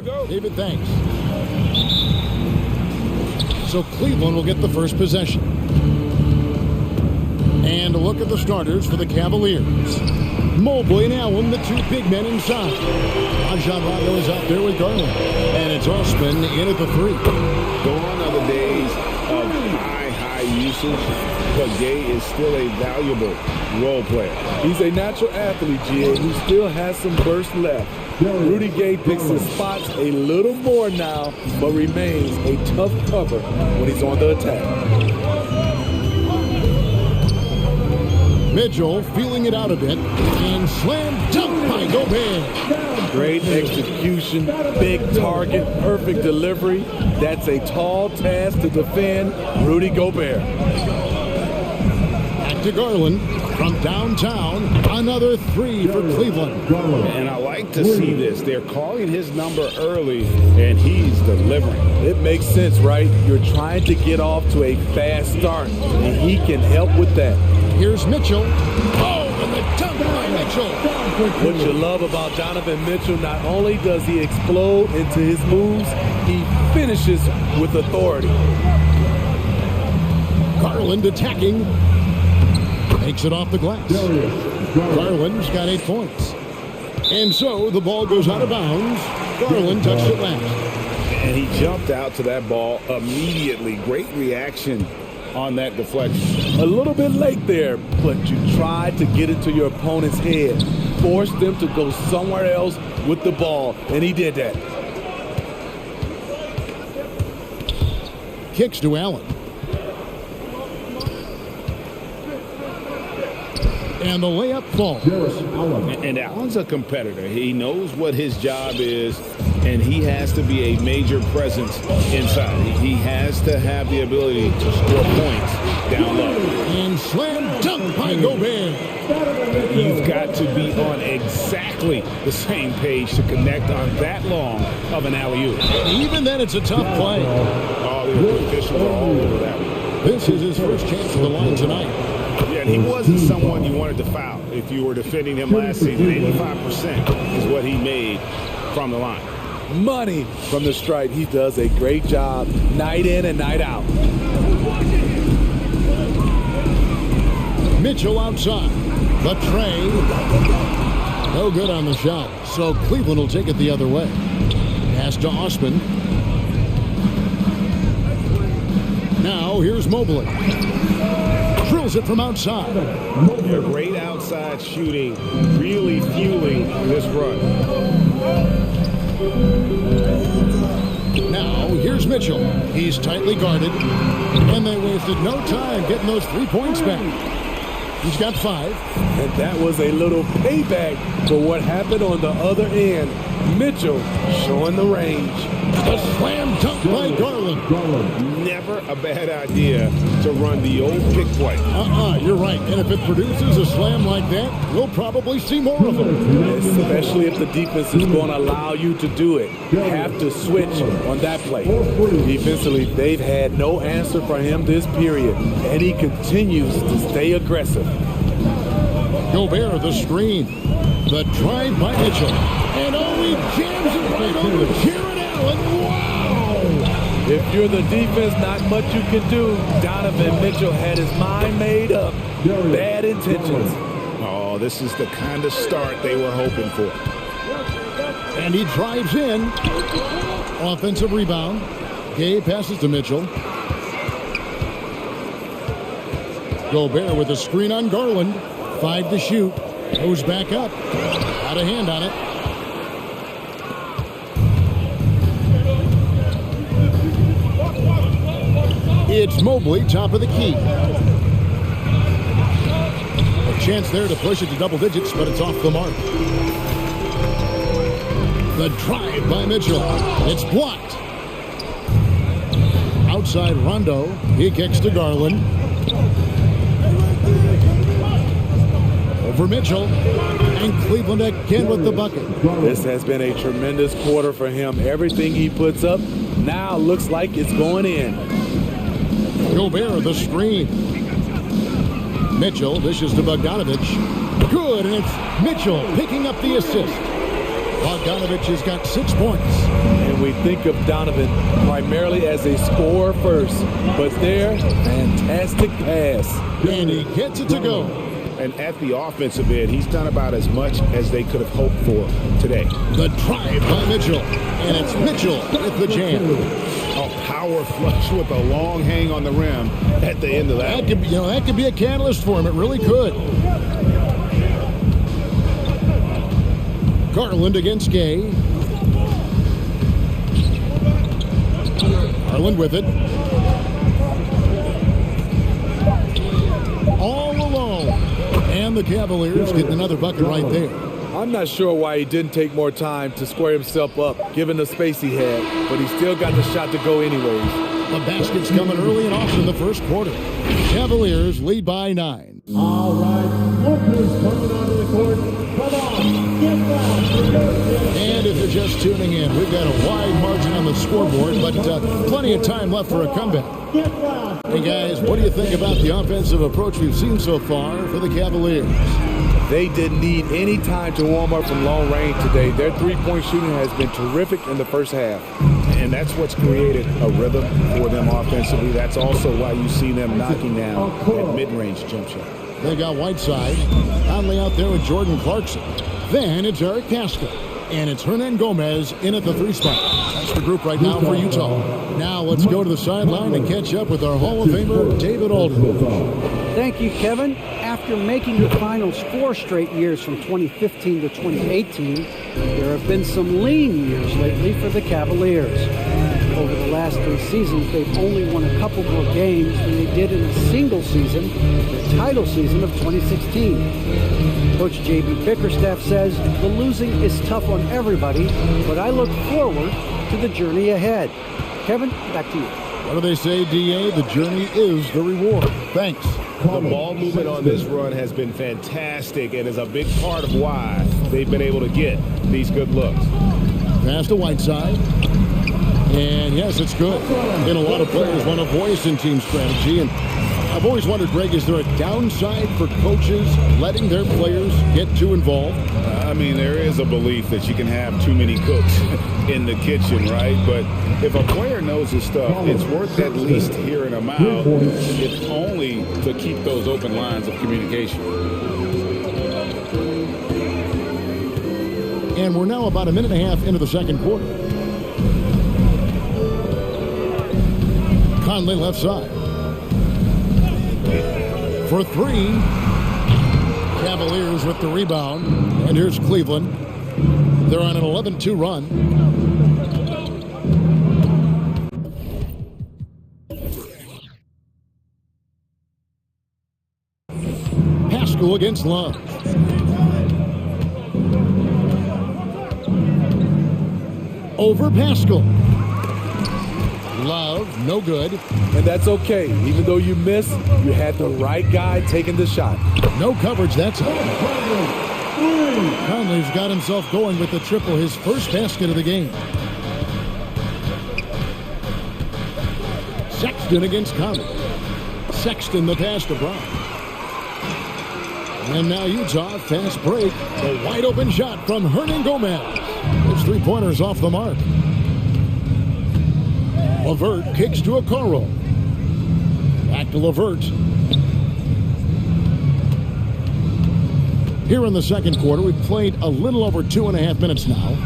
David, thanks. So Cleveland will get the first possession. And a look at the starters for the Cavaliers. Mobley and Allen, the two big men inside. Rajon Rondo is out there with Garland. And it's Osman in at the three. Gone are the days of high usage, but Gay is still a valuable role player. He's a natural athlete, G.A., who still has some burst left. Rudy Gay picks his spots a little more now, but remains a tough cover when he's on the attack. Mitchell feeling it out a bit, and slam dunk by Gobert. Great execution, big target, perfect delivery. That's a tall task to defend Rudy Gobert. Back to Garland from downtown. Another three for Cleveland. And I like to see this. They're calling his number early, and he's delivering. It makes sense, right? You're trying to get off to a fast start, and he can help with that. Here's Mitchell. Oh, and the dunk by Mitchell. What you love about Donovan Mitchell, not only does he explode into his moves, he finishes with authority. Garland attacking. Takes it off the glass. Garland's got 8 points. And so the ball goes out of bounds. Garland touched it last. And he jumped out to that ball immediately. Great reaction on that deflection. A little bit late there, but you tried to get into your opponent's head. Forced them to go somewhere else with the ball, and he did that. Kicks to Allen. And the layup falls. And Allen's a competitor. He knows what his job is, and he has to be a major presence inside. He has to have the ability to score points down low. And slam dunk by Gobert. You've got to be on exactly the same page to connect on that long of an alley-oop. Even then, it's a tough play. Oh, the officials are all over that one. This is his first chance for the line tonight. Yeah, he wasn't someone you wanted to foul if you were defending him last season. 85% is what he made from the line. Money from the stripe. He does a great job night in and night out. Mitchell outside. The tray. No good on the shot. So Cleveland will take it the other way. Pass to Osman. Now here's Mobley. Drills it from outside. Yeah, great outside shooting, really fueling this run. Now here's Mitchell. He's tightly guarded, and they wasted no time getting those 3 points back. He's got 5. And that was a little payback for what happened on the other end. Mitchell showing the range. A slam dunk by Garland. Never a bad idea to run the old pick play. You're right. And if it produces a slam like that, we'll probably see more of them. Especially if the defense is going to allow you to do it. You have to switch on that play. Defensively, they've had no answer for him this period, and he continues to stay aggressive. Gobert, the screen. The drive by Mitchell. And he jams it right over Jared Allen. Wow! If you're the defense, not much you can do. Donovan Mitchell had his mind made up. Bad intentions. Oh, this is the kind of start they were hoping for. And he drives in. Offensive rebound. Gay passes to Mitchell. Gobert with a screen on Garland. 5 to shoot. Goes back up. Out of hand on it. It's Mobley, top of the key. A chance there to push it to double digits, but it's off the mark. The drive by Mitchell. It's blocked. Outside Rondo. He kicks to Garland. Over Mitchell. And Cleveland again with the bucket. This has been a tremendous quarter for him. Everything he puts up now looks like it's going in. Gobert, the screen. Mitchell dishes to Bogdanovich. Good, and it's Mitchell picking up the assist. Bogdanovich has got 6 points. And we think of Donovan primarily as a scorer first, but there, fantastic pass. And he gets it to go. And at the offensive end, he's done about as much as they could have hoped for today. The drive by Mitchell. And it's Mitchell with the jam. A power flush with a long hang on the rim at the end of that. That could be a catalyst for him. It really could. Garland against Gay. Garland with it. All alone. And the Cavaliers getting another bucket right there. I'm not sure why he didn't take more time to square himself up, given the space he had, but he still got the shot to go anyways. The basket's coming early and often in the first quarter. Cavaliers lead by 9. All right, Walker's coming onto the court. Come on, get back. And if you're just tuning in, we've got a wide margin on the scoreboard, but plenty of time left for a comeback. Get back. Hey guys, what do you think about the offensive approach we've seen so far for the Cavaliers? They didn't need any time to warm up from long range today. Their three-point shooting has been terrific in the first half. And that's what's created a rhythm for them offensively. That's also why you see them knocking down that mid-range jump shot. They got Whiteside, Conley out there with Jordan Clarkson. Then it's Eric Casca. And it's Hernan Gomez in at the 3 spot. That's the group right now for Utah. Now let's go to the sideline and catch up with our Hall of Famer, David Aldridge. Thank you, Kevin. After making the finals 4 straight years from 2015 to 2018, there have been some lean years lately for the Cavaliers. Over the last 3 seasons, they've only won a couple more games than they did in a single season, the title season of 2016. Coach J.B. Bickerstaff says the losing is tough on everybody, but I look forward to the journey ahead. Kevin, back to you. What do they say, D.A.? The journey is the reward. Thanks. The ball movement on this run has been fantastic and is a big part of why they've been able to get these good looks. Pass to Whiteside. And yes, it's good. And a lot of players want a voice in team strategy. And I've always wondered, Greg, is there a downside for coaches letting their players get too involved? I mean, there is a belief that you can have too many cooks in the kitchen, right? But if a player knows his stuff, it's worth at least hearing them out, if only to keep those open lines of communication. And we're now about a minute and a half into the second quarter. Conley left side. For 3. Cavaliers with the rebound. And here's Cleveland. They're on an 11-2 run. Pascal against Love. Over Pascal. Love, no good. And that's okay. Even though you miss, you had the right guy taking the shot. No coverage, that's it. Conley's got himself going with the triple, his first basket of the game. Sexton against Conley. Sexton the pass to Brown. And now Utah, fast break. A wide open shot from Hernan Gomez. His 3-pointers off the mark. LeVert kicks to Okoro. Back to LeVert. Here in the second quarter, we've played a little over 2.5 minutes now.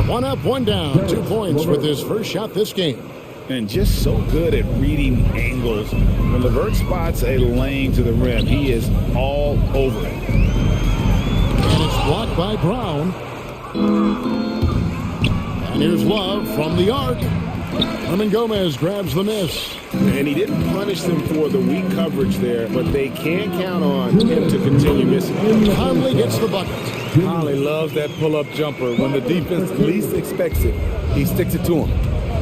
1 up, 1 down. 2 points with his first shot this game. And just so good at reading angles. When LeVert spots a lane to the rim, he is all over it. And it's blocked by Brown. And here's Love from the arc. Hernan Gomez grabs the miss. And he didn't punish them for the weak coverage there, but they can count on him to continue missing. Conley gets the bucket. Conley loves that pull-up jumper. When the defense least expects it, he sticks it to him.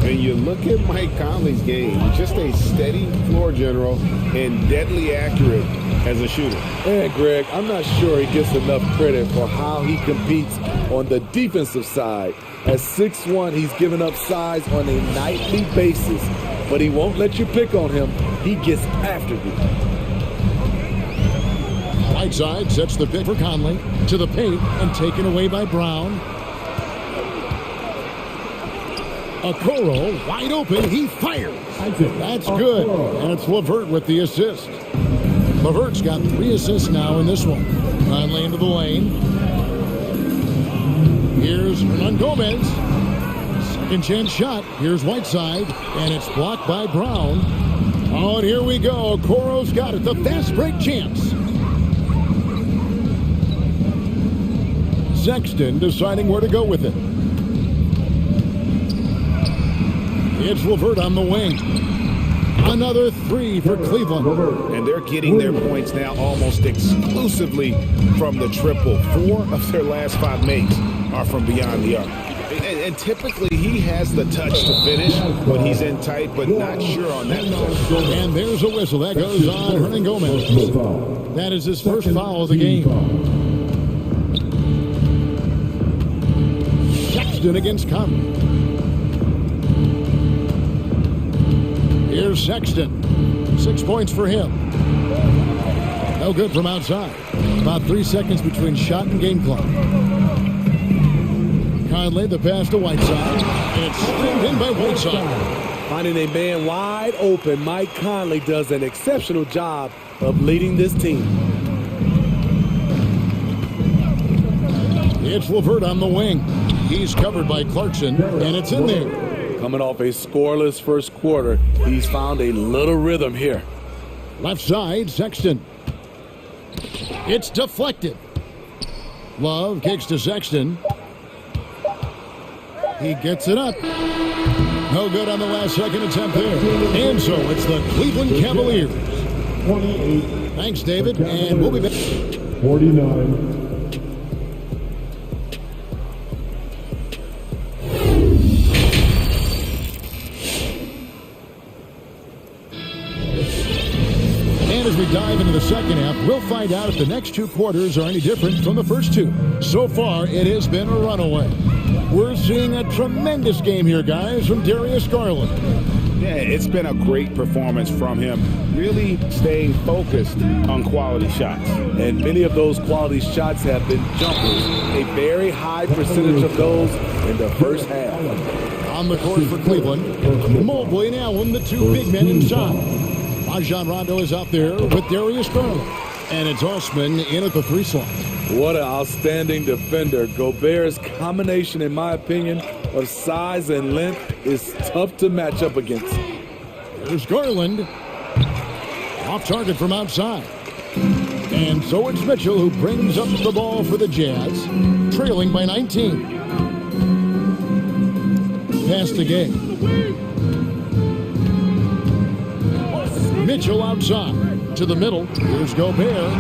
And you look at Mike Conley's game, just a steady floor general and deadly accurate as a shooter. And Greg, I'm not sure he gets enough credit for how he competes on the defensive side. At 6'1", he's given up size on a nightly basis, but he won't let you pick on him. He gets after you. Whiteside sets the pick for Conley to the paint and taken away by Brown. Okoro wide open. He fires. That's good. And it's LeVert with the assist. LeVert's got 3 assists now in this one. Conley into the lane. Here's Hernan Gomez. Second chance shot. Here's Whiteside. And it's blocked by Brown. Oh, and here we go. Okoro's got it. The fast break chance. Sexton deciding where to go with it. It's LeVert on the wing. Another 3 for Cleveland. And they're getting their points now almost exclusively from the triple. 4 of their last 5 makes are from beyond the arc. And typically he has the touch to finish when he's in tight, but not sure on that play. And there's a whistle. That goes on Hernan Gomez. That is his first foul of the game. Sexton against Conley. Here's Sexton. 6 points for him. No good from outside. About 3 seconds between shot and game clock. Conley, the pass to Whiteside. And it's streamed in by Whiteside. Finding a man wide open, Mike Conley does an exceptional job of leading this team. It's LeVert on the wing. He's covered by Clarkson, and it's in there. Coming off a scoreless first quarter, he's found a little rhythm here. Left side, Sexton. It's deflected. Love kicks to Sexton. He gets it up. No good on the last second attempt there. And so it's the Cleveland Cavaliers. 28. Thanks, David, and we'll be back. 49. As we dive into the second half, we'll find out if the next 2 quarters are any different from the first 2. So far, it has been a runaway. We're seeing a tremendous game here, guys, from Darius Garland. Yeah, it's been a great performance from him, really staying focused on quality shots. And many of those quality shots have been jumpers, a very high percentage of those in the first half. On the court for Cleveland, Mobley and Allen, the 2 big men inside. Rajon Rondo is out there with Darius Garland. And it's Osman in at the 3 slot. What an outstanding defender. Gobert's combination, in my opinion, of size and length is tough to match up against. There's Garland. Off target from outside. And so it's Mitchell who brings up the ball for the Jazz, trailing by 19. Pass to Gay. Mitchell outside to the middle. Here's Gobert.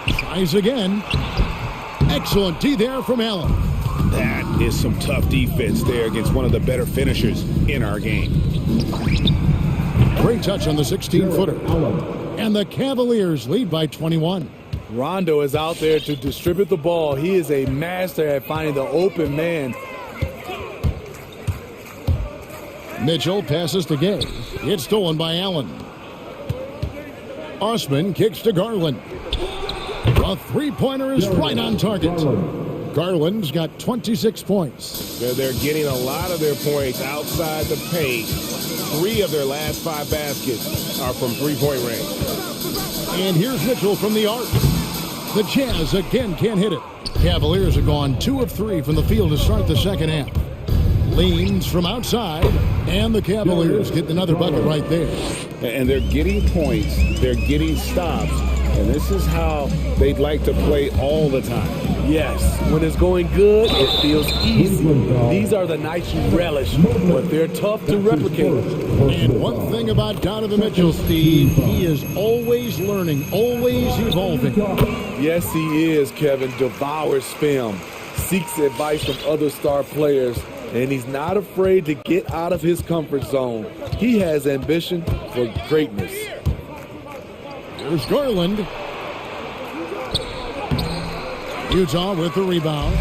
Tries again. Excellent D there from Allen. That is some tough defense there against one of the better finishers in our game. Great touch on the 16-footer. And the Cavaliers lead by 21. Rondo is out there to distribute the ball. He is a master at finding the open man. Mitchell passes to Gay. It's stolen by Allen. Osman kicks to Garland. A 3-pointer is right on target. Garland's got 26 points. They're getting a lot of their points outside the paint. 3 of their last 5 baskets are from 3-point range. And here's Mitchell from the arc. The Jazz again can't hit it. Cavaliers have gone 2 of 3 from the field to start the second half. Leans from outside, and the Cavaliers get another bucket right there. And they're getting points, they're getting stops, and this is how they'd like to play all the time. Yes, when it's going good, it feels easy. These are the nights you relish, but they're tough to replicate. And one thing about Donovan Mitchell, Steve, he is always learning, always evolving. Yes, he is, Kevin. Devours film, seeks advice from other star players, and he's not afraid to get out of his comfort zone. He has ambition for greatness. Here's Garland. Utah with the rebound.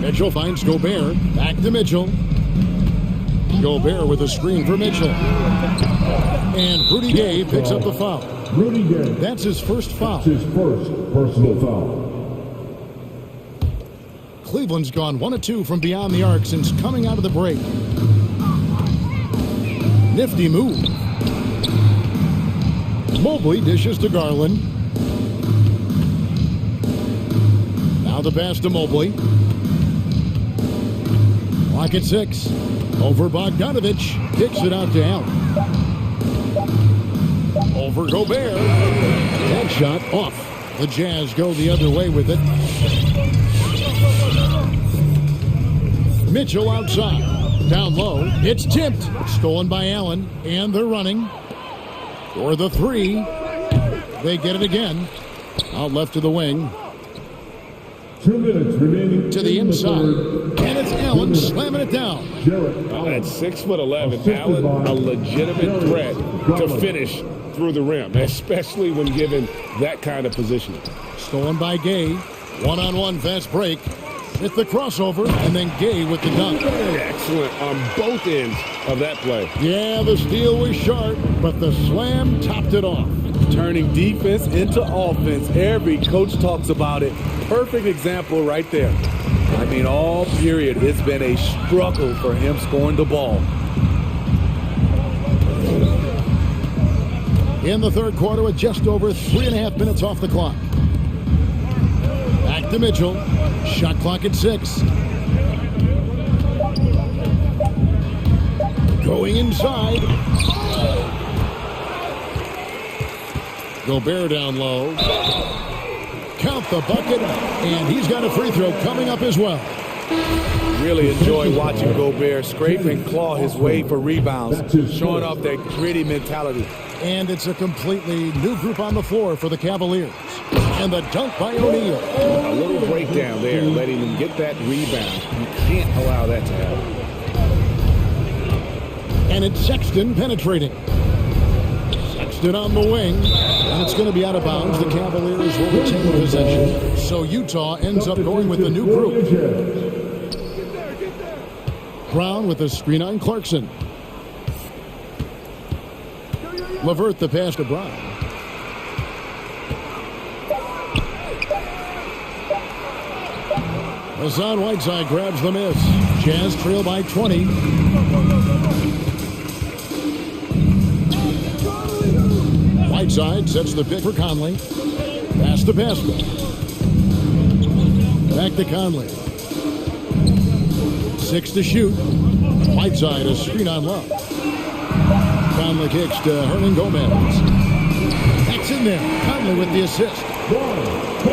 Mitchell finds Gobert. Back to Mitchell. Gobert with a screen for Mitchell. And Rudy Gay picks up the foul. Rudy Gay. That's his first foul. His first personal foul. Cleveland's gone 1 of 2 from beyond the arc since coming out of the break. Nifty move. Mobley dishes to Garland. Now the pass to Mobley. Clock at 6. Over Bogdanovich. Kicks it out to Allen. Over Gobert. That shot off. The Jazz go the other way with it. Mitchell outside. Down low. It's tipped. Stolen by Allen. And they're running. For the 3. They get it again. Out left to the wing. 2 minutes remaining. To the inside. And it's Allen slamming it down. At 6'11", Allen, a legitimate threat to finish through the rim, especially when given that kind of position. Stolen by Gay. One-on-one fast break. With the crossover, and then Gay with the dunk. Excellent on both ends of that play. Yeah, the steal was sharp, but the slam topped it off. Turning defense into offense. Every coach talks about it. Perfect example right there. I mean, all period, it's been a struggle for him scoring the ball. In the third quarter with just over 3.5 minutes off the clock. Back to Mitchell. Shot clock at 6. Going inside. Gobert down low. Count the bucket, and he's got a free throw coming up as well. Really enjoy watching Gobert scrape and claw his way for rebounds, showing off that gritty mentality. And it's a completely new group on the floor for the Cavaliers. And the dunk by O'Neal. A little breakdown there, letting them get that rebound. You can't allow that to happen. And it's Sexton penetrating. Sexton on the wing. And it's going to be out of bounds. The Cavaliers will retain possession. So Utah ends up going with the new group. Brown with a screen on Clarkson. LeVert the pass to Brown. Hassan Whiteside grabs the miss. Jazz trail by 20. Whiteside sets the pick for Conley. Pass to Pascal. Back to Conley. 6 to shoot. Whiteside a screen on Love. Conley kicks to Hernan Gomez. That's in there. Conley with the assist.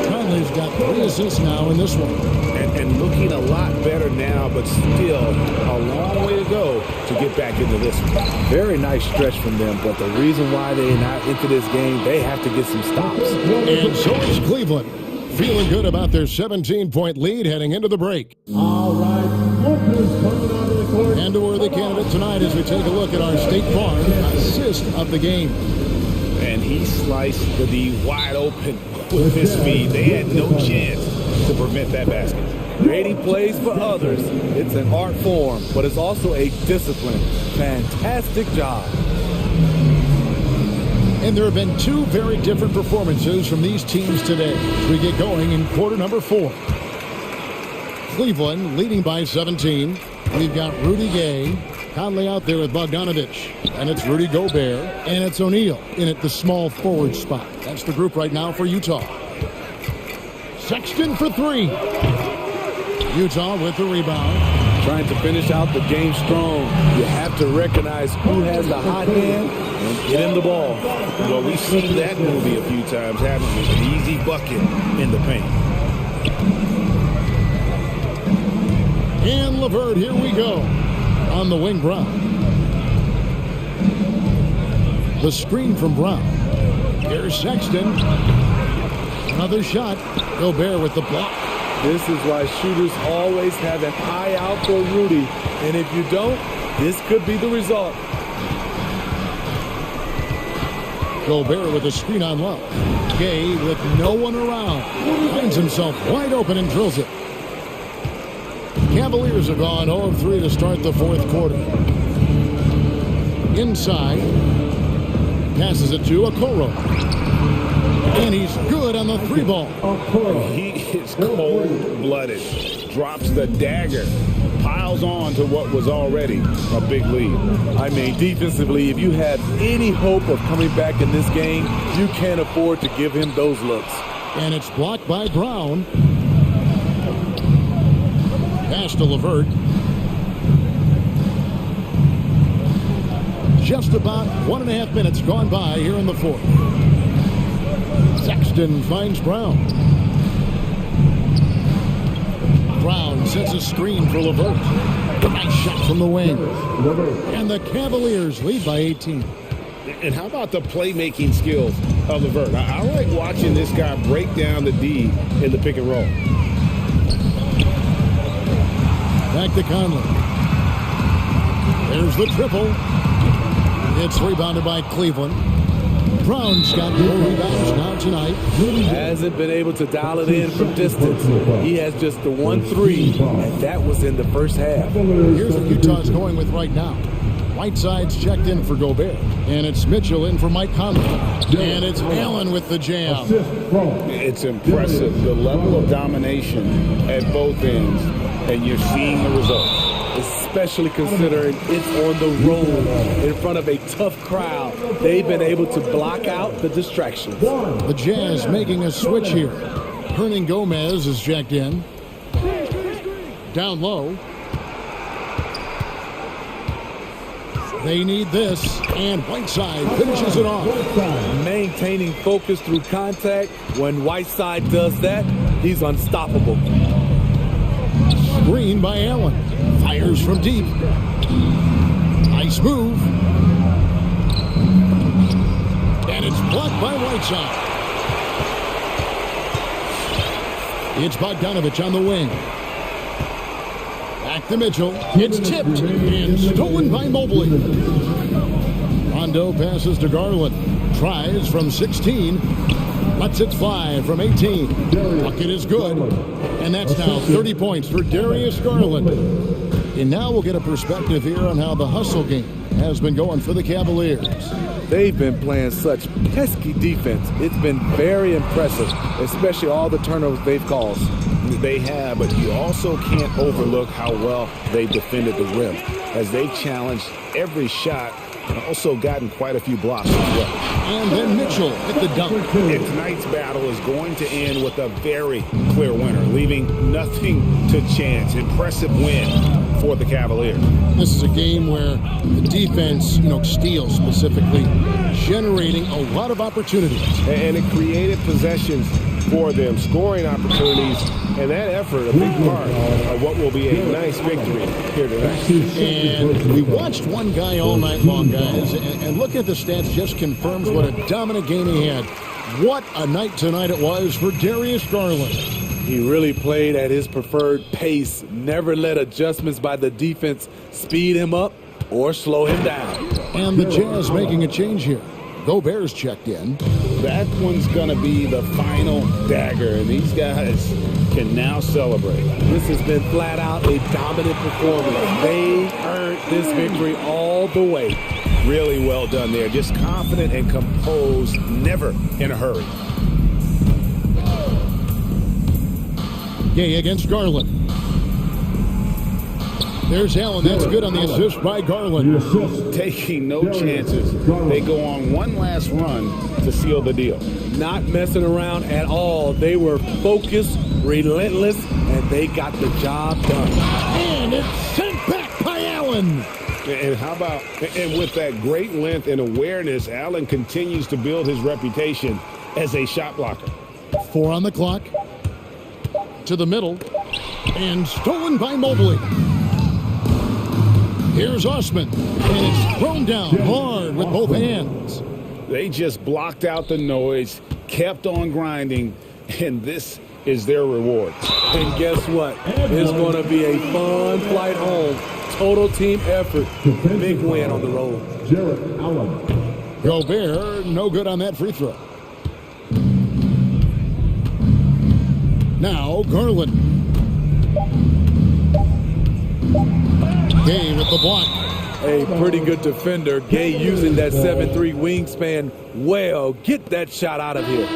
Conley's got 3 assists now in this one. And looking a lot better now, but still a long way to go to get back into this one. Very nice stretch from them, but the reason why they're not into this game, they have to get some stops. And so is Cleveland. Feeling good about their 17-point lead heading into the break. All right, Walker's coming onto the court. And a worthy candidate tonight as we take a look at our State Farm assist of the game. And he sliced the D wide open with his feet. They had no chance to prevent that basket. Creating plays for others, it's an art form, but it's also a discipline. Fantastic job. And there have been 2 very different performances from these teams today as we get going in quarter number 4. Cleveland leading by 17. We've got Rudy Gay. Conley out there with Bogdanovich. And it's Rudy Gobert. And it's O'Neal in at the small forward spot. That's the group right now for Utah. Sexton for 3. Utah with the rebound. Trying to finish out the game strong. You have to recognize who has the hot hand and get him the ball. Well, we've seen that movie a few times, haven't we? An easy bucket in the paint. And LeVert, here we go. On the wing, Brown. The screen from Brown. Here's Sexton. Another shot. Gobert with the block. This is why shooters always have an eye out for Rudy. And if you don't, this could be the result. Gobert with a screen on Love. Gay with no one around. Finds himself wide open and drills it. Cavaliers have gone 0 of 3 to start the fourth quarter. Inside. Passes it to Okoro. And he's good on the 3 ball. He is cold-blooded. Drops the dagger. Piles on to what was already a big lead. I mean, defensively, if you have any hope of coming back in this game, you can't afford to give him those looks. And it's blocked by Brown. Pass to Levert. Just about 1.5 minutes gone by here in the 4th. Sexton finds Brown. Brown sets a screen for Levert. Nice shot from the wing. And the Cavaliers lead by 18. And how about the playmaking skills of Levert? I like watching this guy break down the D in the pick and roll. Back to Conley. There's the triple. It's rebounded by Cleveland. Brown's got 4 rebounds now tonight. Hasn't been able to dial it in from distance. He has just the 1 3, and that was in the first half. Here's what Utah's going with right now. Whiteside's checked in for Gobert. And it's Mitchell in for Mike Conley. And it's Allen with the jam. It's impressive, the level of domination at both ends, and you're seeing the results. Especially considering it's on the road in front of a tough crowd. They've been able to block out the distractions. The Jazz making a switch here. Hernan Gomez is checked in. Down low. They need this, and Whiteside finishes it off. Maintaining focus through contact. When Whiteside does that, he's unstoppable. Screen by Allen. Fires from deep. Nice move. And it's blocked by Whiteside. It's Bogdanovich on the wing. Back to Mitchell. It's tipped and stolen by Mobley. Rondo passes to Garland. Tries from 16. Lets it fly from 18. Bucket is good. And that's now 30 points for Darius Garland. And now we'll get a perspective here on how the hustle game has been going for the Cavaliers. They've been playing such pesky defense. It's been very impressive, especially all the turnovers they've caused. They have, but you also can't overlook how well they defended the rim, as they challenged every shot and also gotten quite a few blocks as well. And then Mitchell hit the dunk. And tonight's battle is going to end with a very clear winner, leaving nothing to chance. Impressive win for the Cavaliers. This is a game where the defense, steals specifically, generating a lot of opportunities. And it created possessions for them, scoring opportunities, and that effort, a big part of what will be a nice victory here tonight. And we watched one guy all night long, guys, and look at the stats, just confirms what a dominant game he had. What a night tonight it was for Darius Garland. He really played at his preferred pace, never let adjustments by the defense speed him up or slow him down. And the Jazz making a change here. Gobert's checked in. That one's going to be the final dagger, and these guys can now celebrate. This has been flat out a dominant performance. They earned this victory all the way. Really well done there. Just confident and composed, never in a hurry. Gay against Garland. There's Allen. That's good on the assist by Garland. Taking no chances. They go on one last run to seal the deal. Not messing around at all. They were focused, relentless, and they got the job done. And it's sent back by Allen. And how about, and with that great length and awareness, Allen continues to build his reputation as a shot blocker. 4 on the clock. To the middle. And stolen by Mobley. Here's Osman, and it's thrown down hard with both hands. They just blocked out the noise, kept on grinding, and this is their reward. And guess what? It's going to be a fun flight home. Total team effort. Big win on the road. Jarrett Allen. Gobert, no good on that free throw. Now, Garland. Gay with the block. a pretty good defender. Gay using that 7'3" wingspan well. Get that shot out of here.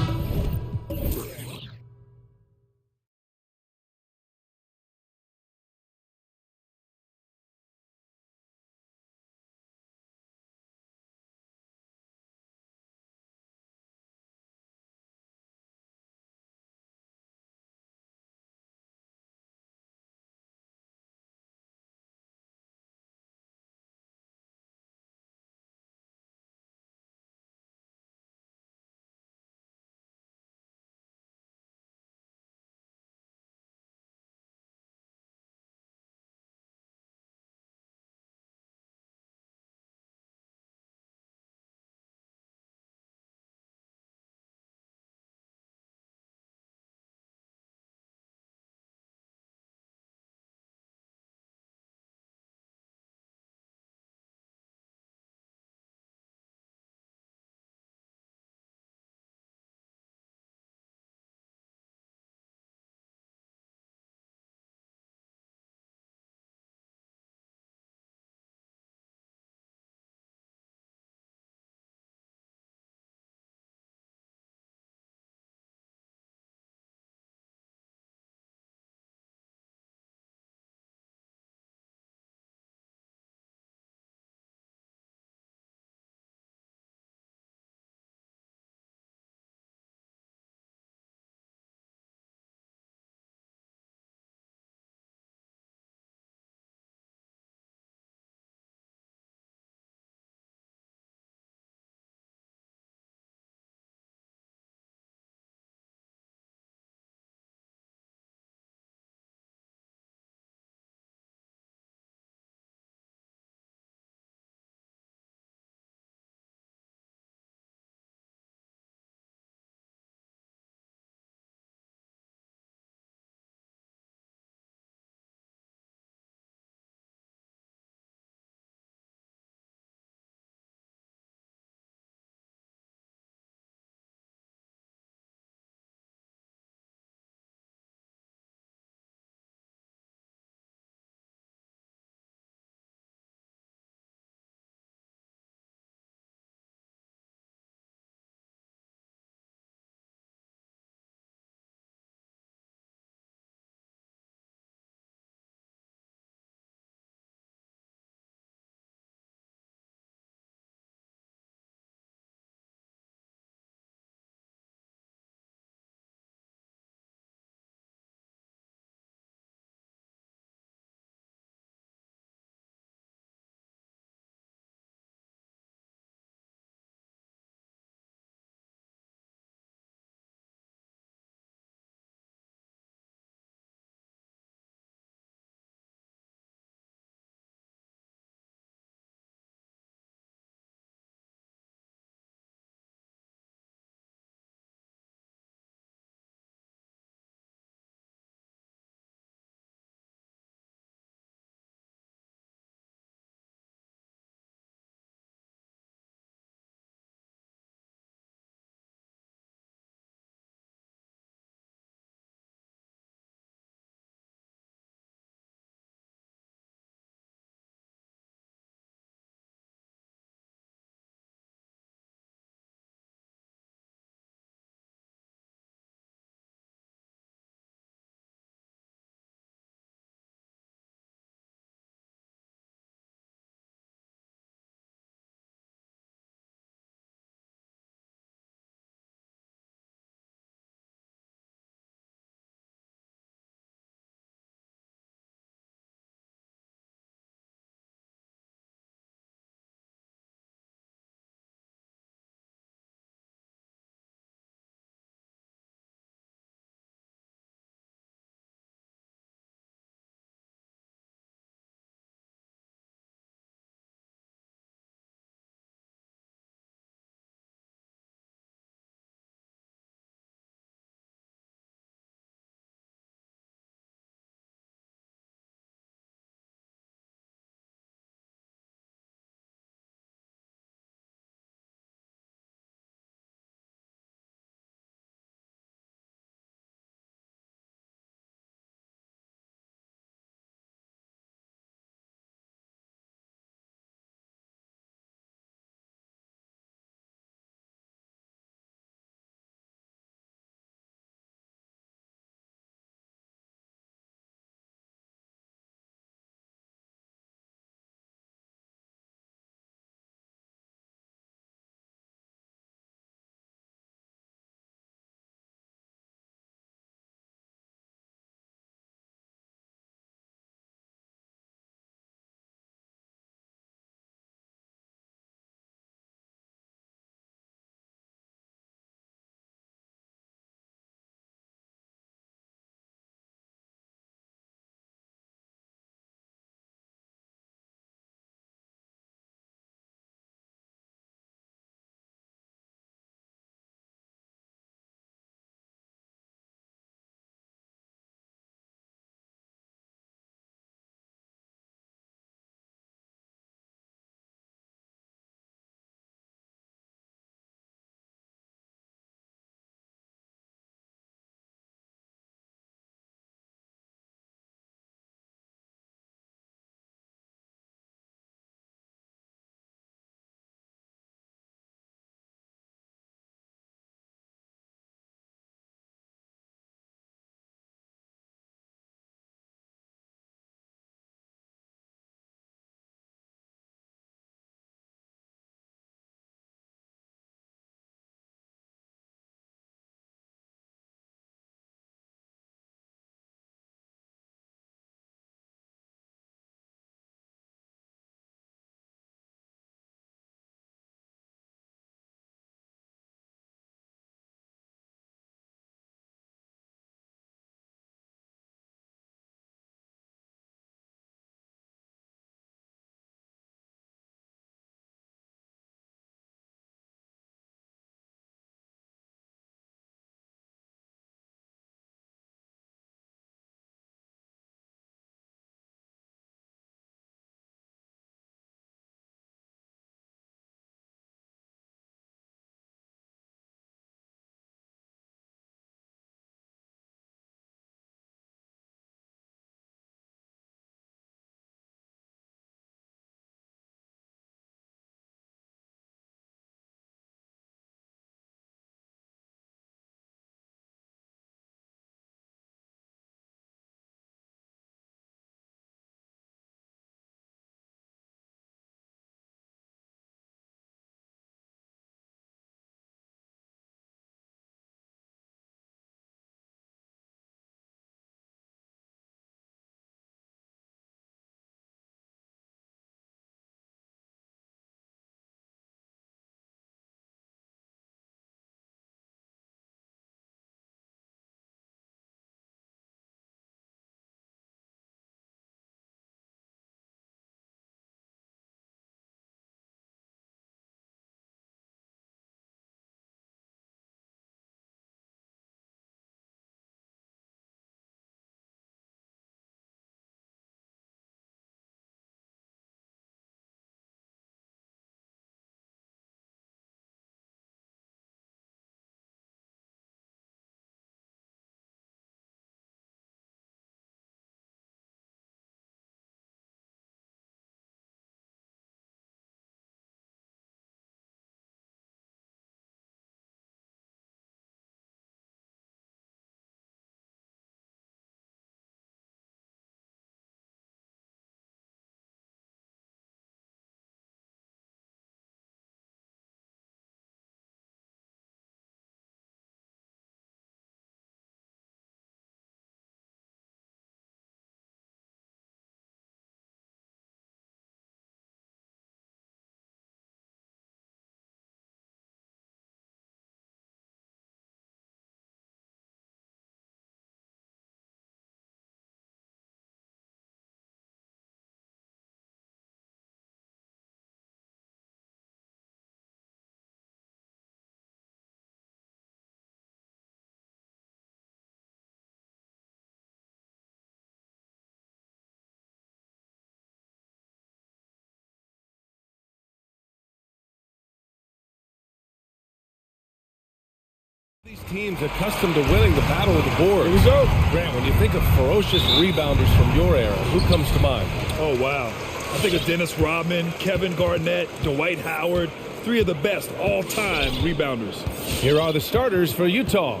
teams accustomed to winning the battle of the boards. Here we go. Grant, when you think of ferocious rebounders from your era, who comes to mind? Oh, wow. I think of Dennis Rodman, Kevin Garnett, Dwight Howard, three of the best all-time rebounders. Here are the starters for Utah.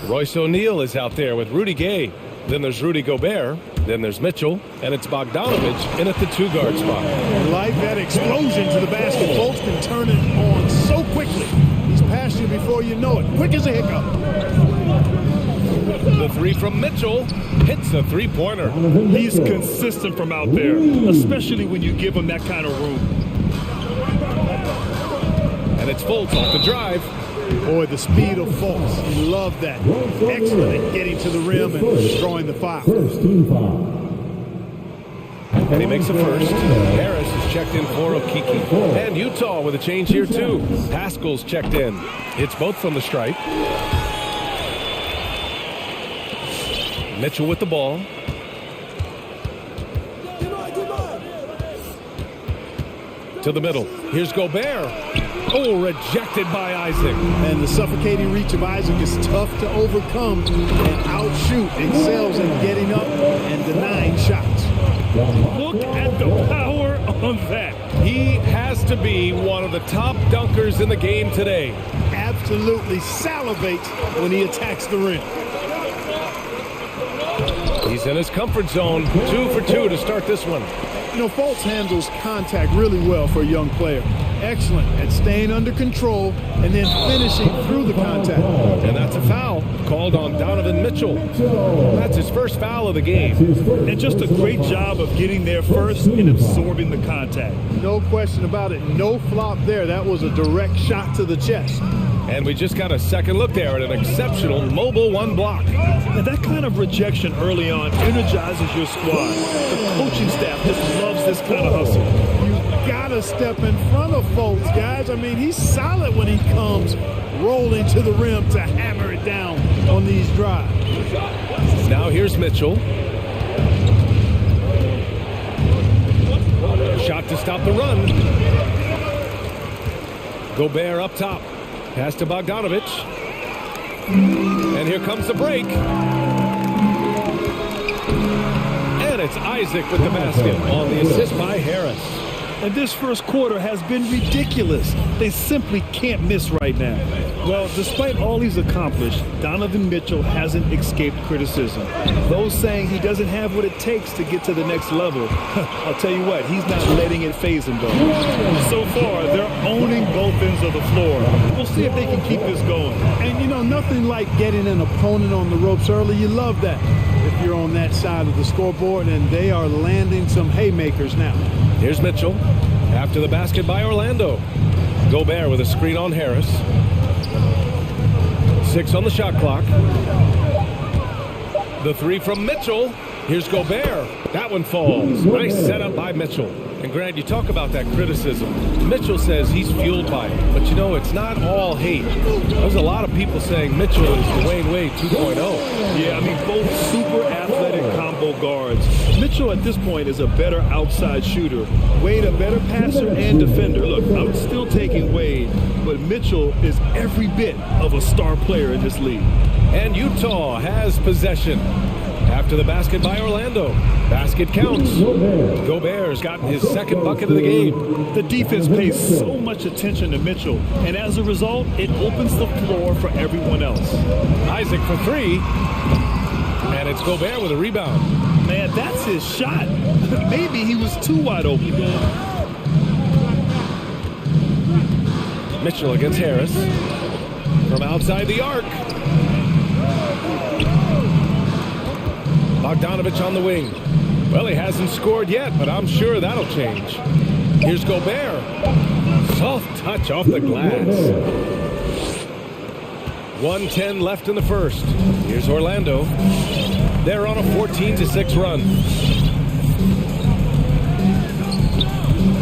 Royce O'Neal is out there with Rudy Gay. Then there's Rudy Gobert. Then there's Mitchell. And it's Bogdanovich in at the two-guard spot. Like that explosion to the basket. Folks can turn it on so quickly. He's past you before you know it. Quick as a hiccup. The three from Mitchell hits a three-pointer. He's consistent from out there, especially when you give him that kind of room. And it's Fultz off the drive. Boy, the speed of Fultz. You love that. Excellent at getting to the rim and destroying the foul. First team foul. And he makes the first. Harris is checked in for Okiki. And Utah with a change here, too. Pascal's checked in. It's both from the stripe. Mitchell with the ball. To the middle. Here's Gobert. Oh, rejected by Isaac. And the suffocating reach of Isaac is tough to overcome and outshoot. Excels in getting up and denying shots. Look at the power on that. He has to be one of the top dunkers in the game today. Absolutely salivates when he attacks the rim. He's in his comfort zone. 2 for 2 to start this one. You know, Fultz handles contact really well for a young player. Excellent at staying under control and then finishing through the contact. And that's a foul called on Donovan Mitchell. That's his first foul of the game. And just a great job of getting there first and absorbing the contact. No question about it. No flop there. That was a direct shot to the chest. And we just got a second look there at an exceptional mobile one block. And that kind of rejection early on energizes your squad. The coaching staff just loves this kind of hustle. You gotta step in front of Fultz, guys. I mean, he's solid when he comes rolling to the rim to hammer it down on these drives. Now here's Mitchell. Shot to stop the run. Gobert up top. Pass to Bogdanovich. And here comes the break. And it's Isaac with the basket on the assist by Harris. And this first quarter has been ridiculous. They simply can't miss right now. Well, despite all he's accomplished, Donovan Mitchell hasn't escaped criticism. Those saying he doesn't have what it takes to get to the next level, I'll tell you what, he's not letting it faze him, though. So far, they're owning both ends of the floor. We'll see if they can keep this going. And, you know, nothing like getting an opponent on the ropes early. You love that if you're on that side of the scoreboard, and they are landing some haymakers now. Here's Mitchell after the basket by Orlando. Gobert with a screen on Harris. 6 on the shot clock. The three from Mitchell. Here's Gobert. That one falls. Nice setup by Mitchell. And Grant, you talk about that criticism. Mitchell says he's fueled by it. But you know, it's not all hate. There's a lot of people saying Mitchell is Dwayne Wade 2.0. Yeah, I mean, both super athletic combo guards. Mitchell at this point is a better outside shooter. Wade a better passer and defender. Look, I'm still taking Wade, but Mitchell is every bit of a star player in this league. And Utah has possession. After the basket by Orlando. Basket counts. Gobert's gotten his second bucket of the game. The defense pays so much attention to Mitchell, and as a result, it opens the floor for everyone else. Isaac for three. And it's Gobert with a rebound. Man, that's his shot. Maybe he was too wide open. Mitchell against Harris. From outside the arc. Bogdanovich on the wing. Well, he hasn't scored yet, but I'm sure that'll change. Here's Gobert. Soft touch off the glass. 1:10 left in the first. Here's Orlando. They're on a 14-6 run.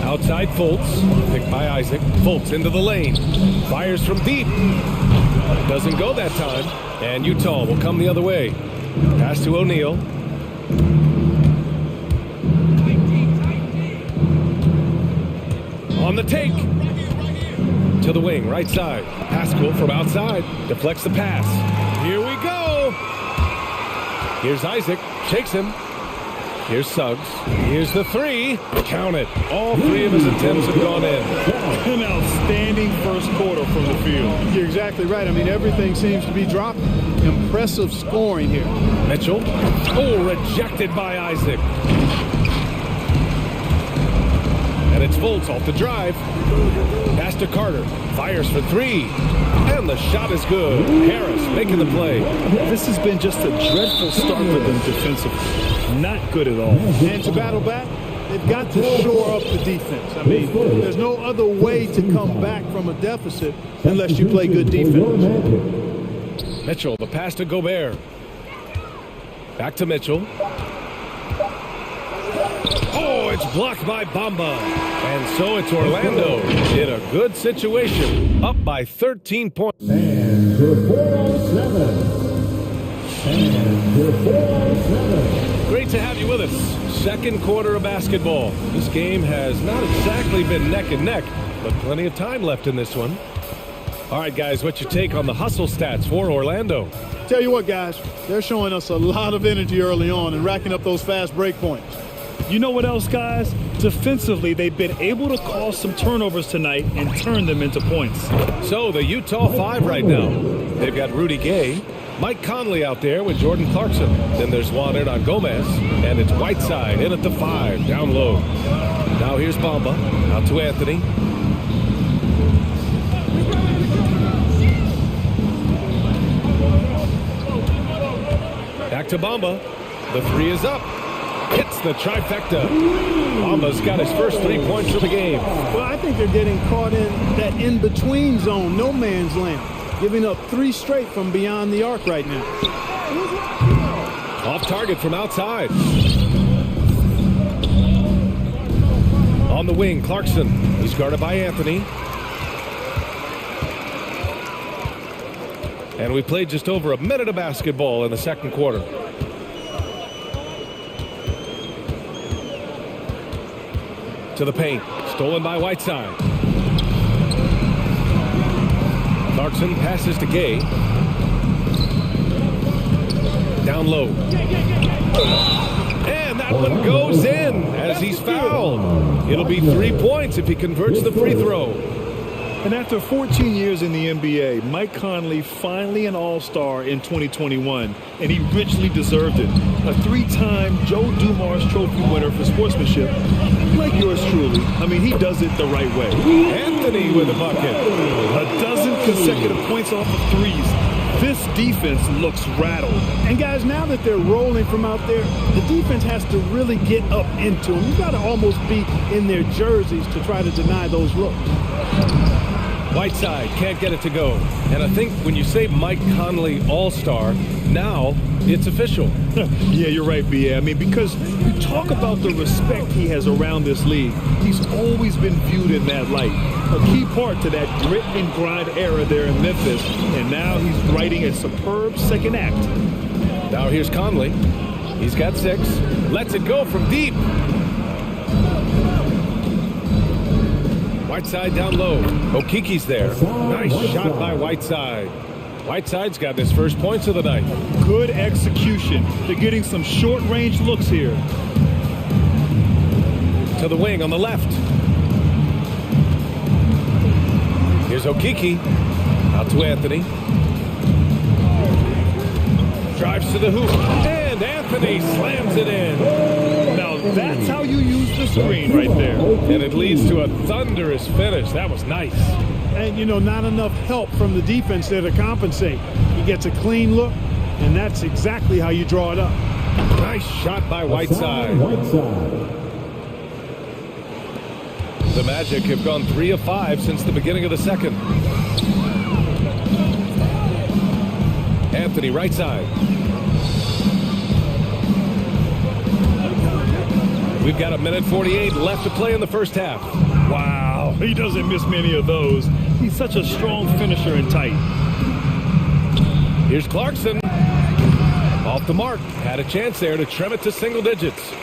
Outside Fultz, picked by Isaac. Fultz into the lane. Fires from deep. Doesn't go that time. And Utah will come the other way. Pass to O'Neal. On the take. To the wing, right side. Pascal from outside. Deflects the pass. Here we go. Here's Isaac. Shakes him. Here's Suggs. Here's the three. Count it. All three of his attempts have gone in. An outstanding first quarter from the field. You're exactly right. I mean, everything seems to be dropping. Impressive scoring here. Mitchell. Oh, rejected by Isaac. And it's Volts off the drive. Pass to Carter. Fires for three. And the shot is good. Harris making the play. This has been just a dreadful start for them defensively. Not good at all. And to battle back, they've got to shore up the defense. I mean, there's no other way to come back from a deficit unless you play good defense. Mitchell, the pass to Gobert. Back to Mitchell. Oh, it's blocked by Bamba. And so it's Orlando in a good situation, up by 13 points. And for 407. And for 407. Great to have you with us. Second quarter of basketball. This game has not exactly been neck and neck, but plenty of time left in this one. All right, guys, what's your take on the hustle stats for Orlando? Tell you what, guys, they're showing us a lot of energy early on and racking up those fast break points. You know what else, guys? Defensively, they've been able to cause some turnovers tonight and turn them into points. So the Utah Five right now. They've got Rudy Gay, Mike Conley out there with Jordan Clarkson. Then there's Juan Hernangomez, and it's Whiteside in at the five, down low. Now here's Bamba, out to Anthony. Back to Bamba. The three is up. Hits the trifecta. Bamba's got his first 3 points of the game. Well, I think they're getting caught in that in-between zone, no man's land, giving up 3 straight from beyond the arc right now. Off target from outside. On the wing, Clarkson. He's guarded by Anthony. And we played just over a minute of basketball in the second quarter. To the paint, stolen by Whiteside. Clarkson passes to Gay. Down low. And that one goes in as he's fouled. It'll be 3 points if he converts the free throw. And after 14 years in the NBA, Mike Conley finally an All-Star in 2021, and he richly deserved it. A 3-time Joe Dumars Trophy winner for sportsmanship, like yours truly. I mean, he does it the right way. Anthony with a bucket. A dozen consecutive points off of threes. This defense looks rattled. And guys, now that they're rolling from out there, the defense has to really get up into them. You've got to almost be in their jerseys to try to deny those looks. Whiteside can't get it to go. And I think when you say Mike Conley All-Star, now it's official. Yeah, you're right, B.A. I mean, because you talk about the respect he has around this league. He's always been viewed in that light. A key part to that grit and grind era there in Memphis. And now he's writing a superb second act. Now here's Conley. He's got 6. Lets it go from deep. Whiteside down low. Okiki's there. Nice shot by Whiteside. Whiteside's got his first points of the night. Good execution. They're getting some short-range looks here. To the wing on the left. Here's Okiki. Out to Anthony. Drives to the hoop. And Anthony slams it in. Now that's how you use the screen right there. And it leads to a thunderous finish. That was nice. And, you know, not enough help from the defense there to compensate. He gets a clean look, and that's exactly how you draw it up. Nice shot by Whiteside. The Magic have gone 3 of 5 since the beginning of the second. Anthony, right side. We've got 1:48 left to play in the first half. Wow, he doesn't miss many of those. He's such a strong finisher and tight. Here's Clarkson. Off the mark. Had a chance there to trim it to single digits.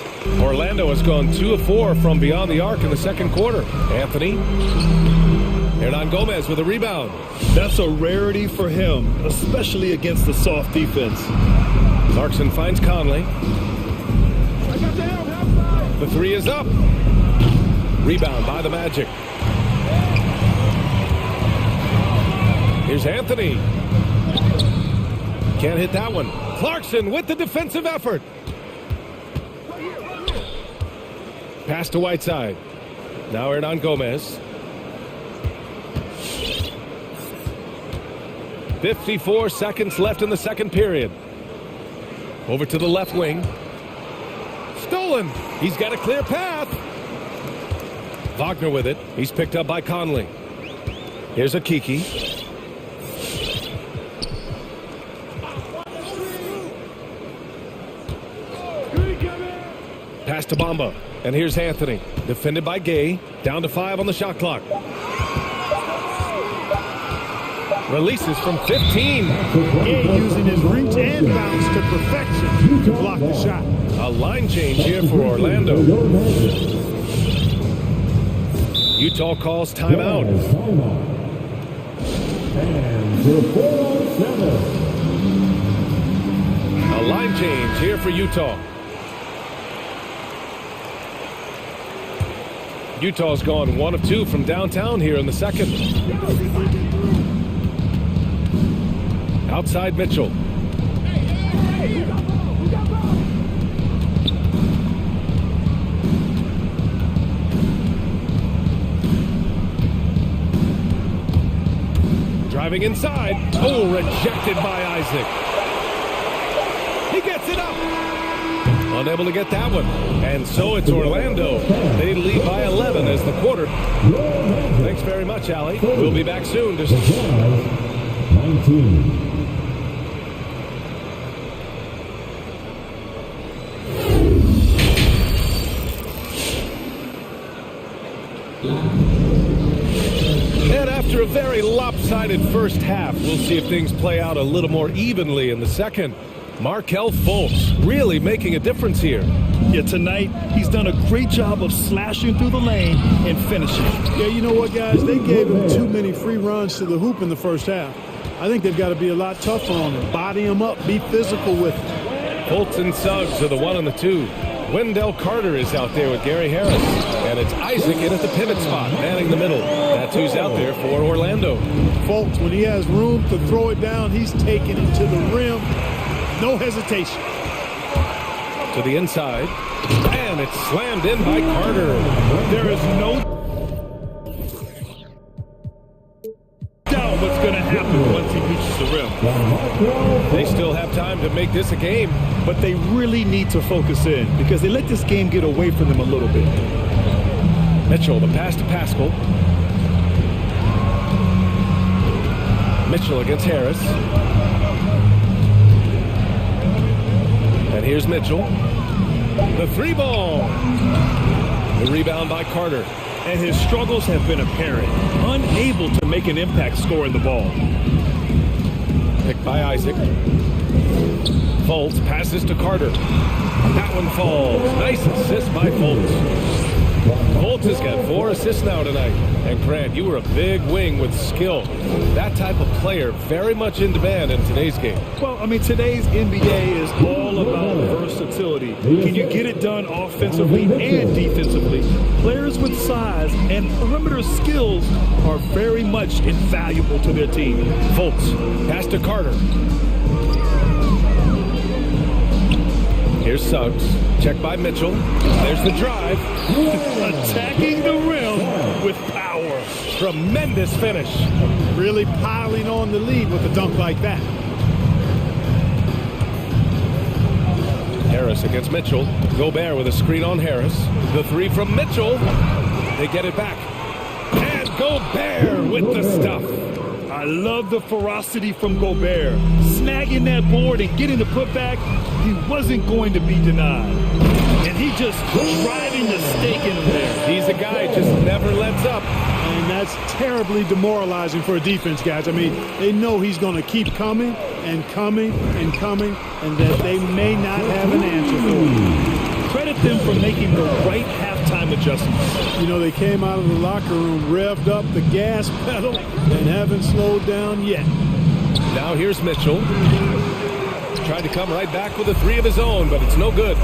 Orlando has gone 2 of 4 from beyond the arc in the second quarter. Anthony. Hernan Gomez with a rebound. That's a rarity for him, especially against the soft defense. Clarkson finds Conley. The three is up. Rebound by the Magic. Here's Anthony. Can't hit that one. Clarkson with the defensive effort. Pass to Whiteside. Now Hernan Gomez. 54 seconds left in the second period. Over to the left wing. Stolen. He's got a clear path. Wagner with it. He's picked up by Conley. Here's Akiki. Pass to Bamba. And here's Anthony. Defended by Gay. Down to 5 on the shot clock. Releases from 15. Gay using his reach and bounce to perfection to block the shot. A line change here for Orlando. Utah calls timeout. A line change here for Utah. Utah's gone 1 of 2 from downtown here in the second. Outside Mitchell. Driving inside. Oh, rejected by Isaac. He gets it up. Unable to get that one. And so it's Orlando. They lead by 11 as the quarter. Thanks very much, Allie. We'll be back soon. 19. And after a very lopsided first half, we'll see if things play out a little more evenly in the second. Markelle Fultz really making a difference here. Yeah, tonight he's done a great job of slashing through the lane and finishing. Yeah, you know what, guys? They gave him too many free runs to the hoop in the first half. I think they've got to be a lot tougher on him. Body him up, be physical with him. Fultz and Suggs are the 1 and the 2. Wendell Carter is out there with Gary Harris. And it's Isaac in at the pivot spot, manning the middle. That's who's out there for Orlando. Fultz, when he has room to throw it down, he's taking it to the rim. No hesitation. To the inside. And it's slammed in by Carter. There is no doubt what's going to happen once he reaches the rim. They still have time to make this a game. But they really need to focus in because they let this game get away from them a little bit. Mitchell, the pass to Pascal. Mitchell against Harris. And here's Mitchell. The 3 ball. The rebound by Carter. And his struggles have been apparent. Unable to make an impact scoring the ball. Picked by Isaac. Fultz passes to Carter. That one falls. Nice assist by Fultz. Fultz has got 4 assists now tonight. And Grant, you were a big wing with skill. That type of player very much in demand in today's game. Well, I mean, today's NBA is all about versatility. Can you get it done offensively and defensively? Players with size and perimeter skills are very much invaluable to their team. Fultz, pass to Carter. Here's Suggs. Checked by Mitchell. There's the drive. Attacking the rim with power. Tremendous finish. Really piling on the lead with a dunk like that. Harris against Mitchell. Gobert with a screen on Harris. The 3 from Mitchell. They get it back. And Gobert with the stuff. I love the ferocity from Gobert. Snagging that board and getting the putback, he wasn't going to be denied. And he just driving the stake in there. He's a guy who just never lets up. And that's terribly demoralizing for a defense, guys. I mean, they know he's going to keep coming and coming and coming, and that they may not have an answer for him. Credit them for making the right halftime adjustments. You know, they came out of the locker room, revved up the gas pedal, and haven't slowed down yet. Now here's Mitchell. Tried to come right back with a three of his own, but it's no good.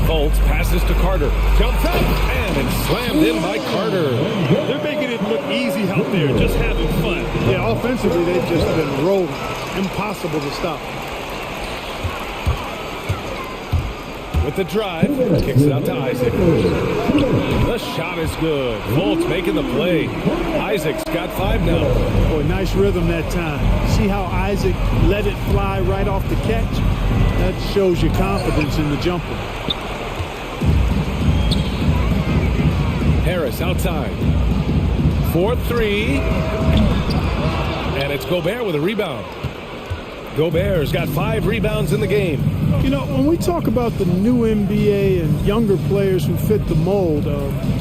Fultz passes to Carter. Jumps up, and it's slammed in by Carter. They're making it look easy out there, just having fun. Yeah, offensively, they've just been rolling. Impossible to stop. With the drive, kicks it out to Isaac. The shot is good. Fultz making the play. Isaac's got 5 now. Boy, nice rhythm that time. See how Isaac let it fly right off the catch? That shows you confidence in the jumper. Harris outside. 4-3. And it's Gobert with a rebound. Gobert's got 5 rebounds in the game. You know, when we talk about the new NBA and younger players who fit the mold,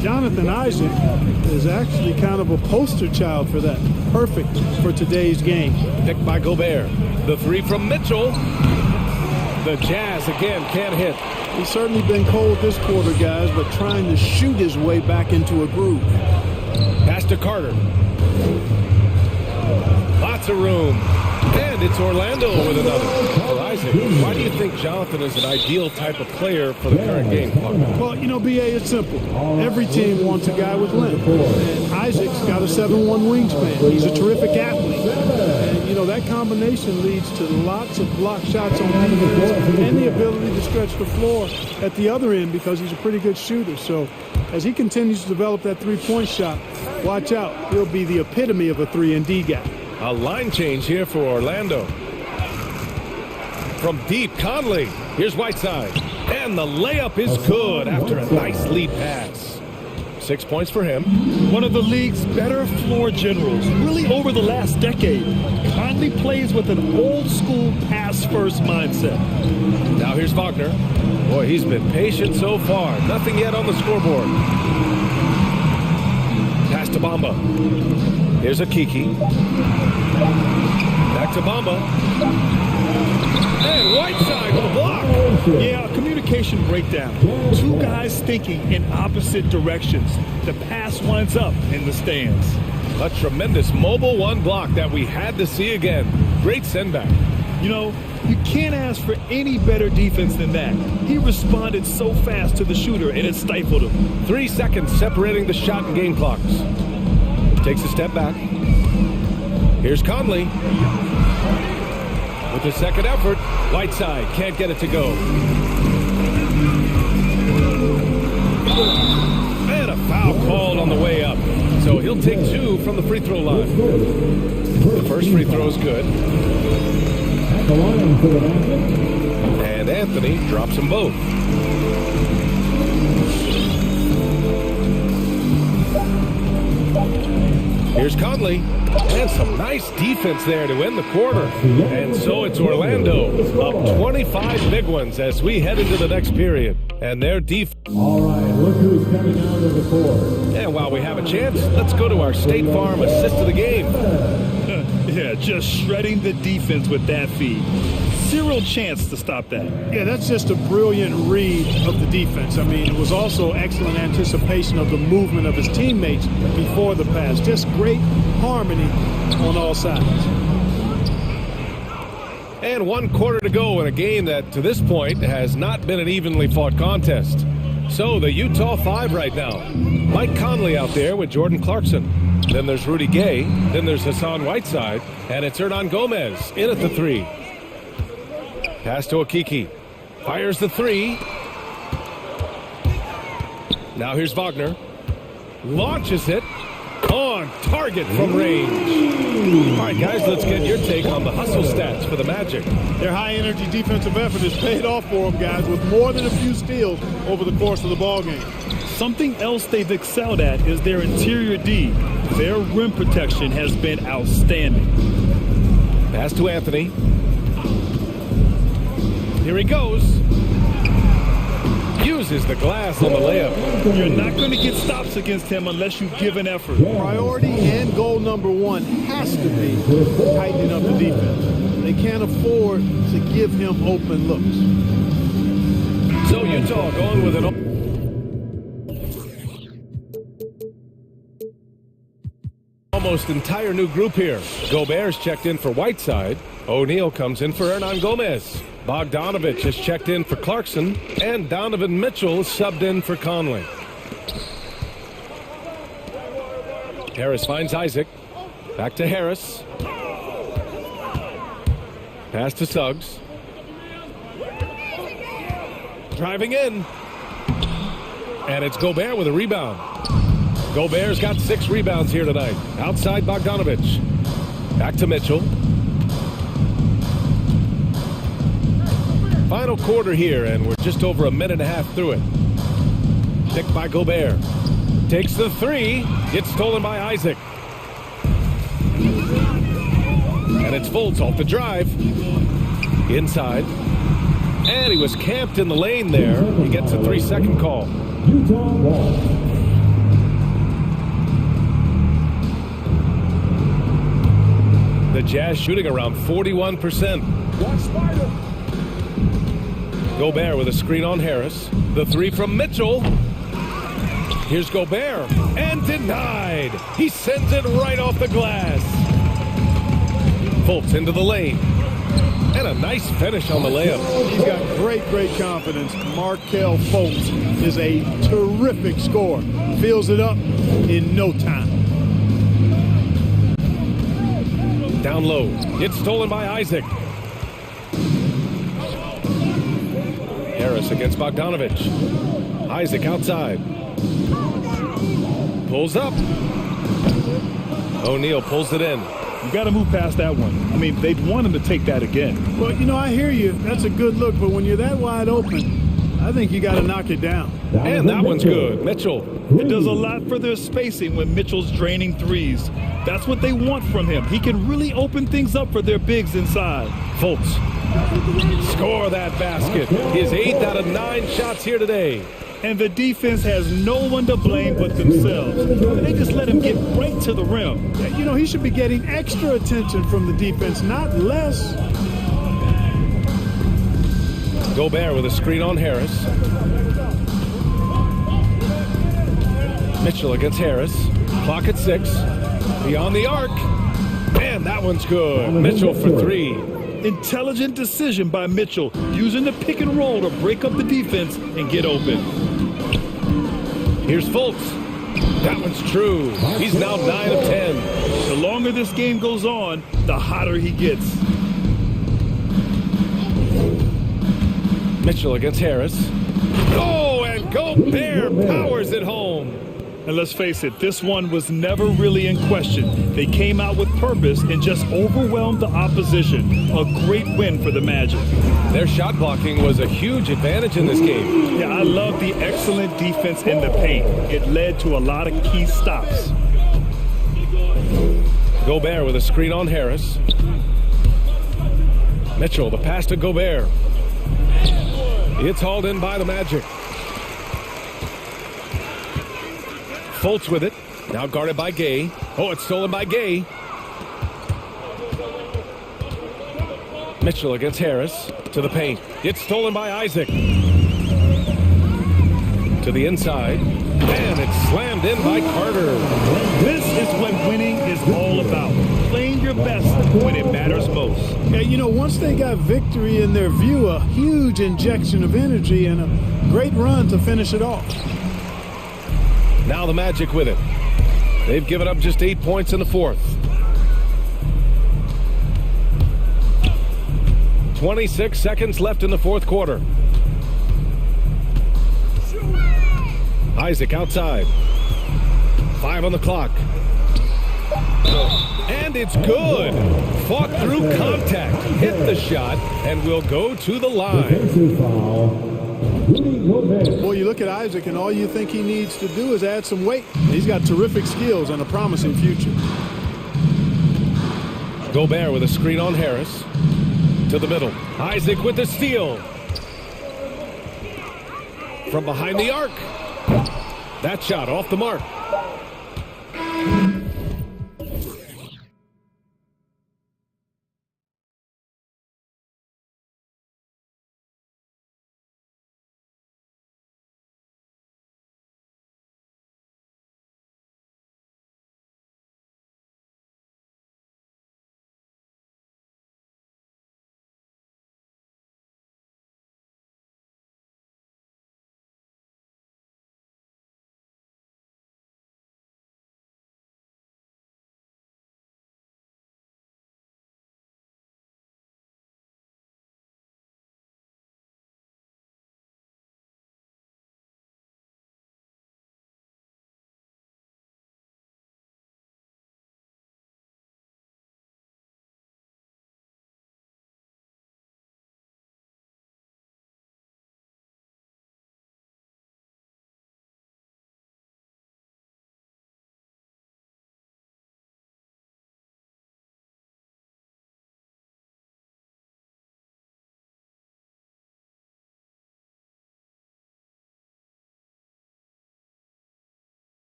Jonathan Isaac is actually kind of a poster child for that. Perfect for today's game. Picked by Gobert. The 3 from Mitchell. The Jazz again can't hit. He's certainly been cold this quarter, guys, but trying to shoot his way back into a groove. Pass to Carter. Lots of room. And it's Orlando with another. For Isaac, why do you think Jonathan is an ideal type of player for the current game clock? Well, you know, B.A., it's simple. Every team wants a guy with length. And Isaac's got a 7'1" wingspan. He's a terrific athlete. And, you know, that combination leads to lots of block shots on defense and the ability to stretch the floor at the other end because he's a pretty good shooter. So as he continues to develop that three-point shot, watch out. He'll be the epitome of a 3-and-D guy. A line change here for Orlando. From deep, Conley. Here's Whiteside. And the layup is good after a nice lead pass. 6 points for him. One of the league's better floor generals, really over the last decade. Conley plays with an old-school pass-first mindset. Now here's Wagner. Boy, he's been patient so far. Nothing yet on the scoreboard. Pass to Bamba. Here's a Kiki. Back to Bamba. And Whiteside with a block. Yeah, communication breakdown. 2 guys thinking in opposite directions. The pass winds up in the stands. A tremendous mobile 1 block that we had to see again. Great sendback. You know, you can't ask for any better defense than that. He responded so fast to the shooter and it stifled him. 3 seconds separating the shot and game clocks. Takes a step back. Here's Conley. With the second effort, Whiteside can't get it to go. And a foul called on the way up. So he'll take 2 from the free throw line. The first free throw is good. And Anthony drops them both. Here's Conley. And some nice defense there to end the quarter. And so it's Orlando up 25 big ones as we head into the next period. And their defense. All right, look who's coming out of the court. And while we have a chance, let's go to our State Farm assist of the game. Yeah, just shredding the defense with that feed. Zero chance to stop that. Yeah, that's just a brilliant read of the defense. I mean, it was also excellent anticipation of the movement of his teammates before the pass. Just great harmony on all sides. And 1 quarter to go in a game that, to this point, has not been an evenly fought contest. So the Utah 5 right now. Mike Conley out there with Jordan Clarkson. Then there's Rudy Gay. Then there's Hassan Whiteside. And it's Hernan Gomez in at the 3. Pass to Okiki. Fires the 3. Now here's Wagner. Launches it. On target from range. All right, guys, let's get your take on the hustle stats for the Magic. Their high-energy defensive effort has paid off for them, guys, with more than a few steals over the course of the ballgame. Something else they've excelled at is their interior D. Their rim protection has been outstanding. Pass to Anthony. Here he goes. Uses the glass on the layup. You're not going to get stops against him unless you give an effort. Priority and goal number 1 has to be tightening up the defense. They can't afford to give him open looks. So Utah going with an almost entire new group here. Gobert's checked in for Whiteside. O'Neal comes in for Hernan Gomez. Bogdanovich is checked in for Clarkson. And Donovan Mitchell is subbed in for Conley. Harris finds Isaac. Back to Harris. Pass to Suggs. Driving in. And it's Gobert with a rebound. Gobert's got 6 rebounds here tonight. Outside Bogdanovich. Back to Mitchell. Final quarter here, and we're just over a minute and a half through it. Picked by Gobert. Takes the 3. Gets stolen by Isaac. And it's Fultz off the drive. Inside. And he was camped in the lane there. He gets a 3-second call. Utah ball. The Jazz shooting around 41%. Gobert with a screen on Harris. The 3 from Mitchell. Here's Gobert. And denied. He sends it right off the glass. Fultz into the lane. And a nice finish on the layup. He's got great confidence. Markelle Fultz is a terrific scorer. Fills it up in no time. Down low. It's stolen by Isaac. Harris against Bogdanovich. Isaac outside. Pulls up. O'Neal pulls it in. You got to move past that one. I mean, they'd want him to take that again. Well, you know, I hear you. That's a good look, but when you're that wide open, I think you got to knock it down. And that one's good. Mitchell. It does a lot for their spacing when Mitchell's draining threes. That's what they want from him. He can really open things up for their bigs inside. Fultz. Score that basket. His 8th out of 9 shots here today. And the defense has no one to blame but themselves. They just let him get right to the rim. You know, he should be getting extra attention from the defense, not less. Gobert with a screen on Harris. Mitchell against Harris. Clock at 6. Beyond the arc. And that one's good. Mitchell for 3. Intelligent decision by Mitchell, using the pick and roll to break up the defense and get open. Here's Fultz. That one's true. He's now 9 of 10. The longer this game goes on, the hotter he gets. Mitchell against Harris. Oh, and Gobert powers it home. And let's face it, this one was never really in question. They came out with purpose and just overwhelmed the opposition. A great win for the Magic. Their shot blocking was a huge advantage in this game. Yeah, I love the excellent defense in the paint. It led to a lot of key stops. Gobert with a screen on Harris. Mitchell, the pass to Gobert. It's hauled in by the Magic. Fultz with it. Now guarded by Gay. Oh, it's stolen by Gay. Mitchell against Harris. To the paint. It's stolen by Isaac. To the inside. And it's slammed in by Carter. This is what winning is all about. Playing your best when it matters most. Yeah, you know, once they got victory in their view, a huge injection of energy and a great run to finish it off. Now the Magic with it. They've given up just 8 points in the 4th. 26 seconds left in the 4th quarter. Isaac outside. 5 on the clock. And it's good. Fought through contact. Hit the shot and will go to the line. Boy, you look at Isaac and all you think he needs to do is add some weight. He's got terrific skills and a promising future. Gobert with a screen on Harris. To the middle. Isaac with the steal. From behind the arc. That shot off the mark.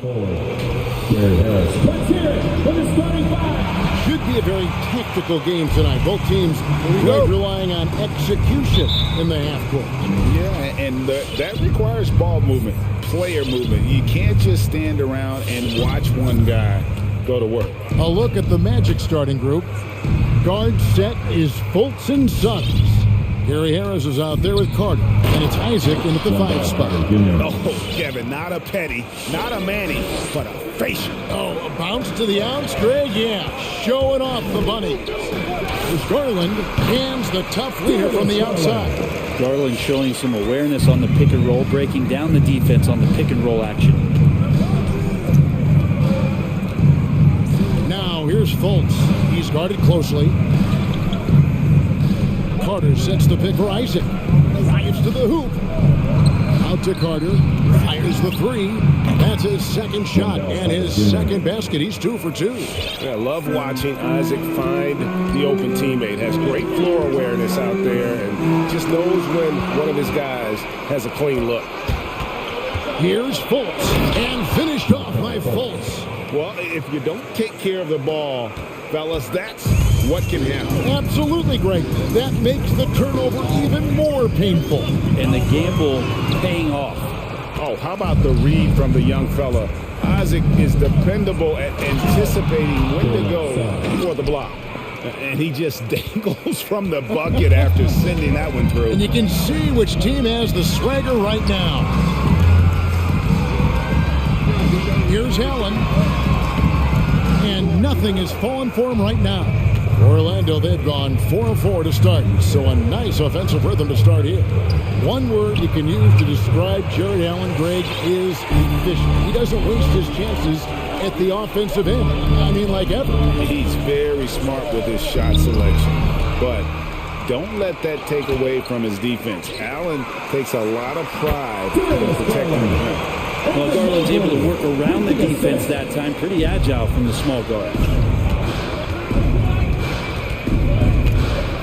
Let's hear it for the starting five. Should be a very tactical game tonight. Both teams relying on execution in the half court. Yeah, and that requires ball movement, player movement. You can't just stand around and watch one guy go to work. A look at the Magic starting group. Guard set is Fultz and Suggs. Gary Harris is out there with Carter, and it's Isaac in at the 5 spot. Oh, Kevin, not a Petty, not a Manny, but a facial. Oh, a bounce to the outs, Greg? Yeah, showing off the bunnies. As Garland hands the tough leader from the outside. Garland showing some awareness on the pick and roll, breaking down the defense on the pick and roll action. Now here's Fultz. He's guarded closely. Carter sets the pick for Isaac. Drives to the hoop. Out to Carter. Fires the 3. That's his second shot and his second basket. He's 2 for 2. Yeah, love watching Isaac find the open teammate. Has great floor awareness out there and just knows when one of his guys has a clean look. Here's Fultz. And finished off by Fultz. Well, if you don't take care of the ball, fellas, that's what can happen. Absolutely great. That makes the turnover even more painful. And the gamble paying off. Oh, how about the read from the young fella? Isaac is dependable at anticipating when to go for the block. And he just dangles from the bucket after sending that one through. And you can see which team has the swagger right now. Here's Allen. And nothing has fallen for him right now. Orlando, they've gone 4-4 to start, so a nice offensive rhythm to start here. One word you can use to describe Jared Allen, Greg, is efficient. He doesn't waste his chances at the offensive end. I mean, like ever. He's very smart with his shot selection, but don't let that take away from his defense. Allen takes a lot of pride in protecting the rim. Well, Garland's able to work around the defense that time. Pretty agile from the small guard.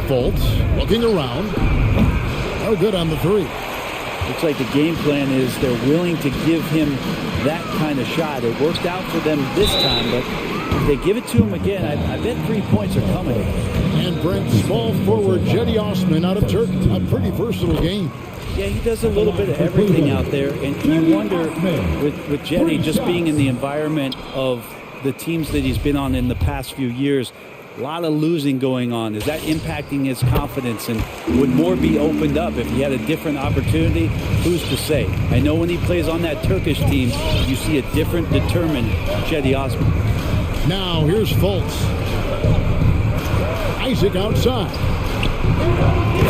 Fultz looking around. No good on the 3. Looks like the game plan is they're willing to give him that kind of shot. It worked out for them this time, but if they give it to him again, I bet 3 points are coming. And Brent, small forward Jetty Osman out of Turkey. A pretty versatile game. Yeah, he does a little bit of everything out there, and you wonder with Jetty just being in the environment of the teams that he's been on in the past few years, a lot of losing going on. Is that impacting his confidence, and would more be opened up if he had a different opportunity? Who's to say? I know when he plays on that Turkish team, you see a different, determined Jetty Osman. Now here's Fultz. Isaac outside.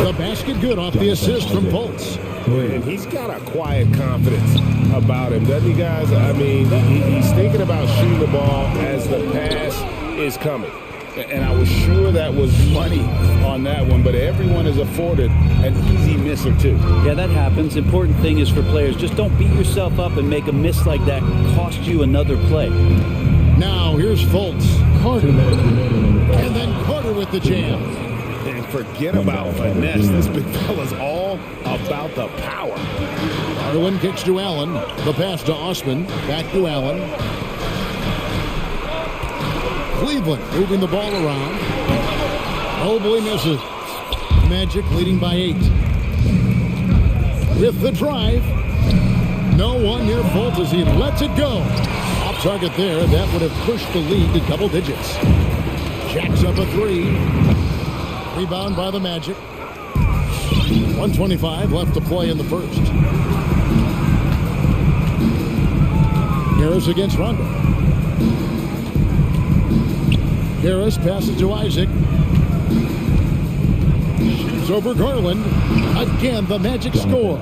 The basket good off the assist from Fultz. And he's got a quiet confidence about him, doesn't he, guys? I mean, he's thinking about shooting the ball as the pass is coming. And I was sure that was money on that one, but everyone is afforded an easy miss or two. Yeah, that happens. Important thing is for players, just don't beat yourself up and make a miss like that cost you another play. Now here's Fultz. Carter. And then Carter with the jam. And forget about finesse. This big fella's all about the power. Garland kicks to Allen. The pass to Osman. Back to Allen. Cleveland moving the ball around. Mobley misses. Magic leading by 8. With the drive. No one near Fultz as he lets it go. Off target there. That would have pushed the lead to double digits. Jacks up a 3. Rebound by the Magic. 1:25 left to play in the first. Harris against Rondo. Harris passes to Isaac. Shoots over Garland. Again, the Magic score.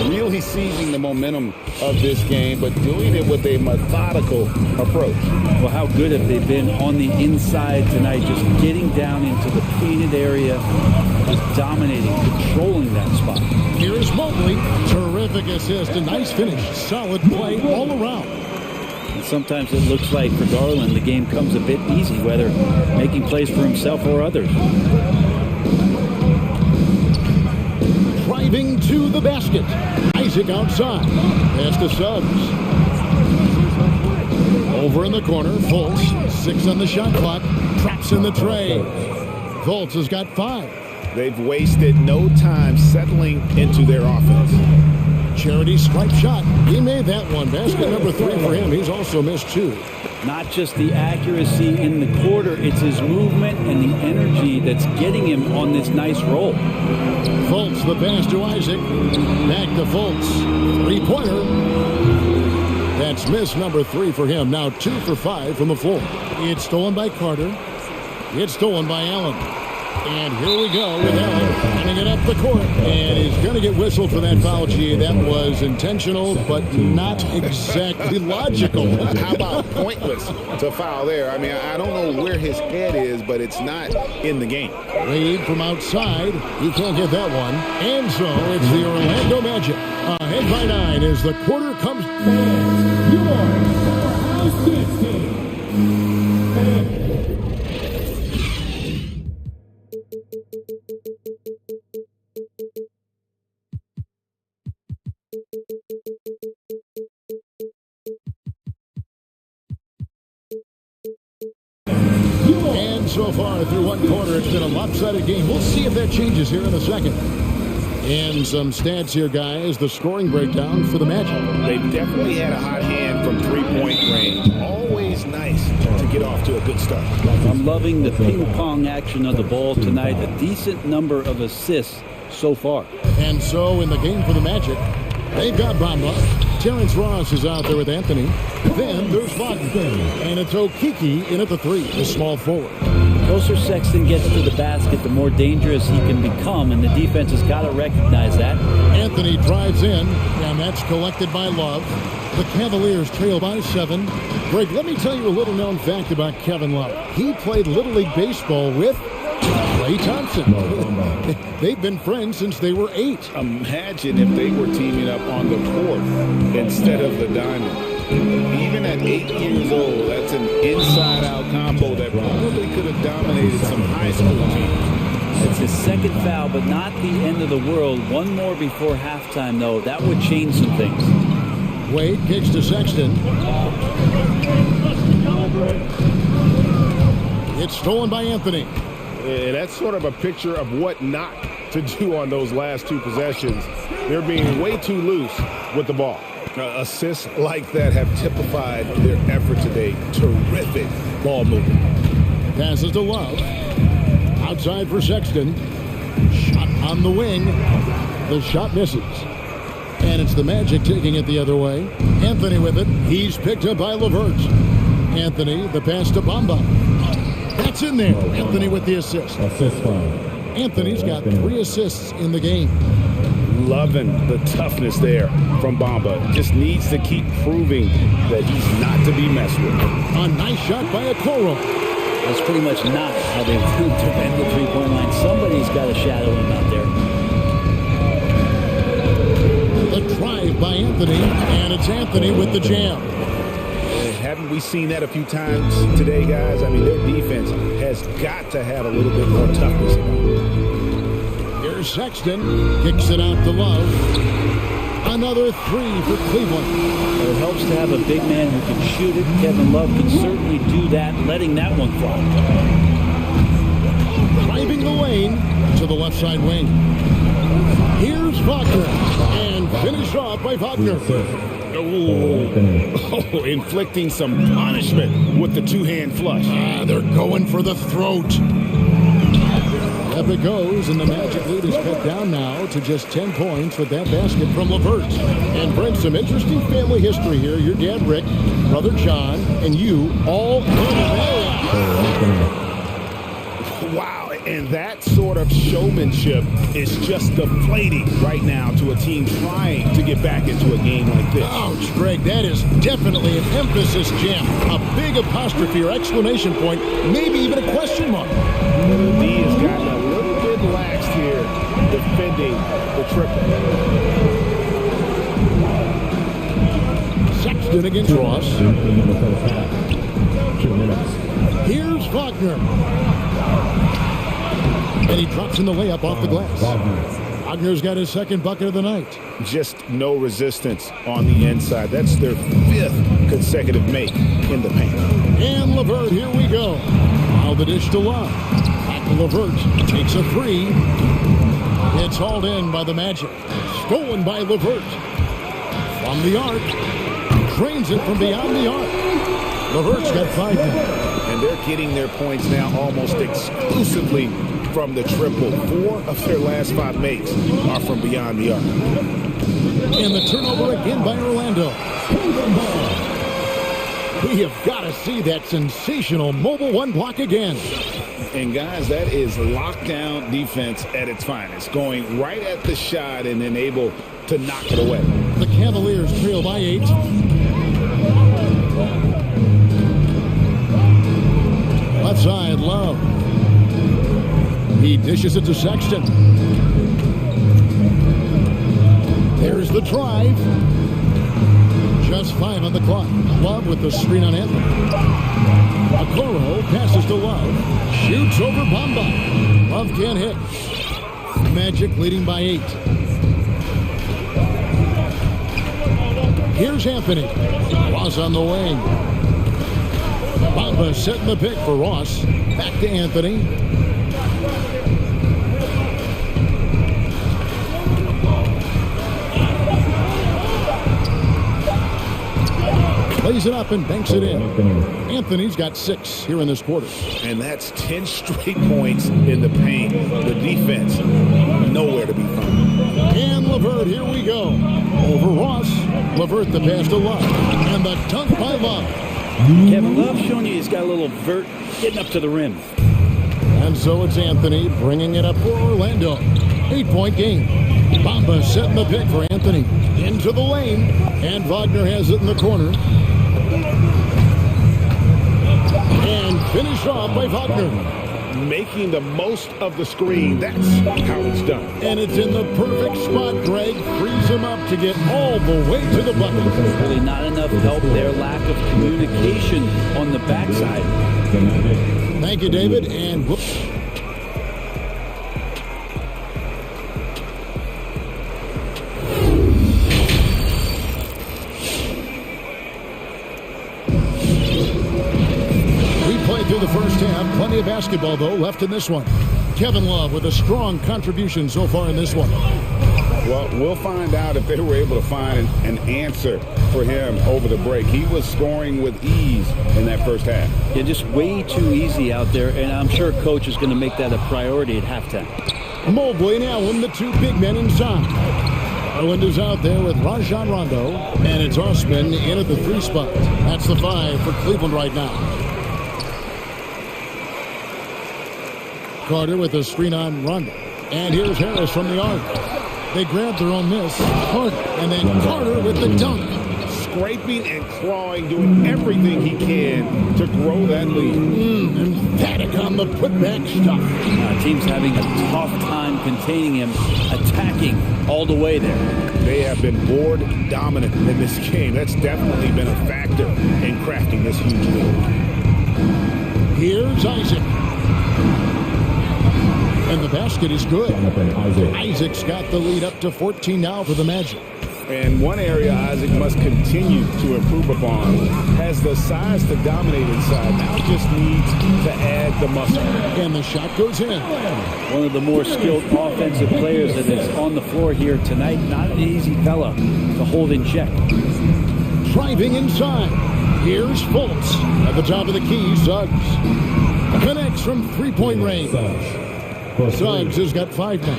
Really seizing the momentum of this game, but doing it with a methodical approach. Well, how good have they been on the inside tonight, just getting down into the painted area, just dominating, controlling that spot. Here's Mobley. Terrific assist, a nice finish. Solid play all around. And sometimes it looks like for Garland, the game comes a bit easy, whether making plays for himself or others. Driving to the basket. Isaac outside. Pass to Suggs. Over in the corner, Fultz, 6 on the shot clock, traps in the tray. Fultz has got 5. They've wasted no time settling into their offense. Charity stripe shot. He made that one. Basket number 3 for him. He's also missed 2. Not just the accuracy in the quarter, it's his movement and the energy that's getting him on this nice roll. Fultz, the pass to Isaac. Back to Fultz. 3-pointer. That's miss number 3 for him. Now 2 for 5 from the floor. It's stolen by Carter. It's stolen by Allen. And here we go with Allen running it up the court. And he's going to get whistled for that foul, G. That was intentional, but not exactly logical. How about pointless to foul there? I mean, I don't know where his head is, but it's not in the game. Wade from outside. He can't get that one. And so it's the Orlando Magic. Ahead by 9 as the quarter comes. And so far through one quarter, it's been a lopsided game. We'll see if that changes here in a second. And some stats here, guys. The scoring breakdown for the Magic. They've definitely had a hot hand from three-point range. Always nice to get off to a good start. I'm loving the ping-pong action of the ball tonight. A decent number of assists so far. And so in the game for the Magic, they've got Bamba. Terrence Ross is out there with Anthony. Then there's Wagner. And it's Okiki in at the 3, the small forward. The closer Sexton gets to the basket, the more dangerous he can become, and the defense has got to recognize that. Anthony drives in, and that's collected by Love. The Cavaliers trail by 7. Greg, let me tell you a little known fact about Kevin Love. He played Little League Baseball with Klay Thompson. They've been friends since they were 8. Imagine if they were teaming up on the court instead of the diamond. Even at 8 years old, that's an inside-out combo that probably could have dominated some high school teams. It's his second foul, but not the end of the world. One more before halftime, though. That would change some things. Wade kicks to Sexton. It's stolen by Anthony. Yeah, that's sort of a picture of what not to do on those last 2 possessions. They're being way too loose with the ball. Assists like that have typified their effort today. Terrific ball movement. Passes to Love. Outside for Sexton. Shot on the wing. The shot misses. And it's the Magic taking it the other way. Anthony with it. He's picked up by LeVert. Anthony, the pass to Bamba. That's in there. Anthony with the assist. Anthony's got 3 assists in the game. Loving the toughness there from Bamba. Just needs to keep proving that he's not to be messed with. A nice shot by Okoro. That's pretty much not how they defend the 3-point line. Somebody's got to shadow him out there. The drive by Anthony, and it's Anthony with the jam. Haven't we seen that a few times today, guys? I mean, their defense has got to have a little bit more toughness. Here's Sexton. Kicks it out to Love. Another 3 for Cleveland. It helps to have a big man who can shoot it. Kevin Love can certainly do that, letting that one fly. Driving the lane to the left side wing. Here's Wagner. And finished off by Wagner. Oh, inflicting some punishment with the 2-hand flush. They're going for the throat. Up it goes, and the Magic lead is cut down now to just 10 points with that basket from LeVert. And Brent, some interesting family history here. Your dad, Rick, brother John, and you all Wow, and that sort of showmanship is just deflating right now to a team trying to get back into a game like this. Ouch, Greg, that is definitely an emphasis jam. A big apostrophe or exclamation point, maybe even a question mark. The D has gotten a little bit laxed here defending the triple. Sexton against Ross. 2 minutes. Here's Wagner. And he drops in the layup off the glass. Wagner's got his second bucket of the night. Just no resistance on the inside. That's their 5th consecutive make in the paint. And LeVert, here we go. Now the dish to Love. Back to LeVert. Takes a 3. It's hauled in by the Magic. Stolen by LeVert. From the arc. Drains it from beyond the arc. LeVert's got 5 now. And they're getting their points now almost exclusively from the triple. 4 of their last 5 makes are from beyond the arc. And the turnover again by Orlando. We have got to see that sensational mobile 1 block again. And guys, that is lockdown defense at its finest. Going right at the shot and then able to knock it away. The Cavaliers trail by 8. Left side, Love. He dishes it to Sexton. There's the drive. Just 5 on the clock. Love with the screen on Anthony. Okoro passes to Love. Shoots over Bamba. Love can't hit. Magic leading by 8. Here's Anthony. Ross on the wing. Bamba setting the pick for Ross. Back to Anthony. Plays it up and banks it in. Anthony's got 6 here in this quarter. And that's 10 straight points in the paint. The defense, nowhere to be found. And LeVert, here we go. Over Ross. LeVert the pass to Love. And the dunk by Love. Kevin Love showing you he's got a little vert getting up to the rim. And so it's Anthony bringing it up for Orlando. 8-point game. Bamba setting the pick for Anthony. Into the lane. And Wagner has it in the corner. And finished off by Wagner. Making the most of the screen. That's how it's done. And it's in the perfect spot. Greg frees him up to get all the way to the bucket. Really not enough help there. Lack of communication on the backside. Thank you, David. And through the first half. Plenty of basketball, though, left in this one. Kevin Love with a strong contribution so far in this one. Well, we'll find out if they were able to find an answer for him over the break. He was scoring with ease in that first half. Yeah, just way too easy out there, and I'm sure Coach is going to make that a priority at halftime. Mobley and Allen, the 2 big men inside. Garland is out there with Rajon Rondo, and it's Osman in at the 3 spot. That's the 5 for Cleveland right now. Carter with a screen on Rondo. And here's Harris from the arc. They grab their own miss. Carter. And then Carter with the dunk. Scraping and clawing, doing everything he can to grow that lead. Emphatic on the putback stuff. Team's having a tough time containing him, attacking all the way there. They have been board dominant in this game. That's definitely been a factor in crafting this huge lead. Here's Isaac. And the basket is good. Isaac's got the lead up to 14 now for the Magic. And one area Isaac must continue to improve upon. Has the size to dominate inside. Now just needs to add the muscle. And the shot goes in. One of the more skilled offensive players that is on the floor here tonight. Not an easy fella to hold in check. Driving inside. Here's Fultz. At the top of the key, Suggs. Connects from 3-point range. Suggs has got 5 now.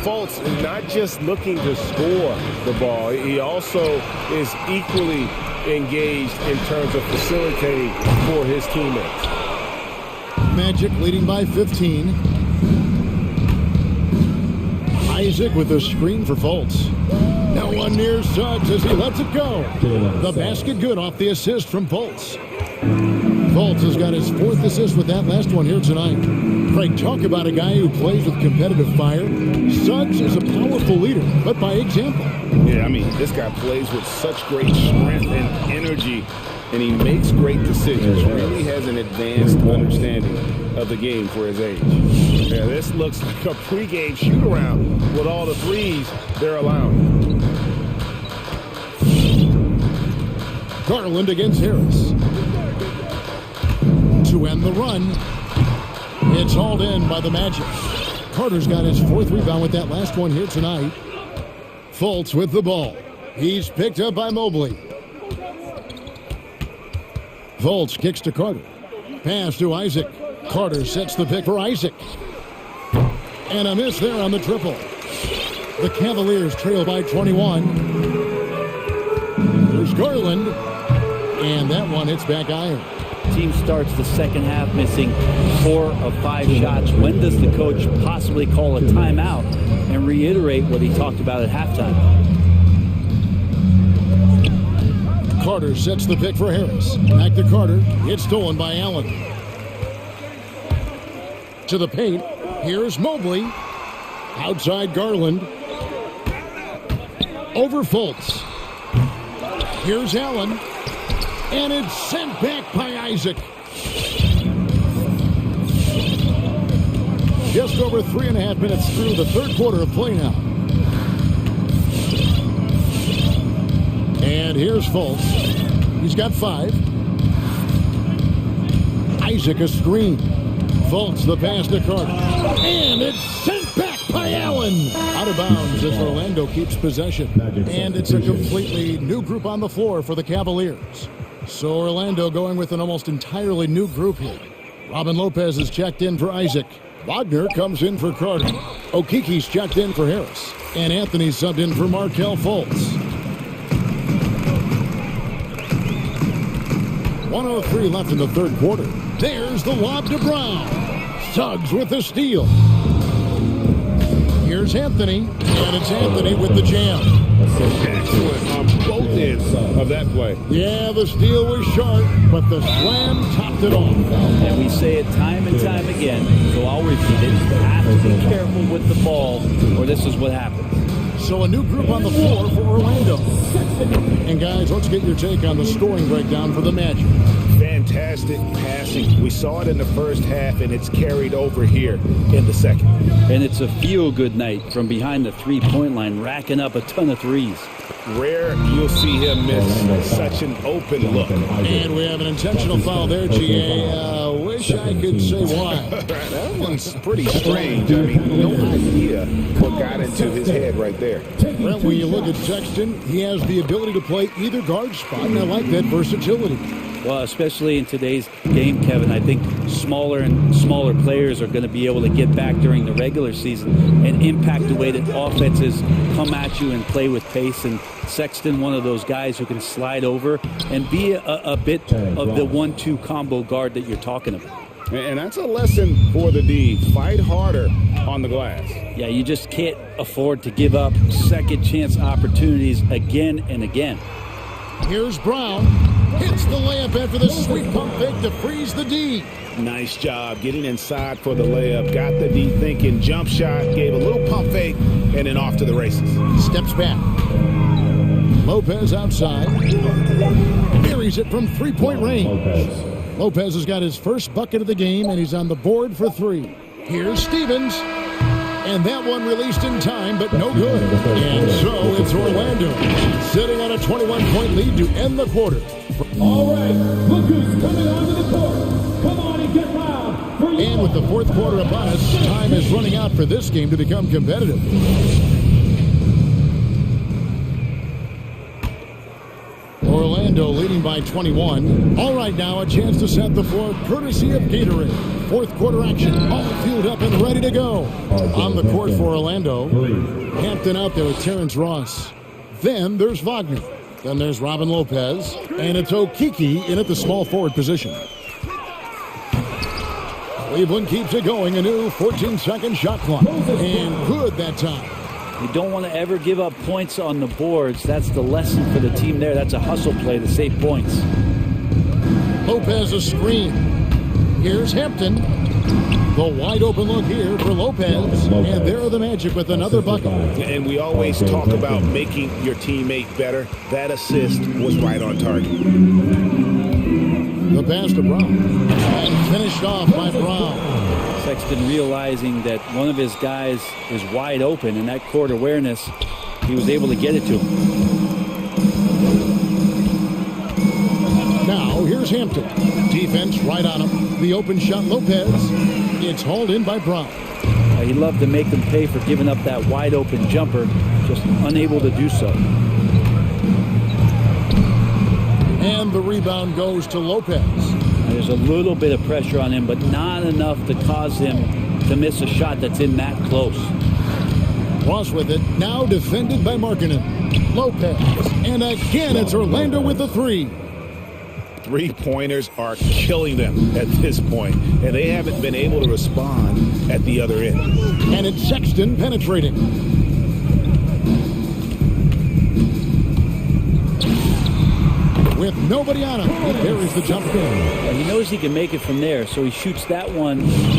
Fultz is not just looking to score the ball. He also is equally engaged in terms of facilitating for his teammates. Magic leading by 15. Isaac with a screen for Fultz. No one near Suggs as he lets it go. The basket good off the assist from Fultz. Fultz has got his 4th assist with that last one here tonight. Craig, talk about a guy who plays with competitive fire. Suggs is a powerful leader, but by example. Yeah, I mean, this guy plays with such great strength and energy, and he makes great decisions. Really has an advanced understanding of the game for his age. Yeah, this looks like a pregame shoot-around with all the threes they're allowing. Garland against Harris. To end the run, it's hauled in by the Magic. Carter's got his 4th rebound with that last one here tonight. Fultz with the ball. He's picked up by Mobley. Fultz kicks to Carter. Pass to Isaac. Carter sets the pick for Isaac. And a miss there on the triple. The Cavaliers trail by 21. There's Garland. And that one hits back iron. Team starts the second half missing 4 of 5 shots. When does the coach possibly call a timeout and reiterate what he talked about at halftime? Carter sets the pick for Harris. Back to Carter. It's stolen by Allen. To the paint. Here's Mobley. Outside Garland. Over Fultz. Here's Allen. And it's sent back by Isaac. Just over 3.5 minutes through the third quarter of play now. And here's Fultz. He's got 5. Isaac a screen. Fultz the pass to Carter. And it's sent back by Allen. Out of bounds as Orlando keeps possession. And it's a completely new group on the floor for the Cavaliers. So Orlando going with an almost entirely new group here. Robin Lopez is checked in for Isaac. Wagner comes in for Carter. Okiki's checked in for Harris. And Anthony's subbed in for Markelle Fultz. 1:03 left in the third quarter. There's the lob to Brown. Suggs with the steal. Here's Anthony. And it's Anthony with the jam. Excellent on both ends of that play. Yeah, the steal was sharp, but the slam topped it off. And we say it time and time again, so I'll repeat it. You have to be careful with the ball, or this is what happens. So a new group on the floor for Orlando. And guys, let's get your take on the scoring breakdown for the Magic. Fantastic passing. We saw it in the first half, and it's carried over here in the second. And it's a feel-good night from behind the three-point line, racking up a ton of threes. Rare you'll see him miss such an open look. And we have an intentional foul there, GA. Wish I could say why. That one's pretty strange. I mean, no idea what got into his head right there. Brent, when you look at Sexton, he has the ability to play either guard spot, and I like that versatility. Well, especially in today's game, Kevin, I think smaller and smaller players are going to be able to get back during the regular season and impact the way that offenses come at you and play with pace. And Sexton, one of those guys who can slide over and be a bit of the 1-2 combo guard that you're talking about. And that's a lesson for the D. Fight harder on the glass. Yeah, you just can't afford to give up second chance opportunities again and again. Here's Brown. Hits the layup after the sweet pump fake to freeze the D. Nice job getting inside for the layup. Got the D thinking. Jump shot. Gave a little pump fake. And then off to the races. Steps back. Lopez outside. Buries it from three-point range. Lopez has got his first bucket of the game, and he's on the board for 3. Here's Stevens. And that one released in time, but no good. And so it's Orlando sitting on a 21-point lead to end the quarter. All right, look who's coming onto the court. Come on and get loud. And with the fourth quarter upon us, time is running out for this game to become competitive. Orlando leading by 21. All right, now a chance to set the floor courtesy of Gatorade. Fourth quarter action, all fueled up and ready to go. On the court for Orlando, Hampton out there with Terrence Ross. Then there's Wagner. Then there's Robin Lopez. And it's Okiki in at the small forward position. Cleveland keeps it going, a new 14-second shot clock. And good that time. You don't want to ever give up points on the boards. That's the lesson for the team there. That's a hustle play to save points. Lopez a screen. Here's Hampton. The wide open look here for Lopez. And there are the Magic with another bucket. And we always talk about making your teammate better. That assist was right on target. The pass to Brown. And finished off by Brown. Sexton realizing that one of his guys is wide open, and that court awareness, he was able to get it to him. Now, here's Hampton. Defense right on him. The open shot, Lopez. It's hauled in by Brown. He loved to make them pay for giving up that wide open jumper, just unable to do so. And the rebound goes to Lopez. There's a little bit of pressure on him, but not enough to cause him to miss a shot that's in that close. Ross with it, now defended by Markkanen. Lopez, and again it's Orlando with the three. Three-pointers are killing them at this point, and they haven't been able to respond at the other end. And it's Sexton penetrating. With nobody on him, he buries the jumper. And he knows he can make it from there, so he shoots that one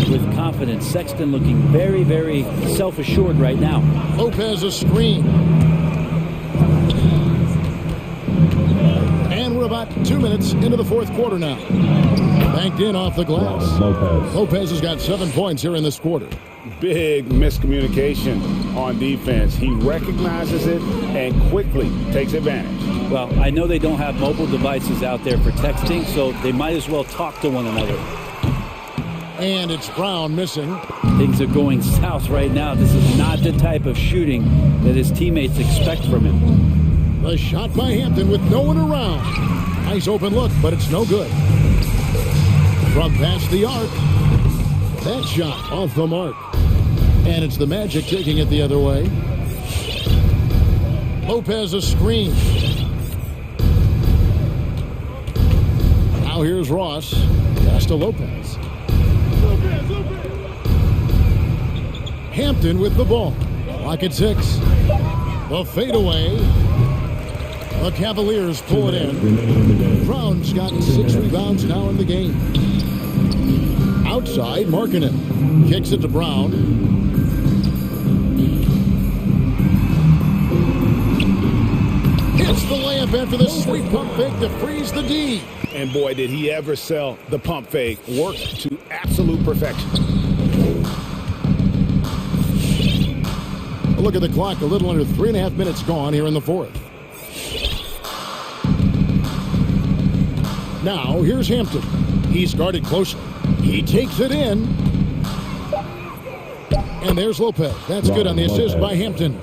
with confidence. Sexton looking very, very self-assured right now. Lopez a screen. And we're about 2 minutes into the fourth quarter now. Banked in off the glass. Lopez has got 7 points here in this quarter. Big miscommunication on defense. He recognizes it and quickly takes advantage. Well, I know they don't have mobile devices out there for texting, so they might as well talk to one another. And it's Brown missing. Things are going south right now. This is not the type of shooting that his teammates expect from him. The shot by Hampton with no one around. Nice open look, but it's no good. From past the arc. That shot off the mark. And it's the Magic taking it the other way. Lopez a screen. Now here's Ross. Pass to Lopez. Hampton with the ball. Clock at 6. The fadeaway. The Cavaliers pull it in. Brown's got 6 rebounds now in the game. Outside, Markkanen kicks it to Brown. Hits the layup after the sweet pump fake to freeze the D. And boy, did he ever sell the pump fake. Worked to absolute perfection. A look at the clock, a little under 3.5 minutes gone here in the fourth. Now, here's Hampton. He's guarded closely. He takes it in. And there's Lopez. That's good on the assist by Hampton.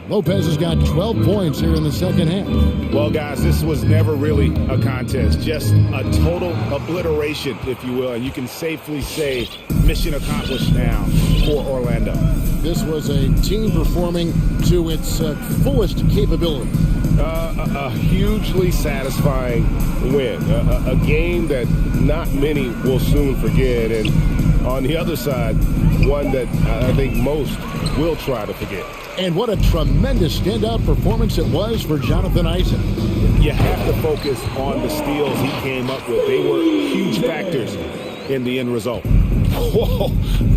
Lopez has got 12 points here in the second half. Well, guys, this was never really a contest. Just a total obliteration, if you will. And you can safely say mission accomplished now for Orlando. This was a team performing to its fullest capability. A hugely satisfying win. A game that not many will soon forget. And on the other side, one that I think most will try to forget. And what a tremendous standout performance it was for Jonathan Isaac. You have to focus on the steals he came up with. They were huge factors in the end result. Whoa,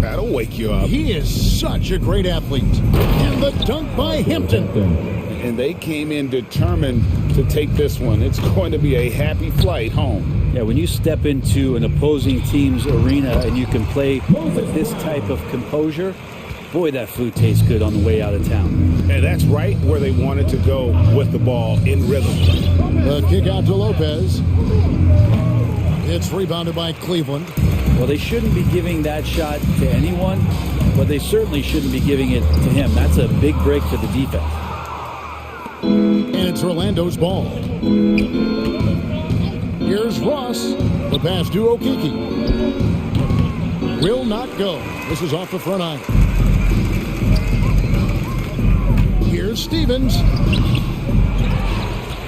that'll wake you up. He is such a great athlete. And the dunk by Hampton. And they came in determined to take this one. It's going to be a happy flight home. Yeah, when you step into an opposing team's arena and you can play with this type of composure, boy, that food tastes good on the way out of town. And that's right where they wanted to go with the ball in rhythm. The kick out to Lopez. It's rebounded by Cleveland. Well, they shouldn't be giving that shot to anyone, but they certainly shouldn't be giving it to him. That's a big break for the defense. And it's Orlando's ball. Here's Ross. The pass to Okeke. Will not go. This is off the front iron. Here's Stevens.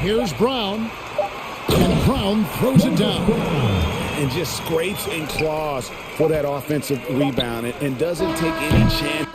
Here's Brown. And Brown throws it down. And just scrapes and claws for that offensive rebound and doesn't take any chance.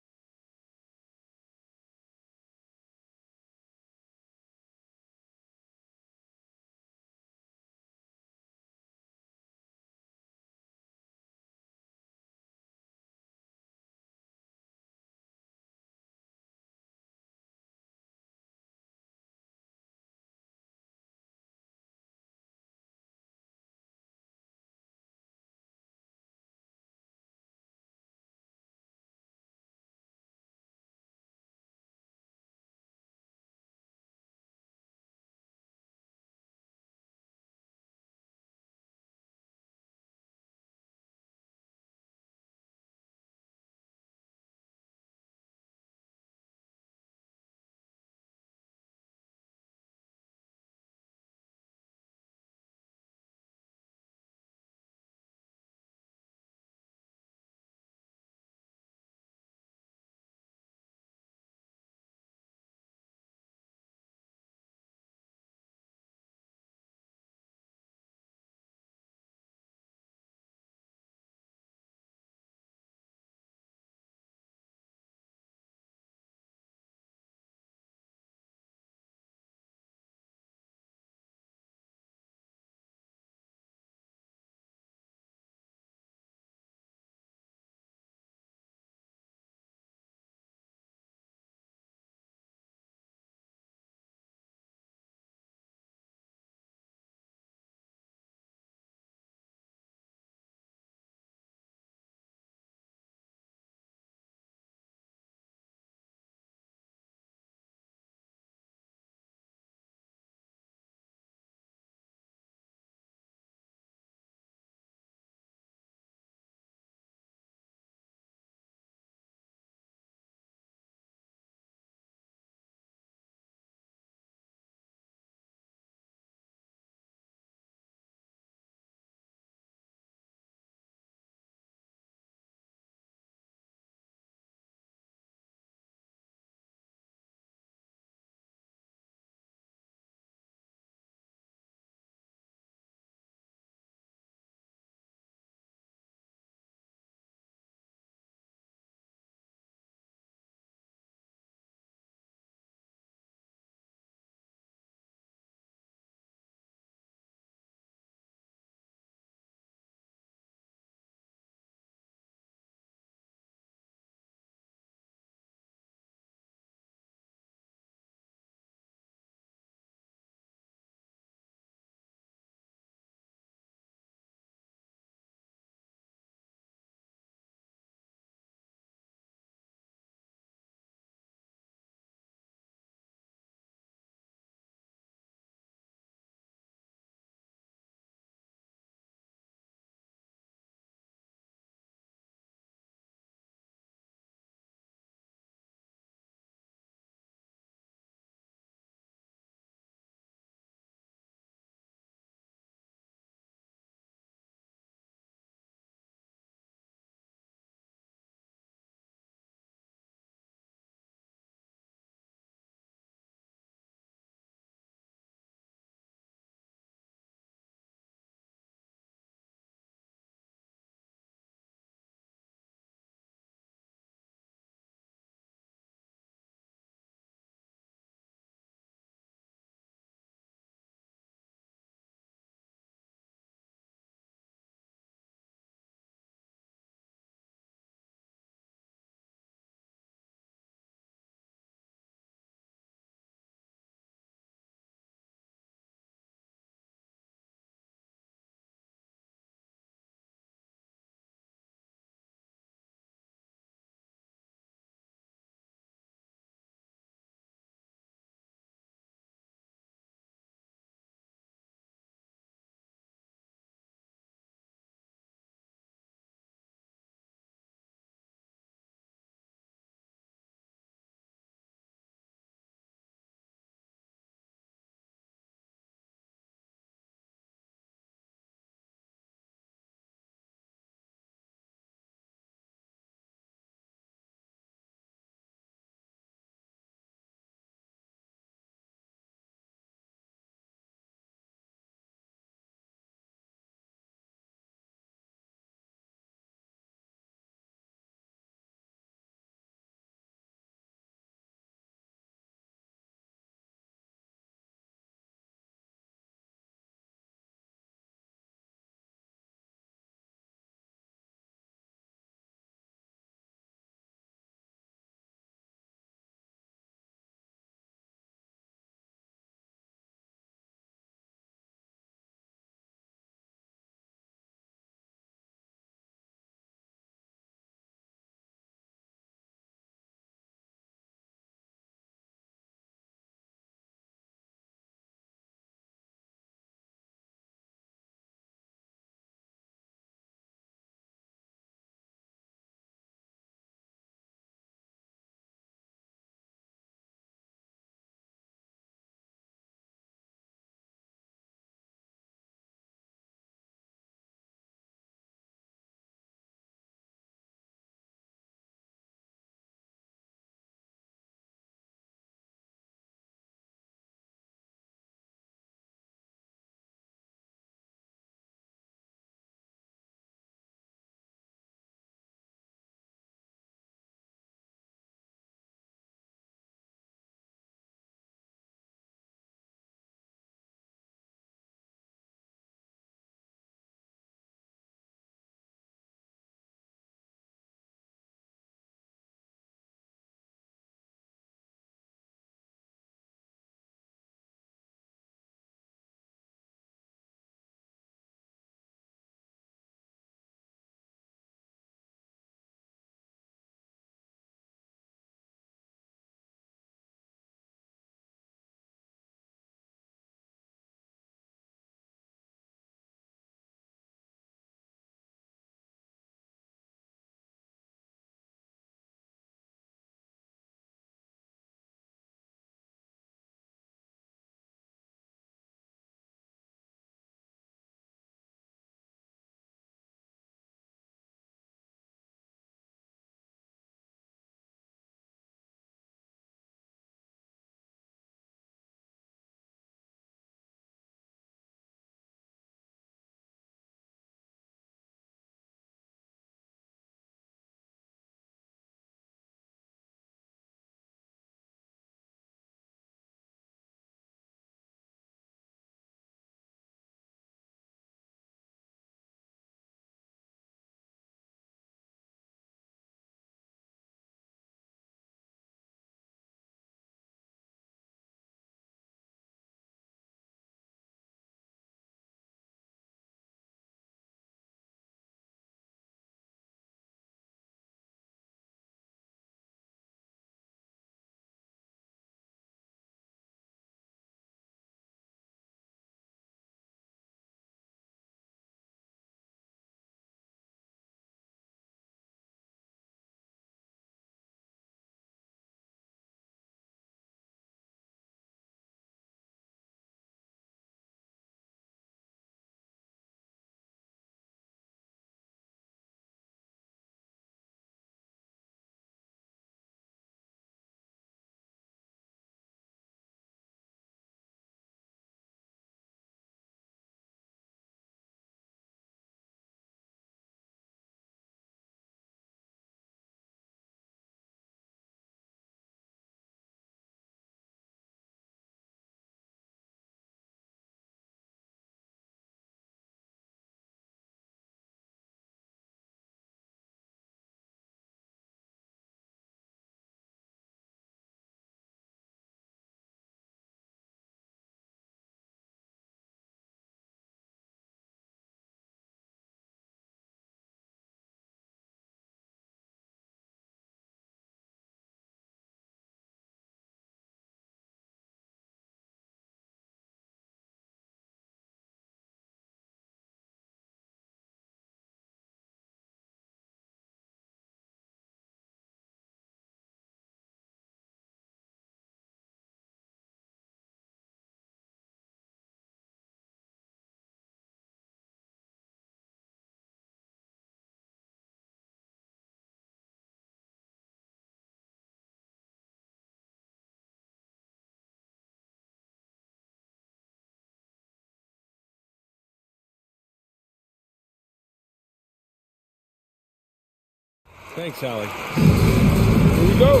Thanks, Allie. Here we go.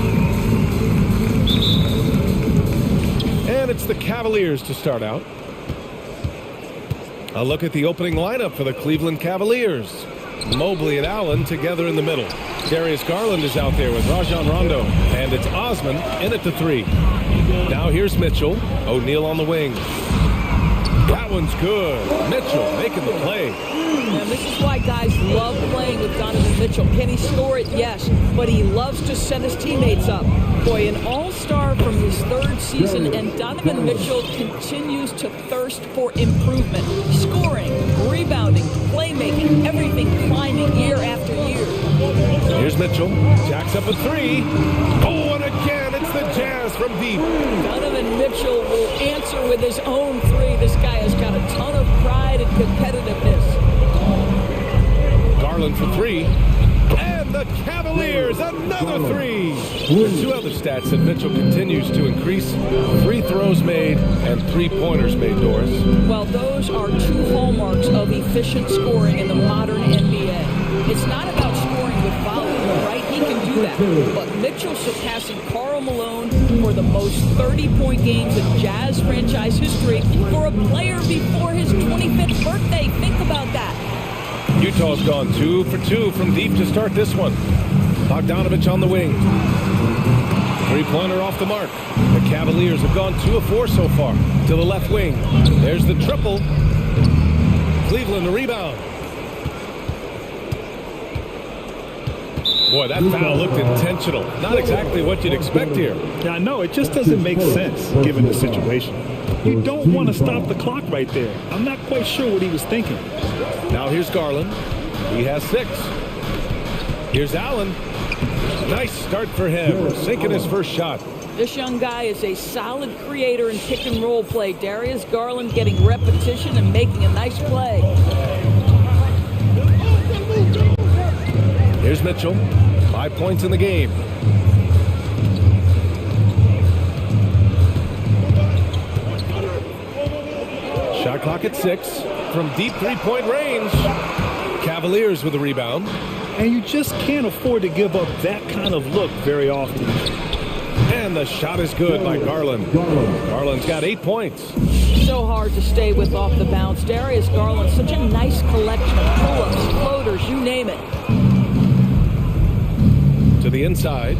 And it's the Cavaliers to start out. A look at the opening lineup for the Cleveland Cavaliers. Mobley and Allen together in the middle. Darius Garland is out there with Rajon Rondo. And it's Osman in at the 3. Now here's Mitchell. O'Neal on the wing. That one's good. Mitchell making the play. And this is why guys love playing with Donovan Mitchell. Can he score it? Yes. But he loves to set his teammates up. Boy, an all-star from his 3rd season, and Donovan Mitchell continues to thirst for improvement. Scoring, rebounding, playmaking, everything climbing year after year. Here's Mitchell. Jacks up a 3. Oh, and again, it's the Jazz from deep. Donovan Mitchell will answer with his own 3. This guy has got a ton of pride and competitiveness. Garland for 3. And the Cavaliers, another 3. The 2 other stats that Mitchell continues to increase: free throws made and 3-pointers made, Doris. Well, those are 2 hallmarks of efficient scoring in the modern NBA. It's not about scoring with volume, right? He can do that. But Mitchell surpassing Karl Malone for the most 30-point games in Jazz franchise history for a player before his 25th birthday. Think about that. Utah's gone 2 for 2 from deep to start this one. Bogdanovich on the wing. 3-pointer off the mark. The Cavaliers have gone 2 of 4 so far to the left wing. There's the triple. Cleveland the rebound. Boy, that foul looked intentional. Not exactly what you'd expect here. Yeah, I know. It just doesn't make sense given the situation. You don't want to stop the clock right there. I'm not quite sure what he was thinking. Now here's Garland. He has 6. Here's Allen. Nice start for him, sinking his first shot. This young guy is a solid creator in pick-and-roll play. Darius Garland getting repetition and making a nice play. Here's Mitchell. 5 points in the game. Shot clock at 6. From deep 3-point range. Cavaliers with the rebound. And you just can't afford to give up that kind of look very often. And the shot is good by Garland. Garland's got 8 points. So hard to stay with off the bounce. Darius Garland, such a nice collection of pull-ups, floaters, you name it. To the inside.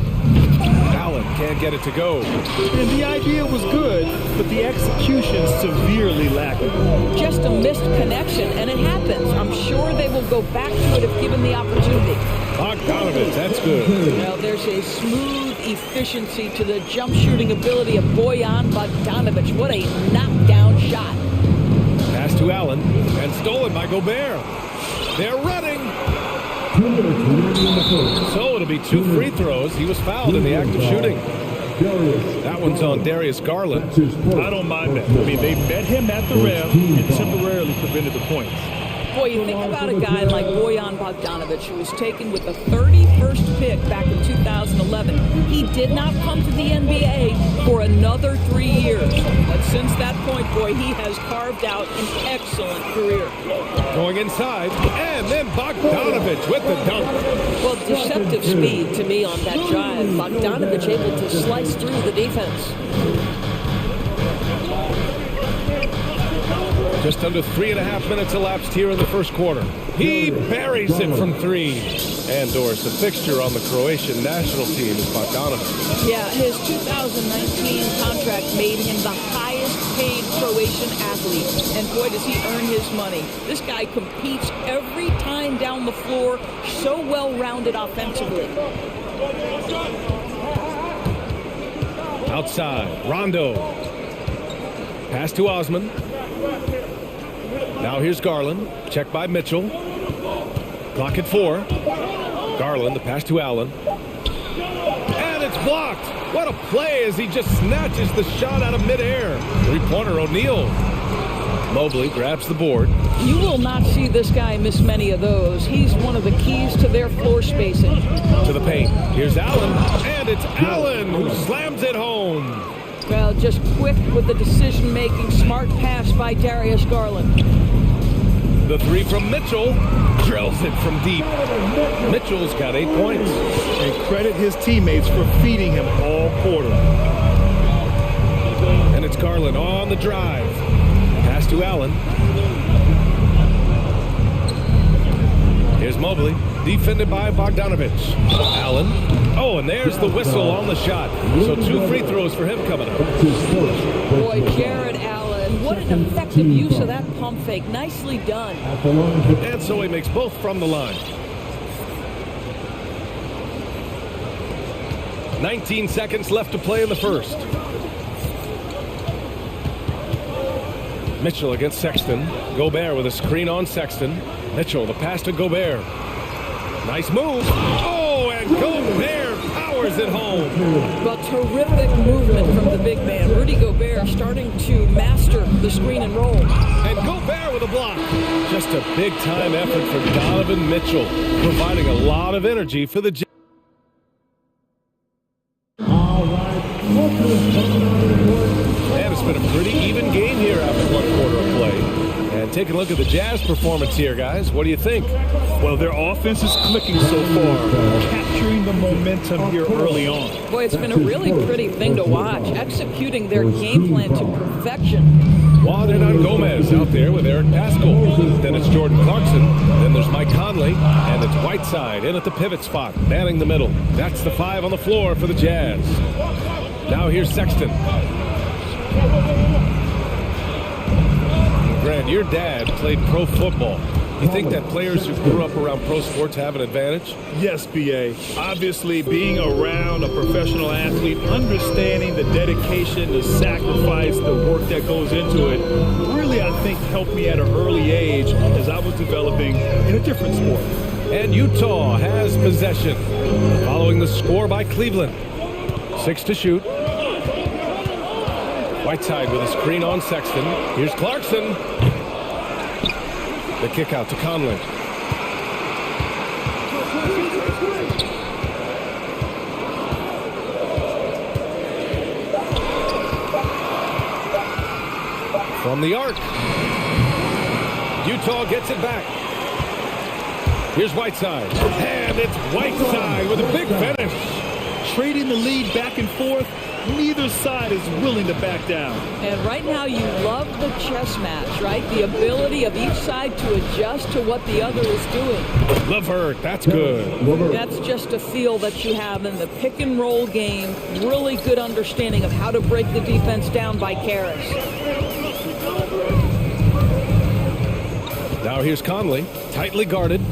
Allen can't get it to go. And the idea was good, but the execution severely lacking. Just a missed connection, and it happens. I'm sure they will go back to it if given the opportunity. Bogdanovich, that's good. Well, there's a smooth efficiency to the jump shooting ability of Bojan Bogdanovich. What a knockdown shot. Pass to Allen, and stolen by Gobert. They're running. So it'll be 2 free throws. He was fouled in the act of shooting. That one's on Darius Garland. I don't mind that. I mean, they met him at the rim and temporarily prevented the points. Boy, you think about a guy like Bojan Bogdanovich, who was taken with the 31st pick back in 2011. He did not come to the NBA for another 3 years. But since that point, boy, he has carved out an excellent career. Going inside, and then Bogdanovich with the dunk. Well, deceptive speed to me on that drive. Bogdanovich able to slice through the defense. Just under 3.5 minutes elapsed here in the first quarter. He buries it from 3. And Doris, a fixture on the Croatian national team is Bogdanovich. Yeah, his 2019 contract made him the highest paid Croatian athlete. And boy, does he earn his money. This guy competes every time down the floor, so well-rounded offensively. Outside, Rondo. Pass to Osman. Now here's Garland. Checked by Mitchell. Clock at 4. Garland, the pass to Allen. And it's blocked. What a play as he just snatches the shot out of midair. 3-pointer O'Neal. Mobley grabs the board. You will not see this guy miss many of those. He's one of the keys to their floor spacing. To the paint. Here's Allen. And it's Allen who slams it home. Well, just quick with the decision-making, smart pass by Darius Garland. The three from Mitchell. Drills it from deep. Mitchell's got 8 points. And credit his teammates for feeding him all quarter. And it's Garland on the drive. Pass to Allen. Here's Mobley, defended by Bogdanovich. Allen. Oh, and there's the whistle on the shot. So 2 free throws for him coming up. Boy, Jared Allen, what an effective use of that pump fake. Nicely done. And so he makes both from the line. 19 seconds left to play in the first. Mitchell against Sexton. Gobert with a screen on Sexton. Mitchell, the pass to Gobert. Nice move. Oh, and Gobert powers it home. Well, terrific movement from the big man. Rudy Gobert starting to master the screen and roll. And Gobert with a block. Just a big-time effort for Donovan Mitchell, providing a lot of energy for the... And it's been a pretty even game here after 1 quarter of play. And take a look at the Jazz performance here, guys. What do you think? Well, their offense is clicking so far, capturing the momentum here early on. Boy, it's been a really pretty thing to watch, executing their game plan to perfection. Wadded on Gomez out there with Eric Pascal. Then it's Jordan Clarkson. Then there's Mike Conley. And it's Whiteside in at the pivot spot, manning the middle. That's the 5 on the floor for the Jazz. Now here's Sexton. Grant, your dad played pro football. You think that players who grew up around pro sports have an advantage? Yes, B.A. Obviously, being around a professional athlete, understanding the dedication, the sacrifice, the work that goes into it, really, I think, helped me at an early age as I was developing in a different sport. And Utah has possession, following the score by Cleveland. 6 to shoot. Whiteside with a screen on Sexton. Here's Clarkson. The kick out to Conley. From the arc. Utah gets it back. Here's Whiteside. And it's Whiteside with a big finish. Trading the lead back and forth. Neither side is willing to back down. And right now you love the chess match, right? The ability of each side to adjust to what the other is doing. LeVert, that's good. That's just a feel that you have in the pick and roll game. Really good understanding of how to break the defense down by Karras. Now here's Conley, tightly guarded.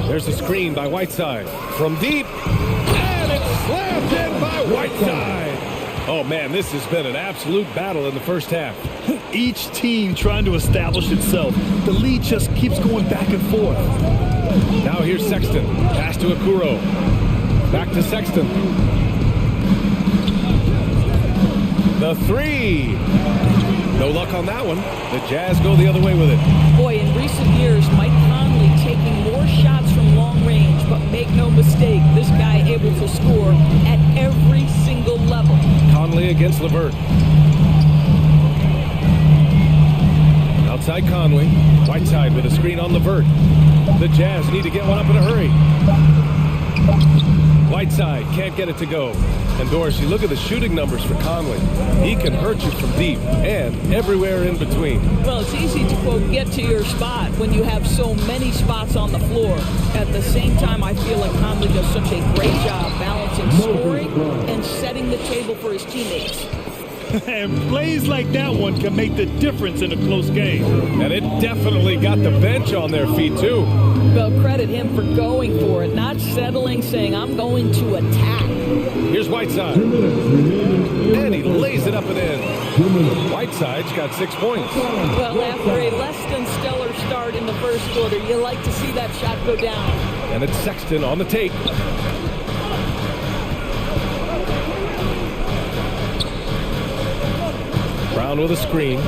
There's a screen by Whiteside. From deep. Slammed in by Whiteside. Oh, man, this has been an absolute battle in the first half. Each team trying to establish itself. The lead just keeps going back and forth. Now here's Sexton. Pass to Okoro. Back to Sexton. The 3. No luck on that one. The Jazz go the other way with it. Boy, in recent years, Mike Conley taking more shots from long range, but make no mistake, this guy able to score at every single level. Conley against LeVert. Outside Conley. Whiteside with a screen on LeVert. The Jazz need to get one up in a hurry. Whiteside can't get it to go. And Doris, you look at the shooting numbers for Conley. He can hurt you from deep and everywhere in between. Well, it's easy to, quote, get to your spot when you have so many spots on the floor. At the same time, I feel like Conley does such a great job balancing scoring and setting the table for his teammates. And plays like that one can make the difference in a close game. And it definitely got the bench on their feet, too. Well, credit him for going for it, not settling, saying, I'm going to attack. Here's Whiteside. And he lays it up and in. Whiteside's got 6 points. Well, after a less than stellar start in the first quarter, you like to see that shot go down. And it's Sexton on the take. Brown with a screen.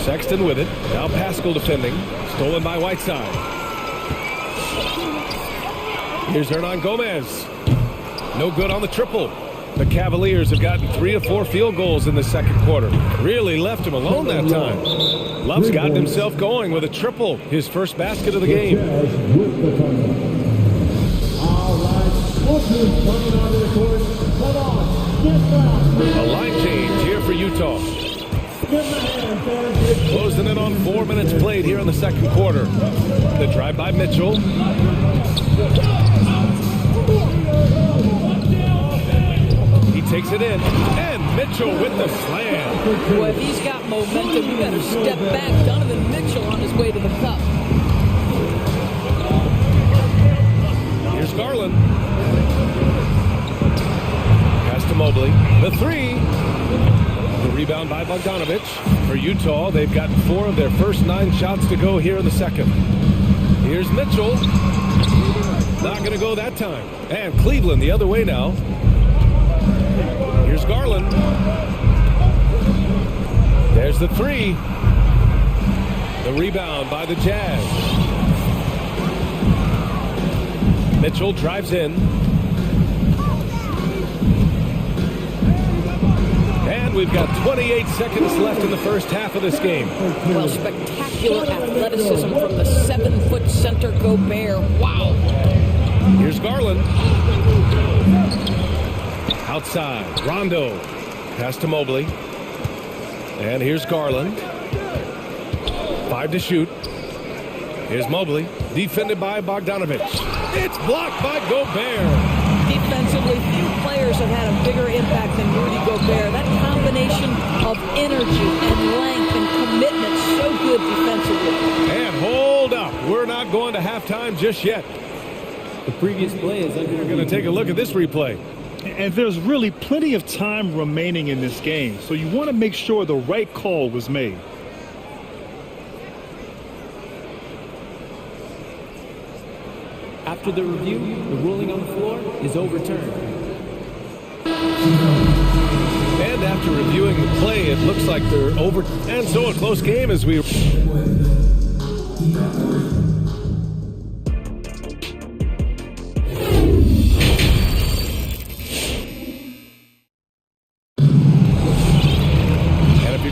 Sexton with it. Now Pascal defending. Stolen by Whiteside. Here's Hernan Gomez. No good on the triple. The Cavaliers have gotten 3 or 4 field goals in the second quarter. Really left him alone that time. Love's gotten himself going with a triple, his first basket of the game. All right, Walker's coming onto the court. Come on, get back. A line change here for Utah. Closing in on 4 minutes played here in the second quarter. The drive by Mitchell. He takes it in, and Mitchell with the slam. Boy, if he's got momentum, you better step back. Donovan Mitchell on his way to the cup. Here's Garland. Pass to Mobley. The 3. The rebound by Bogdanovich. For Utah, they've gotten 4 of their first 9 shots to go here in the second. Here's Mitchell. Not going to go that time. And Cleveland the other way now. Here's Garland. There's the 3. The rebound by the Jazz. Mitchell drives in. And we've got 28 seconds left in the first half of this game. Well, spectacular athleticism from the 7-foot center Gobert. Wow. Here's Garland. Outside, Rondo. Pass to Mobley. And here's Garland. 5 to shoot. Here's Mobley. Defended by Bogdanovich. It's blocked by Gobert. Defensively, few players have had a bigger impact than Rudy Gobert. That combination of energy and length and commitment, so good defensively. And hold up. We're not going to halftime just yet. The previous play is under. We're going to take a look at this replay. And there's really plenty of time remaining in this game, so you want to make sure the right call was made. After the review, the ruling on the floor is overturned. And after reviewing the play, it looks like they're over. And so a close game as we...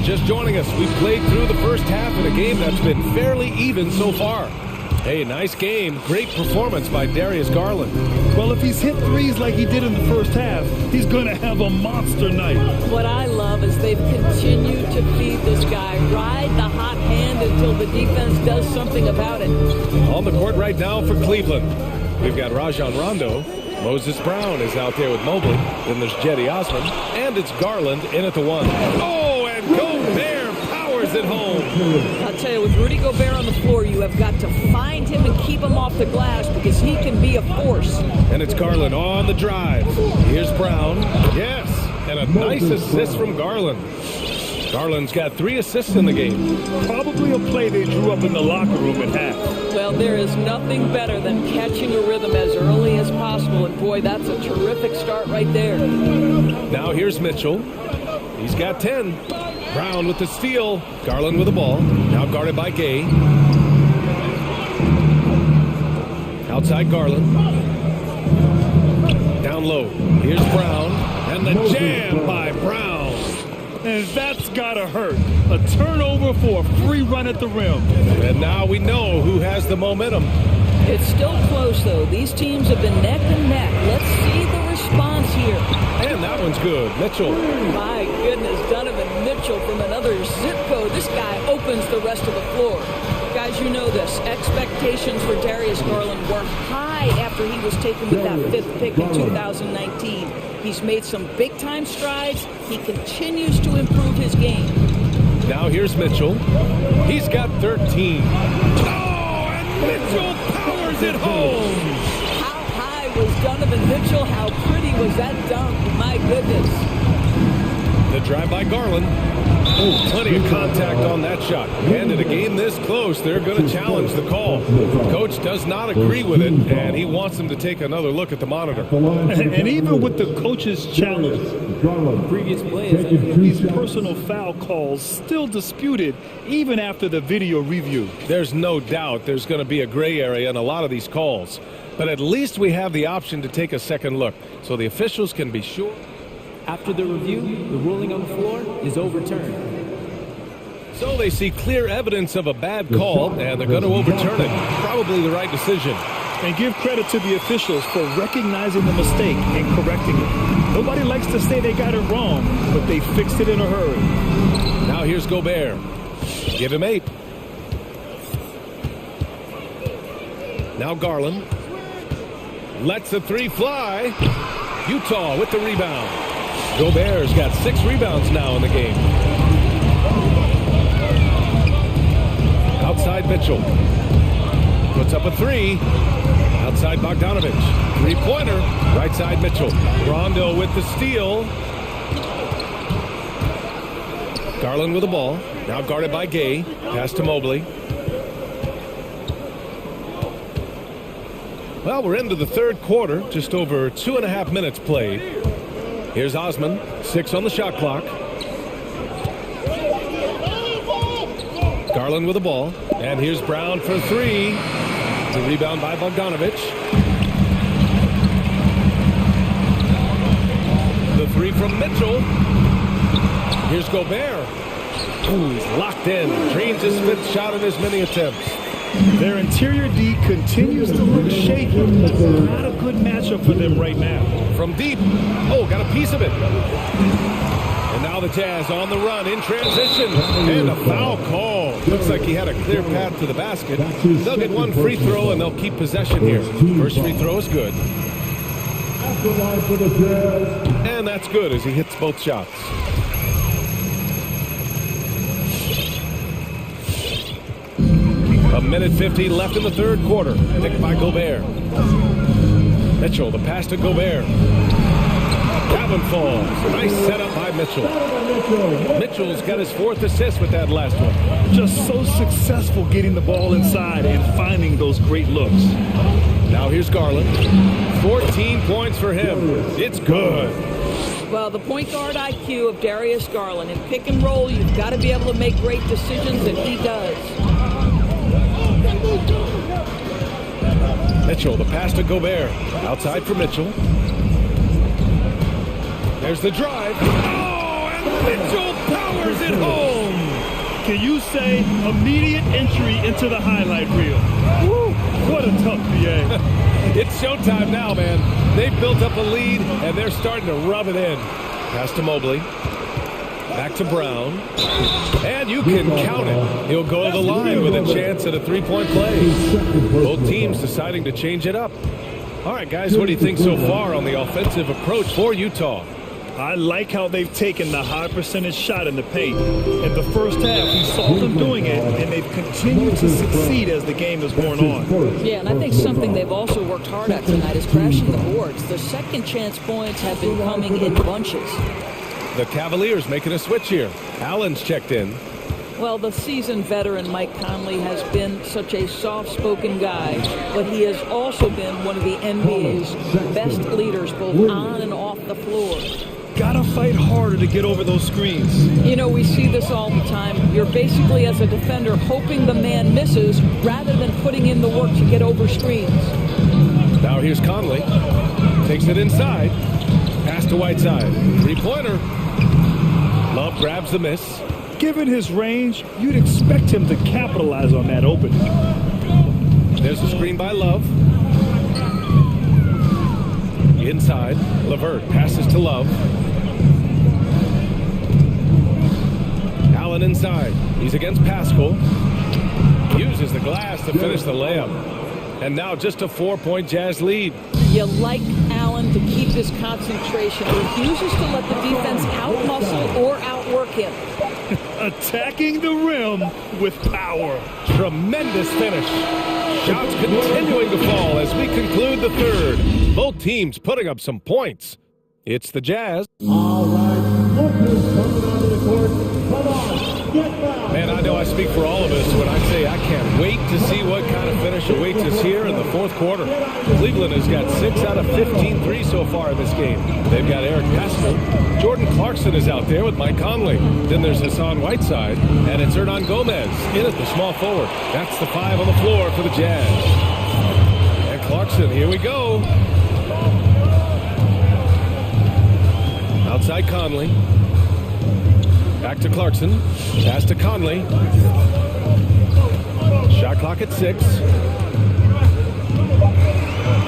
Just joining us, we've played through the first half in a game that's been fairly even so far. Hey, nice game. Great performance by Darius Garland. Well, if he's hit threes like he did in the first half, he's going to have a monster night. What I love is they've continued to feed this guy. Ride the hot hand until the defense does something about it. On the court right now for Cleveland, we've got Rajon Rondo. Moses Brown is out there with Mobley. Then there's Jetty Osman. And it's Garland in at the 1. Oh, and Gobert powers it home. I'll tell you, with Rudy Gobert on the floor, you have got to find him and keep him off the glass because he can be a force. And it's Garland on the drive. Here's Brown. Yes, and a nice assist from Garland. Garland's got 3 assists in the game. Probably a play they drew up in the locker room at half. Well, there is nothing better than catching a rhythm as early as possible, and boy, that's a terrific start right there. Now here's Mitchell. He's got 10. Brown with the steal. Garland with the ball. Now guarded by Gay. Outside Garland. Down low. Here's Brown. And the jam by Brown. And that's gotta hurt. A turnover for a free run at the rim. And now we know who has the momentum. It's still close, though. These teams have been neck and neck. Let's see the response here. And that one's good. Mitchell. My goodness, Donovan Mitchell from another zip code. This guy opens the rest of the floor. Guys, you know this. Expectations for Darius Garland were high after he was taken with that 5th pick in 2019. He's made some big-time strides. He continues to improve his game. Now here's Mitchell. He's got 13. Oh, and Mitchell powers it home. How high was Donovan Mitchell? How pretty was that dunk? My goodness. The drive by Garland. Oh, plenty of contact on that shot. And in a game this close, they're going to challenge the call. Coach does not agree with it, and he wants them to take another look at the monitor. And even with the coach's challenge, Previous play is under. these personal foul calls still disputed even after the video review. There's no doubt there's going to be a gray area in a lot of these calls. But at least we have the option to take a second look, so the officials can be sure. After the review, the ruling on the floor is overturned. So they see clear evidence of a bad call, and they're going to overturn it. Probably the right decision. And give credit to the officials for recognizing the mistake and correcting it. Nobody likes to say they got it wrong, but they fixed it in a hurry. Now here's Gobert. Give him 8. Now Garland. Lets the 3 fly. Utah with the rebound. Gobert's got 6 rebounds now in the game. Outside Mitchell. Puts up a 3. Outside Bogdanovich. 3-pointer. Right side Mitchell. Rondo with the steal. Garland with the ball. Now guarded by Gay. Pass to Mobley. Well, we're into the third quarter. Just over 2.5 minutes played. Here's Osman. 6 on the shot clock. Garland with the ball. And here's Brown for 3. The rebound by Bogdanovich. The 3 from Mitchell. Here's Gobert. Ooh, he's locked in. Drains his 5th shot in as many attempts. Their interior D continues to look shaky. Not a good matchup for them right now. From deep. Oh, got a piece of it. And now the Jazz on the run in transition. And a foul call. Looks like he had a clear path to the basket. They'll get 1 free throw and they'll keep possession here. First free throw is good. And that's good as he hits both shots. A minute 50 left in the third quarter. Picked by Gobert. Mitchell, the pass to Gobert. That one falls. Nice setup by Mitchell. Mitchell's got his 4th assist with that last one. Just so successful getting the ball inside and finding those great looks. Now here's Garland. 14 points for him. It's good. Well, the point guard IQ of Darius Garland. In pick and roll, you've got to be able to make great decisions, and he does. Mitchell, the pass to Gobert. Outside for Mitchell. There's the drive. Oh, and Mitchell powers it home. Can you say immediate entry into the highlight reel? Woo, what a tough PA. It's showtime now, man. They've built up a lead, and they're starting to rub it in. Pass to Mobley. Back to Brown. And you can count it. He'll go to the line with a chance at a 3-point play. Both teams deciding to change it up. All right, guys, what do you think so far on the offensive approach for Utah? I like how they've taken the high percentage shot in the paint. In the first half, we saw them doing it, and they've continued to succeed as the game has worn on. Yeah, and I think something they've also worked hard at tonight is crashing the boards. The second chance points have been coming in bunches. The Cavaliers making a switch here. Allen's checked in. Well, the seasoned veteran Mike Conley has been such a soft-spoken guy, but he has also been one of the NBA's best leaders both on and off the floor. Gotta fight harder to get over those screens. You know, we see this all the time. You're basically, as a defender, hoping the man misses rather than putting in the work to get over screens. Now here's Conley. Takes it inside. Pass to Whiteside. 3-pointer. Love grabs the miss. Given his range, you'd expect him to capitalize on that opening. There's a screen by Love. Inside, LeVert passes to Love. Allen inside. He's against Pascal. Uses the glass to finish the layup. And now just a 4-point Jazz lead. You like Allen to keep his concentration. Refuses to let the defense outmuscle or outwork him. Attacking the rim with power. Tremendous finish. Shots continuing to fall as we conclude the third. Both teams putting up some points. It's the Jazz. All right, lookers coming onto the court. Come on, get back. Man, I know I speak for all of us when I say I can't wait to see what kind of finish awaits us here in the fourth quarter. Cleveland has got 6 out of 15 threes so far in this game. They've got Eric Pascal. Jordan Clarkson is out there with Mike Conley. Then there's Hassan Whiteside, and it's Hernan Gomez in at the small forward. That's the 5 on the floor for the Jazz. And Clarkson, here we go. Outside Conley. Back to Clarkson. Pass to Conley. Shot clock at 6.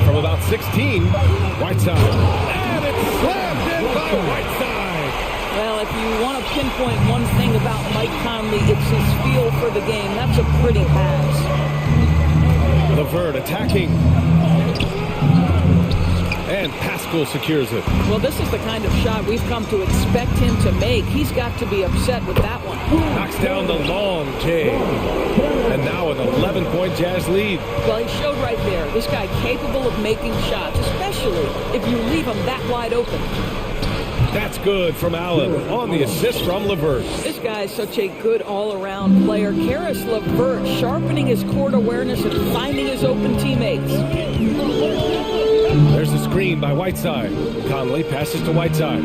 From about 16, Whiteside. And it's slammed in by Whiteside. Well, if you want to pinpoint one thing about Mike Conley, it's his feel for the game. That's a pretty pass. LeVert attacking. And Pascal secures it. Well, this is the kind of shot we've come to expect him to make. He's got to be upset with that one. Knocks down the long J. And now an 11-point Jazz lead. Well, he showed right there, this guy capable of making shots, especially if you leave him that wide open. That's good from Allen on the assist from LeVert. This guy is such a good all-around player. Karis LeVert sharpening his court awareness and finding his open teammates. There's a screen by Whiteside. Conley passes to Whiteside.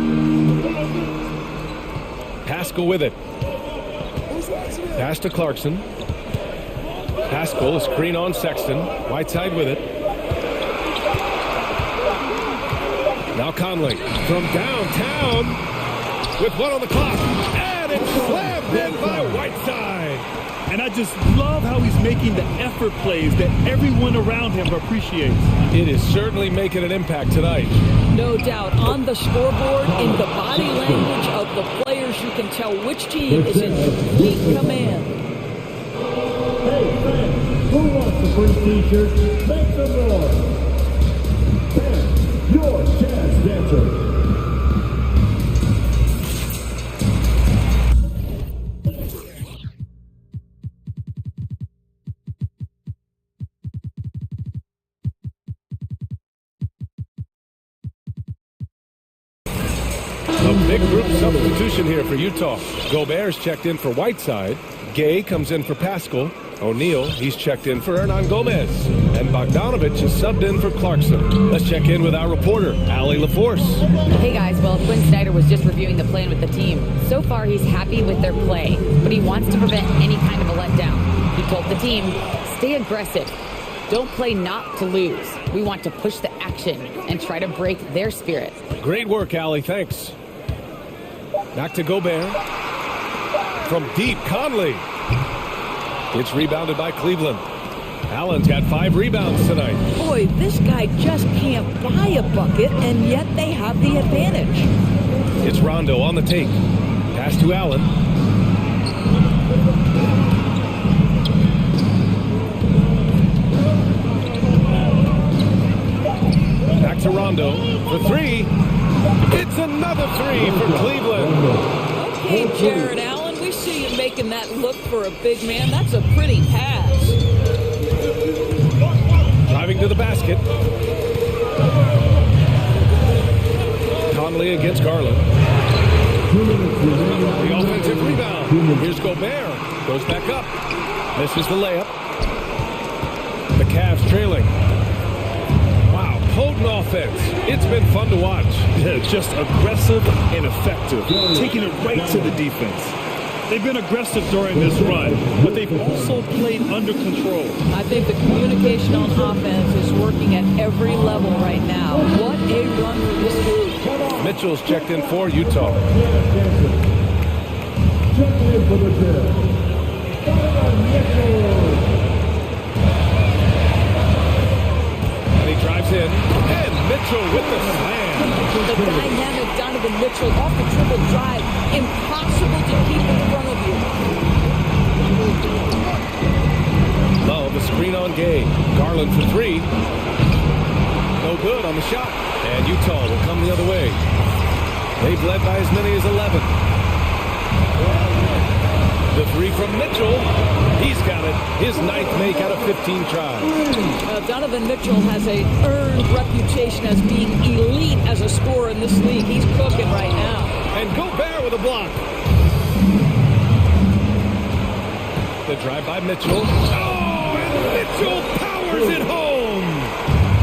Pascal with it. Pass to Clarkson. Pascal, a screen on Sexton. Whiteside with it. Now Conley from downtown with one on the clock. And it's slammed in by Whiteside. And I just love how he's making the effort plays that everyone around him appreciates. It is certainly making an impact tonight. No doubt. On the scoreboard, in the body language of the players, you can tell which team is in complete command. Hey, fans, who wants the free t-shirt? Make some noise. Fans, your Jazz Dancer. A big group substitution here for Utah. Gobert's checked in for Whiteside. Gay comes in for Pascal. O'Neal, he's checked in for Hernan Gomez. And Bogdanovich is subbed in for Clarkson. Let's check in with our reporter, Allie LaForce. Hey guys, well, Quinn Snyder was just reviewing the plan with the team. So far, he's happy with their play, but he wants to prevent any kind of a letdown. He told the team, stay aggressive. Don't play not to lose. We want to push the action and try to break their spirit. Great work, Allie. Thanks. Back to Gobert. From deep, Conley. It's rebounded by Cleveland. Allen's got 5 rebounds tonight. Boy, this guy just can't buy a bucket, and yet they have the advantage. It's Rondo on the take. Pass to Allen. Back to Rondo for 3. It's another 3 for Cleveland. Okay, Jared Allen, we see you making that look for a big man. That's a pretty pass. Driving to the basket. Conley against Garland. The offensive rebound. Here's Gobert. Goes back up. Misses the layup. The Cavs trailing. Wow, potent offense. It's been fun to watch. Yeah, just aggressive and effective. Taking it right to the defense. They've been aggressive during this run, but they've also played under control. I think the communication on offense is working at every level right now. What a run for this group. Mitchell's checked in for Utah. Checking in for the Jazz. And he drives in. And Mitchell with the slam. The dynamic Donovan Mitchell off the triple drive. Impossible to keep in front of you. Love a screen on Gay. Garland for 3. No good on the shot. And Utah will come the other way. They've led by as many as 11. The 3 from Mitchell. He's got it. His 9th make out of 15 tries. Donovan Mitchell has an earned reputation as being elite as a scorer in this league. He's cooking right now. And Gobert with a block. The drive by Mitchell. Oh, and Mitchell powers it home.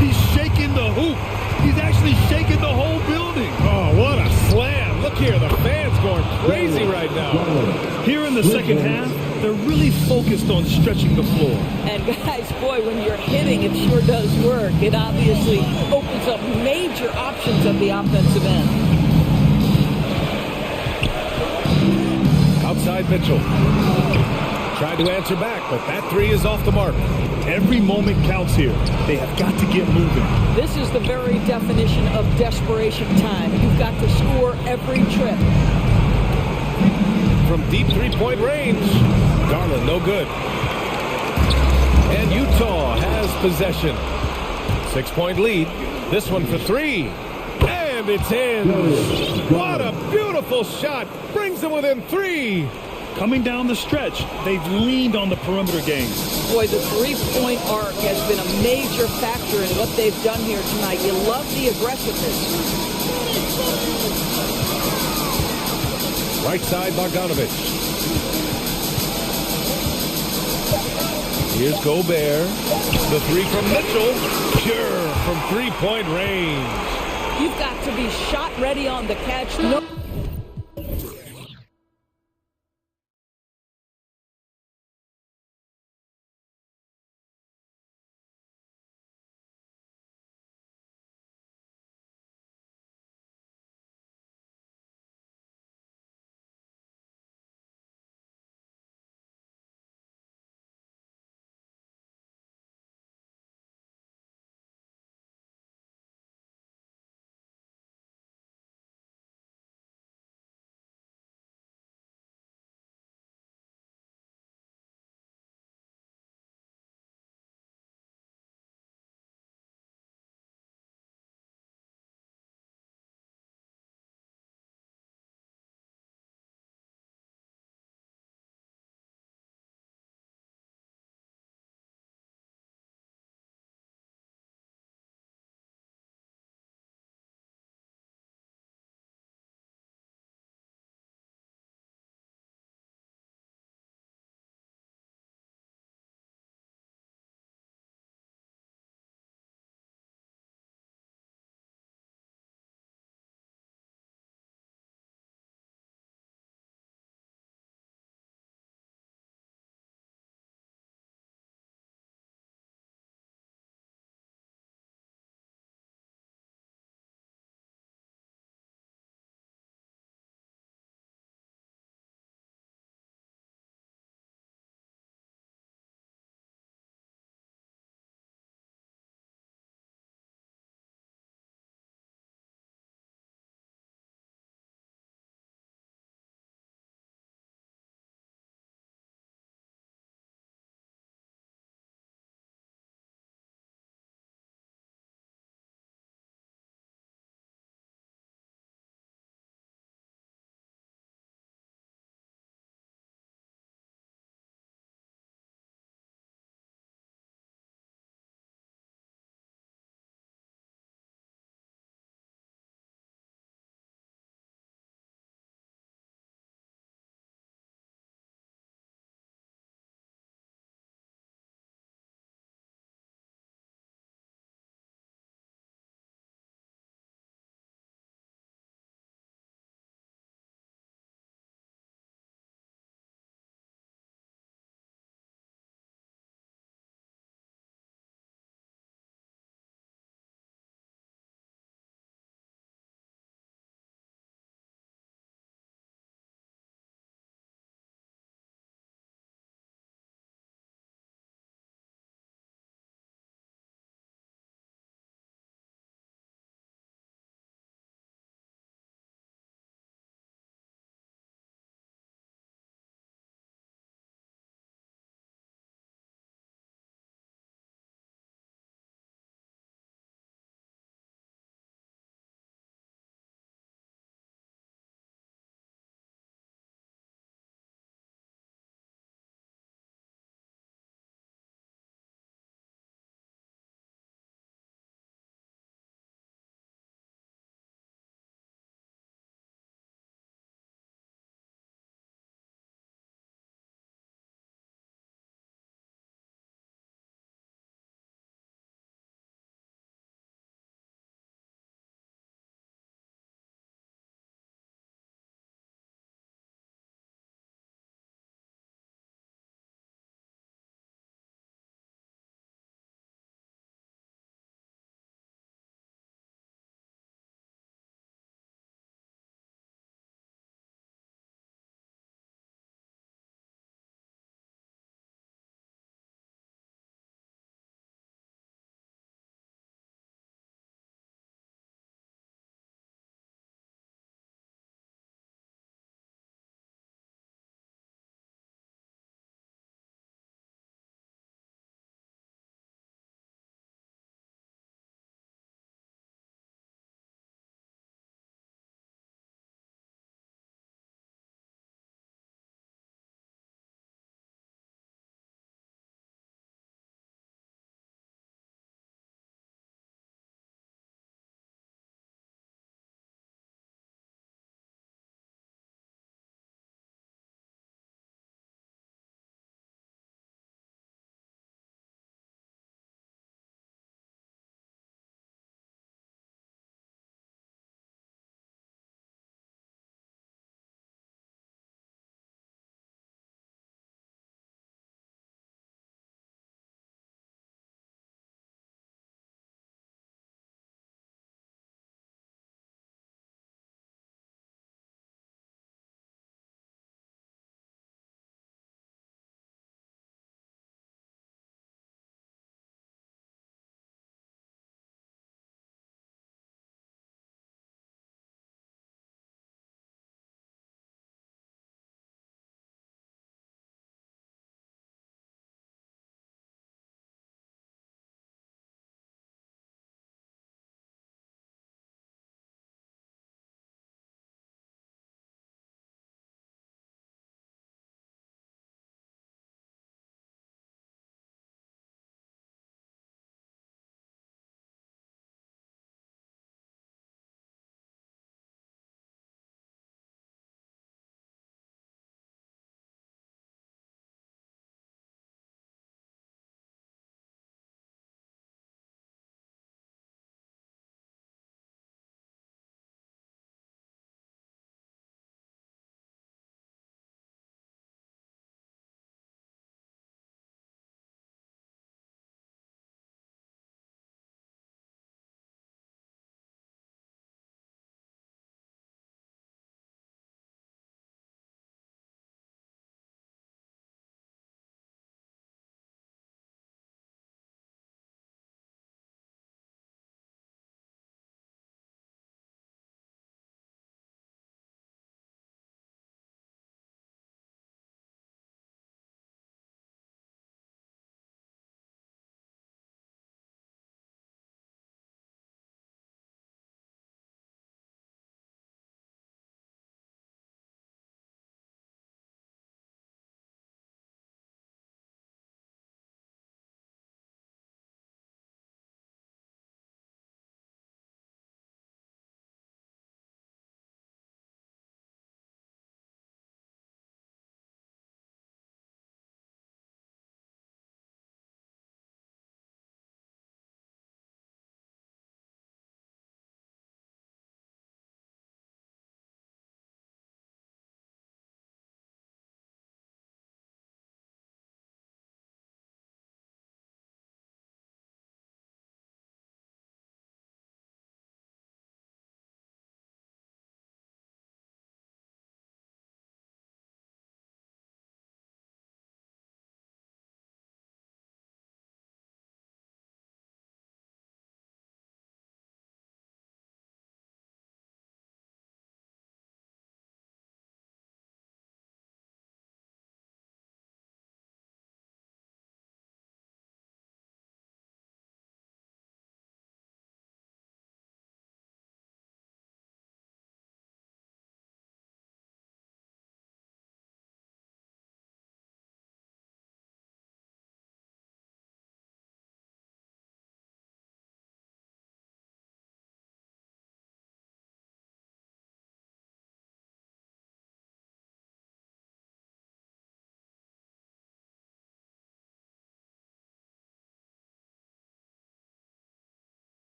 He's shaking the hoop. He's actually shaking the whole building. Oh, what a slam. Look here, the fans going crazy right now. Here in the second half, they're really focused on stretching the floor. And guys, boy, when you're hitting, it sure does work. It obviously opens up major options at the offensive end. Mitchell. Tried to answer back, but that three is off the mark. Every moment counts here. They have got to get moving. This is the very definition of desperation time. You've got to score every trip. From deep three-point range, Garland, no good. And Utah has possession. 6-point lead. This one for three. And it's in. What a beautiful shot. Brings them within three. Coming down the stretch, they've leaned on the perimeter game. Boy, the three-point arc has been a major factor in what they've done here tonight. You love the aggressiveness. Right side, Bogdanovich. Here's Gobert. The three from Mitchell. Pure from three-point range. You've got to be shot ready on the catch. No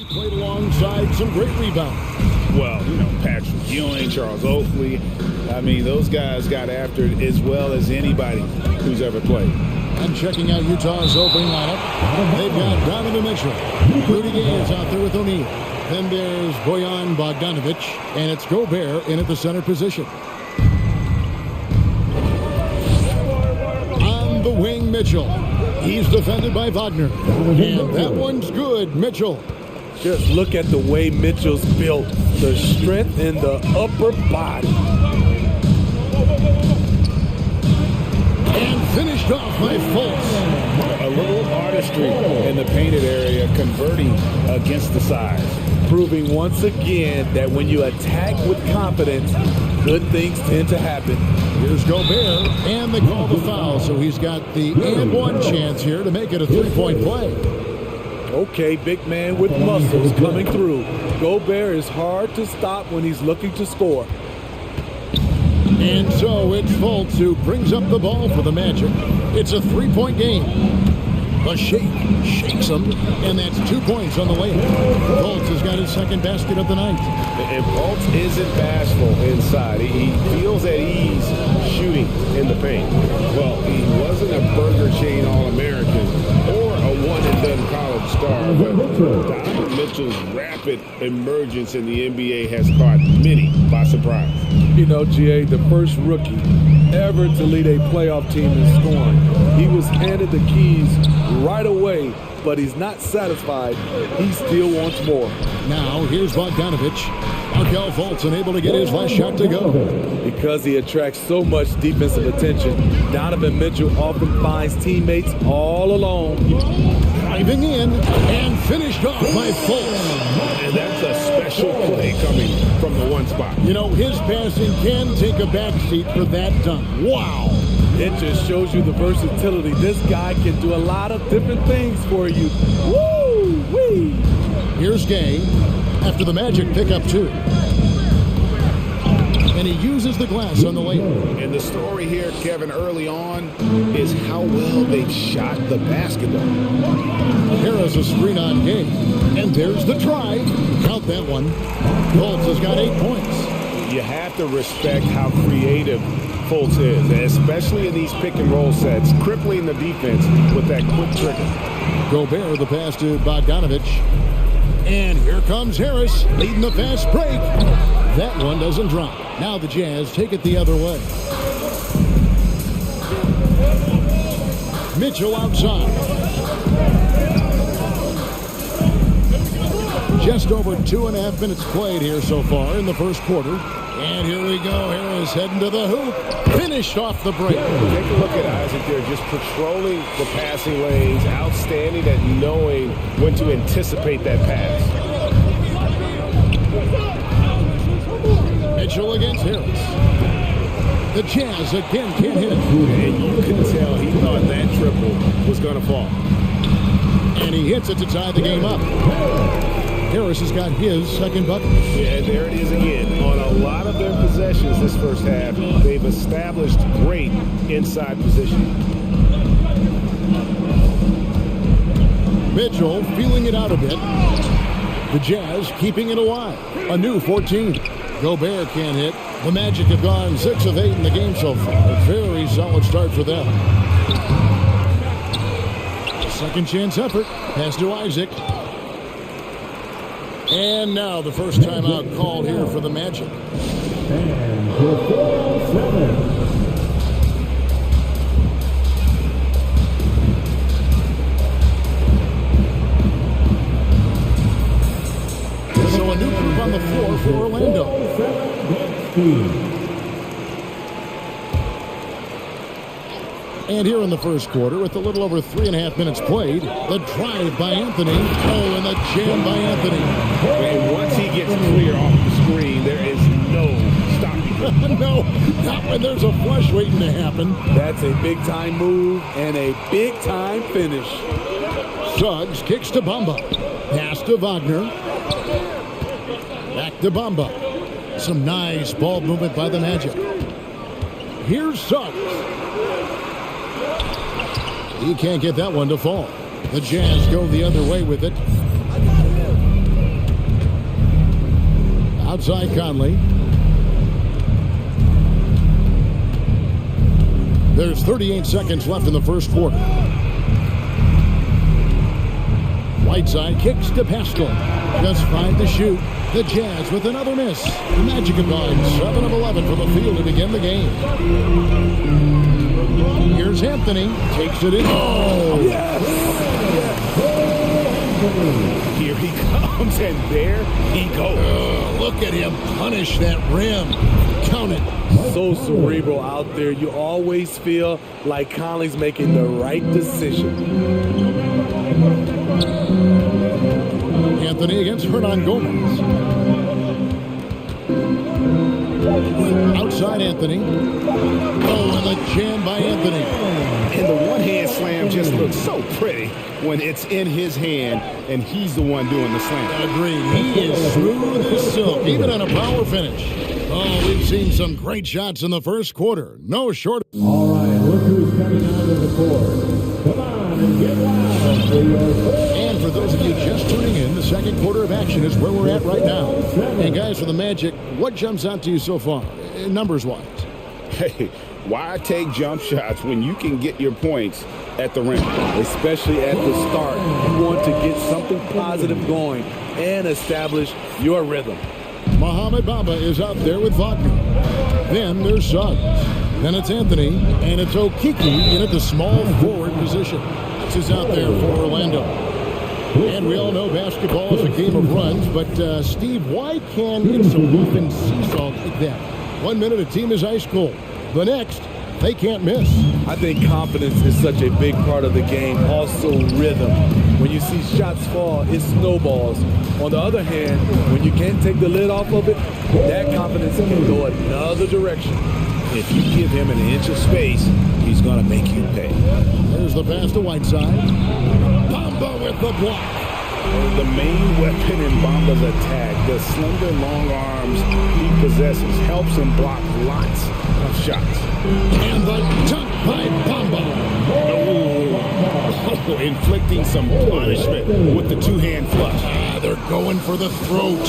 played alongside some great rebounds. Well, you know, Patrick Ewing, Charles Oakley. I mean, those guys got after it as well as anybody who's ever played. And checking out Utah's opening lineup, they've got Donovan Mitchell. Rudy Gay is out there with O'Neal. Then there's Bojan Bogdanovic, and it's Gobert in at the center position. On the wing, Mitchell. He's defended by Wagner. And that one's good, Mitchell. Just look at the way Mitchell's built. The strength in the upper body. And finished off by Fultz. A little artistry in the painted area, converting against the size. Proving once again that when you attack with confidence, good things tend to happen. Here's Gobert, and they call the foul, so he's got the and one chance here to make it a three-point play. Okay, big man with muscles coming through. Gobert is hard to stop when he's looking to score. And so it's Fultz who brings up the ball for the Magic. It's a three-point game. A shakes him, and that's 2 points on the layup. Fultz has got his second basket of the night. And Fultz isn't bashful inside. He feels at ease shooting in the paint. Well, he wasn't a Burger Chain All-American or a one-and-done college star, but Donovan Mitchell's rapid emergence in the NBA has caught many by surprise. You know, GA, the first rookie ever to lead a playoff team in scoring. He was handed the keys right away, but he's not satisfied. He still wants more. Now, here's Bogdanovic. Markelle Fultz unable to get his last shot to go. Because he attracts so much defensive attention, Donovan Mitchell often finds teammates all alone. Driving in and finished off by Fultz. And that's a special play coming from the one spot. You know, his passing can take a backseat for that dunk. Wow. It just shows you the versatility. This guy can do a lot of different things for you. Woo-wee! Here's Gay after the Magic pick up two. And he uses the glass on the layup. And the story here, Kevin, early on is how well they've shot the basketball. Harris a screen on Gay. And there's the drive. Count that one. Fultz has got 8 points. You have to respect how creative Fultz is, especially in these pick and roll sets, crippling the defense with that quick trigger. Gobert, the pass to Bogdanovic. And here comes Harris, leading the fast break. That one doesn't drop. Now the Jazz take it the other way. Mitchell outside. Just over 2.5 minutes played here so far in the first quarter. And here we go. Harris heading to the hoop. Finished off the break. Take a look at Isaac there, just patrolling the passing lanes. Outstanding at knowing when to anticipate that pass. Mitchell against Harris. The Jazz again can't hit it. And you can tell he thought that triple was going to fall. And he hits it to tie the game up. Harris has got his second bucket. Yeah, there it is again. On a lot of their possessions this first half, they've established great inside position. Mitchell feeling it out a bit. The Jazz keeping it alive. A new 14. Gobert can't hit. The Magic have gone 6 of 8 in the game so far. A very solid start for them. Second chance effort. Pass to Isaac. And now the first timeout called here for the Magic. And for 7. So a new group on the floor for Orlando. And here in the first quarter, with a little over 3.5 minutes played, the drive by Anthony. Oh, and the jam by Anthony. And once he gets clear off the screen, there is no stopping him. No, not when there's a flush waiting to happen. That's a big-time move and a big-time finish. Suggs kicks to Bamba. Pass to Wagner. Back to Bamba. Some nice ball movement by the Magic. Here's Suggs. He can't get that one to fall. The Jazz go the other way with it. Outside Conley. There's 38 seconds left in the first quarter. Whiteside kicks to Pascal. Just 5 to shoot. The Jazz with another miss. Magic have gone 7 of 11 from the field to begin the game. Here's Anthony. Takes it in. Oh! Yes! Here he comes, and there he goes. Look at him punish that rim. Count it. So cerebral out there. You always feel like Conley's making the right decision. Anthony against Hernan Gomez. Outside Anthony. Oh, and the jam by Anthony. And the one-hand slam just looks so pretty when it's in his hand and he's the one doing the slam. Agreed. He is smooth as silk, even on a power finish. Oh, we've seen some great shots in the first quarter. No short. All right, look who's coming out of the court. Come on and get wild for your... And for those of you just tuning in, the second quarter of action is where we're at right now. And guys, for the Magic, what jumps out to you so far, numbers-wise? Hey, why take jump shots when you can get your points at the rim? Especially at the start. You want to get something positive going and establish your rhythm. Mohamed Bamba is out there with Wagner. Then there's Suggs. Then it's Anthony, and it's Okiki in at the small forward position. This is out there for Orlando. And we all know basketball is a game of runs, but Steve, why can it so often seesaw like that? 1 minute a team is ice cold. The next, they can't miss. I think confidence is such a big part of the game. Also rhythm. When you see shots fall, it snowballs. On the other hand, when you can't take the lid off of it, that confidence can go another direction. If you give him an inch of space, he's going to make you pay. There's the pass to Whiteside. Bamba with the block. The main weapon in Bamba's attack, the slender long arms he possesses, helps him block lots of shots. And the dunk by Bamba. Oh, inflicting some punishment with the two-hand flush. They're going for the throat.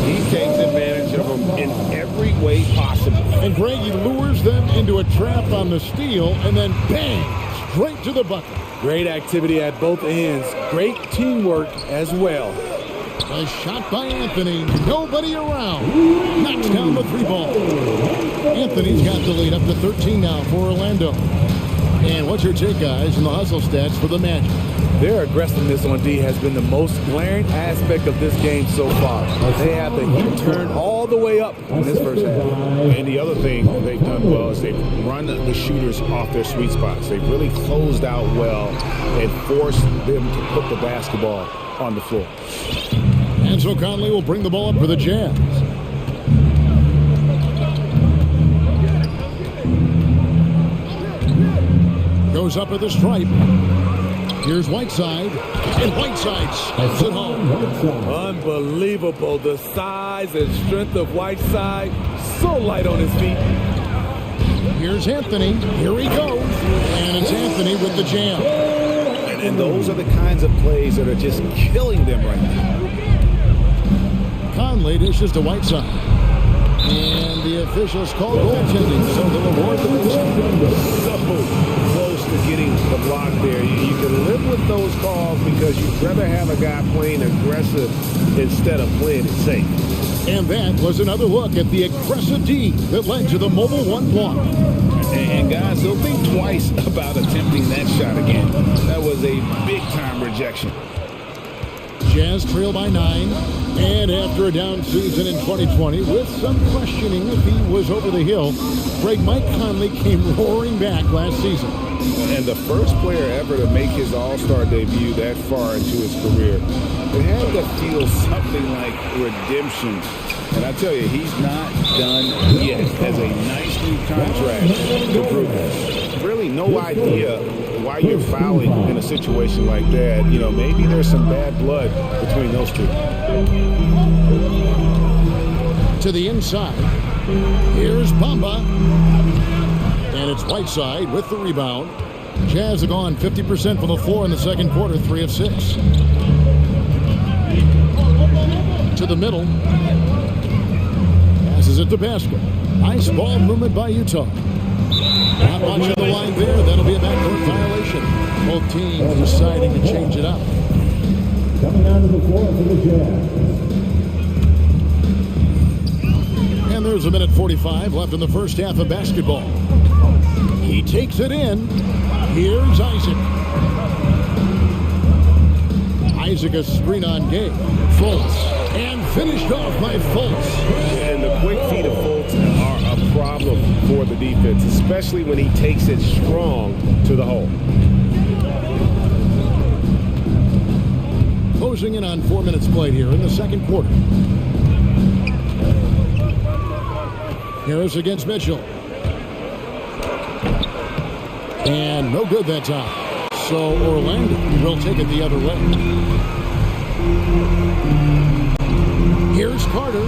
He takes advantage of them in every way possible. And Greg, he lures them into a trap on the steal, and then bang, straight to the bucket. Great activity at both ends. Great teamwork as well. A shot by Anthony. Nobody around. Knocks down the 3-ball. Anthony's got the lead up to 13 now for Orlando. And what's your take, guys, in the hustle stats for the Magic? Their aggressiveness on D has been the most glaring aspect of this game so far. They have the heat turned all the way up in this first half. And the other thing they've done well is they've run the shooters off their sweet spots. They've really closed out well and forced them to put the basketball on the floor. And so Conley will bring the ball up for the Jazz. Goes up at the stripe. Here's Whiteside, and Whiteside steps it home. Unbelievable, the size and strength of Whiteside. So light on his feet. Here's Anthony. Here he goes. And it's Anthony with the jam. And those are the kinds of plays that are just killing them right now. Conley dishes to Whiteside. And the officials call goaltending, so they'll award the So close to getting the block there. You can live with those calls because you'd rather have a guy playing aggressive instead of playing it safe. And that was another look at the aggressive D that led to the Mobile One block. And guys, they'll think twice about attempting that shot again. That was a big-time rejection. Jazz trail by 9, and after a down season in 2020, with some questioning if he was over the hill, Mike Conley came roaring back last season. And the first player ever to make his All-Star debut that far into his career, it had to feel something like redemption. And I tell you, he's not done yet. Has a nice new contract to prove it. Really no idea why you're fouling in a situation like that. You know, maybe there's some bad blood between those two. To the inside. Here's Bamba. And it's Whiteside with the rebound. Jazz have gone 50% from the floor in the second quarter, 3 of 6. To the middle. passes it to basket. Nice ball movement by Utah. Not much on the line there. That'll be a backcourt violation. Both teams deciding to change it up. Coming onto the floor for the Jazz. And there's a minute 45 left in the first half of basketball. He takes it in. Here's Isaac. Isaac a screen on Gay. Fultz. And finished off by Fultz. And the quick feet of Fultz are a problem for the defense, especially when he takes it strong to the hole. Closing in on 4 minutes played here in the second quarter. Harris against Mitchell. And no good that time. So Orlando will take it the other way. Here's Carter.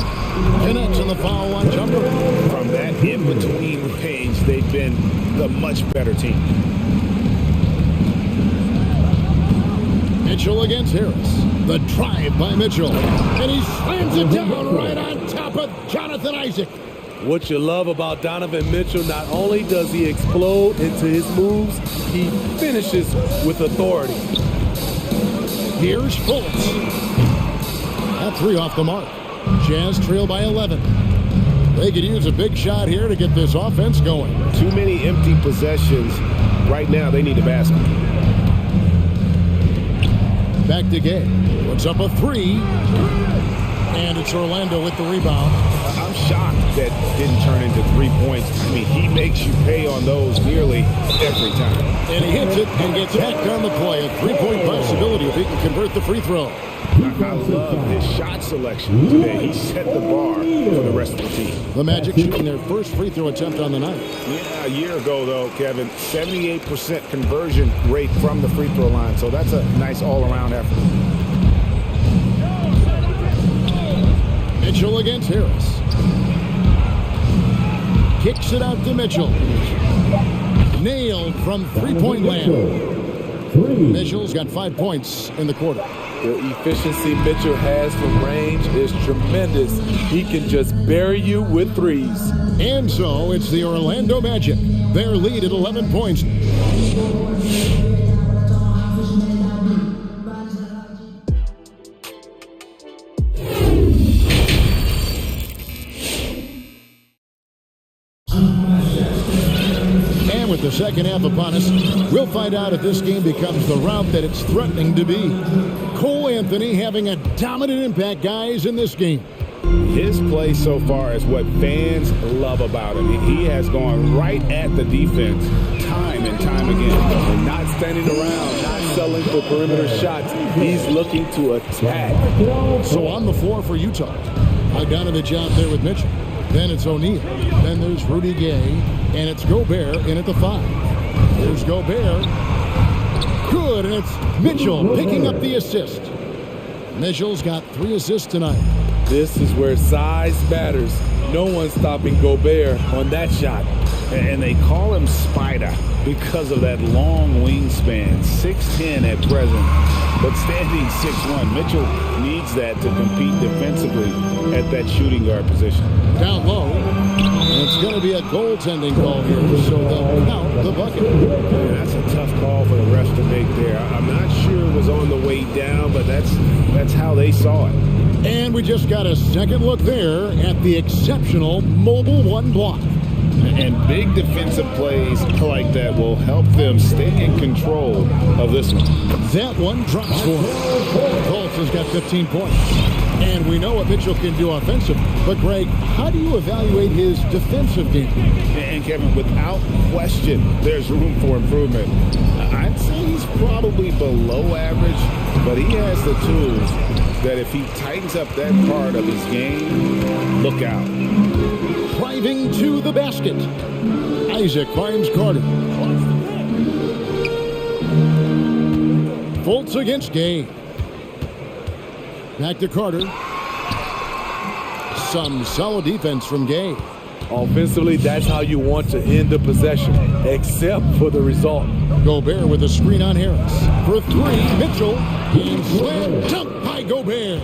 Connects on the foul line jumper. From that in-between range, they've been the much better team. Mitchell against Harris. The drive by Mitchell. And he slams it down right on top of Jonathan Isaac. What you love about Donovan Mitchell, not only does he explode into his moves, he finishes with authority. Here's Fultz. That three off the mark. Jazz trail by 11. They could use a big shot here to get this offense going. Too many empty possessions. Right now, they need a basket. Back to Gay. Puts up a three. And it's Orlando with the rebound. I'm shocked that didn't turn into 3 points. I mean, he makes you pay on those nearly every time. And he hits it and gets hacked on the play. A three-point possibility if he can convert the free throw. I love his shot selection today. He set the bar for the rest of the team. The Magic shooting their first free throw attempt on the night. Yeah, a year ago, though, Kevin, 78% conversion rate from the free throw line. So that's a nice all-around effort. Mitchell against Harris. Kicks it out to Mitchell. Nailed from three-point land. Mitchell's got 5 points in the quarter. The efficiency Mitchell has from range is tremendous. He can just bury you with threes. And so it's the Orlando Magic. Their lead at 11 points. And with the second half upon us, we'll find out if this game becomes the route that it's threatening to be. Cole Anthony having a dominant impact, guys, in this game. His play so far is what fans love about him. He has gone right at the defense time and time again. And not standing around, not settling for perimeter shots. He's looking to attack. So on the floor for Utah, Bogdanovich out there with Mitchell. Then it's O'Neal. Then there's Rudy Gay. And it's Gobert in at the 5. There's Gobert. Good, and it's Mitchell picking up the assist. Mitchell's got 3 assists tonight. This is where size matters. No one's stopping Gobert on that shot. And they call him Spider because of that long wingspan, 6'10" at present, but standing 6'1". Mitchell needs that to compete defensively at that shooting guard position. Down low, and it's going to be a goaltending call here, so they'll count the bucket. Yeah, that's a tough call for the refs to make there. I'm not sure it was on the way down, but that's how they saw it. And we just got a second look there at the exceptional mobile one block. And big defensive plays like that will help them stay in control of this one. That one drops for him. Fultz has got 15 points. And we know what Mitchell can do offensively. But, Greg, how do you evaluate his defensive game? And, Kevin, without question, there's room for improvement. I'd say he's probably below average, but he has the tools that if he tightens up that part of his game, look out. Driving to the basket. Isaac finds Carter. Fultz against Gay. Back to Carter. Some solid defense from Gay. Offensively, that's how you want to end the possession, except for the result. Gobert with a screen on Harris. For three, Mitchell. And slam dunk by Gobert.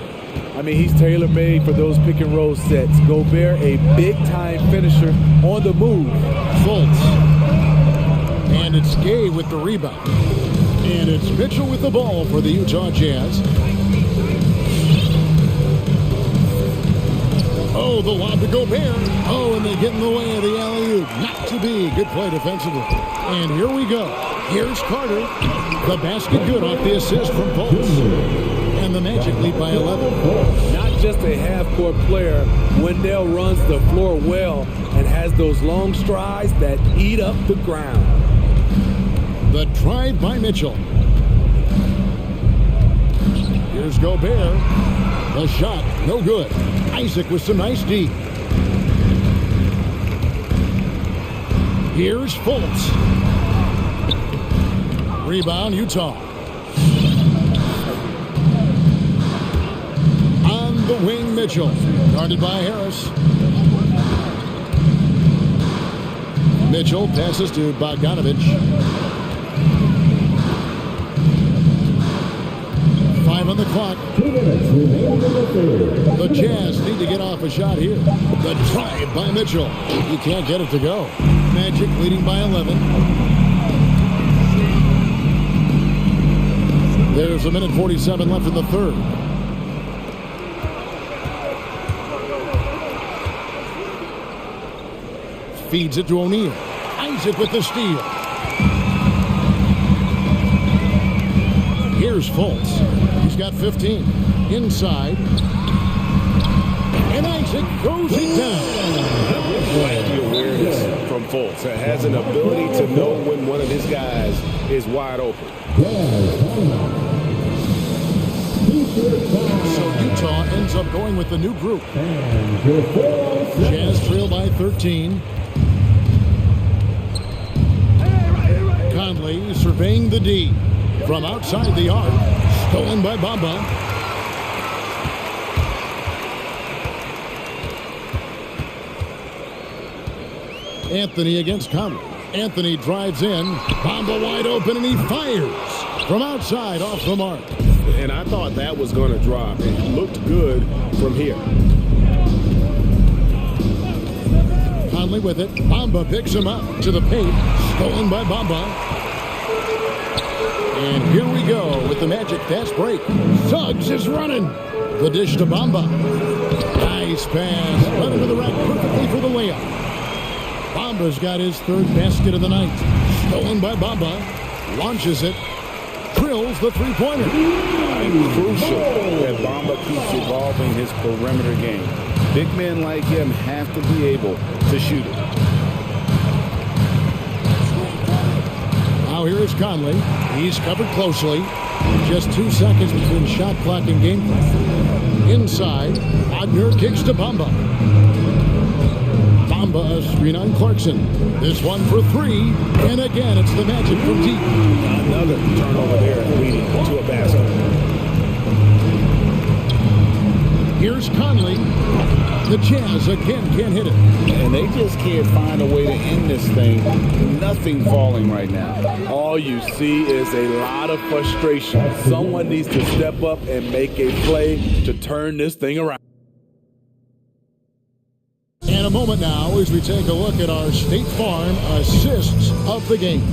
I mean, he's tailor-made for those pick-and-roll sets. Gobert, a big-time finisher on the move. Fultz. And it's Gay with the rebound. And it's Mitchell with the ball for the Utah Jazz. Oh, the lob to Gobert. Oh, and they get in the way of the alley-oop. Not to be. Good play defensively. And here we go. Here's Carter. The basket good off the assist from Fultz. And the Magic lead by 11. Not just a half-court player. Wendell runs the floor well and has those long strides that eat up the ground. The drive by Mitchell. Here's Gobert. The shot, no good. Isaac with some nice D. Here's Fultz. Rebound, Utah. On the wing, Mitchell. Guarded by Harris. Mitchell passes to Bogdanovich. 5 on the clock. 2 minutes remaining in the third. The Jazz need to get off a shot here. The drive by Mitchell. He can't get it to go. Magic leading by 11. There's a minute 47 left in the third. Feeds it to O'Neal. Isaac with the steal. Here's Fultz. He's got 15. Inside. And Isaac throws it down. Like the awareness from Fultz. Has an ability to know when one of his guys is wide open. So Utah ends up going with the new group. Jazz trail by 13. Conley surveying the D. From outside the arc. Stolen by Bamba. Anthony against Conley. Anthony drives in. Bamba wide open and he fires. From outside off the mark. And I thought that was going to drop. It looked good from here. Conley with it. Bamba picks him up to the paint. Stolen by Bamba. And here we go with the Magic fast break. Suggs is running. The dish to Bamba. Nice pass. Run into the rack perfectly for the layup. Bamba's got his third basket of the night. Stolen by Bamba. Launches it. Drills the three-pointer. Crucial that Bamba keeps evolving his perimeter game. Big men like him have to be able to shoot it. Now here is Conley. He's covered closely. Just 2 seconds between shot clock and game clock. Inside, Wagner kicks to Bamba. Bamba a screen on Clarkson. This one for three. And again, it's the Magic from deep. Another turnover there leading to a basket. Here's Conley. The Jazz again can't hit it. And they just can't find a way to end this thing. Nothing falling right now. All you see is a lot of frustration. Someone needs to step up and make a play to turn this thing around. And a moment now as we take a look at our State Farm assists of the game.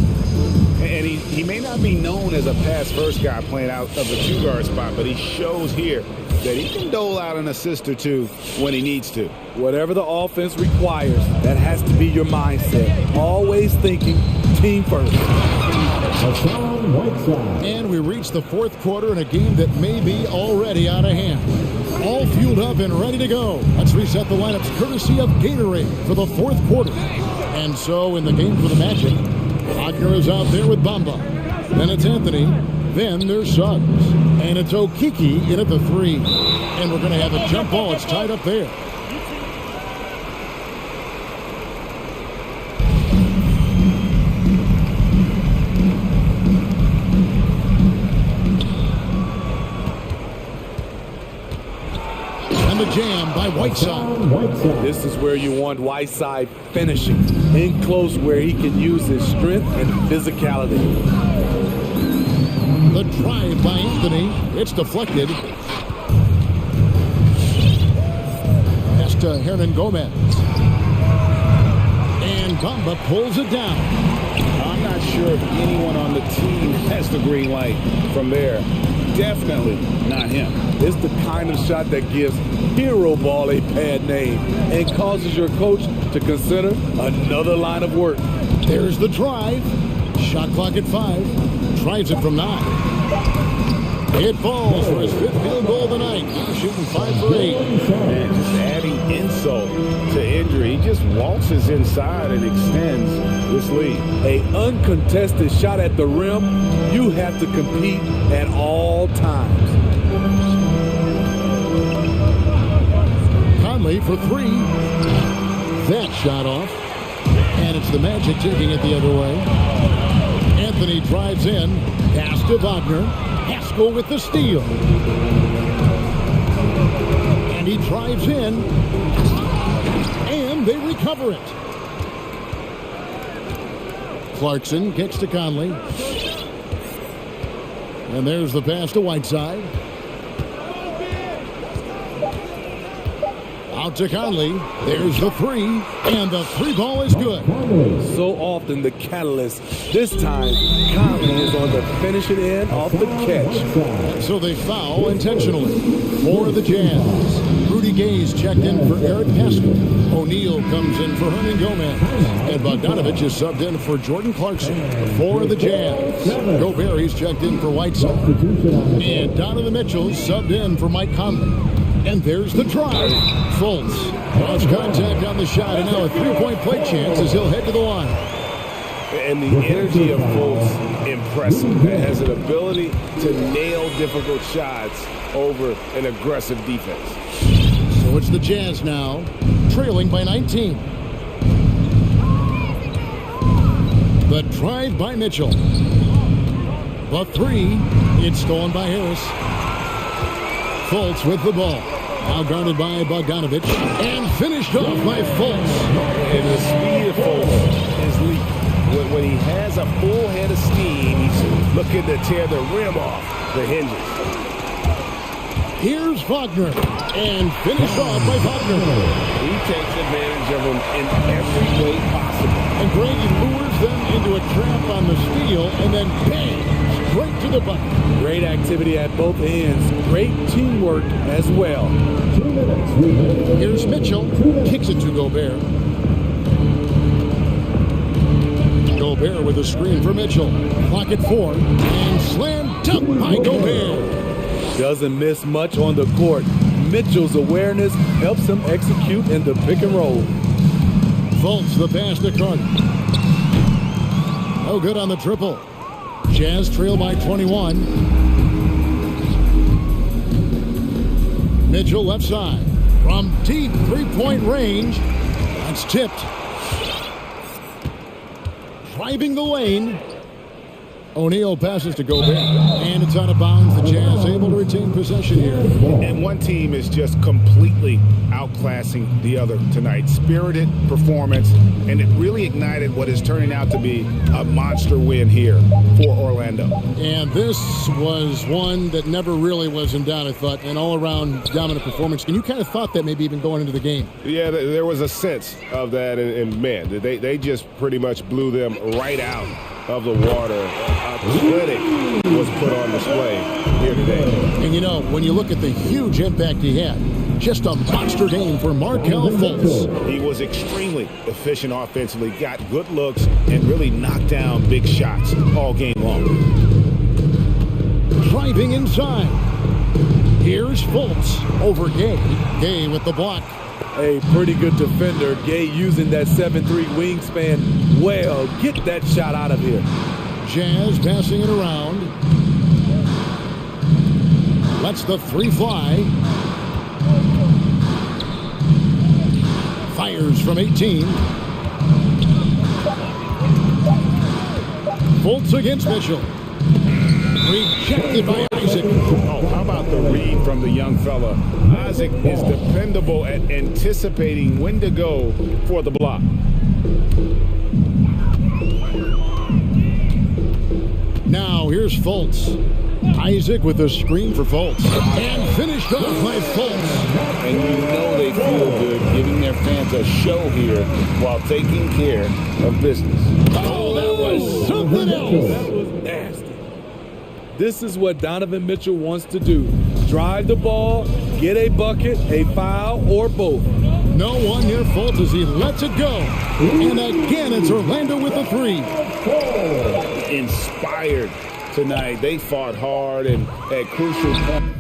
And he may not be known as a pass-first guy playing out of the two-guard spot, but he shows here that he can dole out an assist or two when he needs to. Whatever the offense requires, that has to be your mindset. Always thinking team first. And we reach the fourth quarter in a game that may be already out of hand. All fueled up and ready to go. Let's reset the lineups courtesy of Gatorade for the fourth quarter. And so in the game for the Magic, Wagner is out there with Bamba. Then it's Anthony. Then there's Suggs. And it's Okiki in at the three. And we're going to have a jump ball. It's tied up there. And the jam by Whiteside. This is where you want Whiteside finishing. In close where he can use his strength and physicality. The drive by Anthony. It's deflected. Pass to Hernan Gomez. And Bamba pulls it down. I'm not sure if anyone on the team has the green light from there. Definitely not him. It's the kind of shot that gives hero ball a bad name and causes your coach to consider another line of work. There's the drive. Shot clock at 5. Tries it from 9. It falls for his 5th field goal of the night. Shooting 5 for 8. Man, just adding insult to injury. He just waltzes inside and extends this lead. An uncontested shot at the rim, you have to compete at all times. Conley for 3. That shot off. And it's the Magic taking it the other way. Anthony drives in. Pass to Wagner. Haskell with the steal. And he drives in. And they recover it. Clarkson kicks to Conley. And there's the pass to Whiteside. Out to Conley. There's the 3. And the 3 ball is good. So often the catalyst. This time, Conley is on the finishing end of the catch. So they foul intentionally for the Jazz. Rudy Gay's checked in for Eric Haskell. O'Neal comes in for Hernan Gomez. And Bogdanovich is subbed in for Jordan Clarkson for the Jazz. Gobert is checked in for Whiteside. And Donovan Mitchell subbed in for Mike Conley. And there's the drive. Fultz lost contact on the shot, and now a 3-point play chance as he'll head to the line. And the energy of Fultz, impressive. Has an ability to nail difficult shots over an aggressive defense. So it's the Jazz now, trailing by 19. The drive by Mitchell. The 3, it's stolen by Harris. Fultz with the ball. Now guarded by Bogdanovich. And finished off by Fultz. And the speed of Fultz is lethal. When he has a full head of steam, he's looking to tear the rim off the hinges. Here's Wagner. And finished off by Wagner. He takes advantage of him in every way possible. And Grady lures them into a trap on the steal, and then bang, straight to the bucket. Great activity at both ends. Great teamwork as well. Here's Mitchell. Kicks it to Gobert. Gobert with a screen for Mitchell. Clock at 4. And slam dunk by Gobert. Doesn't miss much on the court. Mitchell's awareness helps him execute in the pick and roll. Fultz the pass to Carter. No good on the triple. Jazz trail by 21. Mitchell left side. From deep 3-point range. That's tipped. Driving the lane. O'Neal passes to Gobert. And it's out of bounds. The Jazz able to retain possession here. And one team is just completely outclassing the other tonight. Spirited performance, and it really ignited what is turning out to be a monster win here for Orlando. And this was one that never really was in doubt, I thought, an all-around dominant performance. And you kind of thought that maybe even going into the game. Yeah, there was a sense of that, and man, they just pretty much blew them right out of the water. A clinic was put on display here today. And you know, when you look at the huge impact he had, just a monster game for Markelle Fultz. He was extremely efficient offensively, got good looks, and really knocked down big shots all game long. Driving inside. Here's Fultz over Gay. Gay with the block. A pretty good defender. Gay using that 7'3" wingspan well. Get that shot out of here. Jazz passing it around. Lets the 3 fly. Fires from 18. Fultz against Mitchell. Rejected by Isaac. Oh, how about about the read from the young fella? Isaac is dependable at anticipating when to go for the block. Now here's Fultz. Isaac with a screen for Fultz. And finished off by Fultz. And you know they feel good giving their fans a show here while taking care of business. Oh, that was something else. That was nasty. This is what Donovan Mitchell wants to do. Drive the ball, get a bucket, a foul, or both. No one near Fultz as he lets it go. And again, it's Orlando with the three. Inspired tonight. They fought hard and at crucial points.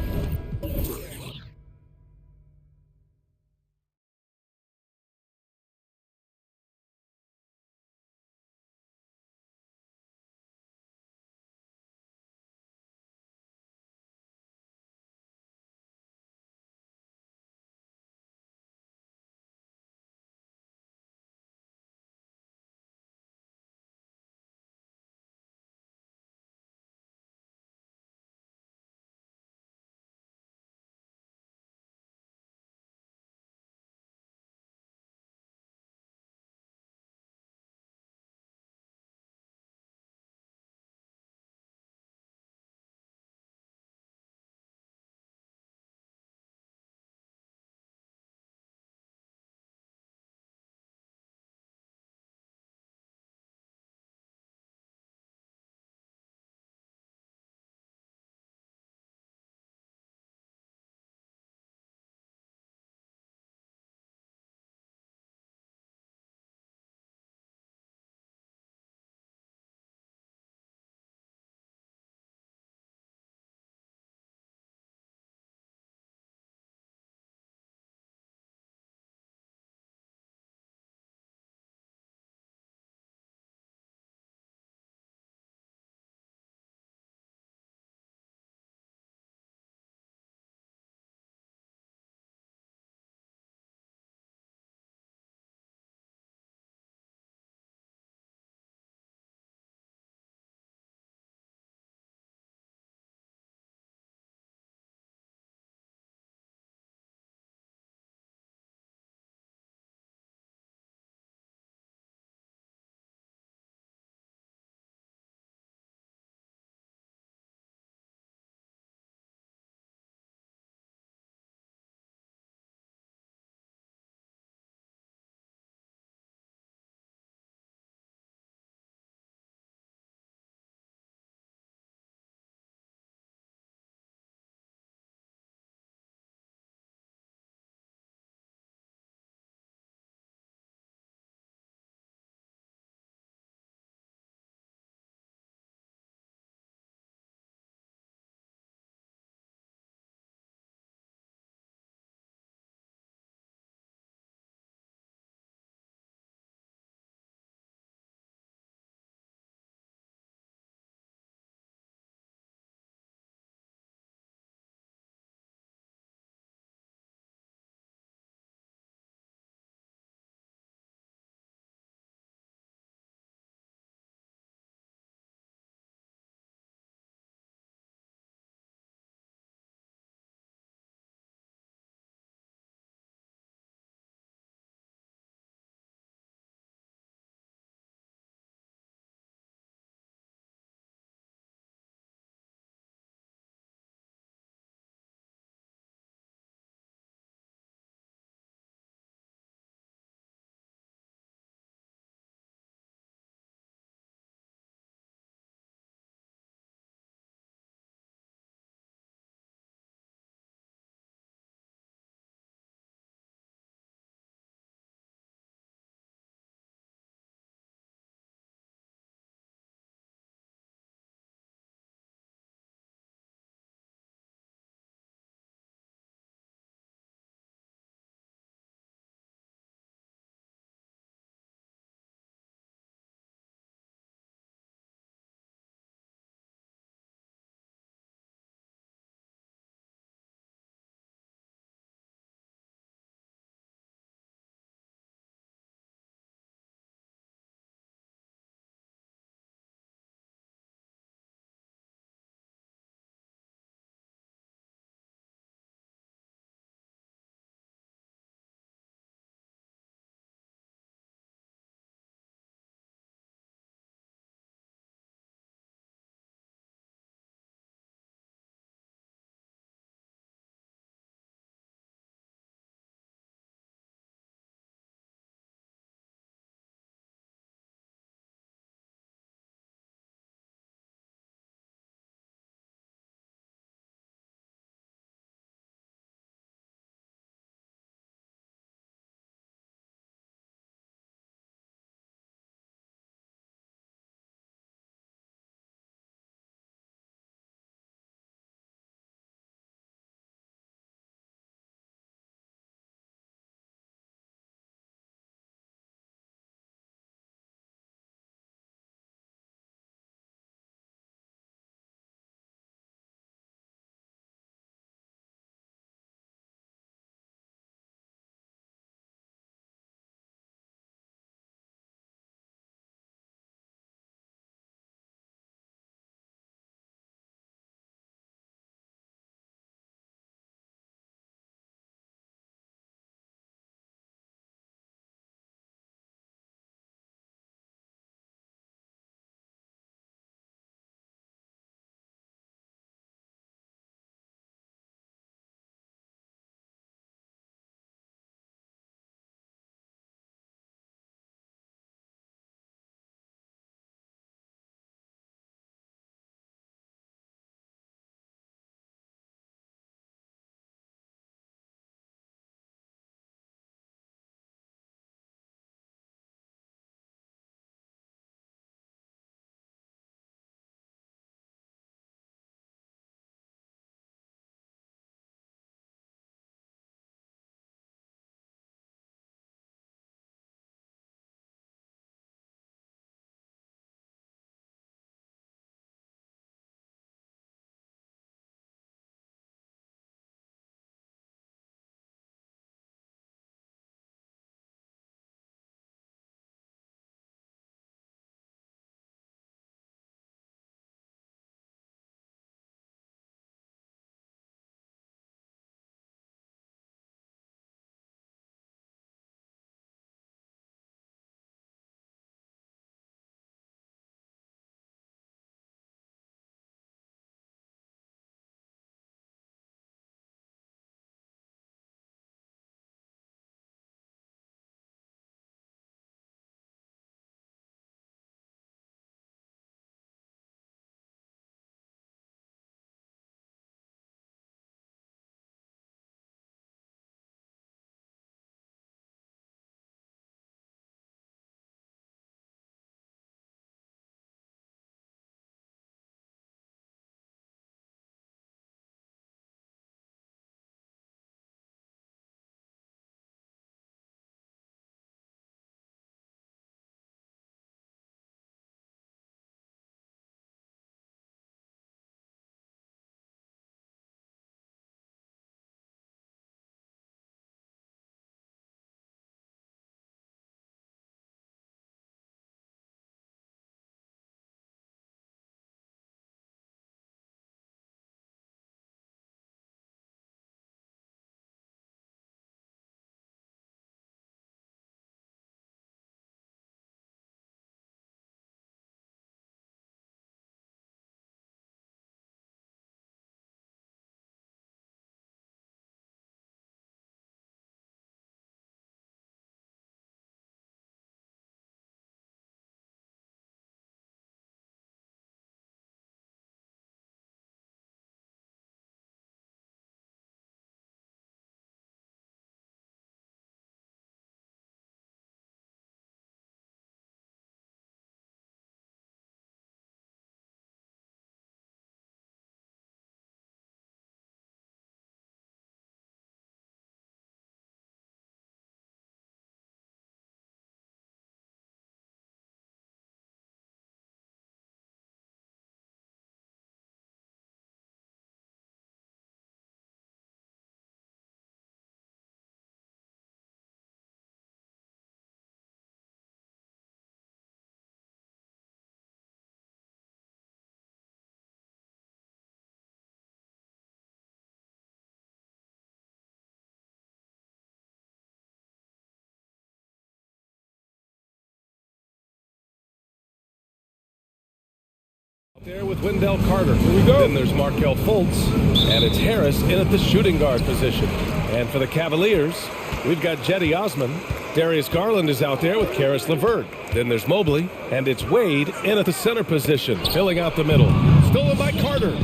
There with Wendell Carter. Here we go. Then there's Markelle Fultz, and it's Harris in at the shooting guard position. And for the Cavaliers, we've got Jetty Osman. Darius Garland is out there with Karis LeVert. Then there's Mobley, and it's Wade in at the center position, filling out the middle. Stolen by Carter.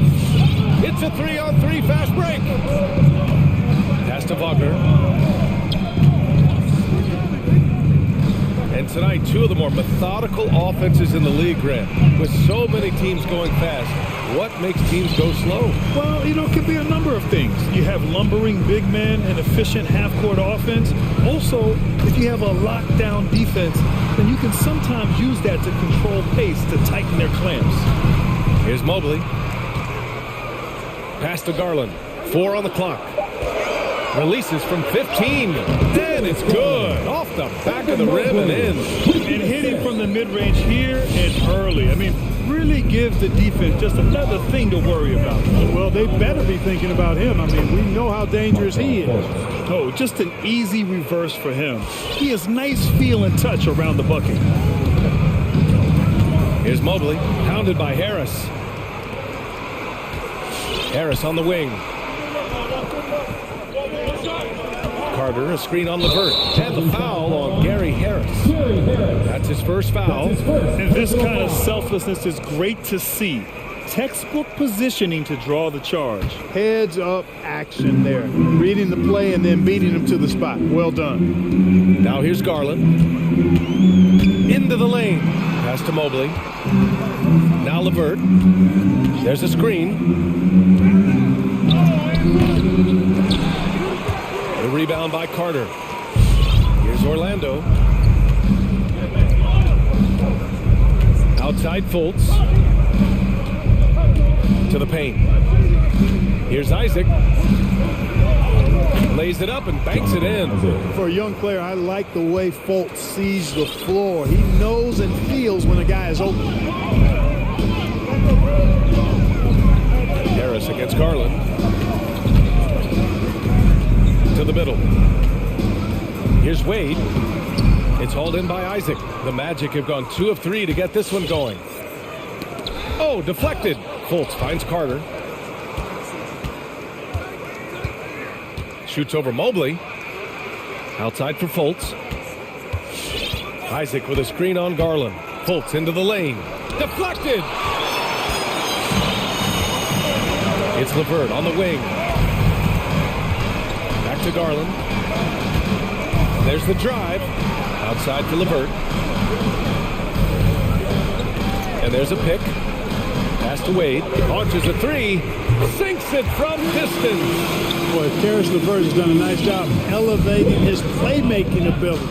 It's a 3-on-3 fast break. Pass to Wagner. And tonight, two of the more methodical offenses in the league, Grant. With so many teams going fast, what makes teams go slow? Well, it could be a number of things. You have lumbering big men and efficient half-court offense. Also, if you have a lockdown defense, then you can sometimes use that to control pace to tighten their clamps. Here's Mobley. Pass to Garland. 4 on the clock. Releases from 15. And it's good. Off the back of the rim and in. And hitting from the mid-range here and early. I mean, really gives the defense just another thing to worry about. Well, they better be thinking about him. I mean, we know how dangerous he is. Oh, just an easy reverse for him. He has nice feel and touch around the bucket. Here's Mobley, pounded by Harris. Harris on the wing. Carter, a screen on LeVert. And the foul on Gary Harris. That's his first foul. And this kind of selflessness is great to see. Textbook positioning to draw the charge. Heads up action there. Reading the play and then beating him to the spot. Well done. Now here's Garland. Into the lane. Pass to Mobley. Now LeVert. There's a screen. The rebound by Carter. Here's Orlando. Outside Fultz. To the paint. Here's Isaac. Lays it up and banks it in. For a young player, I like the way Fultz sees the floor. He knows and feels when a guy is open. Harris against Garland. To the middle. Here's Wade. It's hauled in by Isaac. The Magic have gone 2 of 3 to get this one going. Oh, deflected. Fultz finds Carter. Shoots over Mobley. Outside for Fultz. Isaac with a screen on Garland. Fultz into the lane. Deflected! It's LeVert on the wing. Back to Garland. There's the drive. Outside for LeVert. And there's a pick. Pass to Wade. Launches a 3. Sinks it from distance. Boy, Karis LeVert has done a nice job elevating his playmaking ability,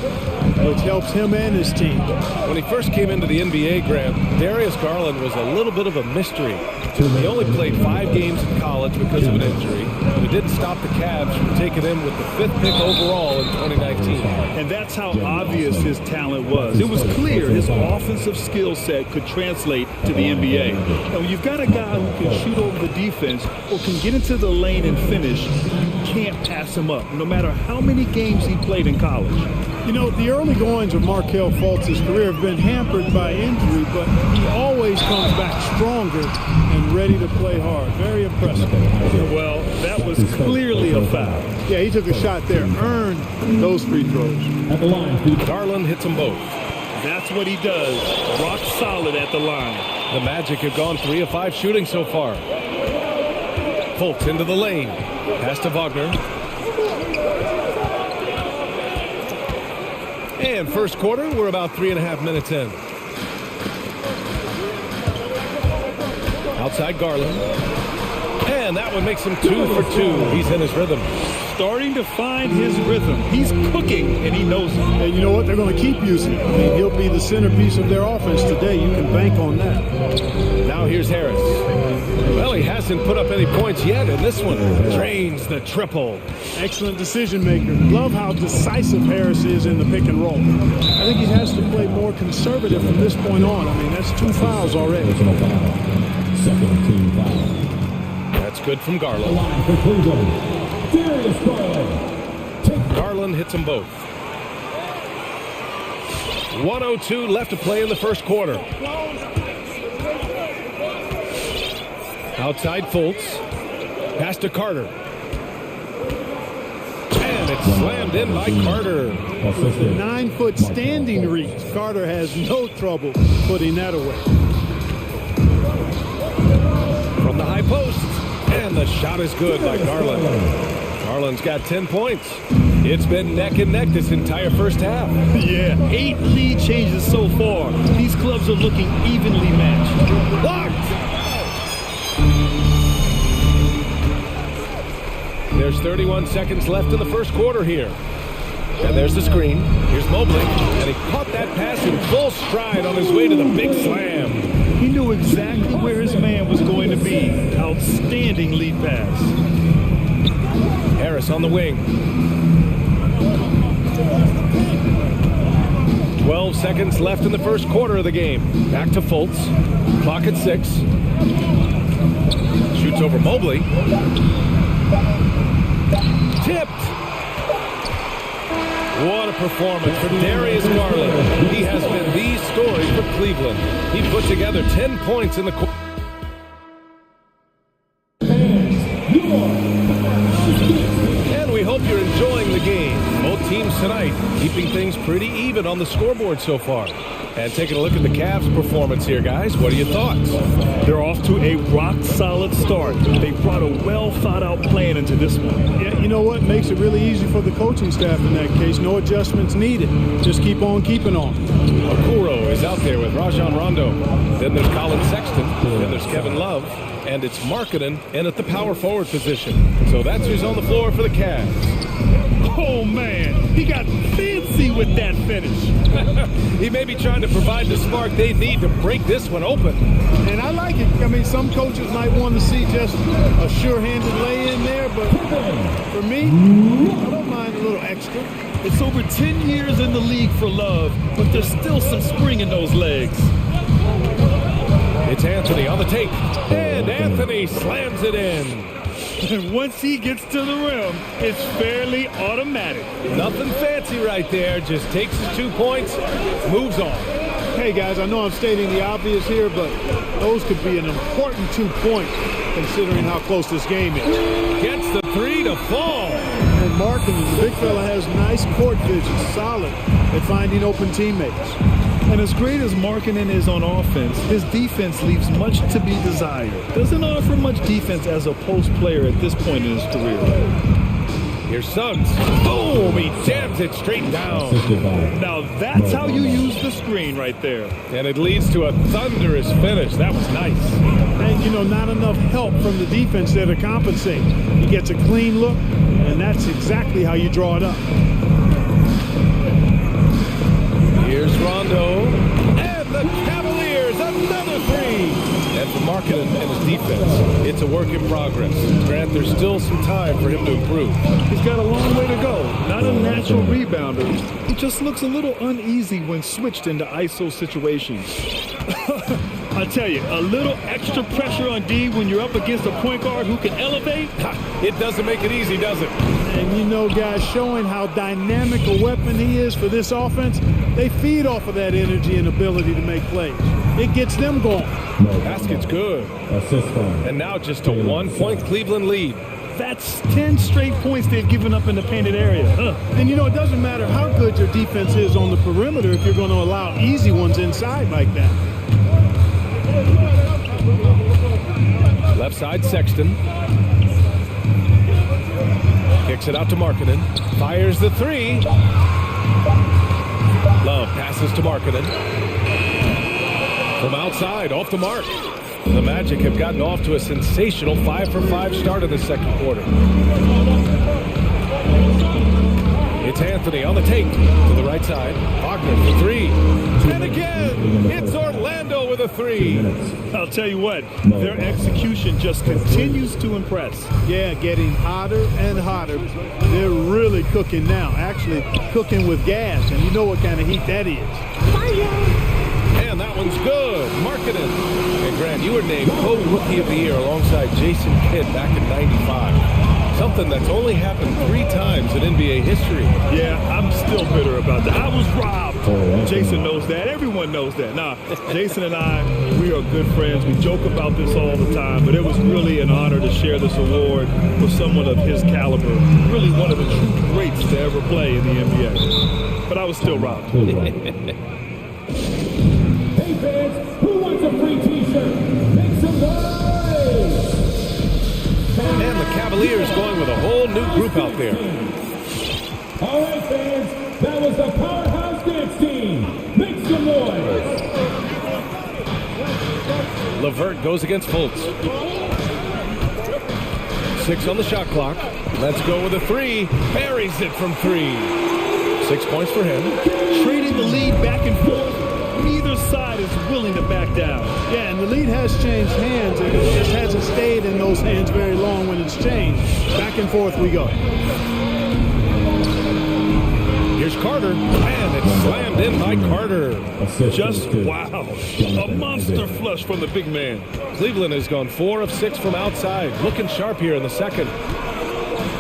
which helps him and his team. When he first came into the NBA, Graham, Darius Garland was a little bit of a mystery. He only played 5 games in college because of an injury, but it didn't stop the Cavs from taking him with the 5th pick overall in 2019. And that's how obvious his talent was. It was clear his offensive skill set could translate to the NBA. And when you've got a guy who can shoot over the defense or can get into the lane and finish, you can't pass him up, no matter how many games he played in college. You know, the early goings of Markelle Fultz's career have been hampered by injury, but he always comes back stronger and ready to play hard. Very impressive. Well, that was clearly a foul. Yeah, he took a shot there, earned those free throws. Garland hits them both. That's what he does. Rock solid at the line. The Magic have gone 3 of 5 shooting so far. Fultz into the lane. Pass to Wagner. And first quarter, we're about 3.5 minutes in. Outside Garland. And that one makes him 2 for 2. He's in his rhythm. Starting to find his rhythm. He's cooking, and he knows it. And you know what? They're going to keep using it. I mean, he'll be the centerpiece of their offense today. You can bank on that. Now here's Harris. Well, he hasn't put up any points yet in this one. Drains the triple. Excellent decision maker. Love how decisive Harris is in the pick and roll. I think he has to play more conservative from this point on. I mean, that's 2 fouls already. Second team foul. That's good from Garland. Garland hits them both. 1:02 left to play in the first quarter. Outside Fultz. Pass to Carter. And it's slammed in by Carter. With the 9-foot standing reach, Carter has no trouble putting that away. From the high post. And the shot is good by Garland. Garland's got 10 points. It's been neck and neck this entire first half. Yeah, 8 lead changes so far. These clubs are looking evenly matched. Blocked! There's 31 seconds left in the first quarter here. And there's the screen. Here's Mobley. And he caught that pass in full stride on his way to the big slam. He knew exactly where his man was going to be. Outstanding lead pass. Harris on the wing. 12 seconds left in the first quarter of the game. Back to Fultz. Clock at 6. Shoots over Mobley. Tipped. What a performance for Darius Garland. He has been the story for Cleveland. He put together 10 points in the quarter. And we hope you're enjoying the game. Both teams tonight keeping things pretty even on the scoreboard so far. And taking a look at the Cavs' performance here, guys. What are your thoughts? They're off to a rock-solid start. They brought a well-thought-out plan into this one. Yeah, you know what? Makes it really easy for the coaching staff in that case. No adjustments needed. Just keep on keeping on. Okoro is out there with Rajon Rondo. Then there's Colin Sexton. Then there's Kevin Love. And it's Markkanen in at the power forward position. So that's who's on the floor for the Cavs. Oh, man. He got fancy with that finish. He may be trying to provide the spark they need to break this one open. And I like it. I mean, some coaches might want to see just a sure-handed lay-in there, but for me, I don't mind a little extra. It's over 10 years in the league for Love, but there's still some spring in those legs. It's Anthony on the take, and Anthony slams it in. And once he gets to the rim, it's fairly automatic. Nothing fancy right there, just takes his 2 points, moves on. Hey guys, I know I'm stating the obvious here, but those could be an important 2 points considering how close this game is. Gets the 3 to fall. And Markkanen, the big fella, has nice court vision, solid at finding open teammates. And as great as Markkanen is on offense, his defense leaves much to be desired. Doesn't offer much defense as a post player at this point in his career. Here's Suggs. Boom! He jams it straight down. Now that's how you use the screen right there. And it leads to a thunderous finish. That was nice. And, you know, not enough help from the defense there to compensate. He gets a clean look, and that's exactly how you draw it up. Here's Rondo, and the Cavaliers, another 3. And for Markkanen and his defense, it's a work in progress. Grant, there's still some time for him to improve. He's got a long way to go. Not a natural rebounder. He just looks a little uneasy when switched into ISO situations. I tell you, a little extra pressure on D when you're up against a point guard who can elevate. It doesn't make it easy, does it? And you know, guys, showing how dynamic a weapon he is for this offense, they feed off of that energy and ability to make plays. It gets them going. Basket's good. And now just a 1-point Cleveland lead. That's 10 straight points they've given up in the painted area. And you know, it doesn't matter how good your defense is on the perimeter if you're going to allow easy ones inside like that. Left side, Sexton. Kicks it out to Markkanen. Fires the 3. Love passes to Markkanen. From outside, off the mark. The Magic have gotten off to a sensational 5-for-5 start in the second quarter. It's Anthony on the take to the right side. Wagner for 3. And again, it's Orlando with a 3. I'll tell you what, their execution just continues to impress. Yeah, getting hotter and hotter. They're really cooking now. Actually, cooking with gas, and you know what kind of heat that is. And that one's good. Markkanen. And Grant, you were named co-rookie of the year alongside Jason Kidd back in '95. Something that's only happened 3 times in NBA history. Yeah, I'm still bitter about that. I was robbed. Jason knows that. Everyone knows that. Nah, Jason and I, we are good friends. We joke about this all the time, but it was really an honor to share this award with someone of his caliber. Really one of the true greats to ever play in the NBA. But I was still robbed. Hey fans, who wants a free t-shirt? Make some noise! And the Cavaliers going with a whole new group out there. All right, fans, that was the Powerhouse Dance Team. Make some noise! LeVert goes against Fultz. 6 on the shot clock. Let's go with a 3. Buries it from 3. 6 points for him. Trading the lead back and forth. Neither side is willing to back down. Yeah, and the lead has changed hands, and it just hasn't stayed in those hands very long when it's changed. Back and forth we go. Here's Carter, and it's slammed in by Carter. Just wow. A monster flush from the big man. Cleveland has gone 4 of 6 from outside. Looking sharp here in the second.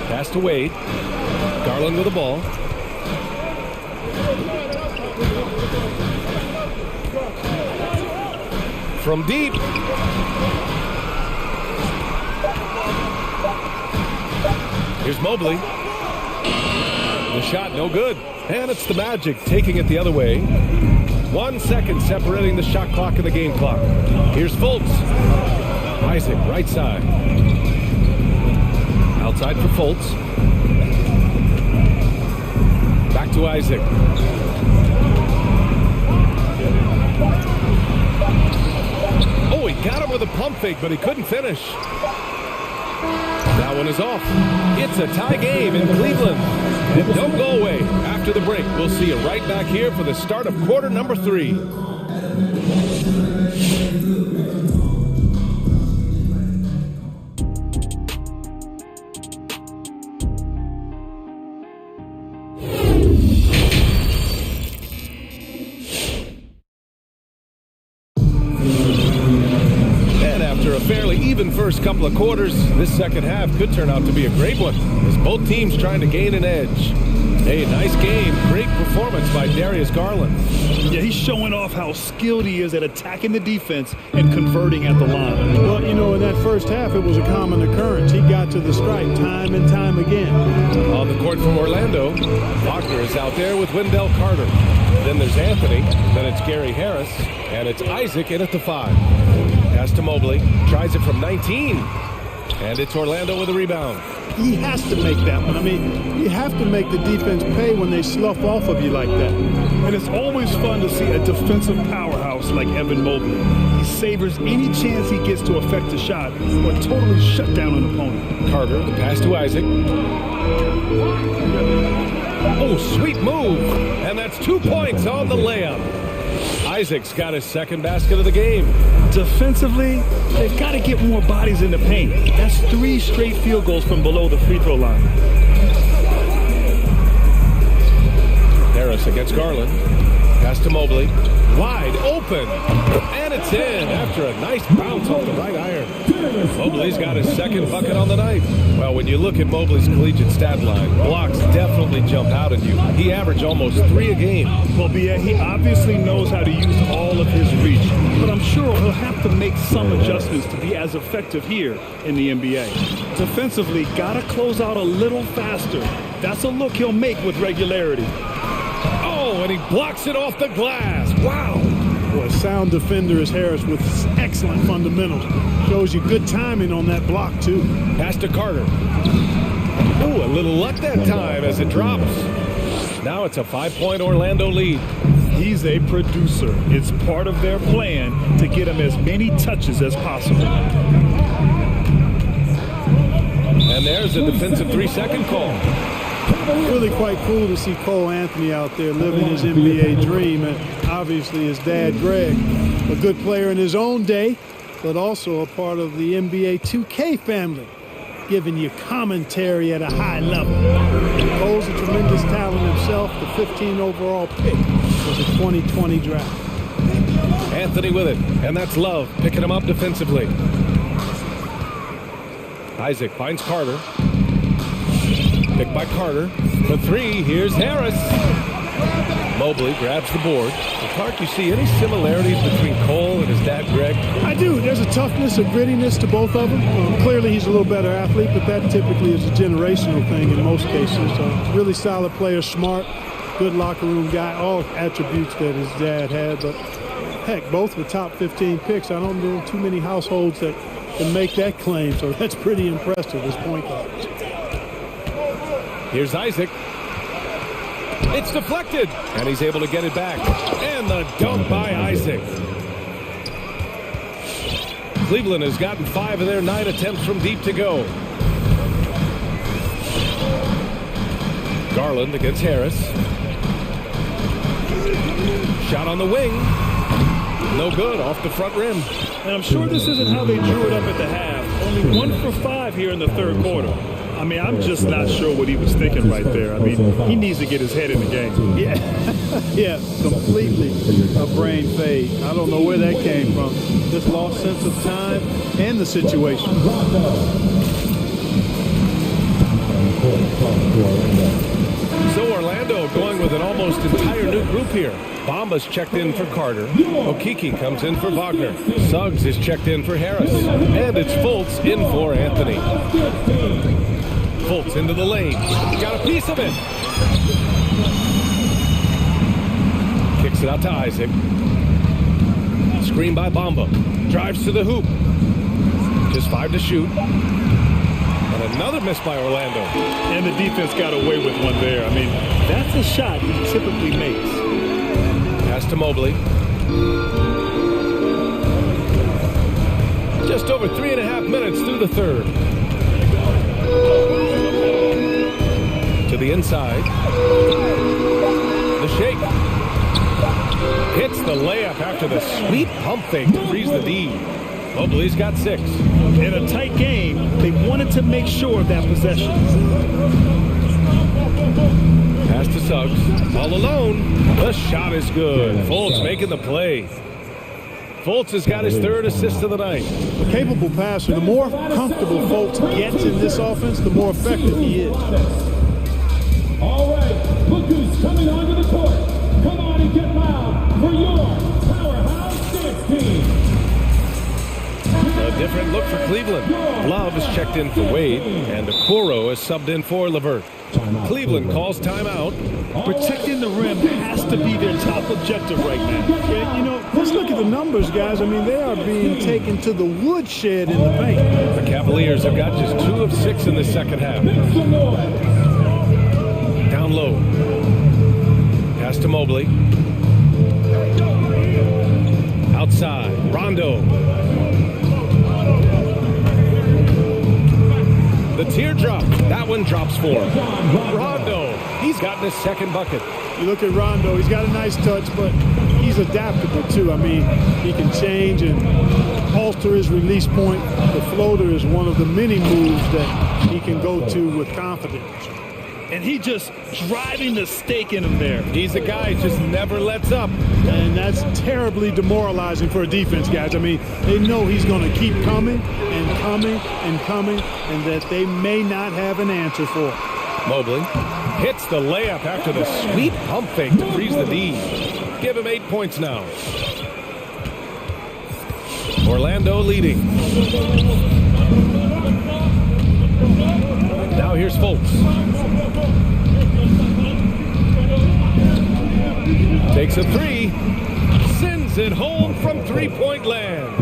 Pass to Wade. Garland with the ball. From deep. Here's Mobley. The shot no good. And it's the Magic taking it the other way. 1 second separating the shot clock and the game clock. Here's Fultz. Isaac, right side. Outside for Fultz. Back to Isaac. Oh, he got him with a pump fake, but he couldn't finish. That one is off. It's a tie game in Cleveland. And don't go away. After the break, we'll see you right back here for the start of quarter number 3. Fairly even first couple of quarters. This second half could turn out to be a great one as both teams trying to gain an edge. Hey, nice game. Great performance by Darius Garland. Yeah, he's showing off how skilled he is at attacking the defense and converting at the line. Well, you know, in that first half, it was a common occurrence. He got to the strike time and time again. On the court from Orlando, Wagner is out there with Wendell Carter. Then there's Anthony. Then it's Gary Harris. And it's Isaac in at the 5. Pass to Mobley, tries it from 19, and it's Orlando with a rebound. He has to make that one. I mean, you have to make the defense pay when they slough off of you like that. And it's always fun to see a defensive powerhouse like Evan Mobley. He savors any chance he gets to affect a shot or totally shut down an opponent. Carter, the pass to Isaac. Oh, sweet move, and that's 2 points on the layup. Isaac's got his second basket of the game. Defensively, they've got to get more bodies in the paint. That's 3 straight field goals from below the free throw line. Harris against Garland. Pass to Mobley. Wide open. And it's in after a nice bounce off the right iron. Mobley's got his second bucket on the night. Well, when you look at Mobley's collegiate stat line, blocks definitely jump out at you. He averaged almost 3 a game. Well, yeah, he obviously knows how to use all of his reach, but I'm sure he'll have to make some adjustments to be as effective here in the NBA. Defensively, gotta close out a little faster. That's a look he'll make with regularity. Oh, and he blocks it off the glass. Wow. Boy, sound defender is Harris with excellent fundamentals. Shows you good timing on that block, too. Pass to Carter. Oh, a little luck that time as it drops. Now it's a 5-point Orlando lead. He's a producer. It's part of their plan to get him as many touches as possible. And there's a defensive 3-second call. Really quite cool to see Cole Anthony out there living his NBA dream, and obviously his dad, Greg, a good player in his own day, but also a part of the NBA 2K family, giving you commentary at a high level. Cole's a tremendous talent himself, the 15 overall pick for the 2020 draft. Anthony with it, and that's Love picking him up defensively. Isaac finds Carter. Picked by Carter. For three, here's Harris. Mobley grabs the board. So Clark, you see any similarities between Cole and his dad, Greg? I do. There's a toughness, a grittiness to both of them. Clearly, he's a little better athlete, but that typically is a generational thing in most cases. Really solid player, smart, good locker room guy, all attributes that his dad had. But heck, both were top 15 picks. I don't know too many households that can make that claim, so that's pretty impressive as point guards. Here's Isaac. It's deflected, and he's able to get it back. And the dunk by Isaac. Cleveland has gotten 5 of their 9 attempts from deep to go. Garland against Harris. Shot on the wing. No good, off the front rim. And I'm sure this isn't how they drew it up at the half. Only 1 for 5 here in the third quarter. I mean, I'm just not sure what he was thinking right there. I mean, he needs to get his head in the game. Yeah, yeah, completely a brain fade. I don't know where that came from. Just lost sense of time and the situation. So Orlando going with an almost entire new group here. Bamba's checked in for Carter. Okiki comes in for Wagner. Suggs is checked in for Harris. And it's Fultz in for Anthony. Fultz into the lane. Got a piece of it. Kicks it out to Isaac. Screen by Bamba. Drives to the hoop. Just 5 to shoot. And another miss by Orlando. And the defense got away with one there. I mean, that's a shot he typically makes. Pass to Mobley. Just over 3.5 minutes through the third. To the inside. The shake. Hits the layup after the sweet pump fake to freeze the D. Mobley's got 6. In a tight game, they wanted to make sure of that possession. Pass to Suggs. All alone. The shot is good. Fultz making the play. Fultz has got his 3rd assist of the night. A capable passer. The more comfortable Fultz gets in this offense, the more effective he is. All right, look who's coming onto the court. Come on and get loud for your Powerhouse 16. A different look for Cleveland. Love is checked in for Wade, and Okoro is subbed in for LeVert. Cleveland calls timeout. Protecting the rim has to be their top objective right now. Yeah, you know, let's look at the numbers, guys. I mean, they are being taken to the woodshed in the paint. The Cavaliers have got just 2 of 6 in the second half. Down low. Pass to Mobley. Outside. Rondo. The teardrop. That one drops for him. Rondo. He's gotten his 2nd bucket. You look at Rondo, he's got a nice touch, but he's adaptable too. I mean, he can change and alter his release point. The floater is one of the many moves that he can go to with confidence. And he just driving the stake in him there. He's a guy who just never lets up. And that's terribly demoralizing for a defense, guys. I mean, they know he's going to keep coming and coming and coming, and that they may not have an answer for it. Mobley hits the layup after the sweet pump fake to freeze the D. Give him 8 points now. Orlando leading. Now here's Fultz. Takes a 3. Sends it home from 3-point land.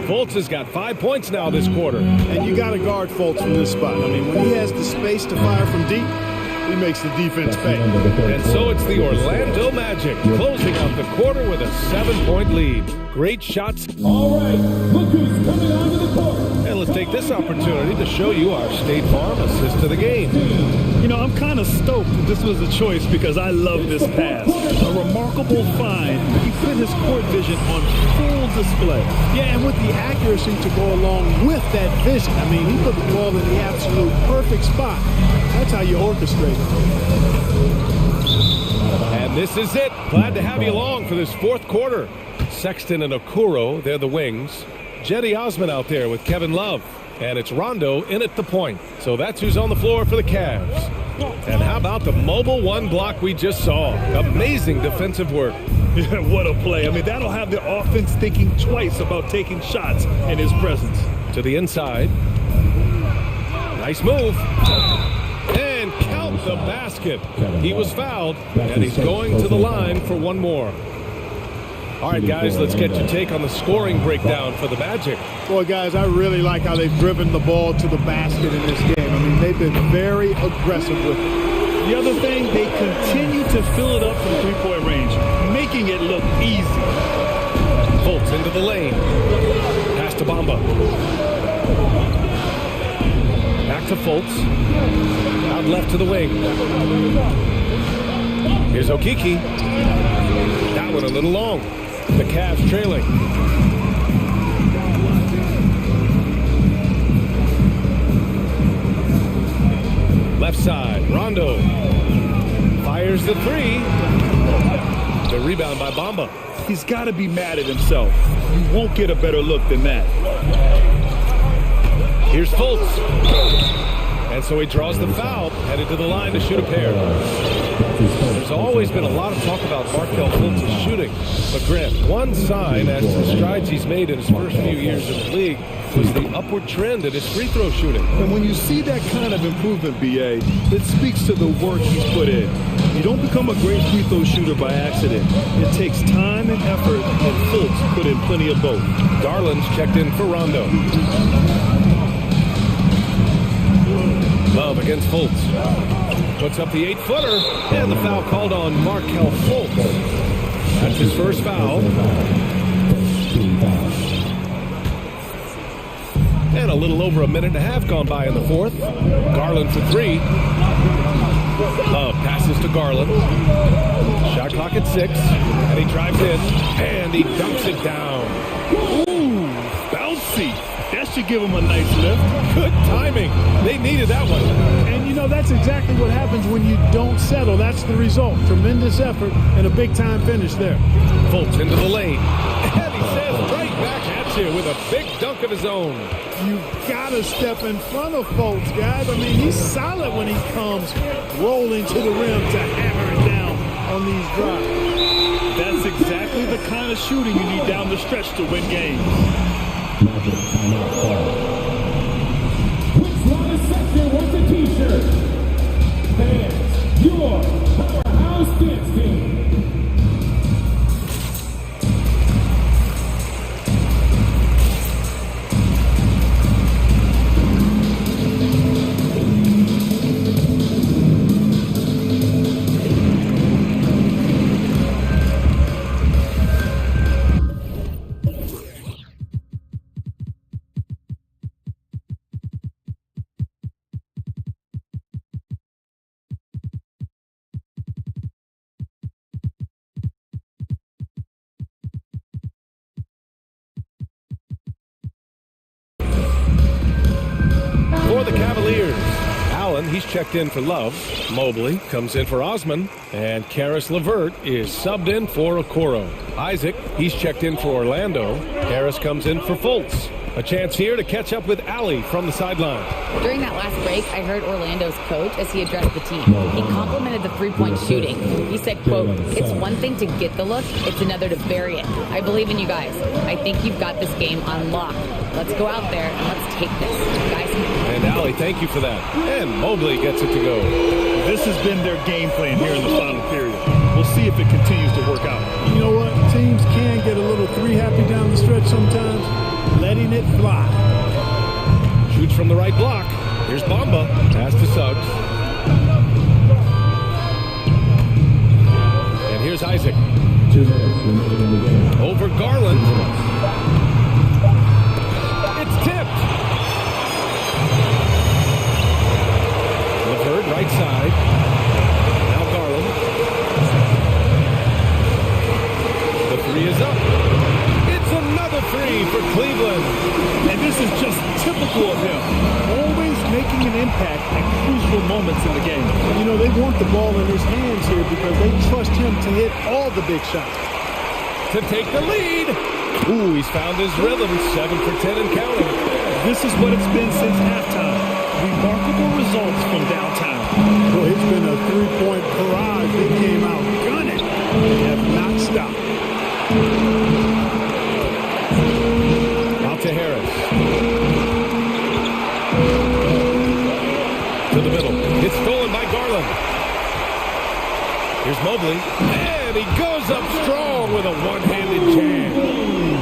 Fultz has got 5 points now this quarter. And you got to guard Fultz from this spot. I mean, when he has the space to fire from deep, he makes the defense pay. And so it's the Orlando Magic closing out the quarter with a 7-point lead. Great shots. All right, look who's coming onto the court. And let's take this opportunity to show you our State Farm assist to the game. You know, I'm kind of stoked that this was a choice because I love this pass. A remarkable find. He put his court vision on full display. Yeah, and with the accuracy to go along with that vision. I mean, he put the ball in the absolute perfect spot. That's how you orchestrate it. And this is it. Glad to have you along for this 4th quarter. Sexton and Okoro, they're the wings. Jetty Osman out there with Kevin Love. And it's Rondo in at the point. So that's who's on the floor for the Cavs. And how about the mobile one block we just saw? Amazing defensive work. Yeah, what a play. I mean, that'll have the offense thinking twice about taking shots in his presence. To the inside. Nice move. And count the basket. He was fouled, and he's going to the line for one more. All right, guys, let's get your take on the scoring breakdown for the Magic. Boy, guys, I really like how they've driven the ball to the basket in this game. I mean, they've been very aggressive with it. The other thing, they continue to fill it up from three-point range, making it look easy. Fultz into the lane. Pass to Bamba. Back to Fultz. Out left to the wing. Here's Okiki. That one a little long. The Cavs trailing. Left side, Rondo. Fires the three. The rebound by Bamba. He's got to be mad at himself. You won't get a better look than that. Here's Fultz. And so he draws the foul, headed to the line to shoot a pair. There's always been a lot of talk about Markelle Fultz's shooting. But Grant, one sign as to the strides he's made in his first few years in the league was the upward trend in his free throw shooting. And when you see that kind of improvement, B.A., it speaks to the work he's put in. You don't become a great free throw shooter by accident. It takes time and effort, and Fultz put in plenty of both. Garland's checked in for Rondo. Love against Fultz. Puts up the 8-footer, and the foul called on Markelle Fultz. That's his first foul. And a little over a minute and a half gone by in the fourth. Garland for three. Love passes to Garland. Shot clock at 6, and he drives in, and he dunks it down. Ooh, bouncy. That should give him a nice lift. Good timing. They needed that one. And, you know, that's exactly what happens when you don't settle. That's the result. Tremendous effort and a big-time finish there. Fultz into the lane. And he says right back at you with a big dunk of his own. You gotta step in front of Fultz, guys. I mean, he's solid when he comes rolling to the rim to hammer it down on these drives. That's exactly the kind of shooting you need down the stretch to win games. Which line section wants a t-shirt? Fans, your powerhouse dance team. For the Cavaliers, Allen, he's checked in for Love. Mobley comes in for Osman. And Karis LeVert is subbed in for Okoro. Isaac, he's checked in for Orlando. Harris comes in for Fultz. A chance here to catch up with Allie from the sideline. During that last break, I heard Orlando's coach as he addressed the team. He complimented the three-point shooting. He said, quote, "It's one thing to get the look, it's another to bury it. I believe in you guys. I think you've got this game on lock. Let's go out there and let's take this, guys." And Allie, thank you for that. And Mobley gets it to go. This has been their game plan here in the final period. We'll see if it continues to work out. You know what? Teams can get a little three-happy down the stretch sometimes. Letting it fly. Shoots from the right block. Here's Bamba. Pass to Suggs. And here's Isaac. Over Garland. It's tipped. LeVert, right side. Now Garland. The three is up. It's another three for Cleveland. And this is just typical of him. Always making an impact at crucial moments in the game. You know, they want the ball in his hands here because they trust him to hit all the big shots. To take the lead. Ooh, he's found his rhythm. 7 for 10 and counting. This is what it's been since halftime. Remarkable results from downtown. Well, three-point barrage. They came out gunning and have not stopped. Out to Harris. To the middle. It's stolen by Garland. Here's Mobley. And he goes up strong with a one-handed jam.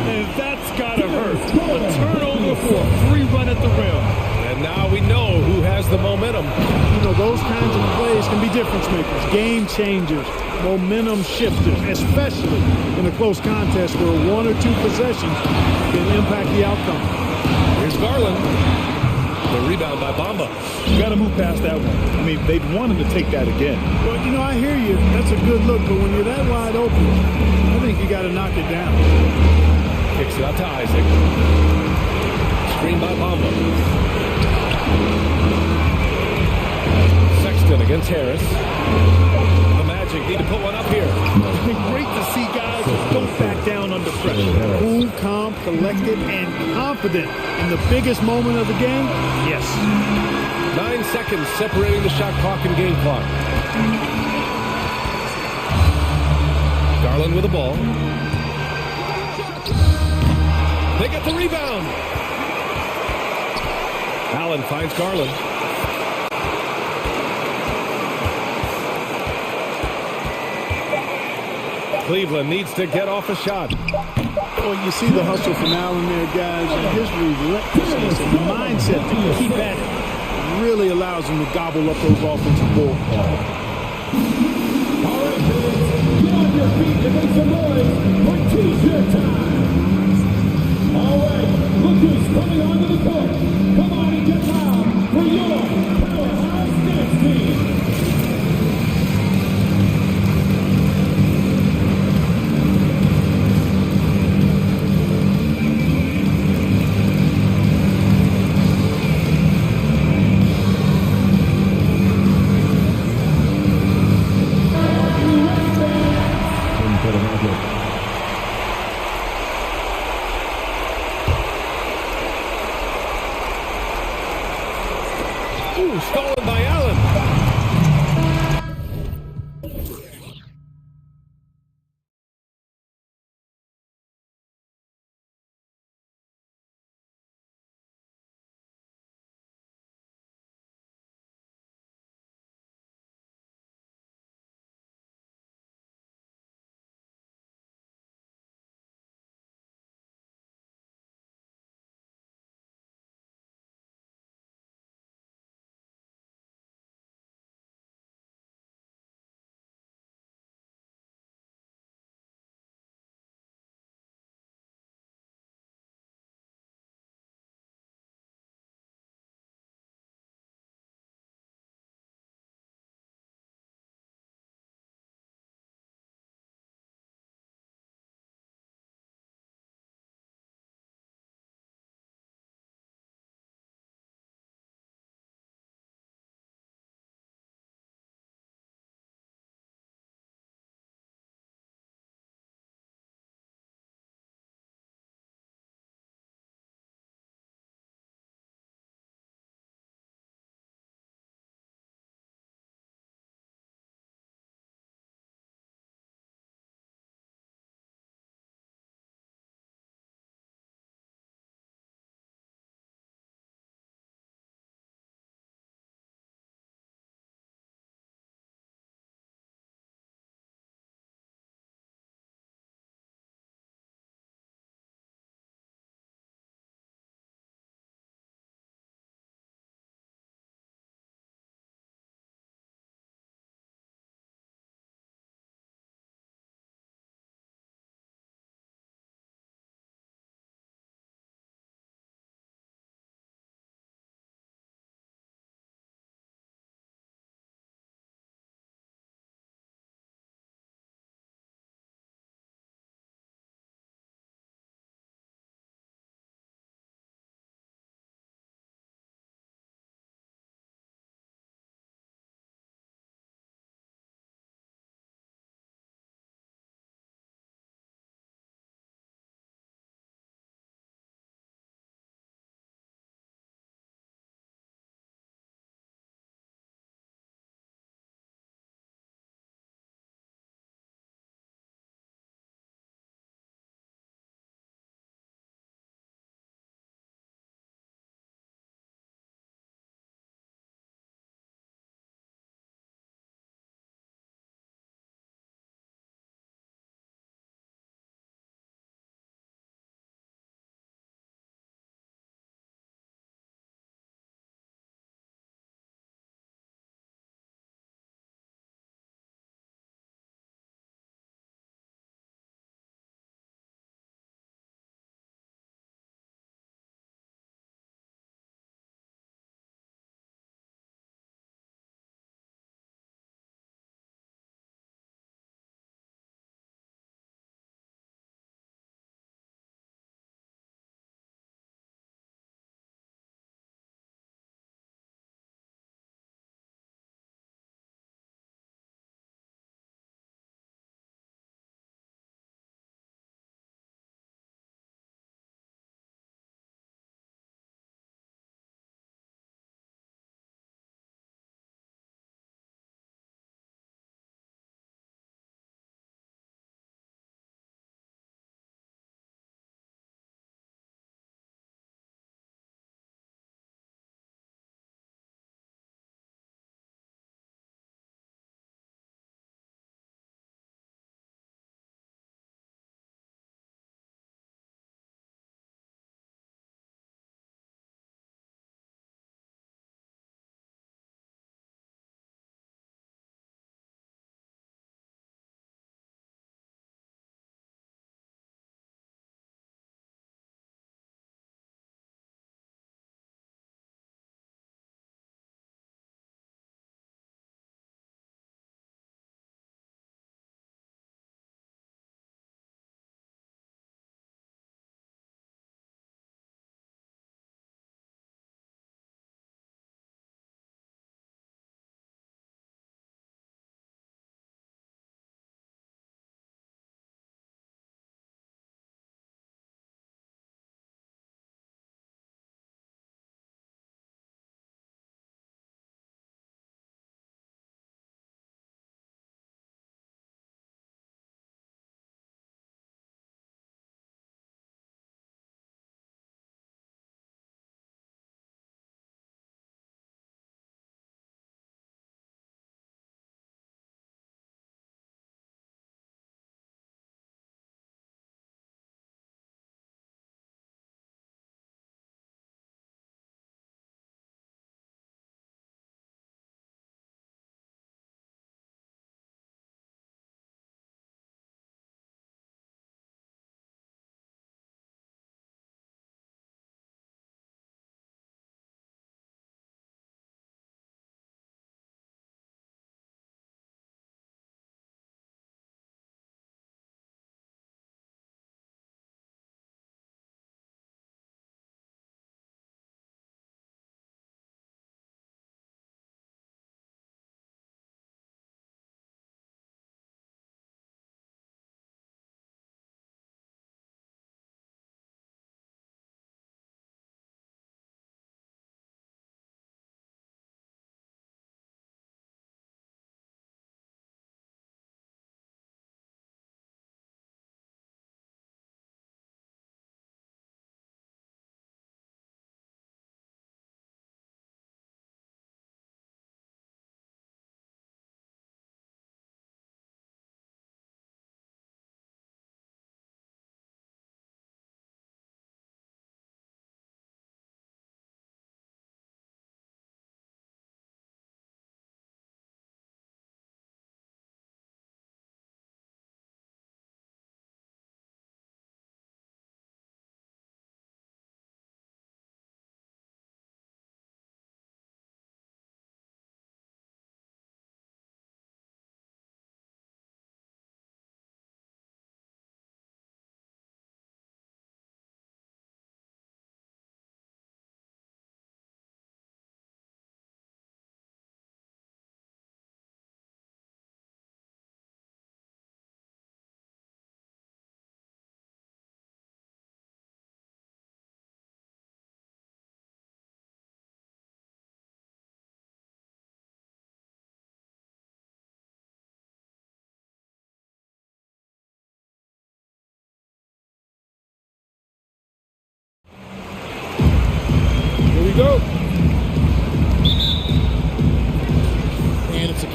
And that's got to hurt. A turnover for a free run at the rim. And now we know who has the momentum. You know, those kinds of plays can be difference makers, game changers, momentum shifters, especially in a close contest where one or two possessions can impact the outcome. Here's Garland. The rebound by Bamba. You got to move past that one. I mean, they'd want him to take that again. Well, you know, I hear you. That's a good look, but when you're that wide open, I think you got to knock it down. Kicks it out to Isaac. Screen by Bamba. Sexton against Harris. The Magic need to put one up here. It's been great to see guys who don't back down under pressure. Cool, calm, collected, and confident in the biggest moment of the game? Yes. 9 seconds separating the shot clock and game clock. Garland with the ball. They get the rebound. Allen finds Garland. Cleveland needs to get off a shot. Well, you see the hustle from Allen there, guys, and his relentlessness and mindset to keep at it really allows him to gobble up those offensive boards. All right, kids, get on your feet and make some noise for T-shirt time. All right, look who's coming onto the court. Come on and get loud for your powerhouse dance team. Stolen by Allen.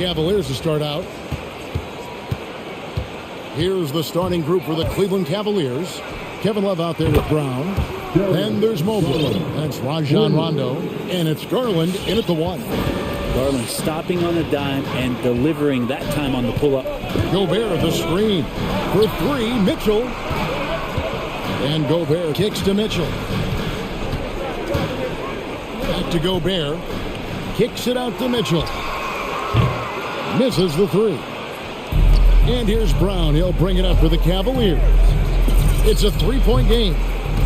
Cavaliers to start out. Here's the starting group for the Cleveland Cavaliers. Kevin Love out there with Brown. Then there's Mobley. That's Rajon Rondo. And it's Garland in at the 1. Garland stopping on a dime and delivering that time on the pull-up. Gobert the screen. For 3, Mitchell. And Gobert kicks to Mitchell. Back to Gobert. Kicks it out to Mitchell. Misses the 3. And here's Brown. He'll bring it up for the Cavaliers. It's a 3-point game.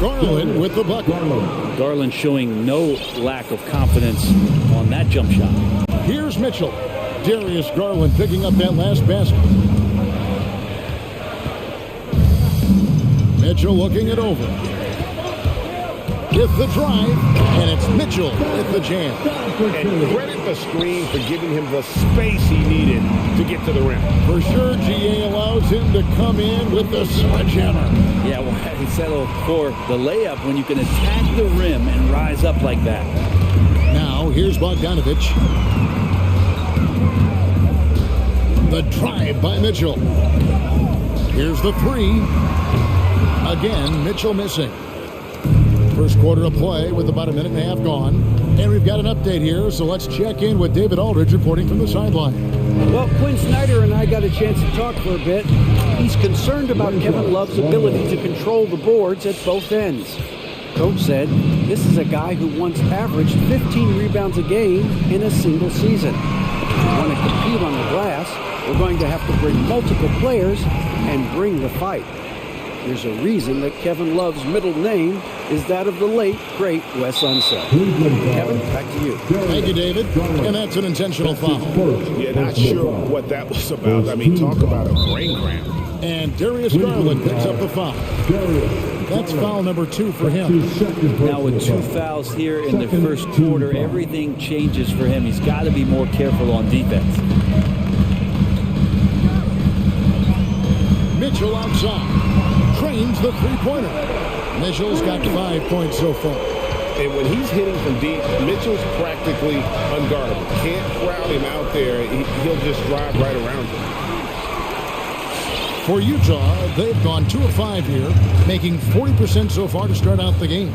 Garland with the bucket. Garland showing no lack of confidence on that jump shot. Here's Mitchell. Darius Garland picking up that last basket. Mitchell looking it over. With the drive, and it's Mitchell with the jam. And credit the screen for giving him the space he needed to get to the rim. For sure, GA allows him to come in with the sledgehammer. Yeah, well, he settled for the layup when you can attack the rim and rise up like that. Now, here's Bogdanovich. The drive by Mitchell. Here's the 3. Again, Mitchell missing. First quarter of play with about a minute and a half gone. And we've got an update here, so let's check in with David Aldridge reporting from the sideline. Well, Quinn Snyder and I got a chance to talk for a bit. He's concerned about Kevin Love's ability to control the boards at both ends. Coach said this is a guy who once averaged 15 rebounds a game in a single season. If we want to compete on the glass, we're going to have to bring multiple players and bring the fight. There's a reason that Kevin Love's middle name is that of the late, great Wes Unseld. Kevin, back to you. Thank you, David. And that's an intentional foul. Yeah, not sure what that was about. I mean, talk about a brain cramp. And Darius Garland picks up the foul. That's foul number 2 for him. Now with 2 fouls here in the first quarter, everything changes for him. He's got to be more careful on defense. Mitchell outside. Trains the 3-pointer. Mitchell's got 5 points so far. And when he's hitting from deep, Mitchell's practically unguardable. Can't crowd him out there. He'll just drive right around him. For Utah, they've gone 2 of 5 here, making 40% so far to start out the game.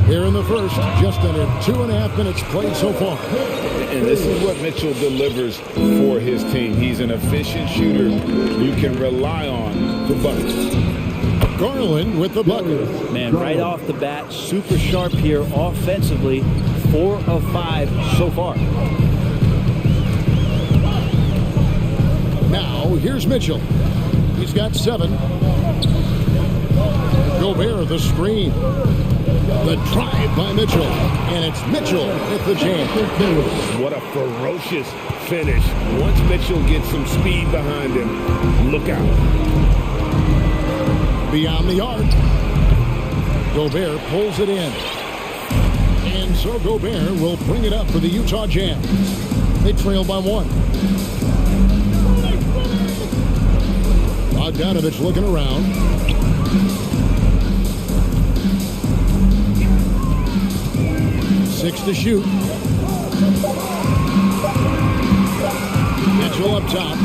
Here in the first, just under 2.5 minutes played so far. And this is what Mitchell delivers for his team. He's an efficient shooter you can rely on for buckets. Garland with the bucket. Man, right off the bat, super sharp here offensively. 4 of 5 so far. Now, here's Mitchell. He's got 7. Gobert the screen. The drive by Mitchell. And it's Mitchell with the jam. What a ferocious finish. Once Mitchell gets some speed behind him, look out. Beyond the arc. Gobert pulls it in. And so Gobert will bring it up for the Utah Jazz. They trail by 1. Bogdanovich looking around. Six to shoot. Mitchell up top.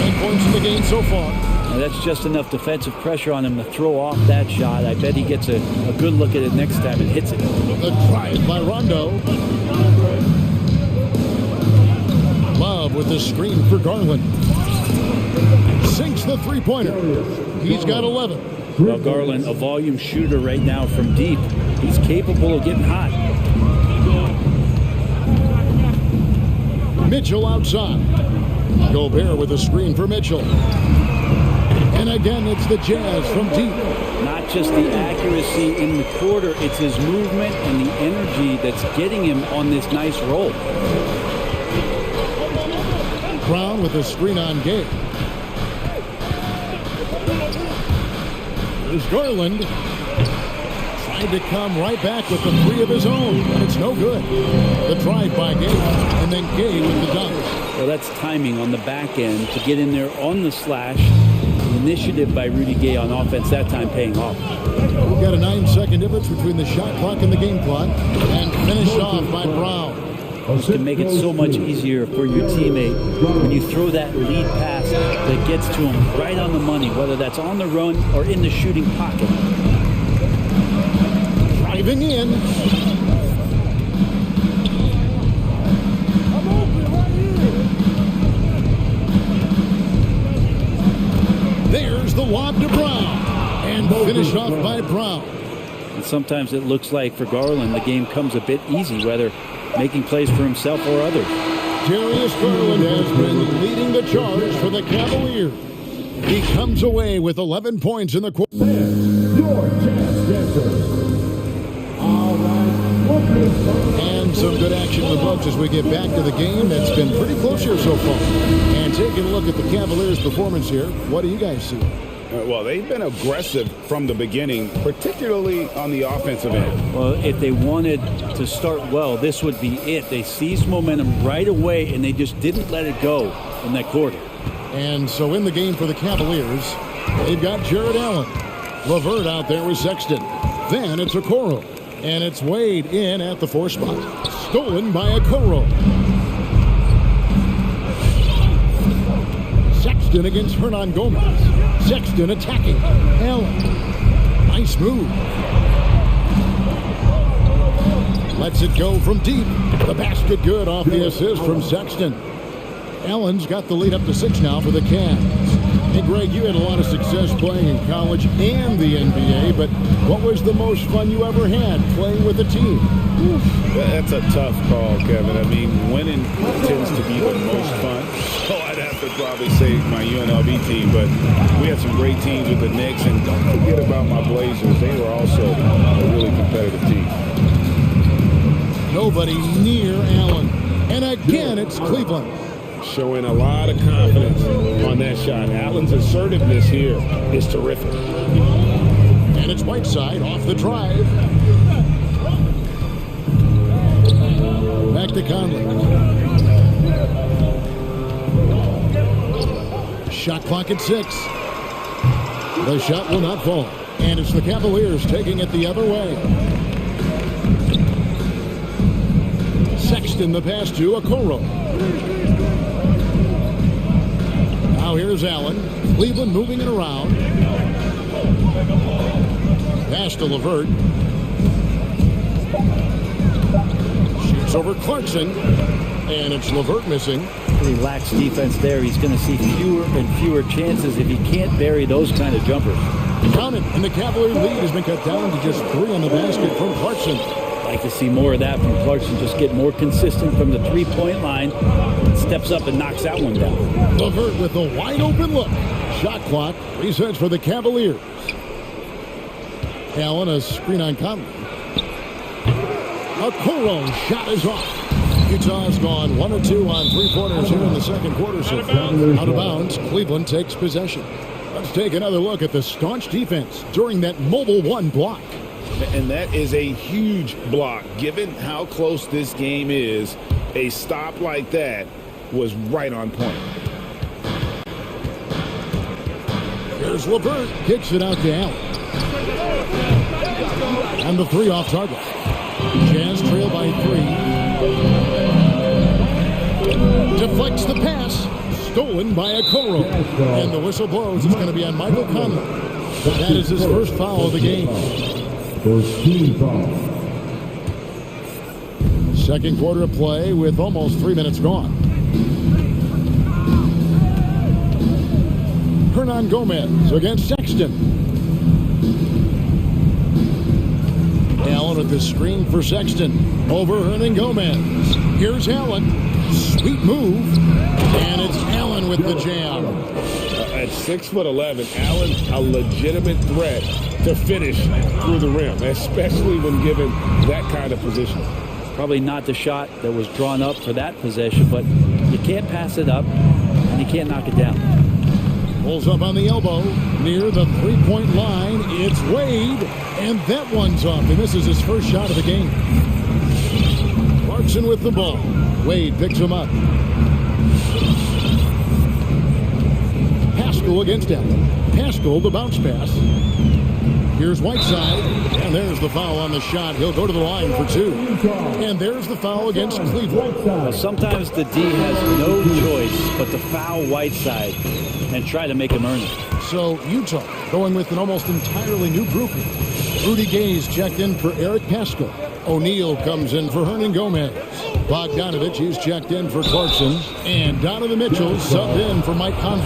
8 points in the game so far. Now that's just enough defensive pressure on him to throw off that shot. I bet he gets a good look at it next time and hits it. The drive by Rondo. Love with the screen for Garland. Sinks the 3-pointer. He's got 11. Well, Garland, a volume shooter right now from deep. He's capable of getting hot. Mitchell outside. Gobert with a screen for Mitchell. And again, it's the Jazz from deep. Not just the accuracy in the quarter, it's his movement and the energy that's getting him on this nice roll. Brown with a screen on Gabe. There's Garland. Tried to come right back with the 3 of his own, but it's no good. The drive by Gabe, and then Gabe with the dunk. Well, that's timing on the back end to get in there on the slash. You initiative by Rudy Gay on offense that time paying off. We've got a 9-second difference between the shot clock and the game clock, and finished off by Brown. It can make it so much easier for your teammate when you throw that lead pass that gets to him right on the money, whether that's on the run or in the shooting pocket. Driving in. There's the lob to Brown, and finished off by Brown. And sometimes it looks like for Garland the game comes a bit easy, whether making plays for himself or others. Darius Garland has been leading the charge for the Cavaliers. He comes away with 11 points in the quarter. Your chance guessers. All right. And some good action in the books as we get back to the game. That's been pretty close here so far. And taking a look at the Cavaliers' performance here, what do you guys see? Well, they've been aggressive from the beginning, particularly on the offensive end. Well, if they wanted to start well, this would be it. They seized momentum right away, and they just didn't let it go in that quarter. And so in the game for the Cavaliers, they've got Jared Allen. LeVert out there with Sexton. Then it's Okoro. And it's Wade in at the 4 spot. Stolen by Okoro. Sexton against Hernan Gomez. Sexton attacking. Allen. Nice move. Lets it go from deep. The basket good off the assist from Sexton. Allen's got the lead up to 6 now for the Cavs. Hey, Greg, you had a lot of success playing in college and the NBA, but what was the most fun you ever had playing with a team? That's a tough call, Kevin. I mean, winning tends to be the most fun. So I'd have to probably say my UNLV team, but we had some great teams with the Knicks, and don't forget about my Blazers. They were also a really competitive team. Nobody near Allen. And again, it's Cleveland. Showing a lot of confidence on that shot. Allen's assertiveness here is terrific. And it's Whiteside off the drive. Back to Conley. Shot clock at 6. The shot will not fall. And it's the Cavaliers taking it the other way. Sexton the pass to Okoro. Now here's Allen. Cleveland moving it around. Pass to LeVert. Shoots over Clarkson. And it's LeVert missing. He lacks defense there. He's going to see fewer and fewer chances if he can't bury those kind of jumpers. Count it. And the Cavalier lead has been cut down to just 3 on the basket from Clarkson. Like to see more of that from Clarkson. Just get more consistent from the 3-point line. Steps up and knocks that one down. LeVert with a wide open look. Shot clock resets for the Cavaliers. Allen a screen on Conley. Okoro shot is off. Utah's gone 1 of 2 on 3-pointers here in the second quarter. So out of bounds. Cleveland takes possession. Let's take another look at the staunch defense during that mobile 1 block. And that is a huge block. Given how close this game is, a stop like that was right on point. Here's LeVert. Kicks it out to Allen. And the 3 off target. Jazz trail by 3. Deflects the pass. Stolen by Okoro. And the whistle blows. It's going to be on Michael Conley. That is his first foul of the game. First team foul. Second quarter of play with almost 3 minutes gone. Hernan Gomez against Sexton. Allen with the screen for Sexton. Over Hernan Gomez. Here's Allen. Sweet move. And it's Allen with the jam. At 6'11", Allen a legitimate threat to finish through the rim, especially when given that kind of position. Probably not the shot that was drawn up for that possession, but you can't pass it up and you can't knock it down. Pulls up on the elbow near the 3-point line. It's Wade, and that one's off, and this is his first shot of the game. Clarkson with the ball. Wade picks him up. Pass Pascal against Allen. Pascal, the bounce pass. Here's Whiteside, and there's the foul on the shot. He'll go to the line for 2. And there's the foul against Cleveland. Well, sometimes the D has no choice but to foul Whiteside and try to make him earn it. So Utah going with an almost entirely new grouping. Rudy Gay's checked in for Eric Pascal. O'Neal comes in for Hernan Gomez. Bogdanovich, he's checked in for Clarkson. And Donovan Mitchell subbed in for Mike Conley.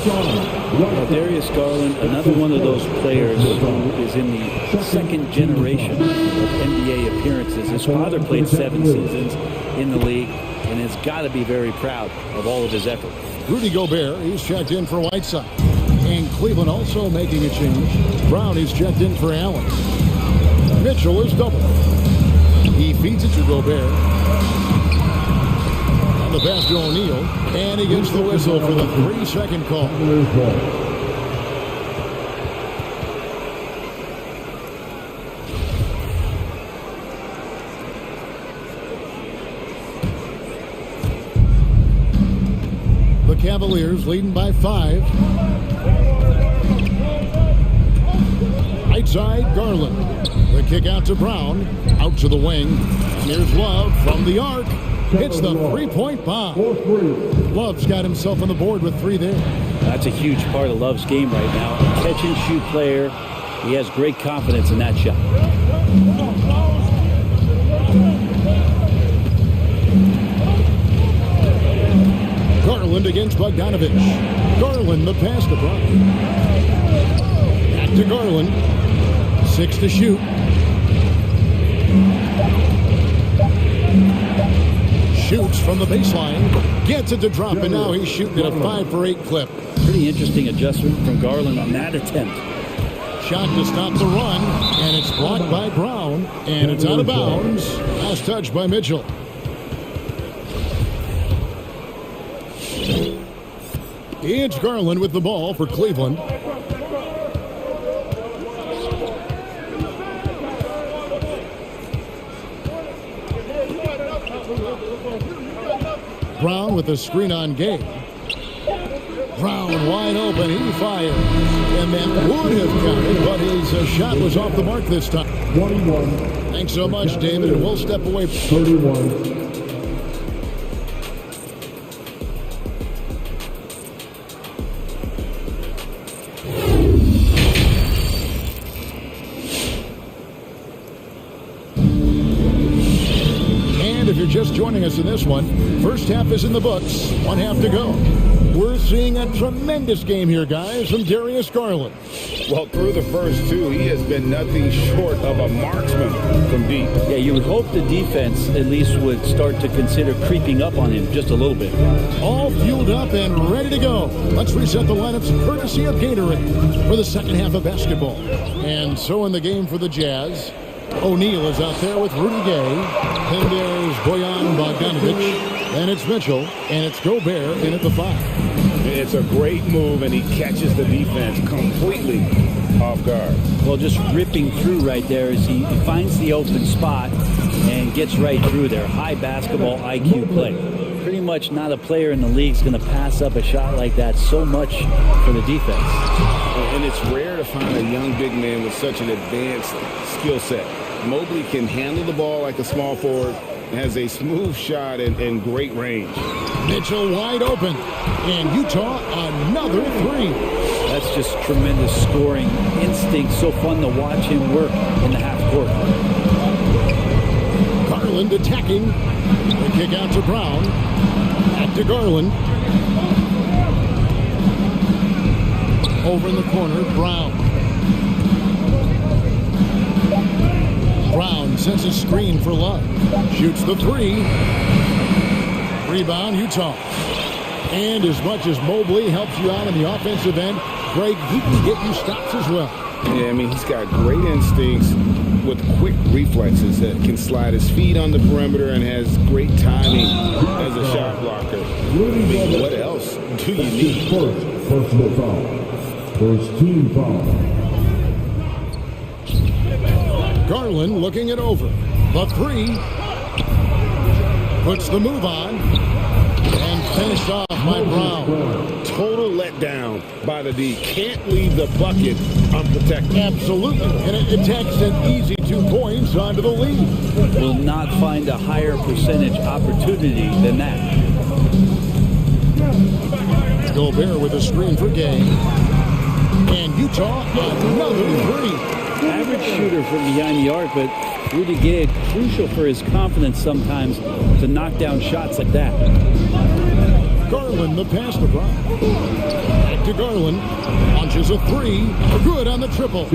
Well, Darius Garland, another one of those players who is in the second generation of NBA appearances. His father played 7 seasons in the league and has got to be very proud of all of his effort. Rudy Gobert, he's checked in for Whiteside. And Cleveland also making a change. Brown is checked in for Allen. Mitchell is double. He feeds it to Gobert. On the pass to O'Neal. And he gets the whistle for the 3-second call. The Cavaliers leading by 5. Right side, Garland. The kick out to Brown. Out to the wing. Here's Love from the arc. Hits the 3-point bomb. Love's got himself on the board with 3 there. That's a huge part of Love's game right now. A catch-and-shoot player. He has great confidence in that shot. Garland against Bogdanovich. Garland the pass to Brown. Back to Garland. 6 to shoot. Shoots from the baseline. Gets it to drop, and now he's shooting at a 5 for 8 clip. Pretty interesting adjustment from Garland on that attempt. Shot to stop the run, and it's blocked by Brown, and it's out of bounds. Last touch by Mitchell. It's Garland with the ball for Cleveland. Brown with a screen on Gay. Brown wide open, he fires. And that would have counted, but his shot was off the mark this time. 21. Thanks so much, David, and we'll step away. 31. Just joining us in this one. First half is in the books. 1 half to go. We're seeing a tremendous game here, guys, from Darius Garland. Well, through the first 2, he has been nothing short of a marksman from deep. Yeah, you would hope the defense at least would start to consider creeping up on him just a little bit. All fueled up and ready to go. Let's reset the lineups courtesy of Gatorade for the second half of basketball. And so in the game for the Jazz, O'Neal is out there with Rudy Gay. Then there's Bojan Bogdanovich. And it's Mitchell. And it's Gobert in at the 5. It's a great move, and he catches the defense completely off guard. Well, just ripping through right there as he finds the open spot and gets right through there. High basketball IQ play. Pretty much not a player in the league is going to pass up a shot like that so much for the defense. And it's rare to find a young big man with such an advanced skill set. Mobley can handle the ball like a small forward, has a smooth shot and great range. Mitchell wide open, and Utah another 3. That's just tremendous scoring instinct. So fun to watch him work in the half court. Garland attacking. The kick out to Brown. Back to Garland. Over in the corner, Brown. Brown sets a screen for Love. Shoots the 3. Rebound, Utah. And as much as Mobley helps you out in the offensive end, Greg, he can get you stops as well. Yeah, I mean, he's got great instincts with quick reflexes that can slide his feet on the perimeter and has great timing as a shot blocker. I mean, what else do you need? First personal foul. First team foul. Garland looking it over. The 3. Puts the move on. And Finished off by Brown. Total letdown by the D. Can't leave the bucket unprotected. Absolutely. And it takes an easy 2 points onto the lead. Will not find a higher percentage opportunity than that. Gobert with a screen for Gay. And Utah, another three. Average shooter from behind the arc, but Rudy Gay, crucial for his confidence sometimes to knock down shots like that. Garland, the pass to Brown. Back to Garland. Launches a three. Good on the triple.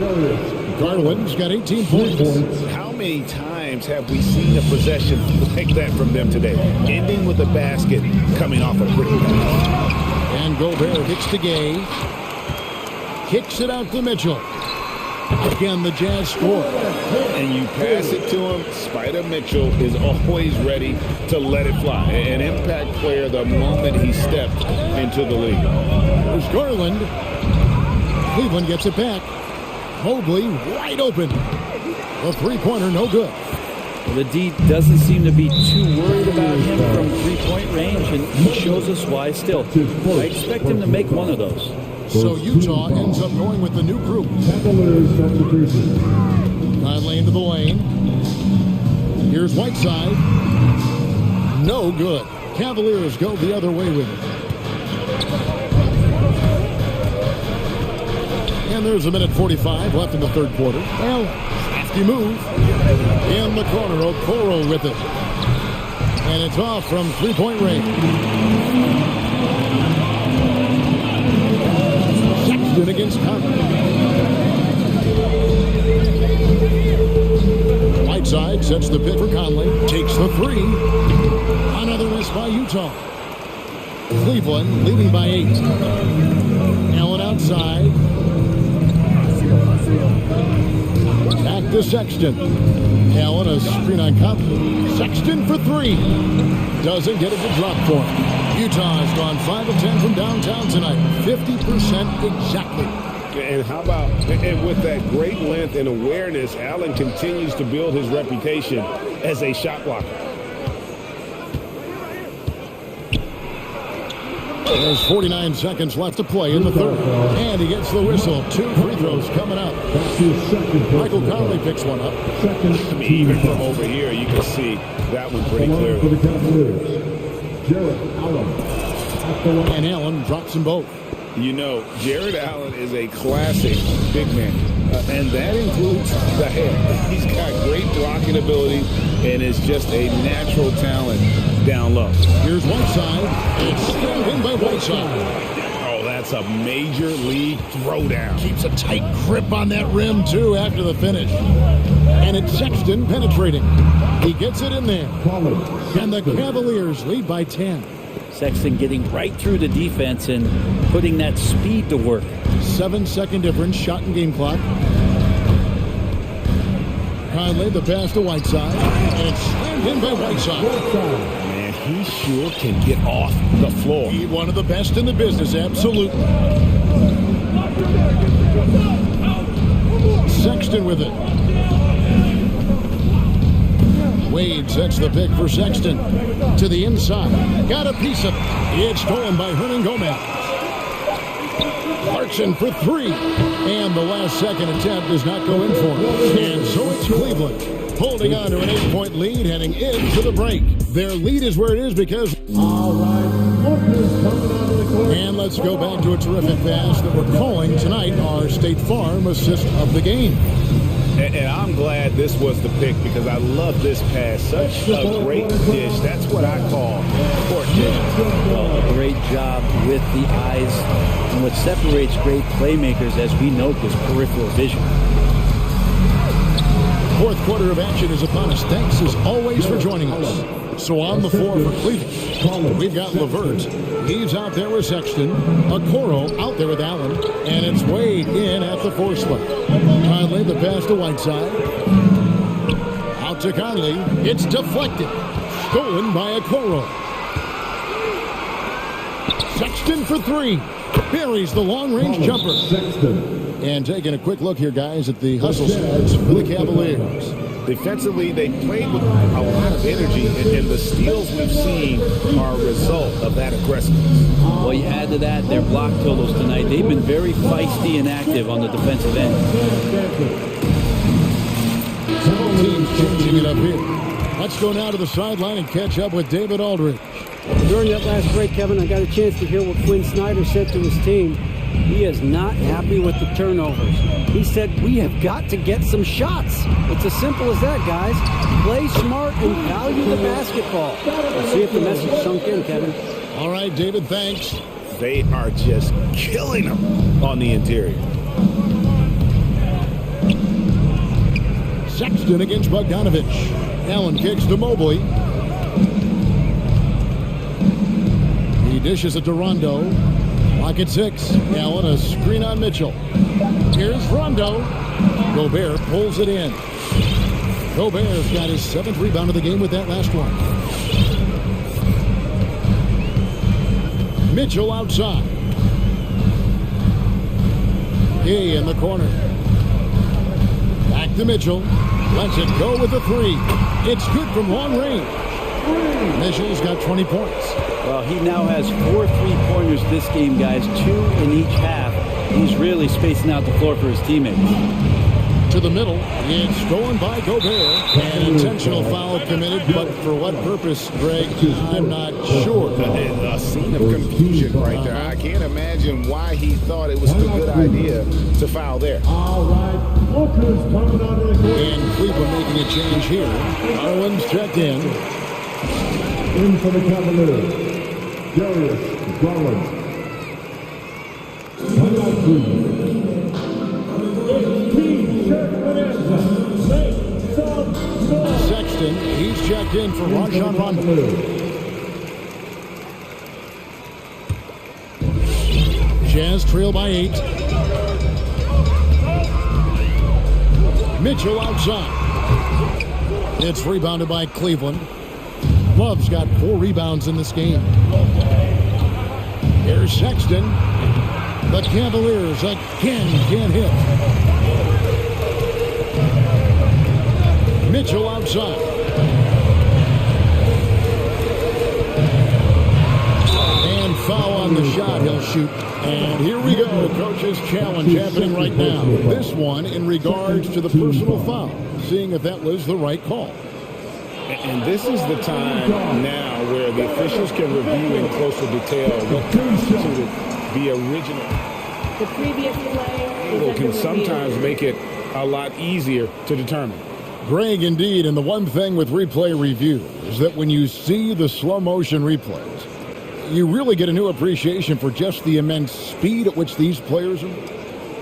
Garland's got 18 points. How many times have we seen a possession like that from them today? Ending with a basket, coming off a pretty pass. And Gobert gets to Gay. Kicks it out to Mitchell. Again, the Jazz score. And you pass it to him. Spider Mitchell is always ready to let it fly. An impact player the moment he stepped into the league. There's Garland. Cleveland gets it back. Mobley wide open. The three-pointer, no good. Well, the D doesn't seem to be too worried about him from three-point range, and he shows us why still. I expect him to make one of those. So Utah ends up going with the new group. Conley into the lane. Here's Whiteside. No good. Cavaliers go the other way with it. And there's a minute 45 left in the third quarter. Well, crafty move. In the corner, Okoro with it. And it's off from three-point range. Sexton against Conley. Whiteside sets the pick for Conley. Takes the three. Another miss by Utah. Cleveland leading by 8. Allen outside. Back to Sexton. Allen a screen on Conley. Sexton for three. Doesn't get it to drop for him. Utah has gone 5 of 10 from downtown tonight. 50% exactly. And how about, and with that great length and awareness, Allen continues to build his reputation as a shot blocker. There's 49 seconds left to play in the third. And he gets the whistle. 2 free throws coming up. Michael Conley picks one up. I mean, even from over here, you can see that one pretty clearly. And Allen drops them both. You know, Jared Allen is a classic big man, and that includes the hair. He's got great blocking ability and is just a natural talent down low. Here's Whiteside. It's thrown in by Whiteside. Oh, that's a major league throwdown. Keeps a tight grip on that rim, too, after the finish. And it's Sexton penetrating. He gets it in there. And the Cavaliers lead by 10. Sexton getting right through the defense and putting that speed to work. 7-second difference, shot and game clock. Conley, the pass to Whiteside. And it's slammed in by Whiteside. Man, he sure can get off the floor. He's one of the best in the business, absolutely. Sexton with it. Wade sets the pick for Sexton. To the inside. Got a piece of it. It's stolen by Hernan Gomez. Clarkson for three. And the last second attempt does not go in for him. And so it's Cleveland holding on to an 8-point lead heading into the break. Their lead is where it is because... And let's go back to a terrific pass that we're calling tonight our State Farm assist of the game. And I'm glad this was the pick because I love this pass. Such a great dish. That's what I call court vision. Well, a great job with the eyes. And what separates great playmakers, as we note, is peripheral vision. Fourth quarter of action is upon us. Thanks as always for joining us. So on the floor for Cleveland, we've got LeVert. He's out there with Sexton. Okoro out there with Allen. And it's Wade in at the 4 spot. Conley, the pass to Whiteside. Out to Conley. It's deflected. Stolen by Okoro. Sexton for three. Buries the long-range jumper. And taking a quick look here, guys, at the hustle stats for the Cavaliers. Defensively, they played with a lot of energy, and the steals we've seen are a result of that aggressiveness. Well, you add to that their block totals tonight. They've been very feisty and active on the defensive end. Teams changing it up here. Let's go now to the sideline and catch up with David Aldridge. During that last break, Kevin, I got a chance to hear what Quinn Snyder said to his team. He is not happy with the turnovers. He said, we have got to get some shots. It's as simple as that, guys. Play smart and value the basketball. Let's see if the message sunk in, Kevin. All right, David, thanks. They are just killing them on the interior. Sexton against Bogdanovich. Allen kicks to Mobley. He dishes it to Rondo. Lock at 6. Allen, a screen on Mitchell. Here's Rondo. Gobert pulls it in. Gobert's got his 7th rebound of the game with that last one. Mitchell outside. He in the corner. Back to Mitchell. Lets it go with a 3. It's good from long range. Mitchell's got 20 points. Well, he now has 4 3-pointers this game, guys, 2 in each half. He's really spacing out the floor for his teammates. To the middle, it's stolen by Gobert. An intentional foul committed, but for what purpose, Greg, I'm not sure. A scene of confusion right there. I can't imagine why he thought it was a good idea to foul there. All right, Walker's coming under the court. And Cleveland making a change here. Garland's checked in. In for the Cavaliers, Darius Garland. Sexton, he's checked in for Rajon Rondo. Jazz trail by 8. Mitchell outside. It's rebounded by Cleveland. Love's got 4 rebounds in this game. Here's Sexton. The Cavaliers again can't hit. Mitchell outside. And foul on the shot he'll shoot. And here we go. Coach's challenge happening right now. This one in regards to the personal foul. Seeing if that was the right call. And this is the time now where the officials can review in closer detail what constituted the original. The previous play Angle can sometimes make it a lot easier to determine. Greg, indeed, and the one thing with replay review is that when you see the slow motion replays, you really get a new appreciation for just the immense speed at which these players are.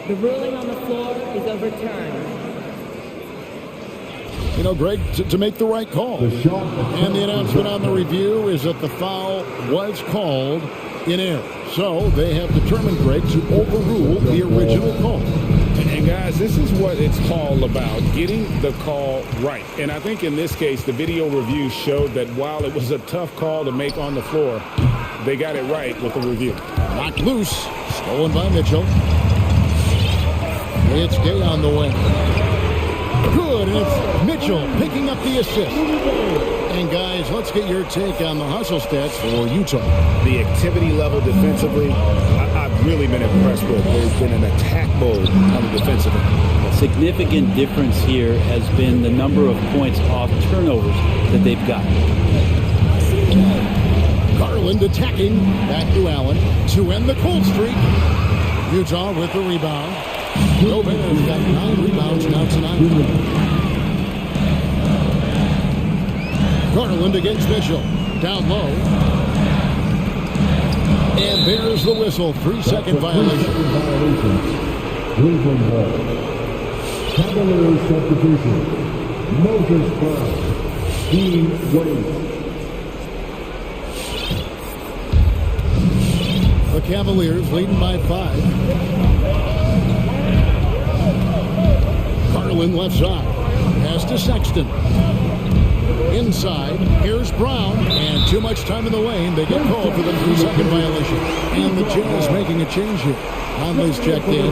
The ruling on the floor is overturned. You know, Greg, to make the right call. And the announcement on the review is that the foul was called in error. So they have determined, Greg, to overrule the original call. And guys, this is what it's all about, getting the call right. And I think in this case, the video review showed that while it was a tough call to make on the floor, they got it right with the review. Knocked loose, stolen by Mitchell. It's Gay on the way. Good, and it's Mitchell picking up the assist. And guys, let's get your take on the hustle stats for Utah. The activity level defensively, I've really been impressed with. There's been an attack mode on the defensive end. A significant difference here has been the number of points off turnovers that they've gotten. Garland attacking, back to Allen to end the cold streak. Utah with the rebound. Gobert's got 9 rebounds now tonight. Garland against Mitchell. Down low. And there's the whistle. 3-second violation. Cleveland ball. Cavaliers substitution. Moses Brown. Dean Wade. The Cavaliers leading by 5. Garland left side. Pass to Sexton. Inside. Here's Brown. And too much time in the lane. They get called for the 3-second violation. And the Jazz making a change here. Conley's checked in.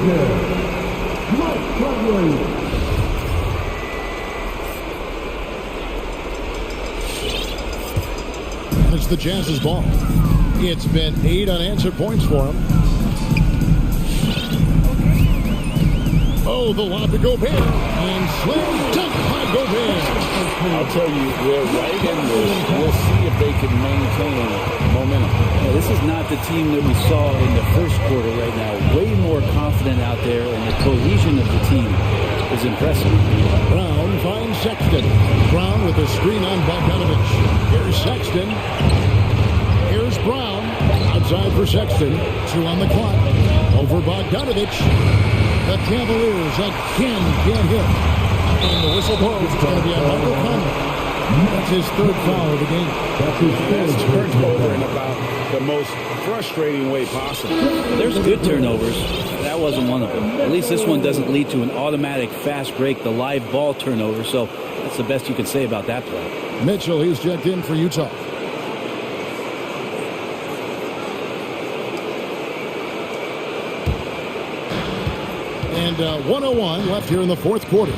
it's the Jazz's ball. It's been 8 unanswered points for him. Oh, the lob to Gobert. And slam dunk by Gobert. I'll tell you, they're right in this. We'll see if they can maintain momentum. Yeah, this is not the team that we saw in the first quarter right now. Way more confident out there, and the cohesion of the team is impressive. Brown finds Sexton. Brown with a screen on Bogdanovich. Here's Sexton. Here's Brown. Outside for Sexton. 2 on the clock. Over Bogdanovich. The Cavaliers again can't hit. And the whistle blows. It's going to be a Michael Conley. That's his 3rd foul of the game. That's turnover in about the most frustrating way possible. There's good turnovers. That wasn't one of them. At least this one doesn't lead to an automatic fast break, the live ball turnover. So that's the best you can say about that play. Mitchell, he's checked in for Utah. And 1:01 left here in the 4th quarter.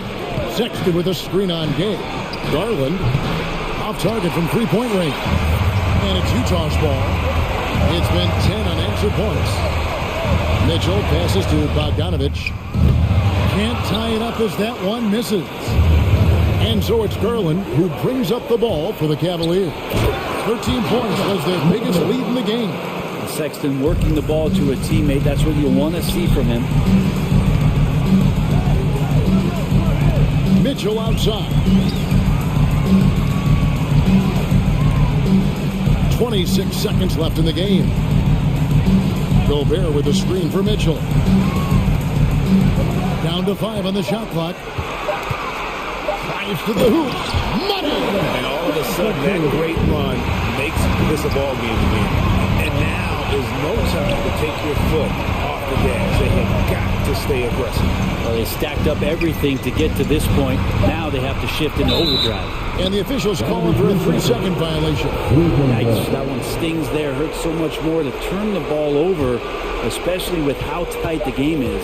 Sexton with a screen on Gabe. Garland off target from 3-point range. And it's Utah's ball. It's been 10 unanswered points. Mitchell passes to Bogdanovich. Can't tie it up as that one misses. And so it's Garland who brings up the ball for the Cavaliers. 13 points was their biggest lead in the game. Sexton working the ball to a teammate. That's what you want to see from him. Mitchell outside. 26 seconds left in the game. Gobert with a screen for Mitchell. Down to 5 on the shot clock. Drives to the hoop. Money! And all of a sudden, that great run makes this a ball game again. And now is no time to take your foot off the gas. They have got to stay aggressive. Well, they stacked up everything to get to this point. Now they have to shift into overdrive. And the officials calling for a 3-second violation. Yikes, that one stings there. Hurts so much more to turn the ball over, especially with how tight the game is.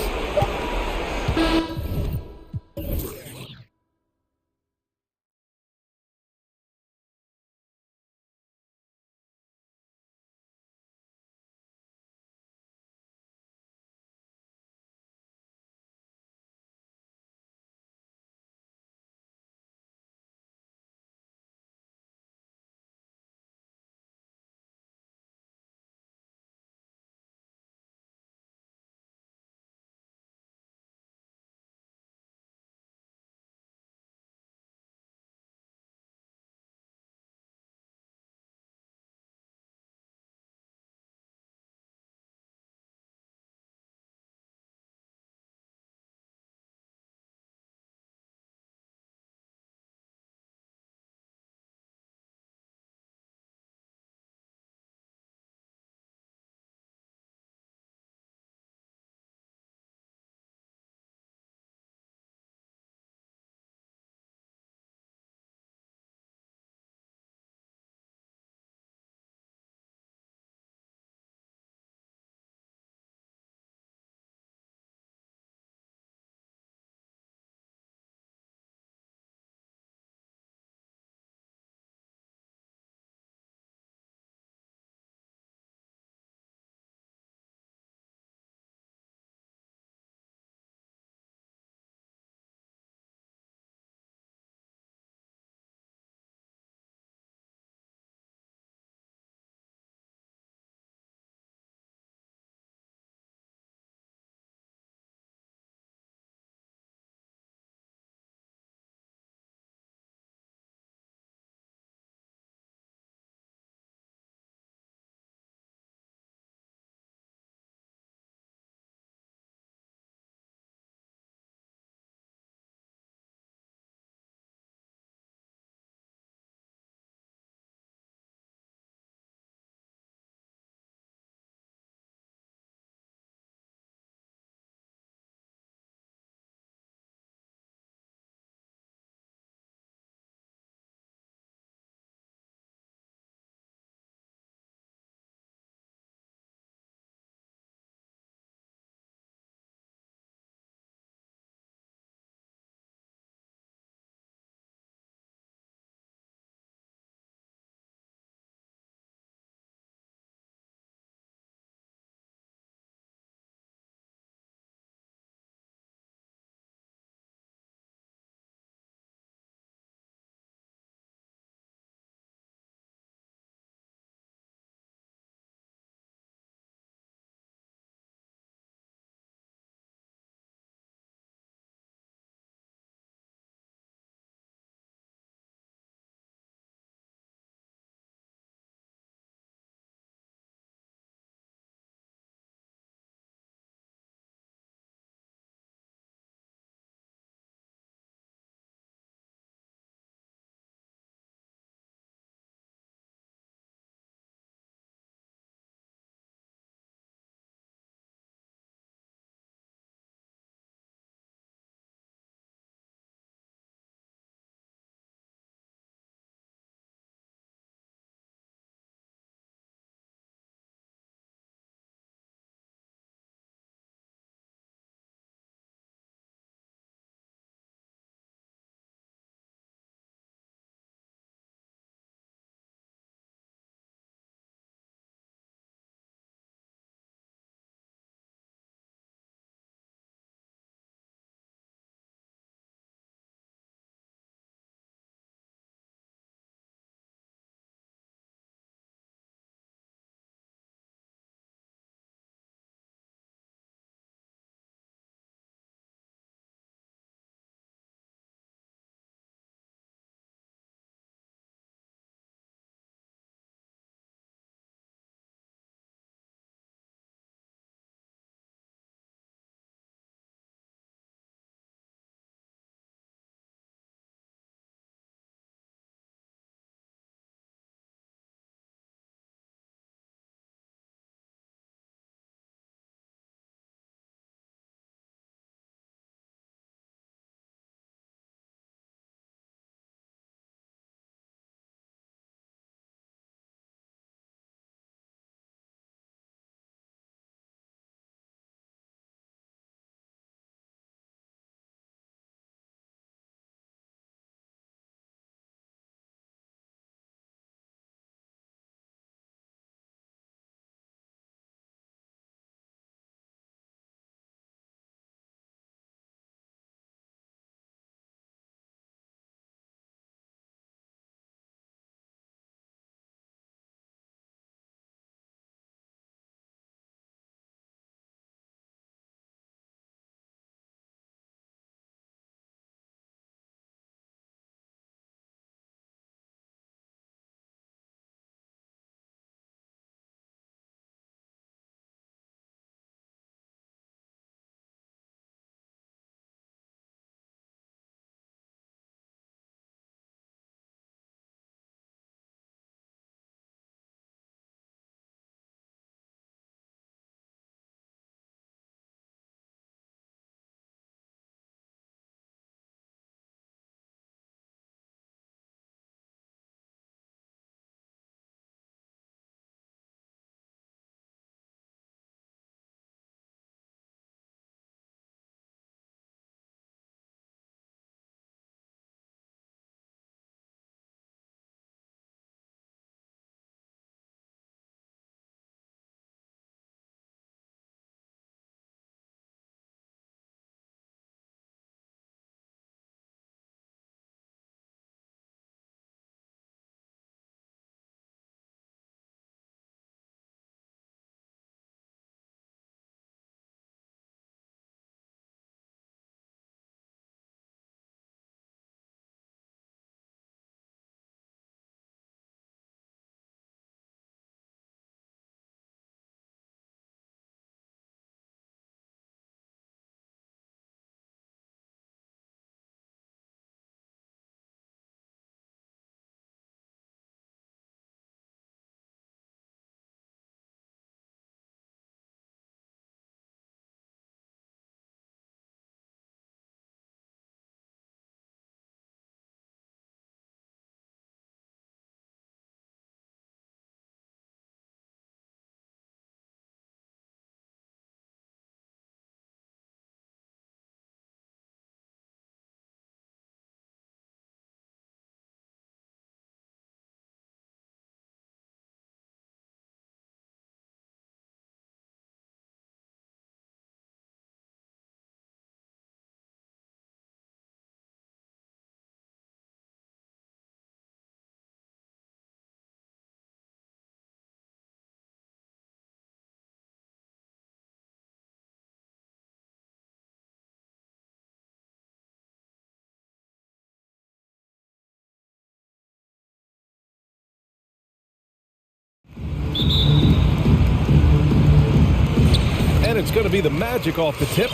it's going to be the Magic off the tip.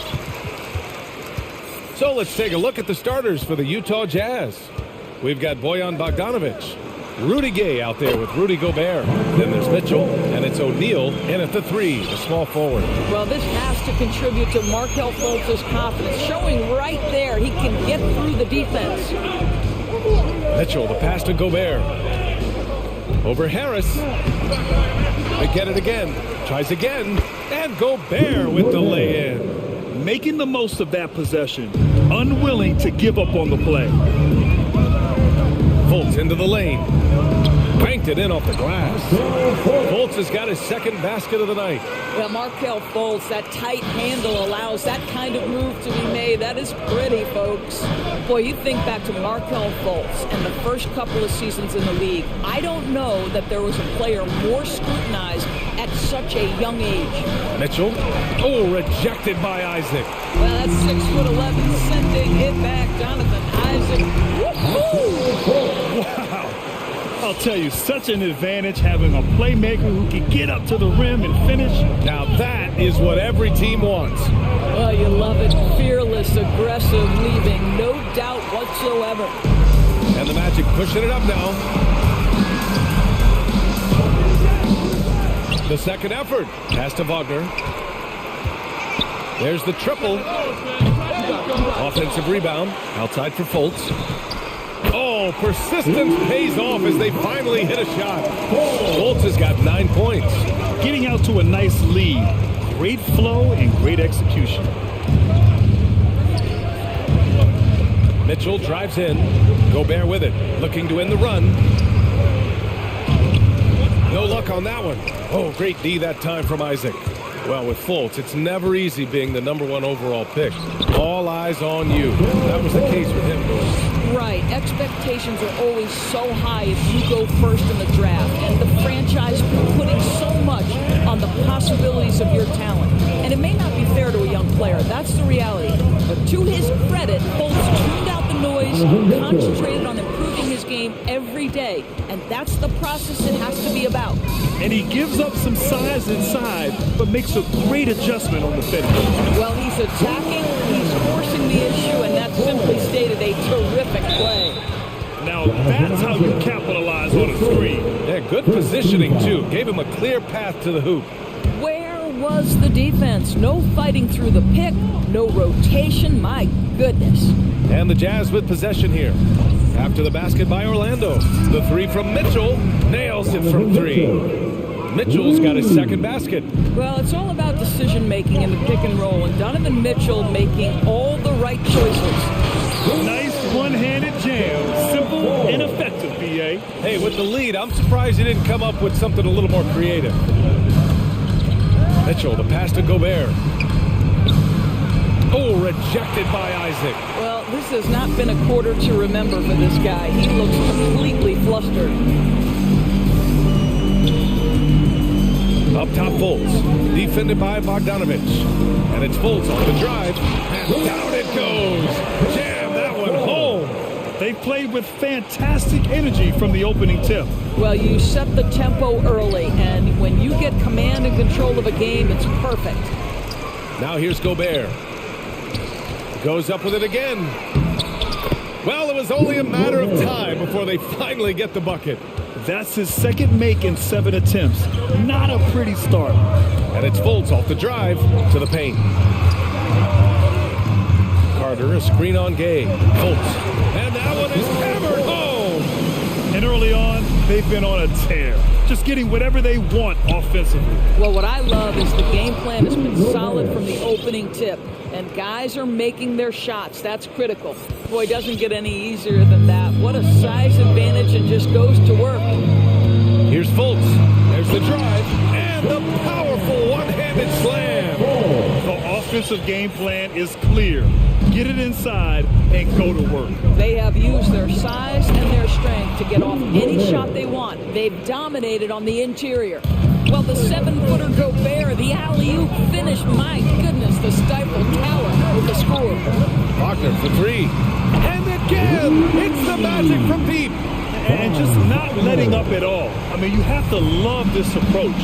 So let's take a look at the starters for the Utah Jazz. We've got Bojan Bogdanovic, Rudy Gay out there with Rudy Gobert. Then there's Mitchell, and it's O'Neal in at the 3, the small forward. Well, this has to contribute to Markelle Fultz's confidence, showing right there he can get through the defense. Mitchell, the pass to Gobert. Over Harris. They get it again. Tries again. And Gobert with the lay-in. Making the most of that possession, unwilling to give up on the play. Fultz into the lane. Banked it in off the glass. Fultz has got his second basket of the night. Well, Markelle Fultz, that tight handle allows that kind of move to be made. That is pretty, folks. Boy, you think back to Markelle Fultz and the first couple of seasons in the league. I don't know that there was a player more scrutinized at such a young age. Mitchell. Oh, rejected by Isaac. Well, that's 6'11", sending it back. Jonathan Isaac. Woo-hoo! Wow. I'll tell you, such an advantage having a playmaker who can get up to the rim and finish. Now that is what every team wants. Well, you love it. Fearless, aggressive, leaving no doubt whatsoever. And the Magic pushing it up now. The second effort. Pass to Wagner. There's the triple. Offensive rebound. Outside for Fultz. Oh, persistence pays off as they finally hit a shot. Fultz has got 9 points. Getting out to a nice lead. Great flow and great execution. Mitchell drives in. Gobert with it. Looking to end the run. No luck on that one. Oh, great D that time from Isaac. Well, with Fultz, it's never easy being the #1 overall pick. All eyes on you. That was the case with him, boys. Right. Expectations are always so high if you go first in the draft. And the franchise putting so much on the possibilities of your talent. And it may not be fair to a young player. That's the reality. But to his credit, Fultz tuned out the noise, concentrated on improving his game every day. And that's the process it has to be about. And he gives up some size inside, but makes a great adjustment on the finish. Well, he's attacking, he's forcing the issue, and that's simply stated a terrific play. Now that's how you capitalize on a screen. Yeah, good positioning, too. Gave him a clear path to the hoop. Where was the defense? No fighting through the pick, no rotation, my goodness. And the Jazz with possession here. After the basket by Orlando. The 3 from Mitchell. Nails it from 3. Mitchell's got his second basket. Well, it's all about decision-making in the pick and roll, and Donovan Mitchell making all the right choices. Nice one-handed jam. Simple and effective, B.A. Hey, with the lead, I'm surprised he didn't come up with something a little more creative. Mitchell, the pass to Gobert. Oh, rejected by Isaac. Well, this has not been a quarter to remember for this guy. He looks completely flustered. Up top, Fultz. Defended by Bogdanovic. And it's Fultz on the drive. And down it goes. Jam that one home. They played with fantastic energy from the opening tip. Well, you set the tempo early, and when you get command and control of a game, it's perfect. Now here's Gobert. Goes up with it again. Well, it was only a matter of time before they finally get the bucket. That's his second make in 7 attempts. Not a pretty start. And it's Fultz off the drive to the paint. Carter, a screen on Gay. Fultz. And that one is hammered home. And early on, they've been on a tear. Just getting whatever they want offensively. Well, what I love is the game plan has been solid from the opening tip. And guys are making their shots. That's critical. Boy, doesn't get any easier than that. What a size advantage, and just goes to work. Here's Fultz. There's the drive. And the powerful one-handed slam. The offensive game plan is clear. Get it inside and go to work. They have used their size and their strength to get off any shot they want. They've dominated on the interior. Well, the 7-footer Gobert, the alley-oop finish, my goodness, the stifled tower with the score. Wagner for 3. And again, it's the Magic from deep. And just not letting up at all. I mean, you have to love this approach.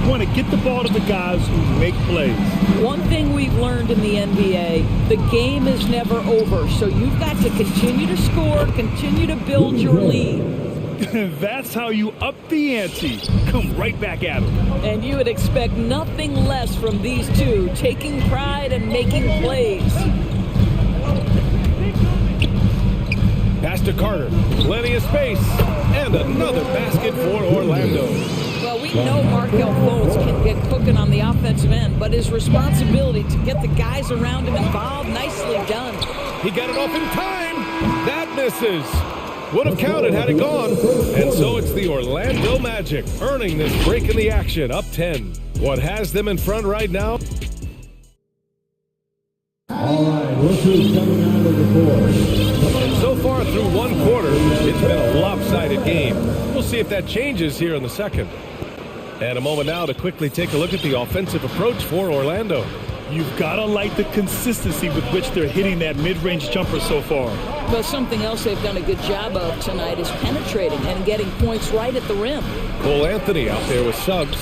want to get the ball to the guys who make plays. One thing we've learned in the NBA, the game is never over. So you've got to continue to score, continue to build your lead. That's how you up the ante. Come right back at them. And you would expect nothing less from these two, taking pride and making plays. Pass to Carter. Plenty of space. And another basket for Orlando. Well, we know Markelle Fultz can get cooking on the offensive end, but his responsibility to get the guys around him involved, nicely done. He got it off in time. That misses. Would have counted had it gone. And so it's the Orlando Magic earning this break in the action, up 10. What has them in front right now? All right, look who's coming out of the court. And so far through one quarter, it's been a lopsided game. We'll see if that changes here in the second. And a moment now to quickly take a look at the offensive approach for Orlando. You've got to like the consistency with which they're hitting that mid-range jumper so far. Well, something else they've done a good job of tonight is penetrating and getting points right at the rim. Cole Anthony out there with Suggs.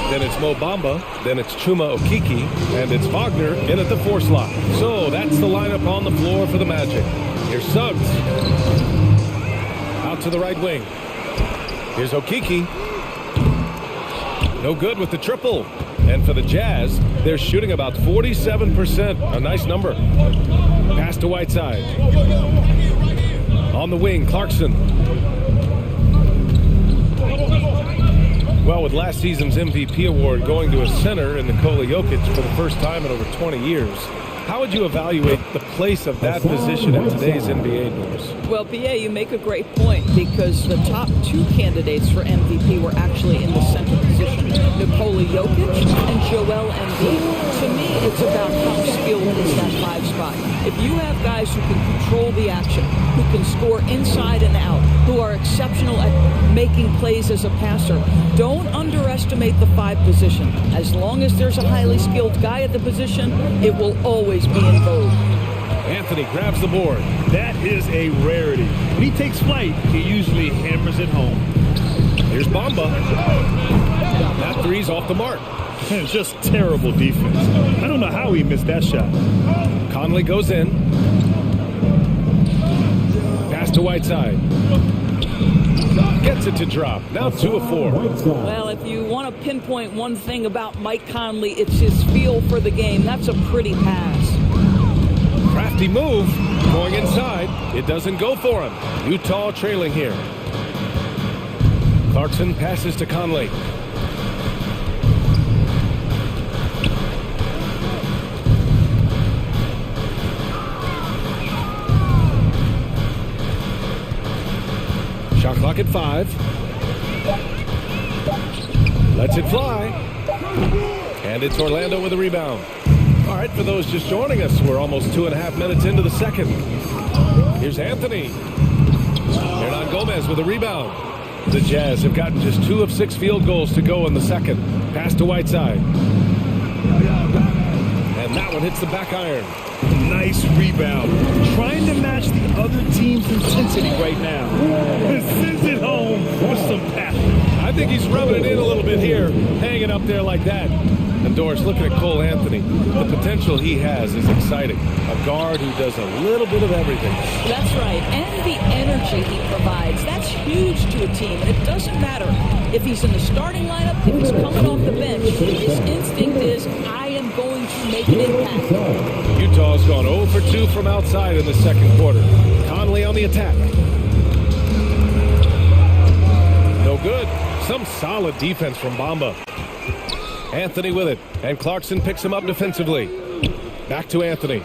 Then it's Mo Bamba. Then it's Chuma Okeke. And it's Wagner in at the 4 slot. So that's the lineup on the floor for the Magic. Here's Suggs. Out to the right wing. Here's Okeke. No good with the triple. And for the Jazz, they're shooting about 47%. A nice number. Pass to Whiteside. On the wing, Clarkson. Well, with last season's MVP award going to a center in Nikola Jokic for the first time in over 20 years, how would you evaluate the place of that position in today's NBA news? Well, BA, you make a great point because the top 2 candidates for MVP were actually in the center position. Nikola Jokic and Joel Embiid. To me, it's about how skilled is that 5 spot. If you have guys who can control the action, who can score inside and out, who are exceptional at making plays as a passer, don't underestimate the 5 position. As long as there's a highly skilled guy at the position, it will always be in vogue. Anthony grabs the board. That is a rarity. When he takes flight, he usually hammers it home. Here's Bamba. That three's off the mark. Just terrible defense. I don't know how he missed that shot. Conley goes in. Pass to Whiteside. Gets it to drop. Now 2 of 4. Well, if you want to pinpoint one thing about Mike Conley, it's his feel for the game. That's a pretty pass. Crafty move. Going inside. It doesn't go for him. Utah trailing here. Clarkson passes to Conley. Shot clock at 5. Lets it fly. And it's Orlando with a rebound. All right, for those just joining us, we're almost 2.5 minutes into the second. Here's Anthony. Hernan Gomez with a rebound. The Jazz have gotten just 2 of 6 field goals to go in the second. Pass to Whiteside. And that one hits the back iron. Nice rebound. Trying to match the other team's intensity right now. Sends it home with some passion. I think he's rubbing it in a little bit here, hanging up there like that. And Doris, looking at Cole Anthony, the potential he has is exciting. A guard who does a little bit of everything. That's right. And the energy he provides, that's huge to a team. And it doesn't matter if he's in the starting lineup, if he's coming off the bench. His instinct is, I am going to make an impact. Utah's gone 0 for 2 from outside in the second quarter. Conley on the attack. No good. Some solid defense from Bamba. Anthony with it, and Clarkson picks him up defensively. Back to Anthony.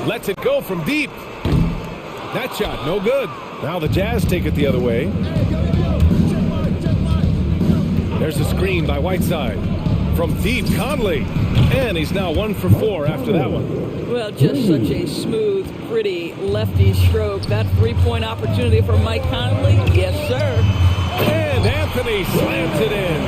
Lets it go from deep. That shot, no good. Now the Jazz take it the other way. There's a screen by Whiteside. From deep, Conley. And he's now 1 for 4 after that one. Well, just such a smooth, pretty lefty stroke. That 3-point opportunity for Mike Conley? Yes, sir. And Anthony slams it in.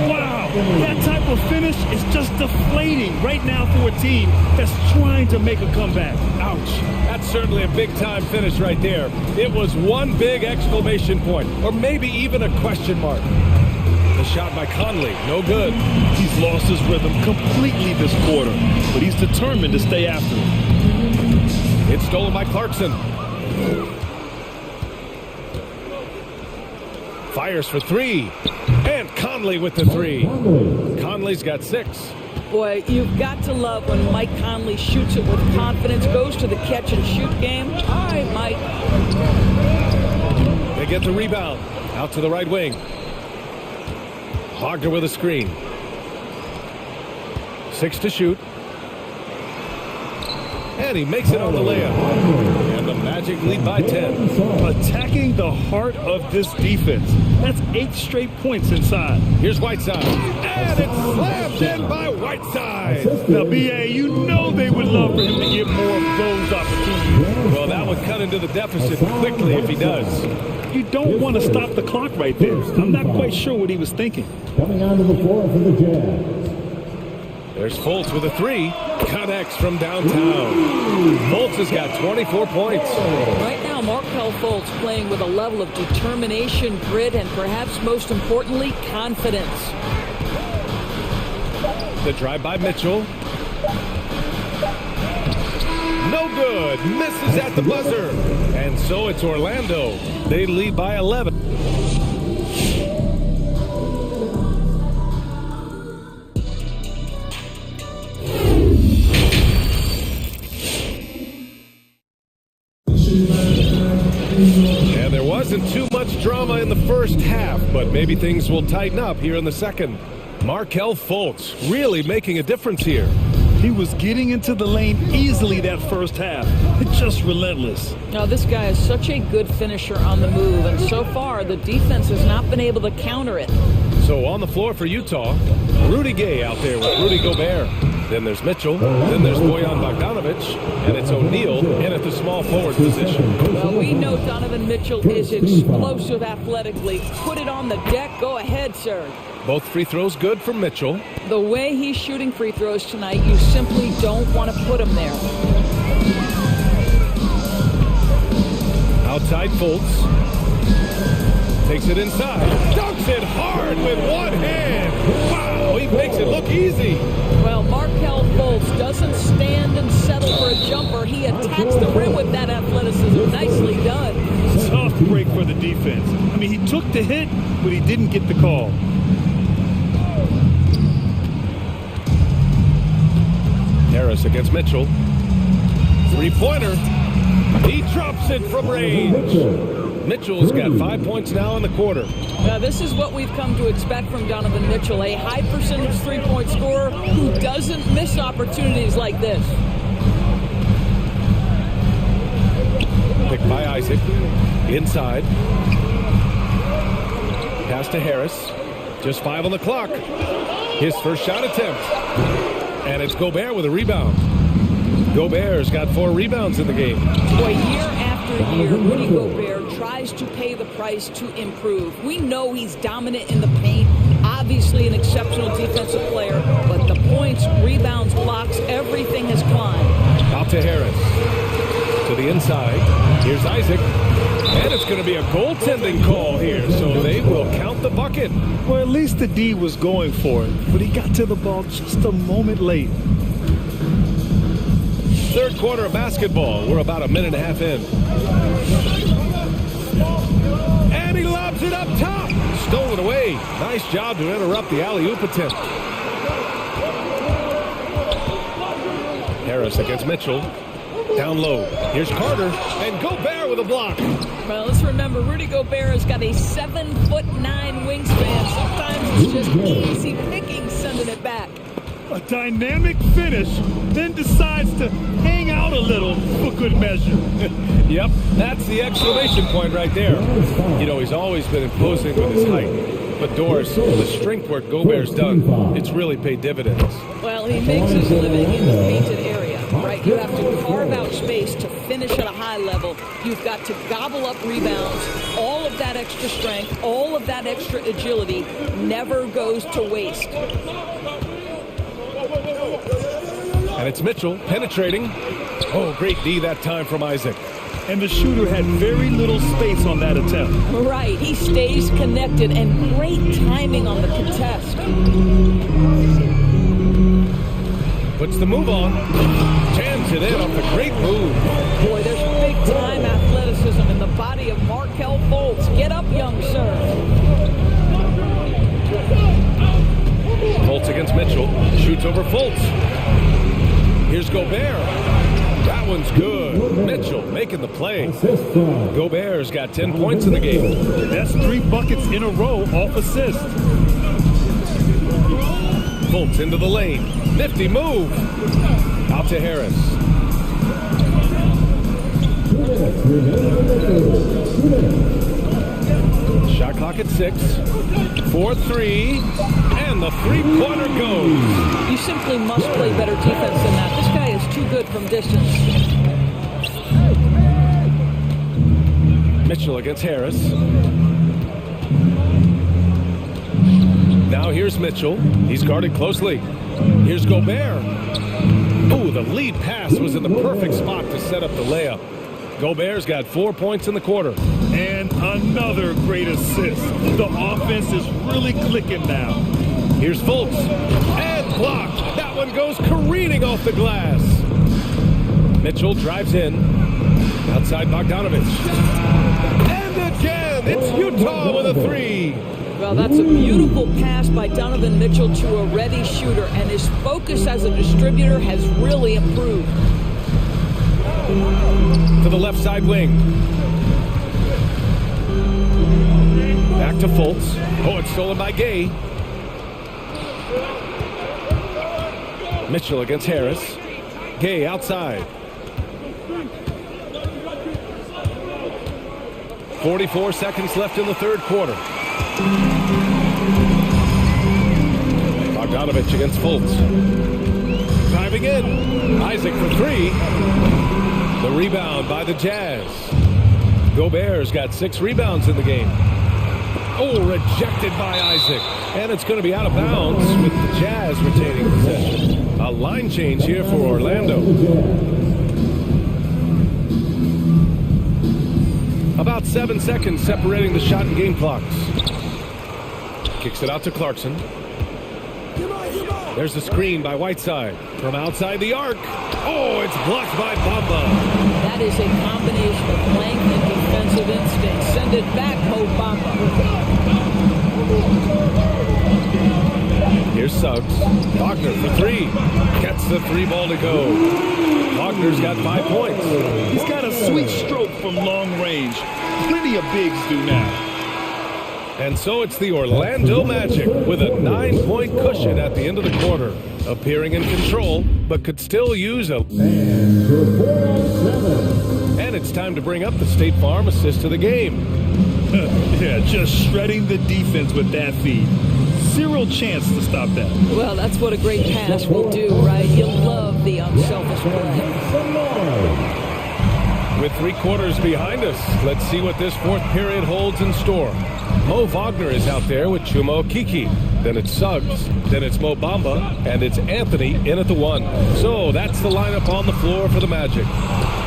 Wow, that type of finish is just deflating right now for a team that's trying to make a comeback. Ouch. That's certainly a big-time finish right there. It was one big exclamation point, or maybe even a question mark. The a shot by Conley. No good. He's lost his rhythm completely this quarter, but he's determined to stay after it. It's stolen by Clarkson. Fires for three. And Conley with the three. Conley's got 6. Boy, you've got to love when Mike Conley shoots it with confidence, goes to the catch and shoot game. All right, Mike. They get the rebound. Out to the right wing. Wagner with a screen. 6 to shoot. And he makes it on the layup. And the Magic lead by 10. Attacking the heart of this defense. That's 8 straight points inside. Here's Whiteside. And it's slammed in by Whiteside. Now, B.A., you know they would love for him to get more of those opportunities. Well, that would cut into the deficit quickly if he does. You don't want to stop the clock right there. I'm not quite sure what he was thinking. Coming onto the floor for the Jazz. There's Fultz with a 3. Connects from downtown. Fultz has got 24 points. Right now, Markelle Fultz playing with a level of determination, grit, and perhaps most importantly, confidence. The drive by Mitchell. No good. Misses at the buzzer. And so it's Orlando. They lead by 11. And there wasn't too much drama in the first half, but maybe things will tighten up here in the second. Markelle Fultz really making a difference here. He was getting into the lane easily that first half. It's just relentless. Now, this guy is such a good finisher on the move, and so far, the defense has not been able to counter it. So on the floor for Utah, Rudy Gay out there with Rudy Gobert. Then there's Mitchell. Then there's Bojan Bogdanovic. And it's O'Neal in at the small forward position. Well, we know Donovan Mitchell is explosive athletically. Put it on the deck. Go ahead, sir. Both free throws good for Mitchell. The way he's shooting free throws tonight, you simply don't want to put him there. Outside Fultz. Takes it inside. Dunks it hard with one hand. Wow, he makes it look easy. Well, Markelle Fultz doesn't stand and settle for a jumper. He attacks the rim with that athleticism. Nicely done. Tough break for the defense. I mean, he took the hit, but he didn't get the call. Harris against Mitchell. Three-pointer. He drops it from range. Mitchell's got 5 points now in the quarter. Now, this is what we've come to expect from Donovan Mitchell, a high-percentage three-point scorer who doesn't miss opportunities like this. Picked by Isaac. Inside. Pass to Harris. Just 5 on the clock. His first shot attempt. And it's Gobert with a rebound. Gobert's got 4 rebounds in the game. Boy, year after year, Rudy Gobert tries to pay the price to improve. We know he's dominant in the paint, obviously an exceptional defensive player, but the points, rebounds, blocks, everything has climbed. Out to Harris. To the inside. Here's Isaac. And it's going to be a goaltending call here, so they will count the bucket. Well, at least the D was going for it, but he got to the ball just a moment late. Third quarter of basketball. We're about a minute and a half in. And he lobs it up top. Stolen away. Nice job to interrupt the alley-oop attempt. Harris against Mitchell. Down low. Here's Carter. And Gobert with a block. Well, let's remember, Rudy Gobert has got a 7'9" wingspan. Sometimes it's just easy picking sending it back. A dynamic finish, then decides to hang out a little for good measure. Yep, that's the exclamation point right there. You know, he's always been imposing with his height. But Doris, the strength work Gobert's done, it's really paid dividends. Well, he makes his living in the painted area, right? You have to carve out space to finish at a high level. You've got to gobble up rebounds. All of that extra strength, all of that extra agility never goes to waste. And it's Mitchell penetrating. Oh, great D that time from Isaac. and the shooter had very little space on that attempt. Right, he stays connected and great timing on the contest. Puts the move on. Jams it in off a great move. Boy, there's big-time athleticism in the body of Markelle Fultz. Get up, young sir. Fultz against Mitchell. Shoots over Fultz. Here's Gobert. That one's good. Mitchell making the play. Gobert's got 10 points in the game. That's 3 buckets in a row off assist. Fultz into the lane. Nifty move. Out to Harris. Shot clock at 6. 4-3. And the three-pointer goes. You simply must play better defense than that. This guy is too good from distance. Mitchell against Harris. Now here's Mitchell. He's guarded closely. Here's Gobert. Oh, the lead pass was in the perfect spot to set up the layup. Gobert's got 4 points in the quarter. And another great assist. The offense is really clicking now. Here's Fultz. And blocked. That one goes careening off the glass. Mitchell drives in. Outside Bogdanovich. And again, it's Utah with a 3. Well, that's a beautiful pass by Donovan Mitchell to a ready shooter, and his focus as a distributor has really improved. To the left side wing. Back to Fultz. Oh, it's stolen by Gay. Mitchell against Harris. Gay outside. 44 seconds left in the third quarter. Bogdanovich against Fultz. Driving in. Isaac for 3. The rebound by the Jazz. Gobert's got 6 rebounds in the game. Oh, rejected by Isaac. And it's going to be out of bounds with the Jazz retaining possession. A line change here for Orlando. About 7 seconds separating the shot and game clocks. Kicks it out to Clarkson. There's a screen by Whiteside. From outside the arc. Oh, it's blocked by Bamba. That is a combination of length and defensive instinct. Send it back, Mo Bamba. Here's Suggs. Wagner for 3. Gets the 3 ball to go. Wagner's got 5 points. He's got a sweet stroke from long range. Plenty of bigs do now. And so it's the Orlando Magic with a 9-point cushion at the end of the quarter. Appearing in control, but could still use a... And it's time to bring up the State Farm assist of the game. Yeah, just shredding the defense with that feed. Zero chance to stop that. Well, that's what a great pass will do, right? You'll love the unselfish play. With 3 quarters behind us, let's see what this fourth period holds in store. Mo Wagner is out there with Chuma Okeke. Then it's Suggs. Then it's Mo Bamba. And it's Anthony in at the 1. So that's the lineup on the floor for the Magic.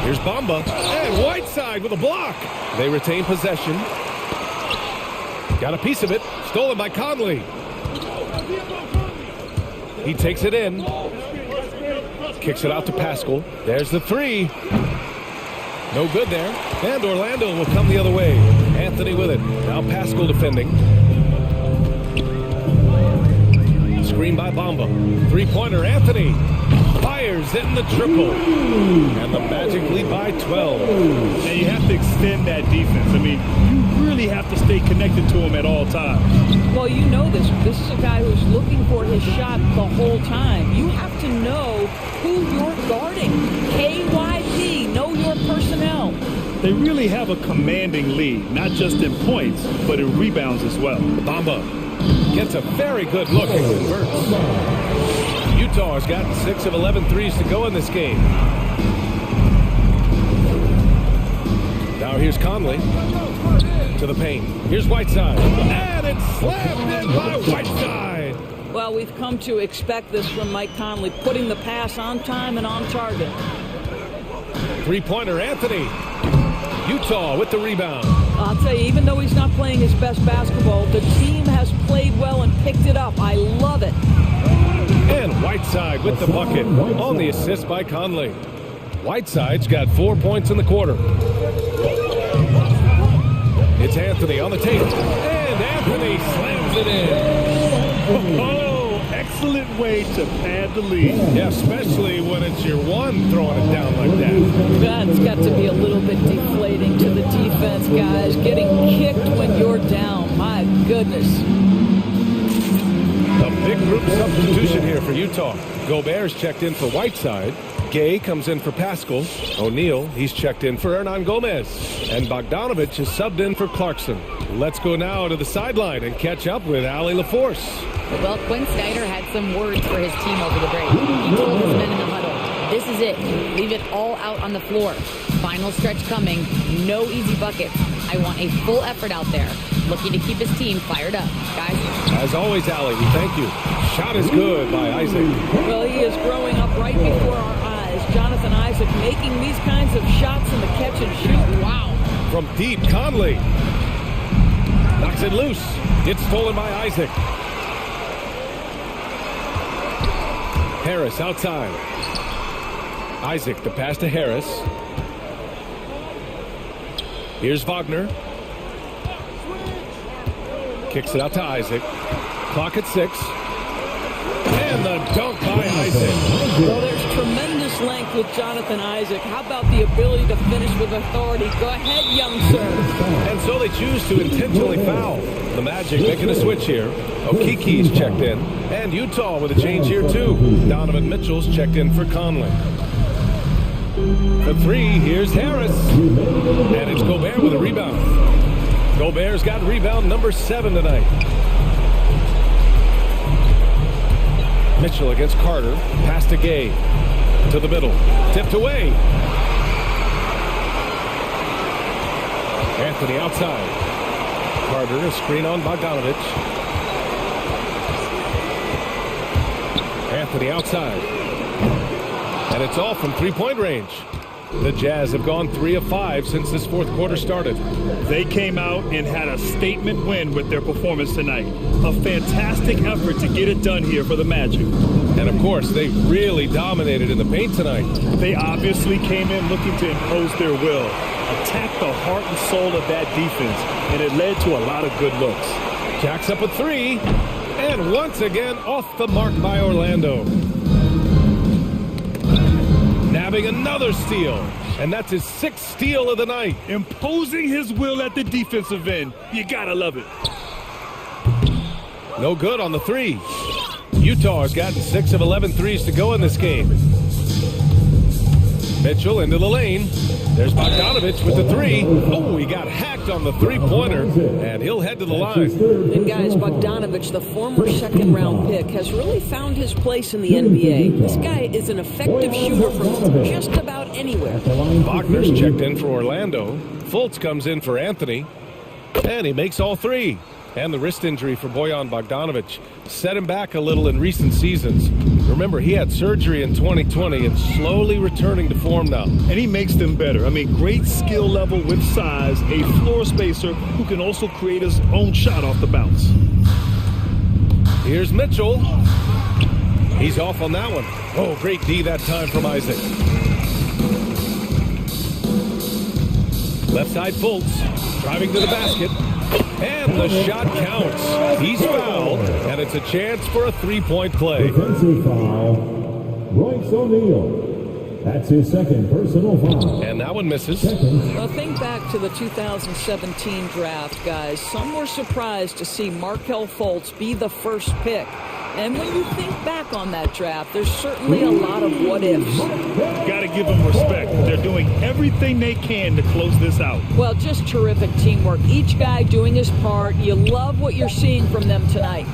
Here's Bamba. And Whiteside with a block. They retain possession. Got a piece of it. Stolen by Conley. He takes it in. Kicks it out to Pascal. There's the 3. No good there. And Orlando will come the other way. Anthony with it. Now Pascal defending. Screen by Bamba. 3-pointer Anthony. Fires in the triple. And the Magic lead by 12. And you have to extend that defense. I mean, you really have to stay connected to him at all times. Well, you know this. This is a guy who's looking for his shot the whole time. You have to know who you're guarding. KYP, know your personnel. They really have a commanding lead, not just in points, but in rebounds as well. Bamba gets a very good look and converts. Utah has gotten 6 of 11 threes to go in this game. Now here's Conley to the paint. Here's Whiteside. And it's slammed in by Whiteside. Well, we've come to expect this from Mike Conley, putting the pass on time and on target. 3-pointer Anthony. Utah with the rebound. I'll tell you, even though he's not playing his best basketball, the team has played well and picked it up. I love it. And Whiteside with the bucket on the assist by Conley. Whiteside's got 4 points in the quarter. It's Anthony on the tape. And Anthony slams it in. Oh, excellent way to pad the lead. Yeah, especially when it's your one throwing it down like that. That's got to be a little bit deflating to the defense, guys. Getting kicked when you're down. My goodness. A big group substitution here for Utah. Gobert's checked in for Whiteside. Gay comes in for Pascal. O'Neal, he's checked in for Hernan Gomez. And Bogdanovich is subbed in for Clarkson. Let's go now to the sideline and catch up with Allie LaForce. Well, Quinn Snyder had some words for his team over the break. He told his men in the huddle, this is it. Leave it all out on the floor. Final stretch coming. No easy buckets. I want a full effort out there. Looking to keep his team fired up. Guys? As always, Allie, we thank you. Shot is good by Isaac. Well, he is growing up right before our eyes. Jonathan Isaac making these kinds of shots in the catch and shoot. Wow. From deep, Conley knocks it loose. It's stolen by Isaac. Harris outside. Isaac, the pass to Harris. Here's Wagner. Kicks it out to Isaac. Clock at 6. And the dunk by Isaac. Well, there's tremendous length with Jonathan Isaac. How about the ability to finish with authority? Go ahead, young sir. And so they choose to intentionally foul. The Magic making a switch here. Okiki's checked in. And Utah with a change here, too. Donovan Mitchell's checked in for Conley. For 3, here's Harris. And it's Gobert with a rebound. Gobert's got rebound number 7 tonight. Mitchell against Carter. Pass to Gay. To the middle. Tipped away. Anthony outside. Carter, a screen on Bogdanovich. Anthony outside. And it's all from three-point range. The Jazz have gone 3 of 5 since this fourth quarter started. They came out and had a statement win with their performance tonight. A fantastic effort to get it done here for the Magic. And of course, they really dominated in the paint tonight. They obviously came in looking to impose their will, attack the heart and soul of that defense, and it led to a lot of good looks. Jacks up a 3, and once again off the mark by Orlando. Nabbing another steal, and that's his 6th steal of the night. Imposing his will at the defensive end. You gotta love it. No good on the 3. Utah has gotten 6 of 11 threes to go in this game. Mitchell into the lane. There's Bogdanovich with the 3. Oh, he got hacked on the three-pointer, and he'll head to the line. And guys, Bogdanovich, the former second-round pick, has really found his place in the NBA. This guy is an effective shooter from just about anywhere. Wagner's checked in for Orlando. Fultz comes in for Anthony, and he makes all 3. And the wrist injury for Bojan Bogdanovich set him back a little in recent seasons. Remember, he had surgery in 2020 and slowly returning to form now. And he makes them better. I mean, great skill level with size, a floor spacer who can also create his own shot off the bounce. Here's Mitchell. He's off on that one. Oh, great D that time from Isaac. Left side Fultz, driving to the basket. And the shot counts. He's fouled, and it's a chance for a three-point play. Defensive foul, Royce O'Neal. That's his 2nd personal foul. And that one misses. Well, think back to the 2017 draft, guys. Some were surprised to see Markelle Fultz be the first pick. And when you think back on that draft, there's certainly a lot of what-ifs. Got to give them respect. They're doing everything they can to close this out. Well, just terrific teamwork. Each guy doing his part. You love what you're seeing from them tonight.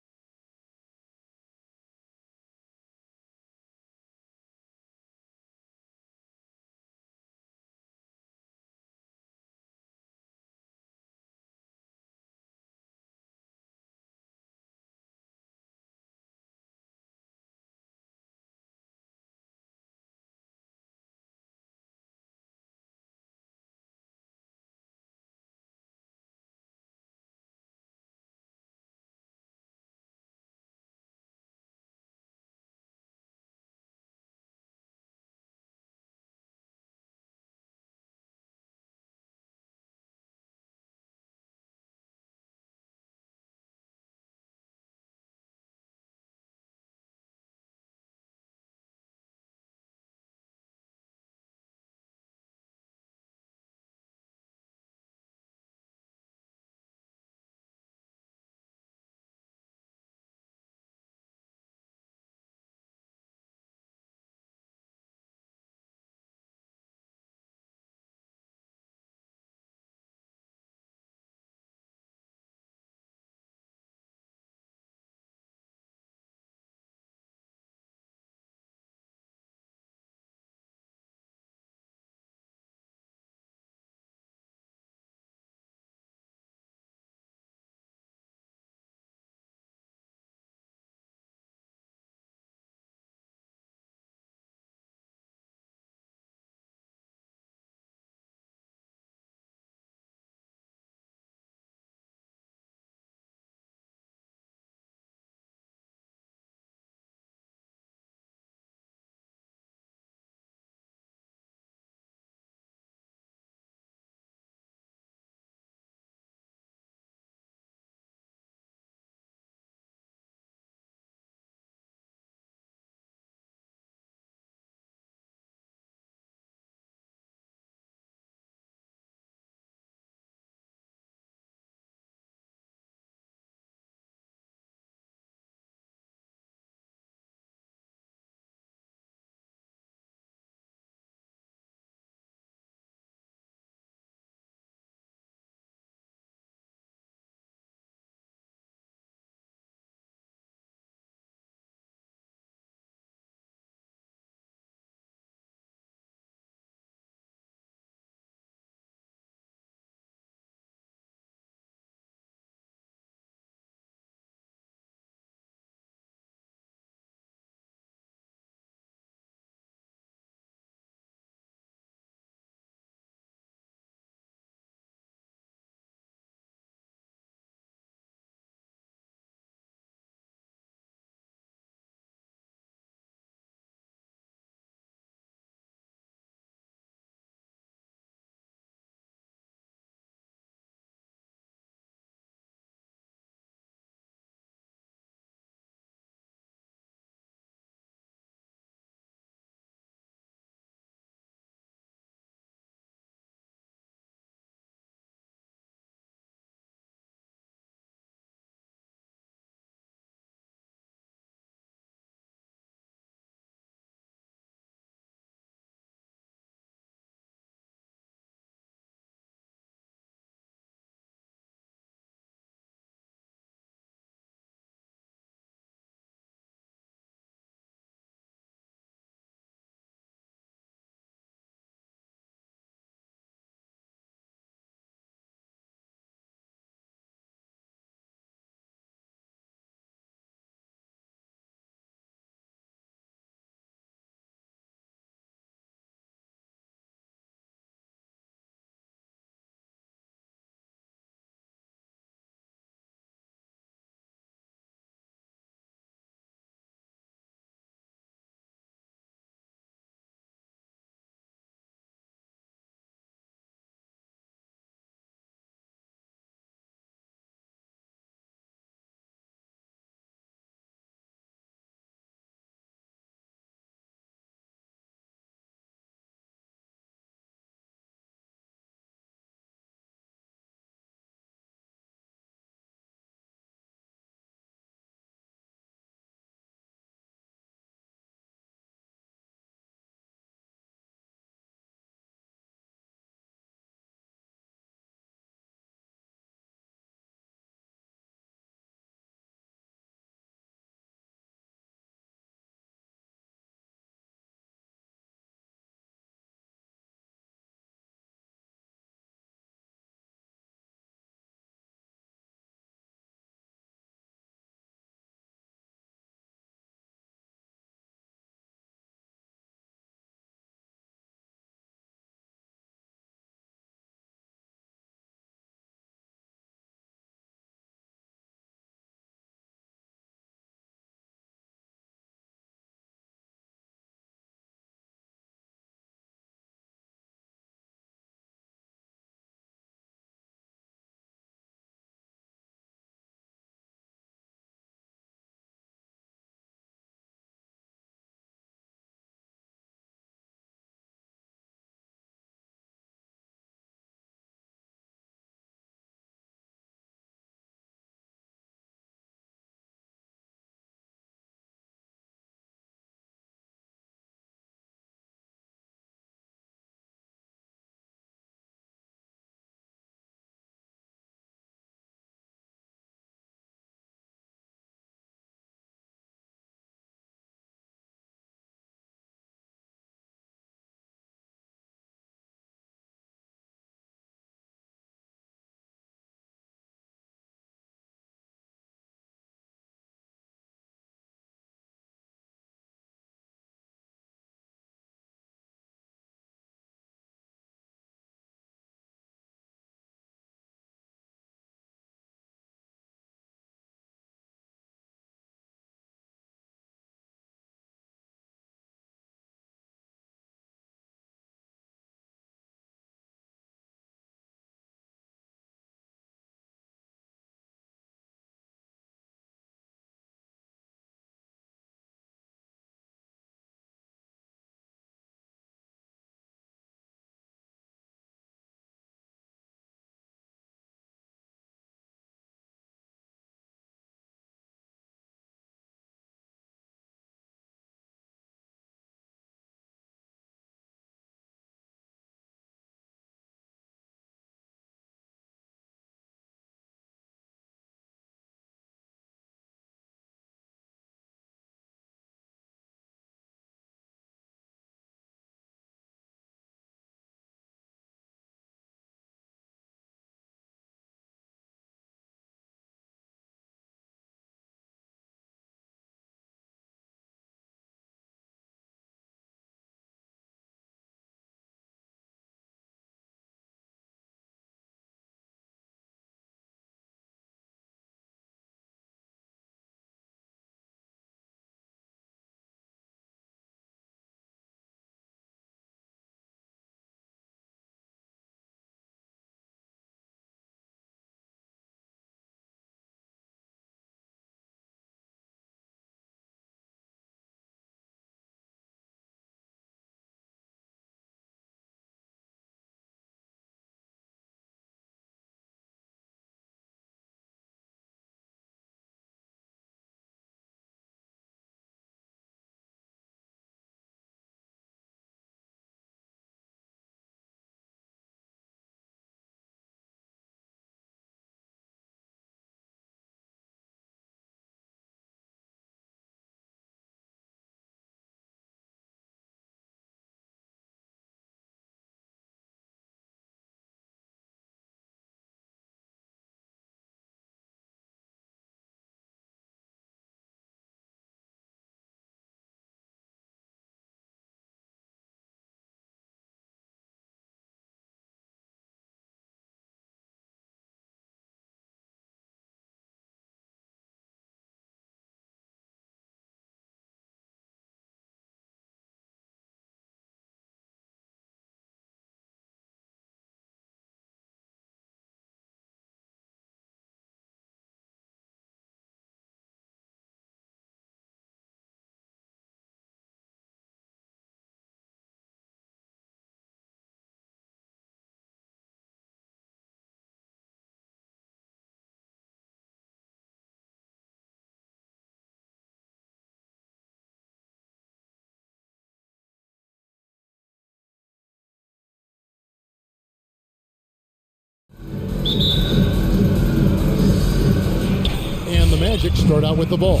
Magic start out with the ball.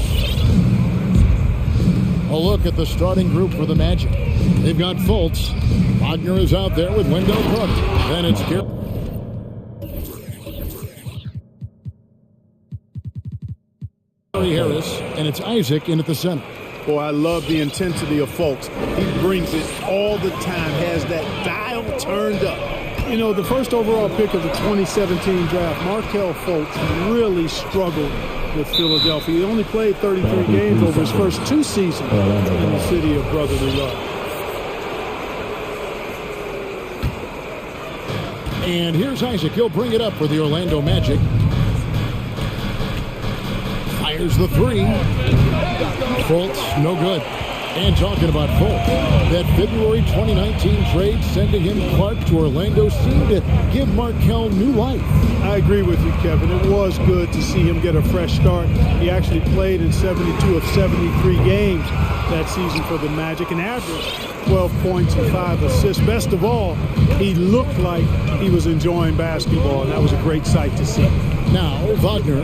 A look at the starting group for the Magic. They've got Fultz. Wagner is out there with Wendell Carter. Then it's Harris, and it's Isaac in at the center. Boy, I love the intensity of Fultz. He brings it all the time, has that dial turned up. You know, the first overall pick of the 2017 draft, Markelle Fultz really struggled with Philadelphia. He only played 33 games over his first 2 seasons in the city of brotherly love. And here's Isaac. He'll bring it up for the Orlando Magic. Fires the 3. Fultz, no good. And talking about Fultz, that February 2019 trade sending him Clark to Orlando seemed to give Markelle new life. I agree with you, Kevin. It was good to see him get a fresh start. He actually played in 72 of 73 games that season for the Magic and averaged 12 points and 5 assists. Best of all, he looked like he was enjoying basketball, and that was a great sight to see. Now, Wagner,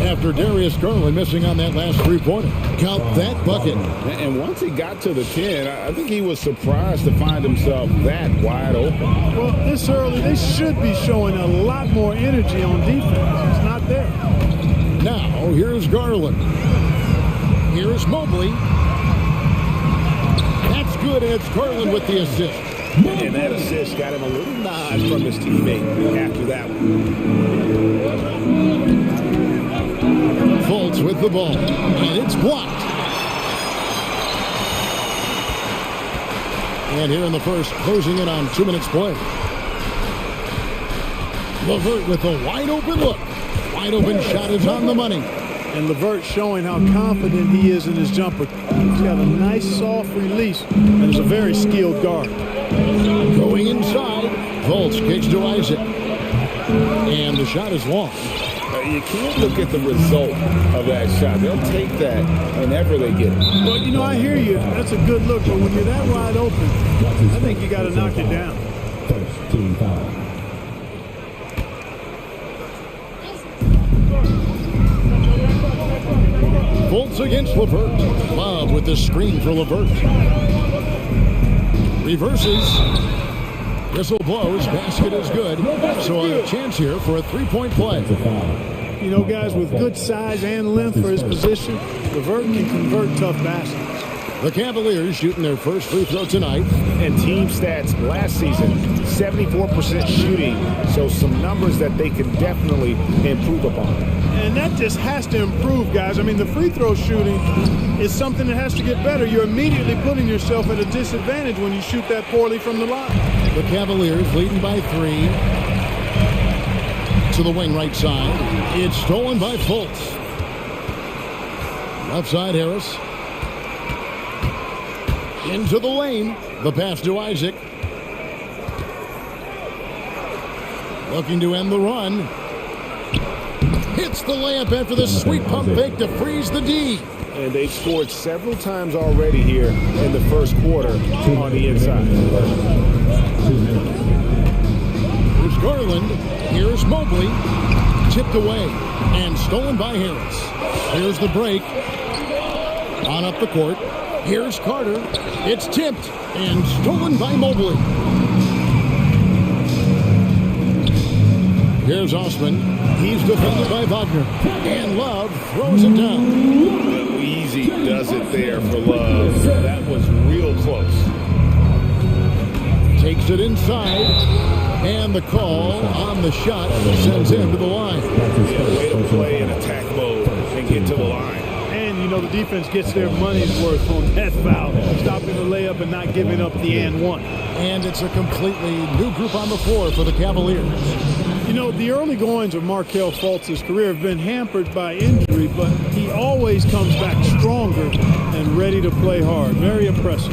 after Darius Garland missing on that last 3-pointer. Count that bucket. And once he got to the 10, I think he was surprised to find himself that wide open. Well, this early, they should be showing a lot more energy on defense. It's not there. Now, here's Garland. Here's Mobley. That's good, and it's Garland with the assist. And that assist got him a little nod from his teammate after that one. Fultz with the ball, and it's blocked. And here in the first, closing in on 2 minutes play. LeVert with a wide open look. Wide open shot is on the money. And LeVert showing how confident he is in his jumper. He's got a nice soft release and is a very skilled guard. Going inside, Fultz kicks to Isaac. And the shot is long. You can't look at the result of that shot. They'll take that whenever they get it. Well, you know, I hear you. That's a good look, but when you're that wide open, I think you got to knock it down. First team foul. Fultz against LeVert. Love with the screen for LeVert. Reverses. Whistle blows. Basket is good. So a chance here for a 3-point play. You know, guys, with good size and length for his position, LeVert can convert tough baskets. The Cavaliers shooting their first free throw tonight. And team stats last season, 74% shooting. So some numbers that they can definitely improve upon. And that just has to improve, guys. I mean, the free throw shooting is something that has to get better. You're immediately putting yourself at a disadvantage when you shoot that poorly from the line. The Cavaliers leading by 3. To the wing right side. It's stolen by Fultz. Left side, Harris. Into the lane. The pass to Isaac. Looking to end the run. Hits the layup after the sweet pump fake to freeze the D. And they've scored several times already here in the first quarter on the inside. Here's Garland. Here's Mobley. Tipped away and stolen by Harris. Here's the break. On up the court. Here's Carter. It's tipped and stolen by Mobley. Here's Osman. He's defended by Wagner. And Love throws it down. Easy does it there for Love. That was real close. Takes it inside. And the call on the shot sends him to the line. Way to play in attack mode and get to the line. And, you know, the defense gets their money's worth on that foul. Stopping the layup and not giving up the and one. And it's a completely new group on the floor for the Cavaliers. You know, the early goings of Markelle Fultz's career have been hampered by injury, but he always comes back stronger and ready to play hard. Very impressive.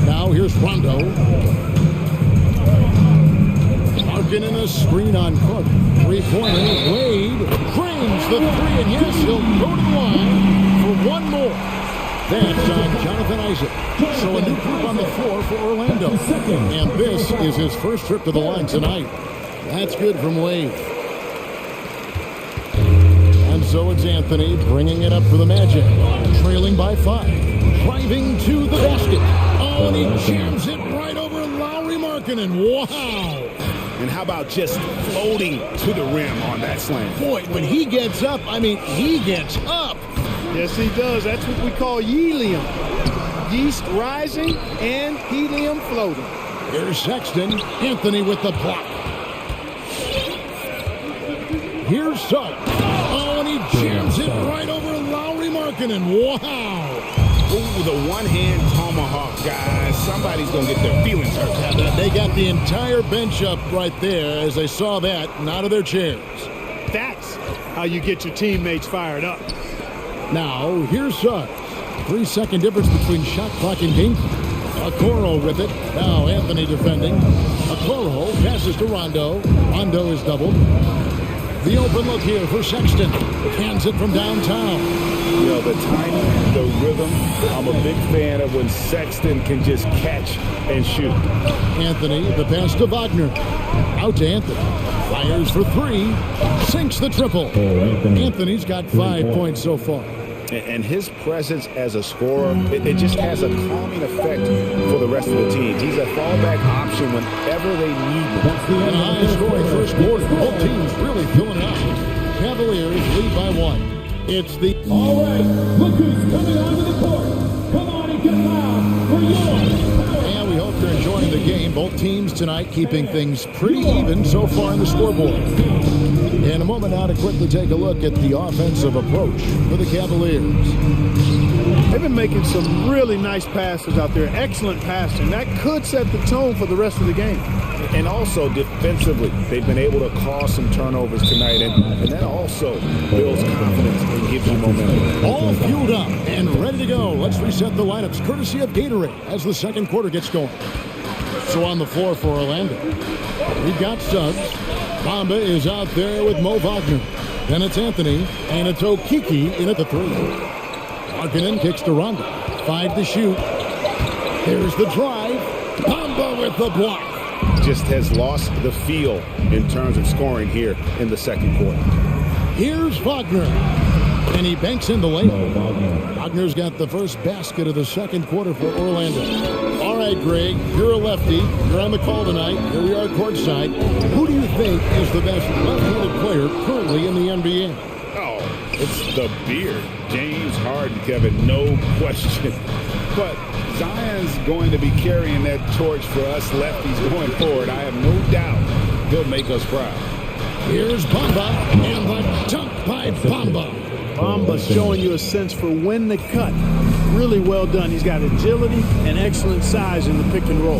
Now here's Rondo. Larkin in a screen on Cook. 3-pointer. Wade frames the 3, and yes, he'll go to the line for one more. That's Jonathan Isaac. So a new group on the floor for Orlando. And this is his first trip to the line tonight. That's good from Wade. On So it's Anthony bringing it up for the Magic. Trailing by 5. Driving to the basket. Oh, and he jams it right over Lauri Markkanen. Wow. And how about just floating to the rim on that slam? Boy, when he gets up, I mean, he gets up. Yes, he does. That's what we call helium. Yeast rising and helium floating. Here's Sexton. Anthony with the block. Here's Suggs. Oh, and he jams it right over Lauri Markkanen. Wow. Ooh, the one-hand tomahawk, guys. Somebody's going to get their feelings hurt. They got the entire bench up right there as they saw that and out of their chairs. That's how you get your teammates fired up. Now, here's Suggs. 3-second difference between shot clock and game clock. Okoro with it. Now Anthony defending. Okoro passes to Rondo. Rondo is doubled. The open look here for Sexton. Hands it from downtown. You know, the timing, the rhythm. I'm a big fan of when Sexton can just catch and shoot. Anthony, the pass to Wagner. Out to Anthony. Fires for 3. Sinks the triple. Anthony's got 5 points so far. And his presence as a scorer, it just has a calming effect for the rest of the team. He's a fallback option whenever they need him. And a high-scoring first quarter. Both teams really filling it out. Cavaliers lead by 1. It's the... All right, look who's coming onto the court. Come on and get loud for yours. And we hope you're enjoying the game. Both teams tonight keeping things pretty even so far in the scoreboard. In a moment now to quickly take a look at the offensive approach for the Cavaliers. They've been making some really nice passes out there. Excellent passing. That could set the tone for the rest of the game. And also defensively, they've been able to cause some turnovers tonight. And that also builds confidence and gives you momentum. All fueled up and ready to go. Let's reset the lineups courtesy of Gatorade as the second quarter gets going. So on the floor for Orlando, we've got Suggs. Bamba is out there with Mo Wagner. Then it's Anthony, and it's Okiki in at the 3. Markkanen kicks to Rondo. 5 to shoot. Here's the drive. Bamba with the block. Just has lost the feel in terms of scoring here in the second quarter. Here's Wagner. And he banks in the lane. Wagner's got the first basket of the second quarter for Orlando. All right, Greg, you're a lefty. You're on the call tonight. Here we are courtside. Who do you think is the best left-handed player currently in the NBA? Oh, it's the beard. James Harden, Kevin, no question. But Zion's going to be carrying that torch for us lefties going forward. I have no doubt he'll make us proud. Here's Bamba, and the dunk by Bamba. Bamba showing you a sense for when to cut. Really well done. He's got agility and excellent size in the pick and roll.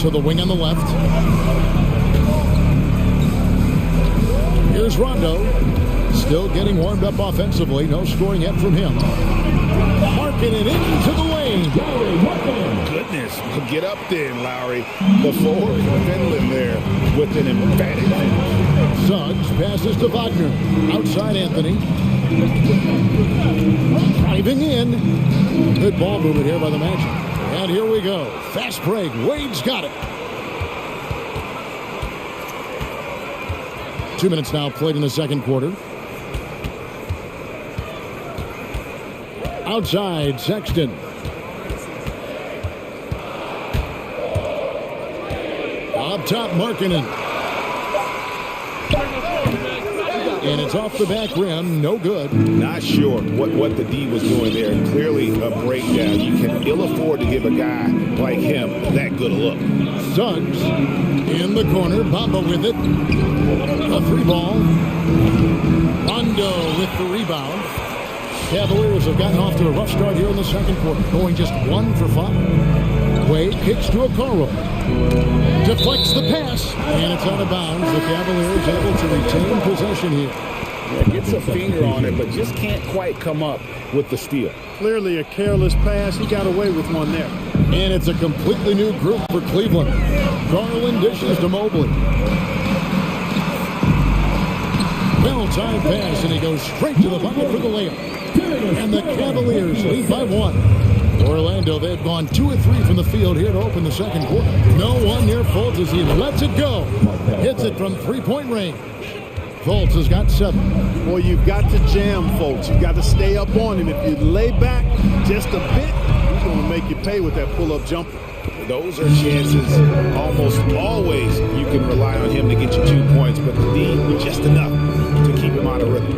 To the wing on the left. Here's Rondo. Still getting warmed up offensively. No scoring yet from him. Marking it into the lane. Goodness. Get up then, Lowry. The forward from Finland there with an emphatic finish. Suggs passes to Wagner. Outside Anthony. Driving in. Good ball movement here by the Magic. And here we go. Fast break. Wade's got it. 2 minutes now played in the second quarter. Outside, Sexton. Up top, Markkanen. And it's off the back rim, no good. Not sure what the D was doing there. Clearly a breakdown. You can ill afford to give a guy like him that good a look. Suggs in the corner, Bamba with it. A 3-ball. Rondo with the rebound. Cavaliers have gotten off to a rough start here in the second quarter, going just 1 for 5. Wade kicks to Okoro. Deflects the pass, and it's out of bounds. The Cavaliers able to retain possession here. Yeah, gets a finger on it, but just can't quite come up with the steal. Clearly a careless pass. He got away with one there. And it's a completely new group for Cleveland. Garland dishes to Mobley. Well-timed pass, and he goes straight to the bucket for the layup. And the Cavaliers lead by 1. Orlando, they've gone 2 of 3 from the field here to open the second quarter. No one near Fultz as he lets it go. Hits it from 3-point range. Fultz has got 7. Well, you've got to jam Fultz. You've got to stay up on him. If you lay back just a bit, he's going to make you pay with that pull-up jumper. Those are chances almost always you can rely on him to get you 2 points, but the D, just enough to keep him out of rhythm.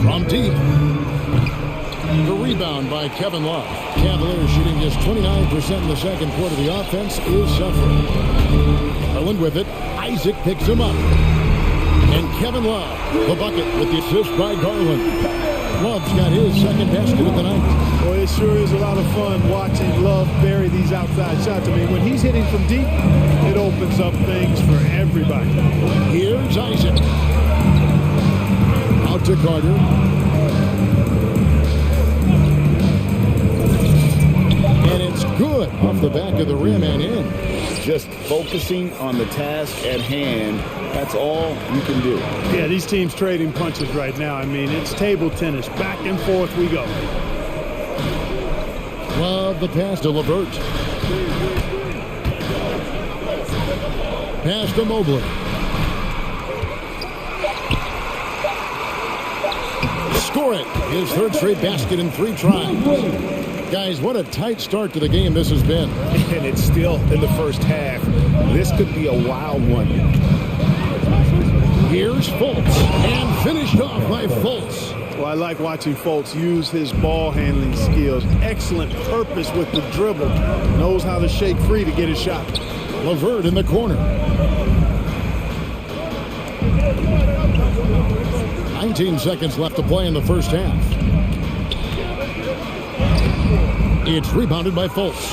From deep. The rebound by Kevin Love. Cavaliers shooting just 29% in the second quarter. The offense is suffering. Garland with it. Isaac picks him up. And Kevin Love, the bucket with the assist by Garland. Love's got his second basket of the night. Boy, it sure is a lot of fun watching Love bury these outside shots. I mean, when he's hitting from deep, it opens up things for everybody. Here's Isaac. Out to Carter. And it's good off the back of the rim and in. Just focusing on the task at hand, that's all you can do. Yeah, these teams trading punches right now. I mean, it's table tennis. Back and forth we go. Love the pass to LeVert. Pass to Mobley. Score it. His third straight basket in 3 tries. Guys, what a tight start to the game this has been. And it's still in the first half. This could be a wild one. Here's Fultz. And finished off by Fultz. Well, I like watching Fultz use his ball handling skills. Excellent purpose with the dribble. Knows how to shake free to get his shot. LeVert in the corner. 19 seconds left to play in the first half. It's rebounded by Fultz.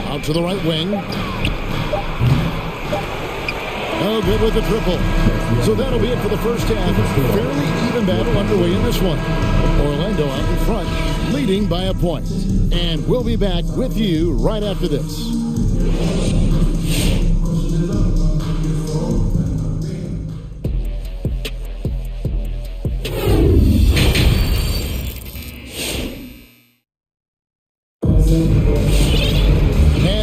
Out to the right wing. Oh, good with the triple. So that'll be it for the first half. Fairly even battle underway in this one. Orlando out in front, leading by a point. And we'll be back with you right after this.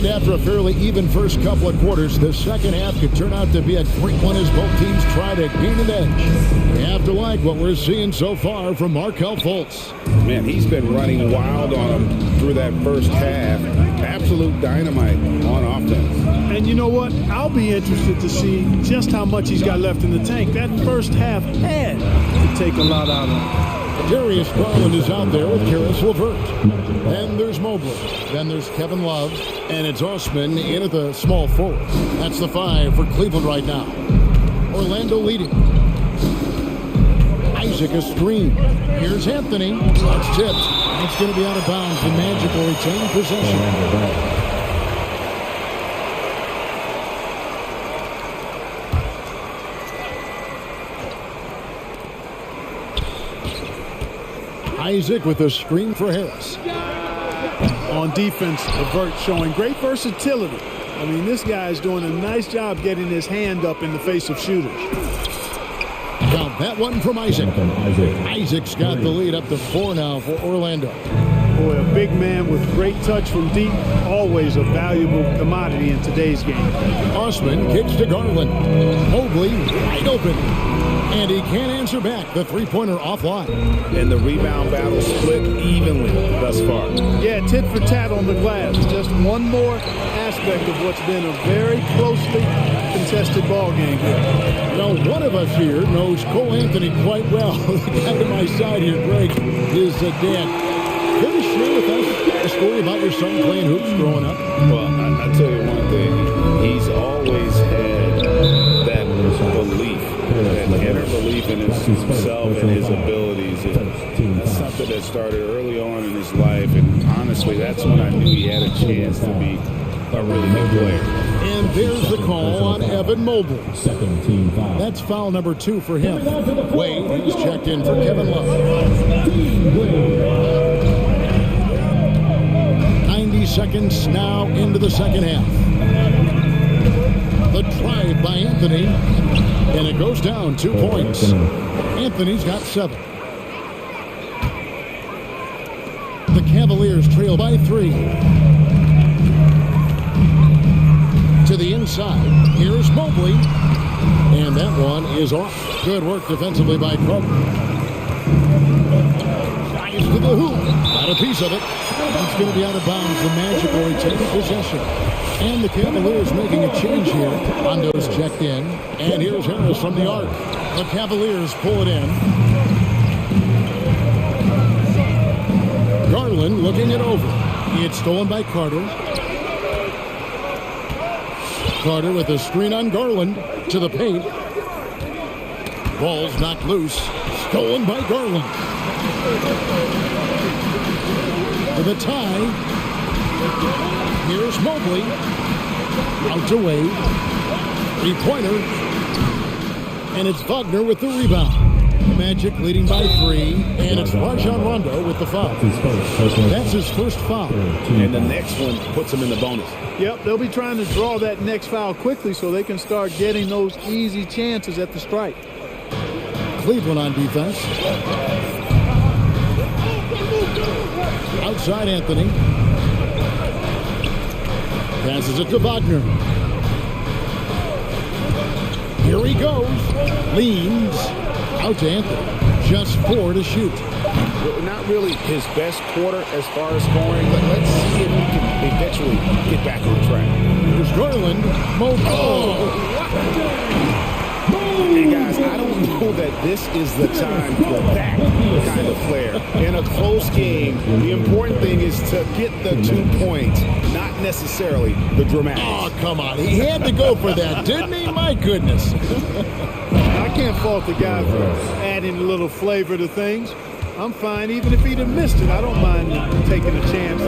After a fairly even first couple of quarters, the second half could turn out to be a great one as both teams try to gain an edge. You have to like what we're seeing so far from Markelle Fultz. Man, he's been running wild on him through that first half. Absolute dynamite on offense. And you know what? I'll be interested to see just how much he's got left in the tank. That first half had to take a lot out of him. Darius Garland is out there with Karis LeVert. Then there's Mobley. Then there's Kevin Love. And it's Osman in at the small forward. That's the 5 for Cleveland right now. Orlando leading. Isaac a screen. Here's Anthony. It's tipped. It's going to be out of bounds. The Magic will retain possession. Isaac with a screen for Harris. On defense, LeVert showing great versatility. I mean, this guy is doing a nice job getting his hand up in the face of shooters. Now that one from Isaac. Isaac's got the lead up to 4 now for Orlando. Boy, a big man with great touch from deep, always a valuable commodity in today's game. Osman kicks to Garland. Mobley wide open. And he can't answer back. The three-pointer offline. And the rebound battle split evenly thus far. Yeah, tit for tat on the glass. Just one more aspect of what's been a very closely contested ball game here. Now, one of us here knows Cole Anthony quite well. The guy to my side here, Greg, is Dan. Can you share with us a story about your son playing hoops growing up? Well, I'll tell you one thing. He's always had that belief, that inner belief in himself and his abilities. It's something that started early on in his life, and honestly, that's when I knew he had a chance to be a really good player. And there's the call on Evan Mobley. That's foul number 2 for him. Wade, he's checked in for Kevin Love. 90 seconds now into the second half. The drive by Anthony, and it goes down 2 points. Anthony's got 7. The Cavaliers trail by 3. To the inside. Here's Mobley. And that one is off. Good work defensively by Carter. Fires to the hoop. Got a piece of it. It's going to be out of bounds. The Magic will retain possession. And the Cavaliers making a change here. Rondo's checked in. And here's Harris from the arc. The Cavaliers pull it in. Garland looking it over. It's stolen by Carter. Carter with a screen on Garland to the paint. Ball's knocked loose. Stolen by Garland. For the tie. Here's Mobley. Out to Wade. 3-pointer. And it's Wagner with the rebound. Magic leading by 3. And it's Rajon Rondo with the foul. That's his first foul. And the next one puts him in the bonus. Yep, they'll be trying to draw that next foul quickly so they can start getting those easy chances at the strike. Cleveland on defense. Outside Anthony. Passes it to Wagner. Here he goes. Leans. Out to Anthony. Just 4 to shoot. Not really his best quarter as far as scoring, but let's see if he can eventually get back on track. Here's Garland. Hey guys, I don't know that this is the time for that kind of flair. In a close game, the important thing is to get the 2 points, not necessarily the dramatics. Oh, come on. He had to go for that, didn't he? My goodness. I can't fault the guy for adding a little flavor to things. I'm fine. Even if he'd have missed it, I don't mind taking a chance.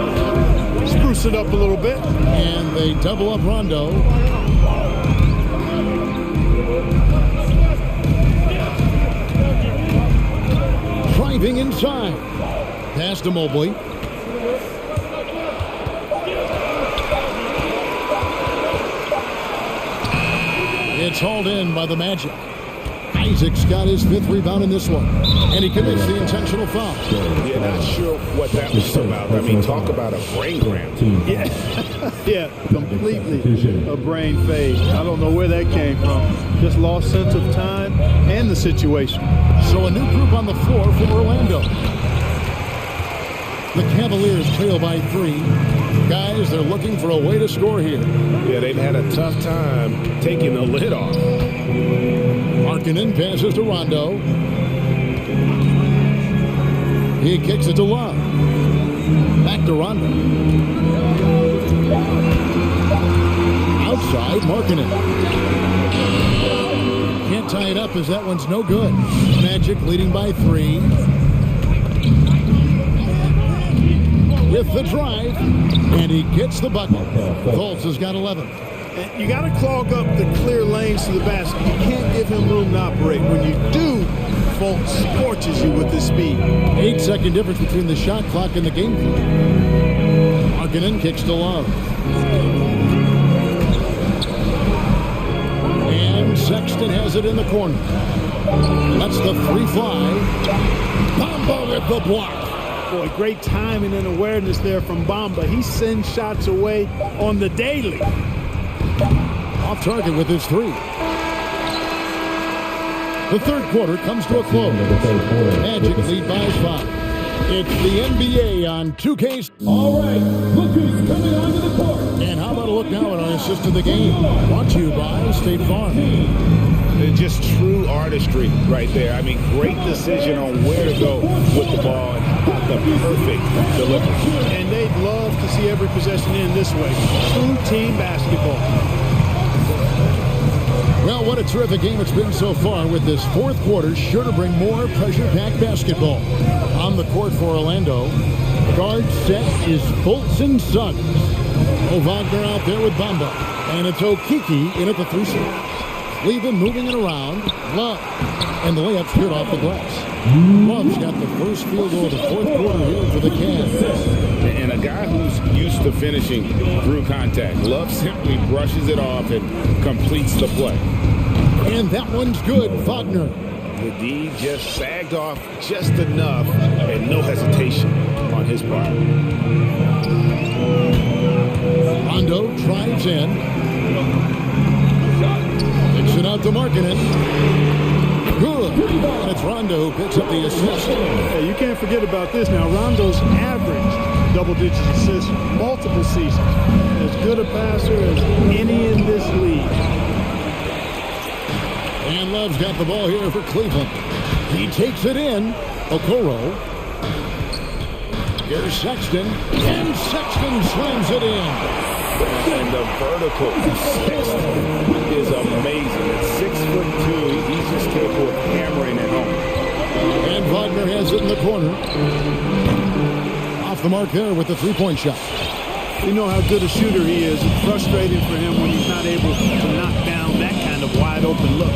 Spruce it up a little bit. And they double up Rondo. Driving inside. Pass to Mobley. It's hauled in by the Magic. Isaac's got his 5th rebound in this one. And he commits the intentional foul. Yeah, not sure what that was about. I mean, talk about a brain cramp. Yeah, yeah, completely a brain fade. I don't know where that came from. Just lost sense of time and the situation. So a new group on the floor for Orlando. The Cavaliers trail by 3. Guys, they're looking for a way to score here. Yeah, they've had a tough time taking the lid off. Markkanen passes to Rondo. He kicks it to Love. Back to Rondo. Outside, Markkanen. Can't tie it up as that one's no good. Magic leading by 3. With the drive, and he gets the bucket. Fultz has got 11. You got to clog up the clear lanes to the basket. You can't give him room to operate. When you do, Fultz scorches you with his speed. 8-second difference between the shot clock and the game clock. Markkanen kicks to Love. And Sexton has it in the corner. That's the 3 fly. Bamba with the block. Boy, great timing and awareness there from Bamba. He sends shots away on the daily. Off target with his 3. The third quarter comes to a close. Magic lead by 5. It's the NBA on 2K. All right, look who's coming onto the court. And how about a look now at our assist of the game? Brought to you by State Farm. Just true artistry right there. I mean, great decision on where to go with the ball and the perfect delivery. And they'd love to see every possession in this way. True team basketball. Well, what a terrific game it's been so far, with this fourth quarter sure to bring more pressure-packed basketball. On the court for Orlando, guard set is Fultz and Suggs. Wagner out there with Bamba. And it's Okiki in at the 3 spot. Cleveland moving it around. Love. And the layup's good off the glass. Love's got the first field goal of the fourth quarter here for the Cavs. And a guy who's used to finishing through contact. Love simply brushes it off and completes the play. And that one's good. Wagner. The D just sagged off just enough and no hesitation on on his part. Rondo drives in. Kicks it out to Markkanen. Good. And it's Rondo who picks up the assist. Hey, you can't forget about this now. Rondo's averaged double-digit assists multiple seasons. As good a passer as any in this league. And Love's got the ball here for Cleveland. He takes it in. Okoro. Here's Sexton. And Sexton slams it in. And the vertical is amazing. At 6'2", he's just capable of hammering it home. And Wagner has it in the corner. Off the mark there with the three-point shot. You know how good a shooter he is. It's frustrating for him when he's not able to knock down that kind of wide-open look.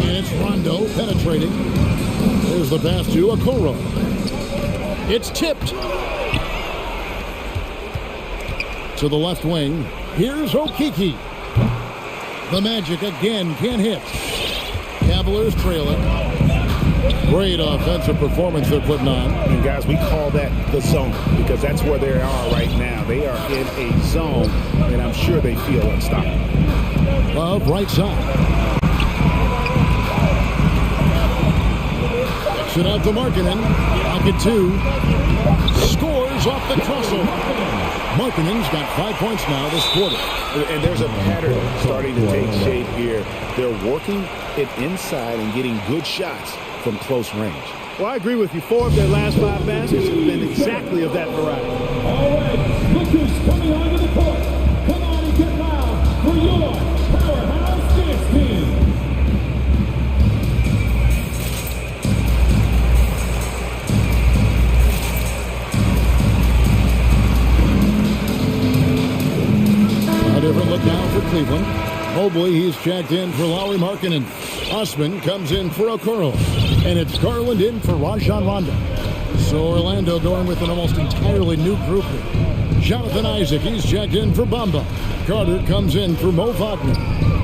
And it's Rondo penetrating. There's the pass to Okoro. It's tipped. To the left wing. Here's Okiki. The Magic again can't hit. Cavaliers trailing. Great offensive performance they're putting on. And guys, we call that the zone because that's where they are right now. They are in a zone, and I'm sure they feel unstoppable. Love right side. Kicks it out to Markkanen. Pocket two. Scores off the crossover. Markkanen's got 5 points now this quarter. And there's a pattern starting to take shape here. They're working it inside and getting good shots from close range. Well, I agree with you. 4 of their last 5 baskets have been exactly of that variety. All right, look who's coming onto the court. Come on and get loud for your Powerhouse Dance Team. A different look now for Cleveland. Mobley, he's checked in for Lauri Markkanen. Osman comes in for Okoro. And it's Garland in for Rajon Rondo. So Orlando going with an almost entirely new group here. Jonathan Isaac, he's checked in for Bamba. Carter comes in for Mo Wagner.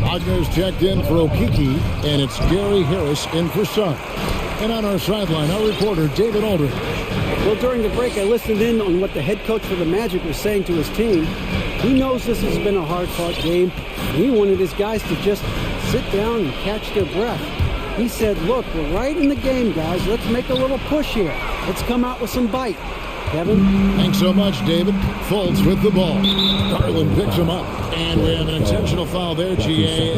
Wagner's checked in for Okiki. And it's Gary Harris in for Sun. And on our sideline, our reporter, David Aldridge. Well, during the break, I listened in on what the head coach for the Magic was saying to his team. He knows this has been a hard-fought game. He wanted his guys to just sit down and catch their breath. He said, look, we're right in the game, guys. Let's make a little push here. Let's come out with some bite. Kevin? Thanks so much, David. Fultz with the ball. Garland picks him up. And we have an intentional foul there, G.A.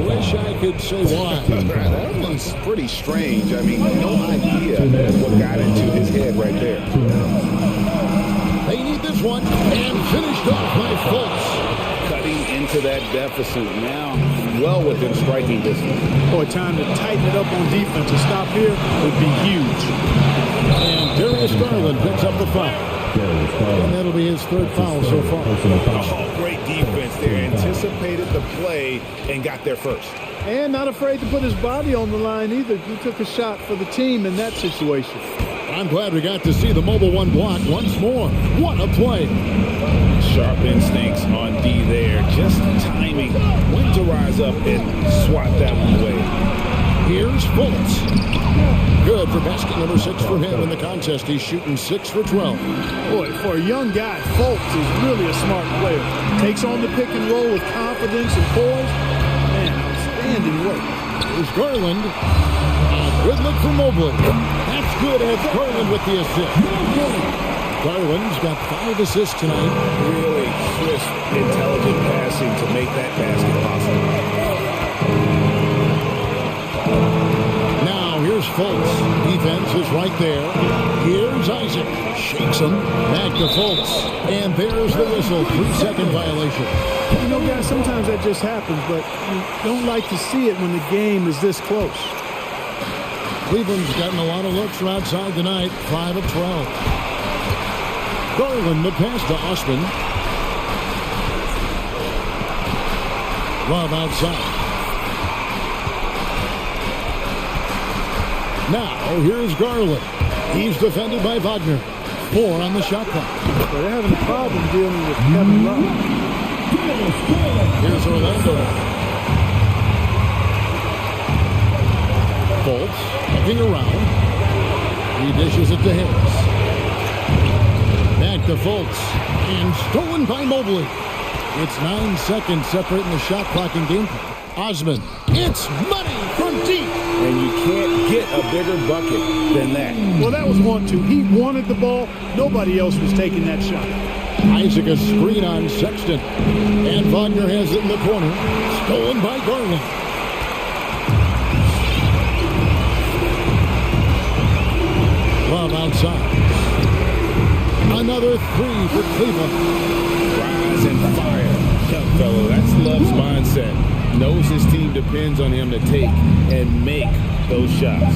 Wish I could say why. That one's pretty strange. I mean, no idea what got into his head right there. They need this one. And finished off by Fultz. Cutting into that deficit now, well within striking distance. Boy, time to tighten it up on defense. A stop here would be huge. And Darius Garland picks up the foul. And that'll be his third foul so far. Oh, great defense there. Anticipated the play and got there first. And not afraid to put his body on the line either. He took a shot for the team in that situation. I'm glad we got to see the mobile one block once more. What a play. Sharp instincts on D there. Just timing when to rise up and swat that one away. Here's Fultz. Good for basket number 6 for him in the contest. He's shooting 6 for 12. Boy, for a young guy, Fultz is really a smart player. Takes on the pick and roll with confidence and poise. Man, outstanding work. Here's Garland. Good look for Mobley. That's good, and it's Garland with the assist. Garland's got 5 assists tonight. Really crisp, intelligent passing to make that basket possible. Now here's Fultz. Defense is right there. Here's Isaac. Shakes him. Back to Fultz. And there's the whistle. 3-second violation. You know, guys, sometimes that just happens, but you don't like to see it when the game is this close. Cleveland's gotten a lot of looks from outside tonight. 5 of 12. Garland, the pass to Osman. Love outside. Now, here's Garland. He's defended by Wagner. 4 on the shot clock. So they're having a problem dealing with Kevin Love. Here's Orlando. Fultz looking around. He dishes it to Harris. Back to Fultz. And stolen by Mobley. It's 9 seconds separating the shot clock and game clock. Osman. It's money from deep. And you can't get a bigger bucket than that. Well, that was 1-2. He wanted the ball. Nobody else was taking that shot. Isaac a screen on Sexton. And Wagner has it in the corner. Stolen by Garland. Love outside. Another three for Cleveland. Rise and fire. Young fellow, that's Love's mindset. Knows his team depends on him to take and make those shots.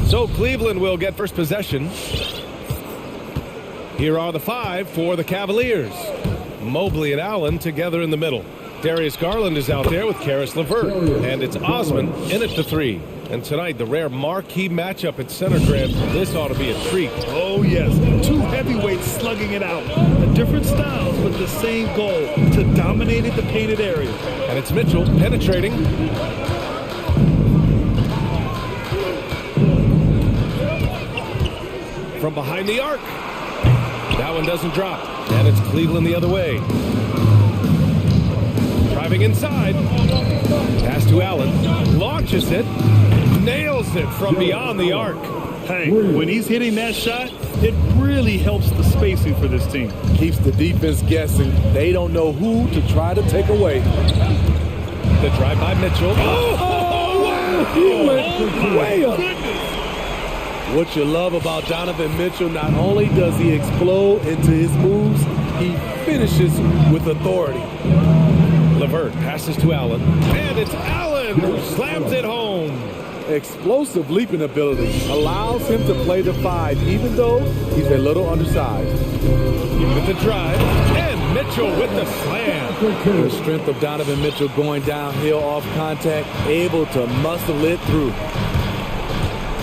So Cleveland will get first possession. Here are the 5 for the Cavaliers. Mobley and Allen together in the middle. Darius Garland is out there with Karis LeVert. And it's Osman in at the 3. And tonight, the rare marquee matchup at center, Graham. This ought to be a treat. Oh, yes. 2 heavyweights slugging it out. Different styles, but the same goal, to dominate the painted area. And it's Mitchell penetrating. From behind the arc. That one doesn't drop. And it's Cleveland the other way. Driving inside. Pass to Allen. Launches it. Nails it from beyond the arc. Hey, when he's hitting that shot, it really helps the spacing for this team. Keeps the defense guessing. They don't know who to try to take away. The drive by Mitchell. Oh, wow! He went way up. What you love about Donovan Mitchell, not only does he explode into his moves, he finishes with authority. LeVert passes to Allen, and it's Allen who slams it home. Explosive leaping ability allows him to play the 5, even though he's a little undersized. With the drive, and Mitchell with the slam. The strength of Donovan Mitchell going downhill off contact, able to muscle it through.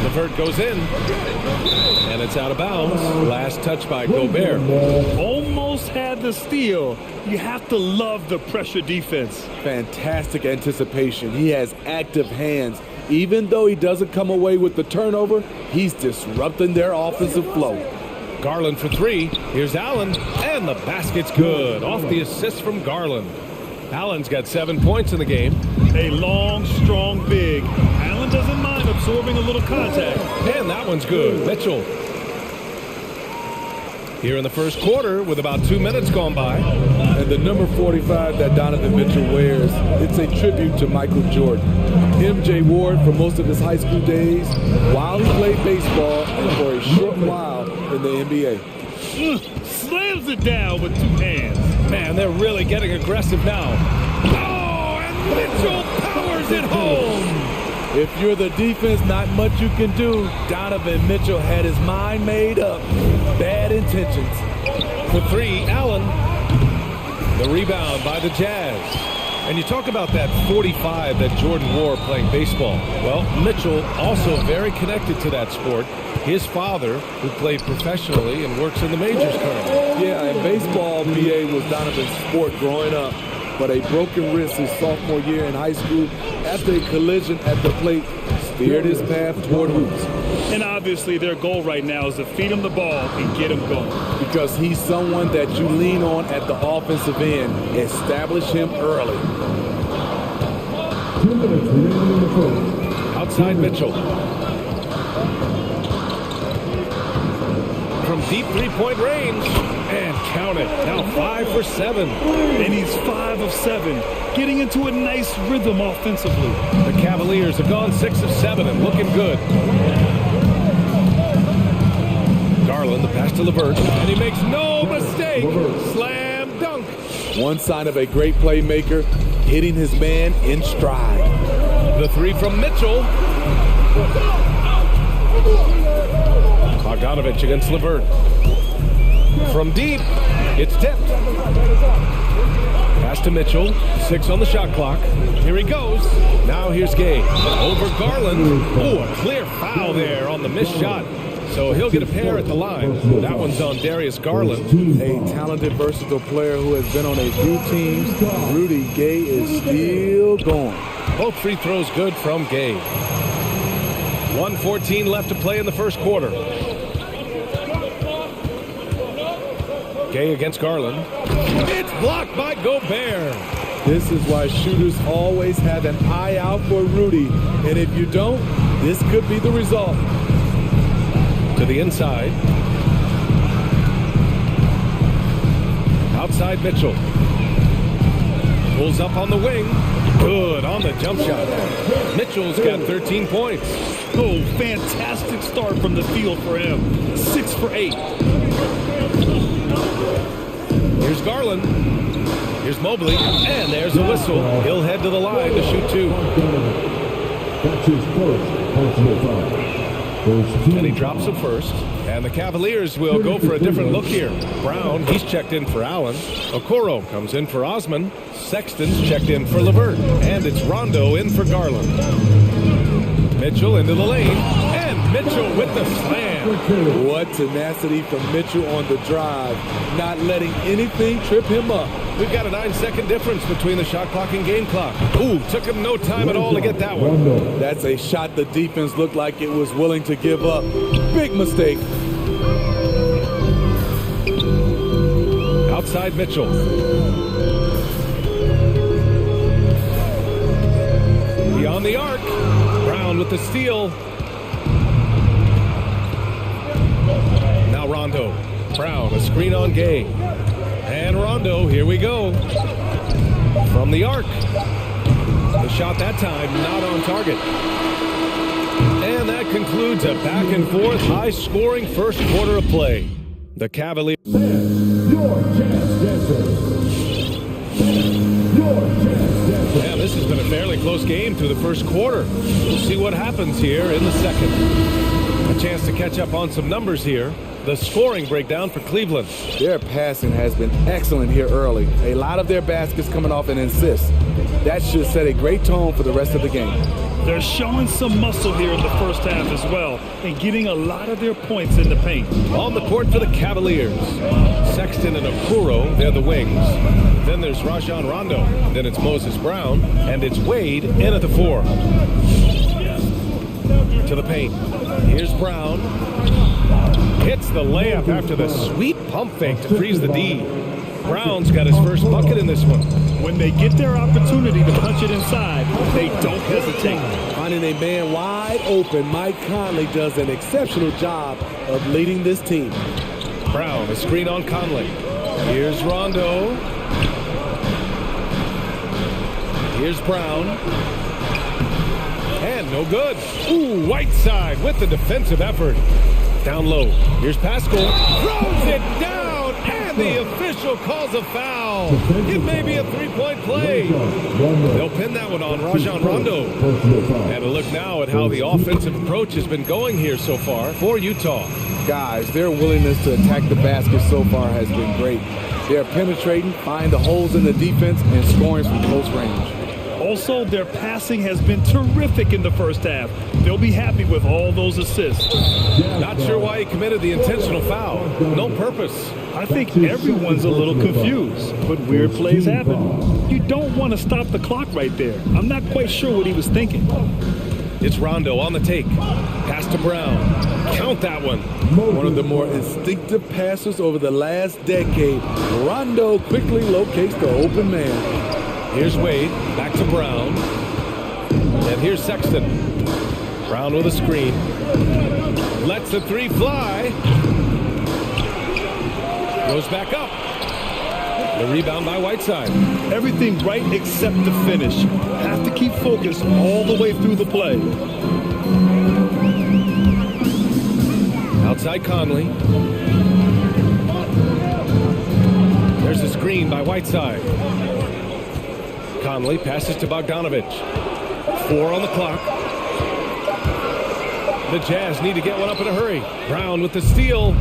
LeVert goes in, and it's out of bounds. Last touch by Gobert. Almost had the steal. You have to love the pressure defense. Fantastic anticipation. He has active hands. Even though he doesn't come away with the turnover, he's disrupting their offensive flow. Garland for 3. Here's Allen, and the basket's good. Off the assist from Garland. Allen's got 7 points in the game. A long, strong big. Allen doesn't mind absorbing a little contact. And that one's good. Mitchell. Here in the first quarter with about 2 minutes gone by. And the number 45 that Donovan Mitchell wears, it's a tribute to Michael Jordan. MJ wore it for most of his high school days while he played baseball and for a short while in the NBA. Slams it down with 2 hands. Man, they're really getting aggressive now. Oh, and Mitchell powers it home. If you're the defense, not much you can do. Donovan Mitchell had his mind made up. Bad intentions. For 3, Allen. The rebound by the Jazz. And you talk about that 45 that Jordan wore playing baseball. Well, Mitchell also very connected to that sport. His father, who played professionally and works in the majors currently. Yeah, and baseball, BA, was Donovan's sport growing up. But a broken wrist his sophomore year in high school after a collision at the plate steered his path toward hoops. And obviously their goal right now is to feed him the ball and get him going. Because he's someone that you lean on at the offensive end. Establish him early. Outside Mitchell. From deep 3-point range. And count it. Now 5 for 7. And he's 5 of 7. Getting into a nice rhythm offensively. The Cavaliers have gone 6 of 7 and looking good. Garland, the pass to LeVert. And he makes no mistake. Slam dunk. One sign of a great playmaker, hitting his man in stride. The 3 from Mitchell. Bogdanovich against LeVert. From deep, it's tipped. Pass to Mitchell, 6 on the shot clock. Here he goes. Now here's Gay. Over Garland. Oh, a clear foul there on the missed shot. So he'll get a pair at the line. That one's on Darius Garland. A talented, versatile player who has been on a few teams. Rudy Gay is still going. Both free throws good from Gay. 1:14 left to play in the first quarter. Gay against Garland. It's blocked by Gobert. This is why shooters always have an eye out for Rudy. And if you don't, this could be the result. To the inside. Outside Mitchell. Pulls up on the wing. Good on the jump shot. Mitchell's got 13 points. Oh, fantastic start from the field for him. 6 for 8. Here's Garland. Here's Mobley. And there's a whistle. He'll head to the line to shoot 2. That's his first personal foul. And he drops it first. And the Cavaliers will go for a different look here. Brown, he's checked in for Allen. Okoro comes in for Osman. Sexton's checked in for LeVert. And it's Rondo in for Garland. Mitchell into the lane. And Mitchell with the slam. What tenacity from Mitchell on the drive. Not letting anything trip him up. We've got a 9-second difference between the shot clock and game clock. Ooh, took him no time at all to get that one. That's a shot the defense looked like it was willing to give up. Big mistake. Outside Mitchell. Beyond the arc. Brown with the steal. Now Rondo. Brown, a screen on Gay. And Rondo, here we go. From the arc. The shot that time, not on target. And that concludes a back and forth, high-scoring first quarter of play. The Cavaliers. Your chance dancers. Your chance dancers. Yeah, this has been a fairly close game through the first quarter. We'll see what happens here in the second. A chance to catch up on some numbers here. The scoring breakdown for Cleveland. Their passing has been excellent here early. A lot of their baskets coming off an assist. That should set a great tone for the rest of the game. They're showing some muscle here in the first half as well and getting a lot of their points in the paint. On the court for the Cavaliers. Sexton and Okoro, they're the wings. Then there's Rajon Rondo. Then it's Moses Brown. And it's Wade in at the 4. To the paint. Here's Brown. Hits the layup after the sweet pump fake to freeze the D. Brown's got his first bucket in this one. When they get their opportunity to punch it inside, they don't hesitate. Finding a man wide open, Mike Conley does an exceptional job of leading this team. Brown, a screen on Conley. Here's Rondo. Here's Brown. And no good. Ooh, Whiteside with the defensive effort. Down low. Here's Pascal. Throws it down, and the official calls a foul. It may be a three-point play. They'll pin that one on Rajon Rondo. And a look now at how the offensive approach has been going here so far for Utah. Guys, their willingness to attack the basket so far has been great. They're penetrating, finding the holes in the defense, and scoring from close range. Also, their passing has been terrific in the first half. They'll be happy with all those assists. Not sure why he committed the intentional foul. No purpose. I think everyone's a little confused, but weird plays happen. You don't want to stop the clock right there. I'm not quite sure what he was thinking. It's Rondo on the take. Pass to Brown. Count that one. One of the more instinctive passers over the last decade. Rondo quickly locates the open man. Here's Wade, back to Brown. And here's Sexton. Brown with a screen. Lets the three fly. Goes back up. The rebound by Whiteside. Everything right except the finish. Have to keep focused all the way through the play. Outside Conley. There's a screen by Whiteside. Conley passes to Bogdanovich. 4 on the clock. The Jazz need to get one up in a hurry. Brown with the steal.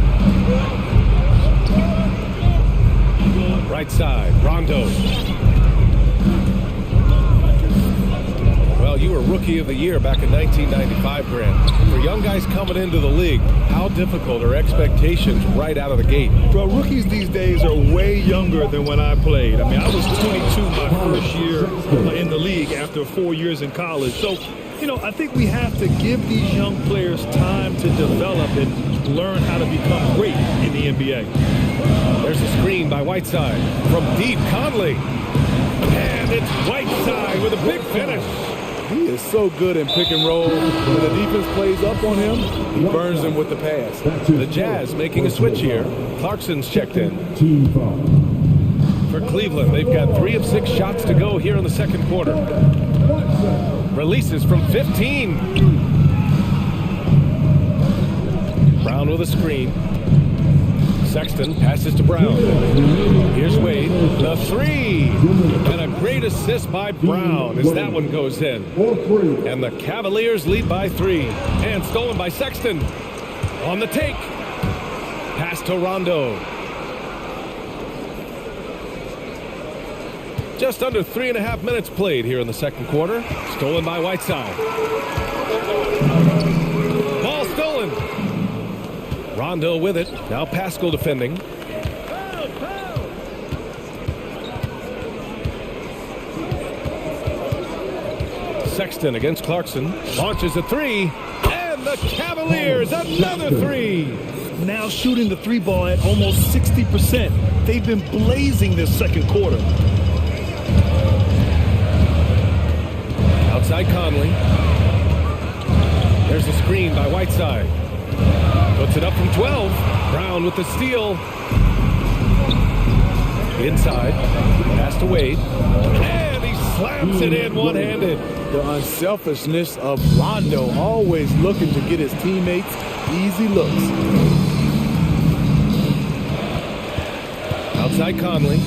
Right side, Rondo. Well, you were Rookie of the Year back in 1995, Grant. For young guys coming into the league, how difficult are expectations right out of the gate? Well, rookies these days are way younger than when I played. I mean, I was 22 my first year in the league after 4 years in college. So, you know, I think we have to give these young players time to develop and learn how to become great in the NBA. There's a screen by Whiteside. From deep, Conley. And it's Whiteside with a big finish. He is so good in pick and roll. When the defense plays up on him, he burns them with the pass. The Jazz making a switch here. Clarkson's checked in. For Cleveland, they've got 3 of 6 shots to go here in the second quarter. Releases from 15. Brown with a screen. Sexton passes to Brown. Here's Wade. The three. And a great assist by Brown as that one goes in. And the Cavaliers lead by 3. And stolen by Sexton. On the take. Pass to Rondo. Just under 3.5 minutes played here in the second quarter. Stolen by Whiteside. Ball stolen. Rondo with it. Now Pascal defending. Sexton against Clarkson. Launches a three. And the Cavaliers, another three. Now shooting the three ball at almost 60%. They've been blazing this second quarter. Outside Conley. There's a screen by Whiteside. Puts it up from 12. Brown with the steal. Inside. Pass to Wade. And he slams it in one-handed. The unselfishness of Rondo, always looking to get his teammates easy looks. Outside Conley.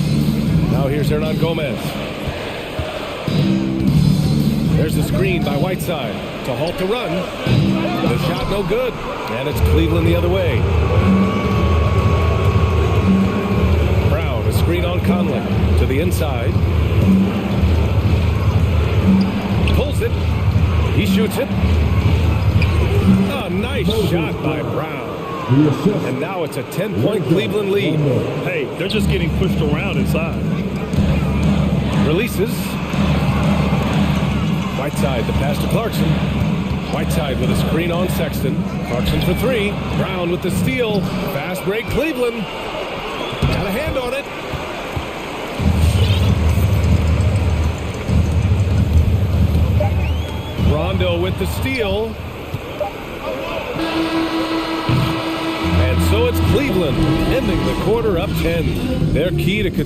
Now here's Hernan Gomez. There's a screen by Whiteside to halt the run. The shot no good. And it's Cleveland the other way. Brown, a screen on Conley. To the inside. Pulls it. He shoots it. A nice shot by Brown. And now it's a 10-point Cleveland lead. Hey, they're just getting pushed around inside. Releases. Whiteside, the pass to Clarkson. Whiteside with a screen on Sexton. Clarkson for three. Brown with the steal. Fast break, Cleveland. Got a hand on it. Rondo with the steal. And so it's Cleveland ending the quarter up 10. Their key to...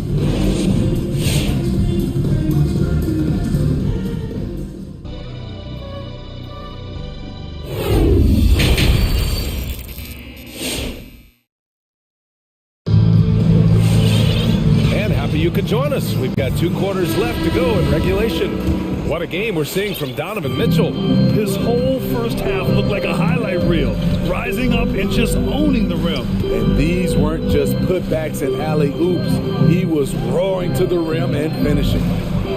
You can join us. We've got 2 quarters left to go in regulation. What a game we're seeing from Donovan Mitchell. His whole first half looked like a highlight reel, rising up and just owning the rim. And these weren't just putbacks and alley-oops. He was roaring to the rim and finishing.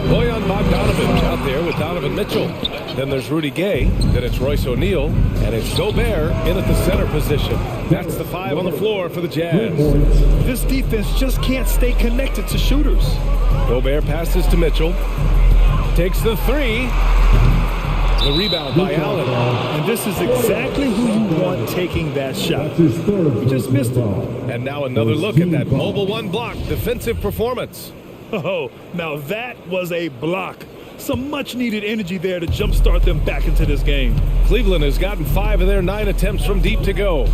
Bojan Bogdanovic out there with Donovan Mitchell. Then there's Rudy Gay. Then it's Royce O'Neal. And it's Gobert in at the center position. That's the 5 on the floor for the Jazz. This defense just can't stay connected to shooters. Gobert passes to Mitchell. Takes the 3. The rebound by Allen. And this is exactly who you want taking that shot. He just missed it. And now another look at that mobile 1 block defensive performance. Oh, now that was a block. Some much-needed energy there to jumpstart them back into this game. Cleveland has gotten 5 of their 9 attempts from deep to go.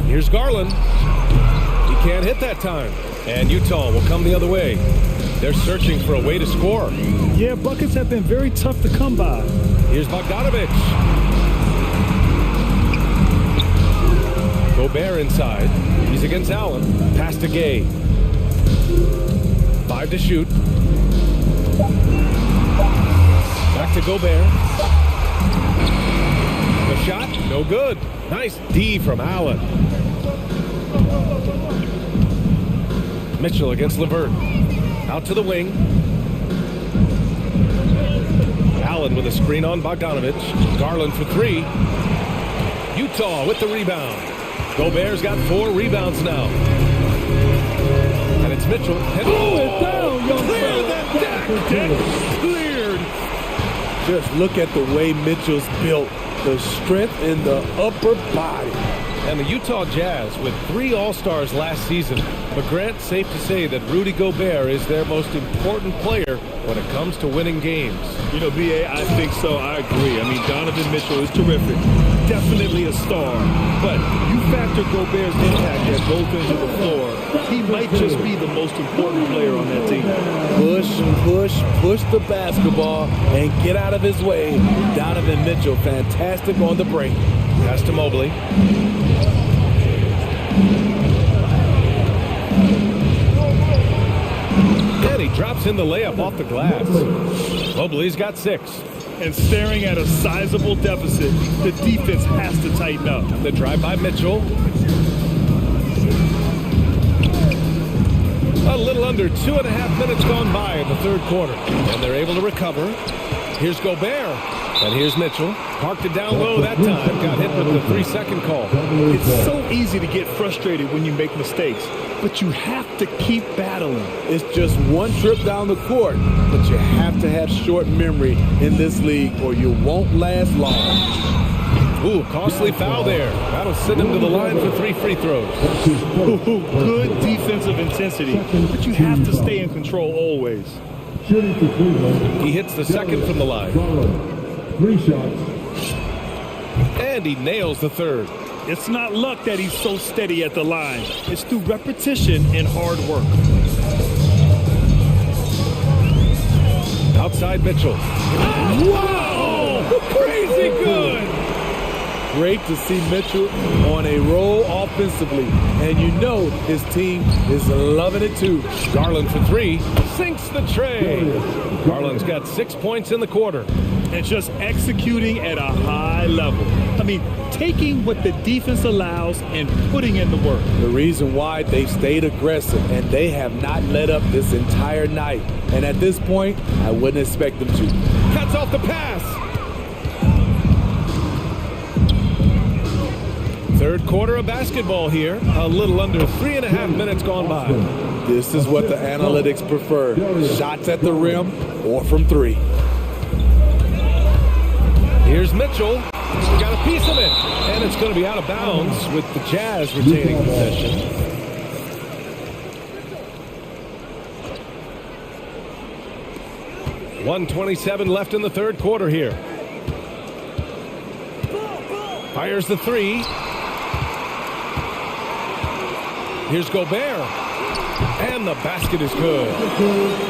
Here's Garland. He can't hit that time. And Utah will come the other way. They're searching for a way to score. Yeah, buckets have been very tough to come by. Here's Bogdanovic. Gobert inside. He's against Allen. Pass to Gay. 5 to shoot. Back to Gobert. The shot, no good. Nice D from Allen. Mitchell against LeVert. Out to the wing. Allen with a screen on Bogdanovic. Garland for 3. Utah with the rebound. Gobert's got 4 rebounds now. And it's Mitchell. Blow it down, young Clear that deck. Deck cleared. Just look at the way Mitchell's built. The strength in the upper body. And the Utah Jazz with 3 All-Stars last season. But Grant, safe to say that Rudy Gobert is their most important player when it comes to winning games. You know, B.A., I think so. I agree. I mean, Donovan Mitchell is terrific. Definitely a star. But you factor Gobert's impact at both ends of the floor, he might just be the most important player on that team. Push the basketball and get out of his way. Donovan Mitchell, fantastic on the break. Pass to Mobley. drops in the layup off the glass. Mobley's got 6. And staring at a sizable deficit, the defense has to tighten up. The drive by Mitchell. A little under 2.5 minutes gone by in the third quarter. And they're able to recover. Here's Gobert. And here's Mitchell. Parked it down low that time. Got hit with the 3-second call. It's so easy to get frustrated when you make mistakes, but you have to keep battling. It's just one trip down the court, but you have to have short memory in this league or you won't last long. Ooh, costly foul there. That'll send him to the line for 3 free throws. Good defensive intensity, but you have to stay in control always. He hits the second from the line. 3 shots. And he nails the third. It's not luck that he's so steady at the line. It's through repetition and hard work. Outside Mitchell. Wow! Crazy good! Great to see Mitchell on a roll offensively. And you know his team is loving it too. Garland for 3. Sinks the tray. Garland's got 6 points in the quarter. And just executing at a high level. I mean, taking what the defense allows and putting in the work. The reason why they've stayed aggressive and they have not let up this entire night. And at this point, I wouldn't expect them to. Cuts off the pass. Third quarter of basketball here. A little under 3.5 minutes gone by. This is what the analytics prefer. Shots at the rim or from 3. Here's Mitchell. Got a piece of it. And it's going to be out of bounds with the Jazz retaining possession. .127 left in the third quarter here. Fires the 3. Here's Gobert. And the basket is good.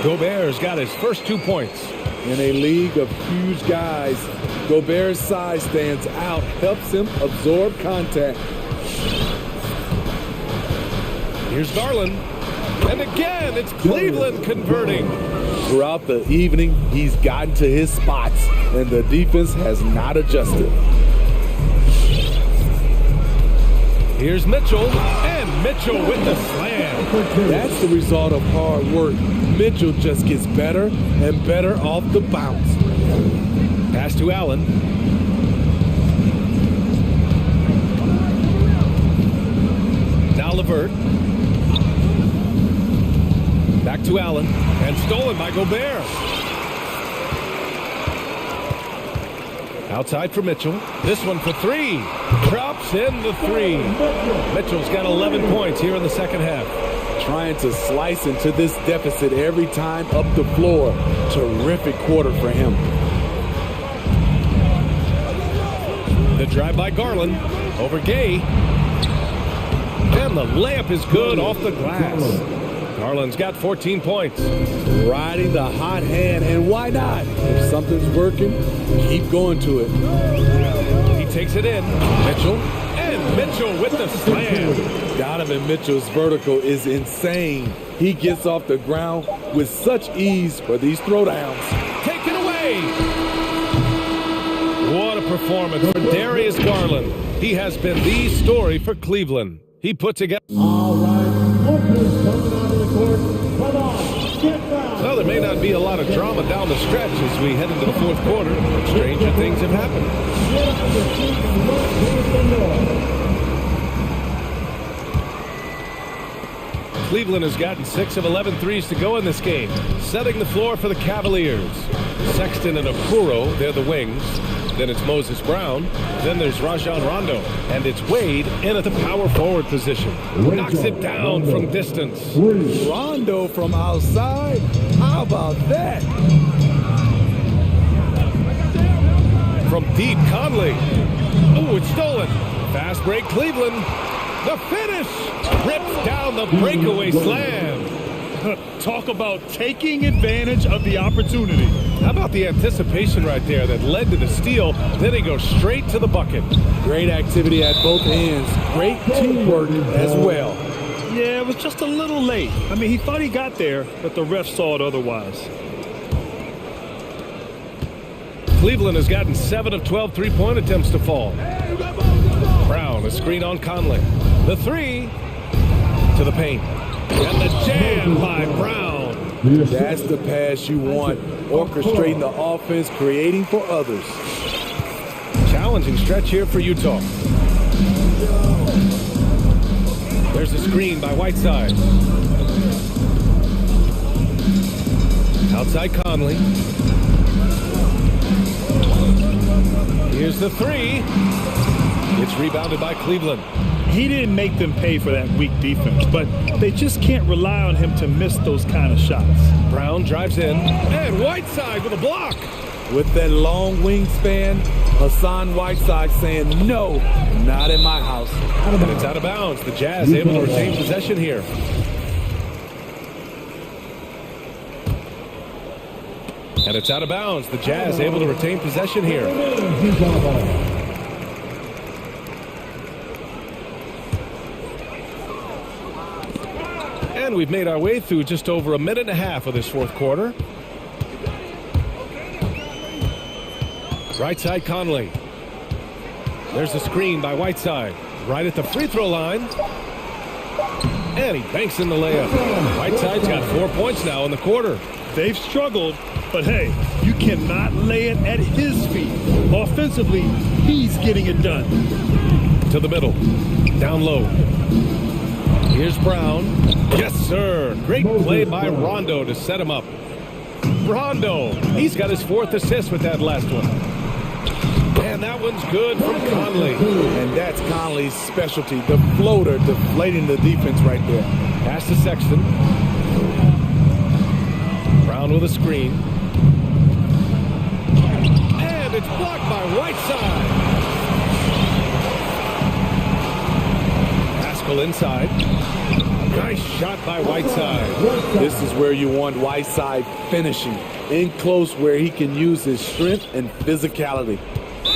Gobert's got his first 2 points. In a league of huge guys, Gobert's size stands out, helps him absorb contact. Here's Garland. And again, it's Cleveland converting. Throughout the evening, he's gotten to his spots, and the defense has not adjusted. Here's Mitchell, and Mitchell with the slam. That's the result of hard work. Mitchell just gets better and better off the bounce. Pass to Allen. Now LeVert. Back to Allen, and stolen by Gobert. Outside for Mitchell. This one for 3. Drops in the 3. Mitchell's got 11 points here in the second half. Trying to slice into this deficit every time up the floor. Terrific quarter for him. The drive by Garland over Gay. And the layup is good off the glass. Garland's got 14 points. Riding the hot hand, and why not? If something's working, keep going to it. He takes it in. Mitchell, and Mitchell with the slam. Donovan Mitchell's vertical is insane. He gets off the ground with such ease for these throwdowns. Take it away. What a performance for Darius Garland. He has been the story for Cleveland. He put together... All right, lookers coming onto the court. Come on, get down. Well, there may not be a lot of drama down the stretch as we head into the fourth quarter. Stranger things have happened. Get on your feet and work towards the north. Cleveland has gotten 6 of 11 threes to go in this game, setting the floor for the Cavaliers. Sexton and Okoro, they're the wings. Then it's Moses Brown. Then there's Rajon Rondo. And it's Wade in at the power forward position. Knocks it down from distance. Rondo from outside? How about that? From deep, Conley. Oh, it's stolen. Fast break, Cleveland. The finish. Rips down the breakaway slam. Talk about taking advantage of the opportunity. How about the anticipation right there that led to the steal? Then he goes straight to the bucket. Great activity at both ends. Great teamwork as well. Yeah, it was just a little late. I mean, he thought he got there, but the ref saw it otherwise. Cleveland has gotten 7 of 12 three-point attempts to fall. Brown, a screen on Conley. The three to the paint. And the jam by Brown. That's the pass you want. Orchestrating the offense, creating for others. Challenging stretch here for Utah. There's a screen by Whiteside. Outside Conley. Here's the three. It's rebounded by Cleveland. He didn't make them pay for that weak defense, but they just can't rely on him to miss those kind of shots. Brown drives in, and Whiteside with a block. With that long wingspan, Hassan Whiteside saying, no, not in my house. And it's out of bounds. The Jazz able to retain possession here. And it's out of bounds. The Jazz able to retain possession here. And we've made our way through just over a minute and a half of this fourth quarter. Right side Conley. There's a screen by Whiteside. Right at the free throw line. And he banks in the layup. Whiteside's got 4 points now in the quarter. They've struggled, but hey, you cannot lay it at his feet. Offensively, he's getting it done. To the middle. Down low. Here's Brown. Yes, sir. Great play by Rondo to set him up. Rondo. He's got his 4th assist with that last one. And that one's good from Conley. And that's Conley's specialty. The floater deflating the defense right there. Pass to Sexton. Brown with a screen. And it's blocked by Whiteside. Pascal inside. Nice shot by Whiteside. This is where you want Whiteside finishing. In close where he can use his strength and physicality.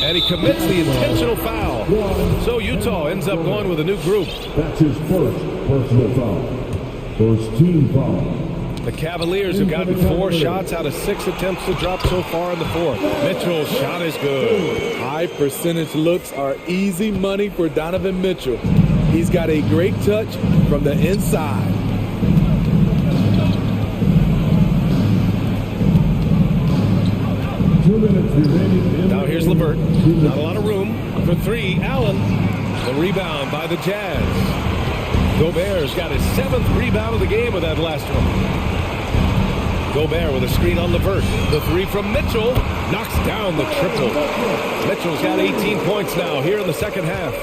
And he commits the intentional foul. So Utah ends up going with a new group. That's his first personal foul. First team foul. The Cavaliers have gotten 4 shots out of 6 attempts to drop so far in the fourth. Mitchell's shot is good. High percentage looks are easy money for Donovan Mitchell. He's got a great touch from the inside. Now here's LeVert. Not a lot of room for 3. Allen. The rebound by the Jazz. Gobert's got his 7th rebound of the game with that last one. Gobert with a screen on LeVert. The 3 from Mitchell knocks down the triple. Mitchell's got 18 points now here in the second half.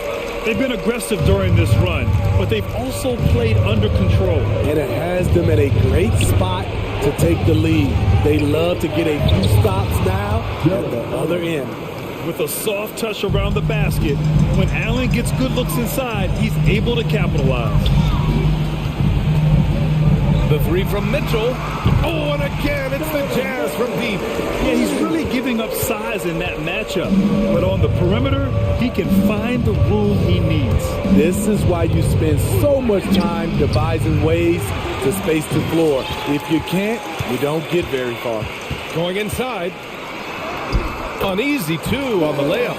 They've been aggressive during this run, but they've also played under control. And it has them at a great spot to take the lead. They love to get a few stops now at the other end. With a soft touch around the basket, when Allen gets good looks inside, he's able to capitalize. The 3 from Mitchell. Oh, and again, it's the Jazz from deep. Yeah, he's really giving up size in that matchup. But on the perimeter, he can find the room he needs. This is why you spend so much time devising ways to space the floor. If you can't, you don't get very far. Going inside. Uneasy, too, on the layup.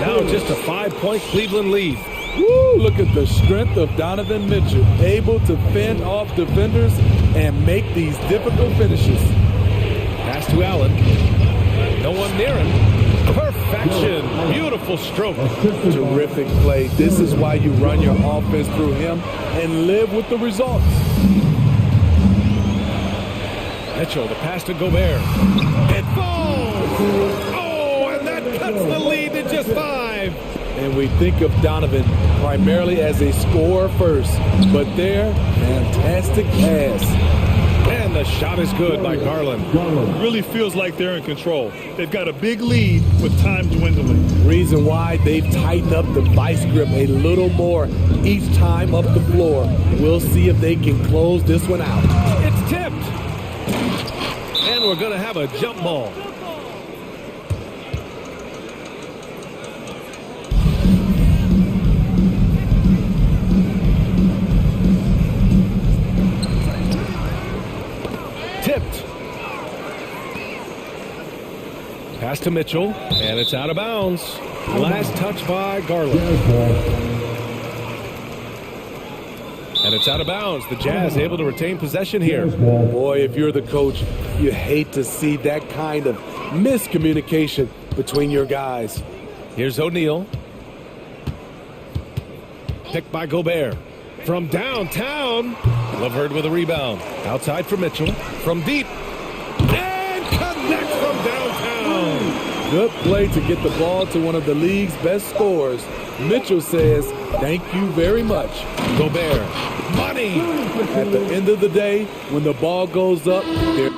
Now just a 5-point Cleveland lead. Woo, look at the strength of Donovan Mitchell, able to fend off defenders and make these difficult finishes. Pass to Allen. No one near him. Perfection. Beautiful stroke. Terrific play. This is why you run your offense through him and live with the results. Mitchell, the pass to Gobert. It falls! Oh, and that cuts the lead to just 5. And we think of Donovan primarily as a scorer first, but there, fantastic pass. And the shot is good by Garland. It really feels like they're in control. They've got a big lead with time dwindling. Reason why they've tightened up the vice grip a little more each time up the floor. We'll see if they can close this one out. It's tipped. And we're going to have a jump ball. Pass to Mitchell, and it's out of bounds. Last touch by Garland. And it's out of bounds. The Jazz able to retain possession here. Boy, if you're the coach, you hate to see that kind of miscommunication between your guys. Here's O'Neal. Picked by Gobert. From downtown. Laverde with a rebound. Outside for Mitchell. From deep. And connect from downtown. Good play to get the ball to one of the league's best scorers. Mitchell says, thank you very much. Gobert. Money. At the end of the day, when the ball goes up, there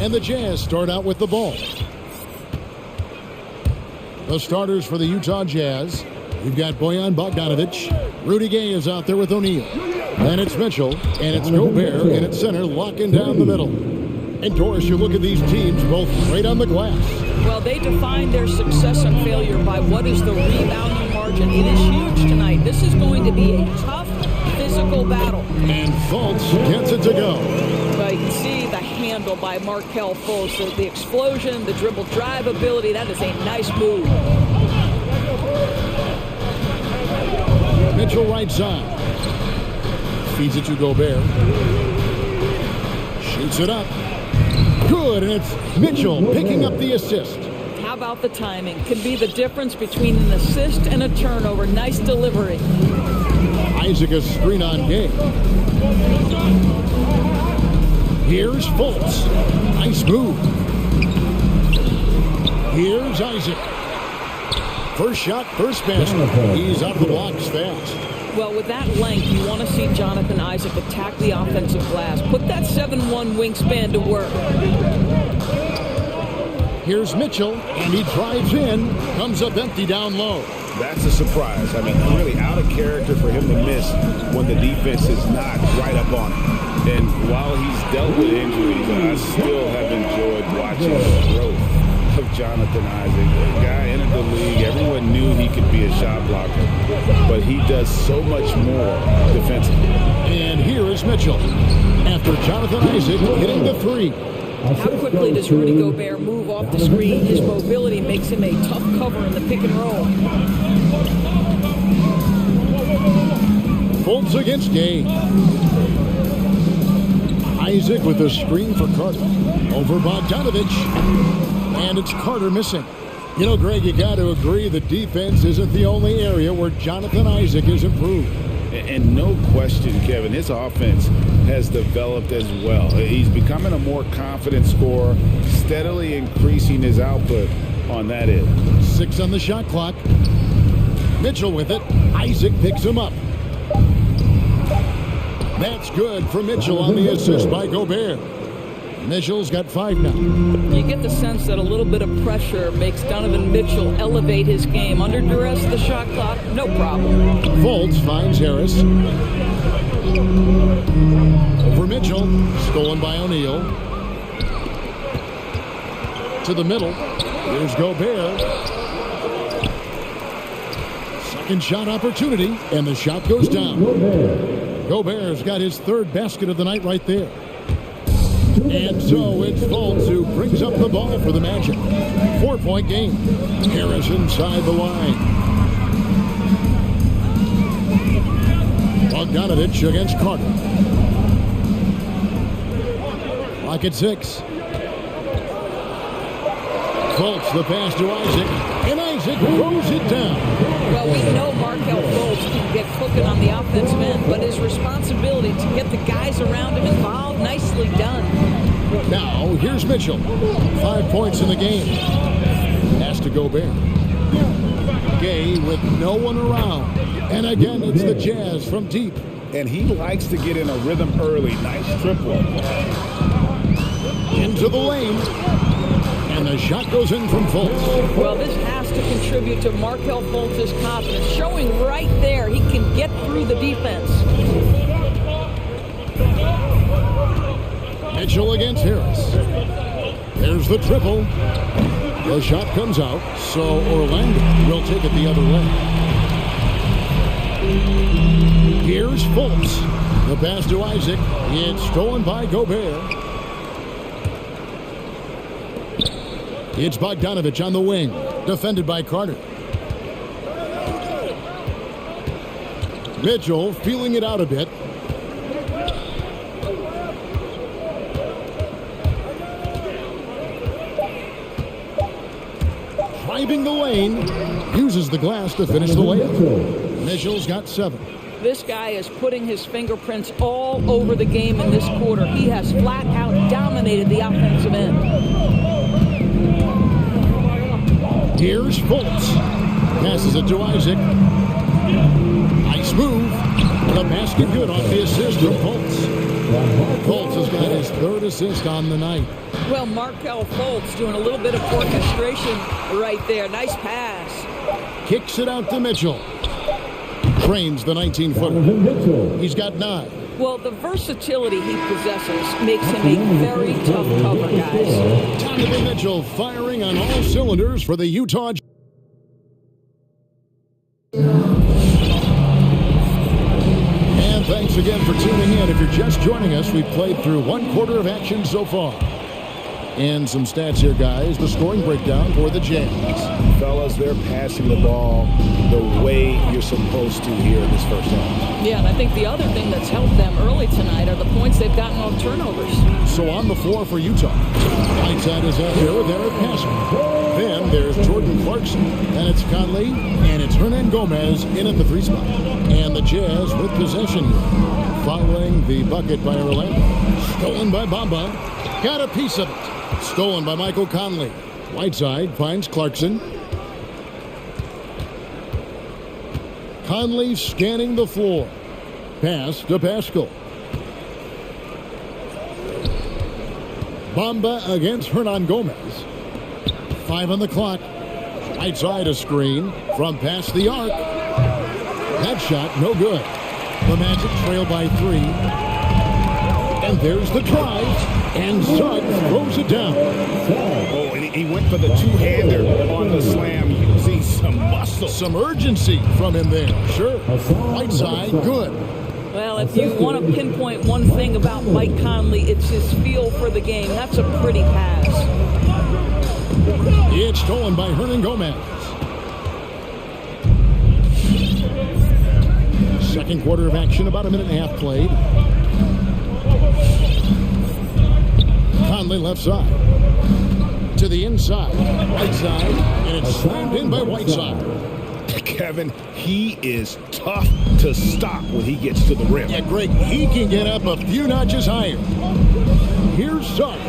And the Jazz start out with the ball. The starters for the Utah Jazz. We've got Bojan Bogdanovic. Rudy Gay is out there with O'Neal. And it's Mitchell. And it's Gobert in at center, locking down the middle. And Doris, you look at these teams, both great on the glass. Well, they define their success and failure by what is the rebounding margin. It is huge tonight. This is going to be a tough, physical battle. And Fultz gets it to go. But you can see the handle by Markelle Fultz. So the explosion, the dribble drive ability, that is a nice move. Mitchell right side. Feeds it to Gobert. Shoots it up. Good, and it's Mitchell picking up the assist. How about the timing? Can be the difference between an assist and a turnover. Nice delivery. Isaac a screen on Gay. Here's Fultz. Nice move. Here's Isaac. First shot, first basket. He's out of the blocks fast. Well, with that length, you want to see Jonathan Isaac attack the offensive glass. Put that 7-1 wingspan to work. Here's Mitchell, and he drives in. Comes up empty down low. That's a surprise. I mean, really out of character for him to miss when the defense is not right up on him. And while he's dealt with injuries, I still have enjoyed watching the growth of Jonathan Isaac. The guy entered the league. Everyone knew he could be a shot blocker, but he does so much more defensively. And here is Mitchell. After Jonathan Isaac hitting the three. How quickly does Rudy Gobert move off the screen? His mobility makes him a tough cover in the pick and roll. Fultz against Gay. Isaac with a screen for Carter. Over Bogdanovic. And it's Carter missing. You know, Greg, you got to agree the defense isn't the only area where Jonathan Isaac has improved. And no question, Kevin, his offense has developed as well. He's becoming a more confident scorer, steadily increasing his output on that end. 6 on the shot clock. Mitchell with it. Isaac picks him up. That's good for Mitchell on the assist by Gobert. Mitchell's got 5 now. You get the sense that a little bit of pressure makes Donovan Mitchell elevate his game. Under duress, the shot clock, no problem. Fultz finds Harris. Over Mitchell. Stolen by O'Neal. To the middle. Here's Gobert. Second shot opportunity, and the shot goes down. Gobert's got his 3rd basket of the night right there. And so it's Fultz who brings up the ball for the Magic. 4-point game. Harris inside the line. Bogdanovic against Carter. Lock at 6. Fultz the pass to Isaac. And Isaac throws it down. Well, we know Markelle Fultz can get cooking on the offensive end, but his responsibility to get the guys around him involved, nicely done. Now, here's Mitchell. 5 points in the game. Pass to Gobert. Gay with no one around. And again, it's the Jazz from deep. And he likes to get in a rhythm early. Nice triple. Into the lane. And the shot goes in from Fultz. Well, this has to contribute to Markelle Fultz's confidence, showing right there he can get through the defense. Mitchell against Harris. There's the triple. The shot comes out, so Orlando will take it the other way. Here's Fultz. The pass to Isaac. It's stolen by Gobert. It's Bogdanovic on the wing, defended by Carter. Mitchell feeling it out a bit. Driving the lane, uses the glass to finish the layup. Mitchell's got 7. This guy is putting his fingerprints all over the game in this quarter. He has flat out dominated the offensive end. Here's Fultz. Passes it to Isaac. Nice move. The basket good off the assist from Fultz. Fultz has got his third assist on the night. Well, Markelle Fultz doing a little bit of orchestration right there. Nice pass. Kicks it out to Mitchell. Trains the 19-footer. He's got 9. Well, the versatility he possesses makes him a very tough cover, guys. Donovan Mitchell firing on all cylinders for the Utah. And thanks again for tuning in. If you're just joining us, we've played through 1 quarter of action so far. And some stats here, guys. The scoring breakdown for the Jazz. Fellas, they're passing the ball the way you're supposed to here in this first half. Yeah, and I think the other thing that's helped them early tonight are the points they've gotten on turnovers. So on the floor for Utah. Whiteside is out there with Eric Passer. Then there's Jordan Clarkson. And it's Conley. And it's Hernan Gomez in at the 3 spot. And the Jazz with possession following the bucket by Orlando. Stolen by Bamba. Got a piece of it. Stolen by Michael Conley. Whiteside finds Clarkson. Conley scanning the floor. Pass to Pascal. Bamba against Hernan Gomez. 5 on the clock. Whiteside a screen from past the arc. That shot no good. The Magic trail by 3. And there's the drive. And Suggs throws it down. Oh, and he went for the two-hander on the slam, using some muscle. Some urgency from him there. Sure. Whiteside, good. Well, if you want to pinpoint one thing about Mike Conley, it's his feel for the game. That's a pretty pass. It's stolen by Hernan Gomez. Second quarter of action, about a minute and a half played. Conley left side. To the inside. Whiteside. And it's slammed in by Whiteside. Kevin, he is tough to stop when he gets to the rim. Yeah, Greg, he can get up a few notches higher. Here's Suggs.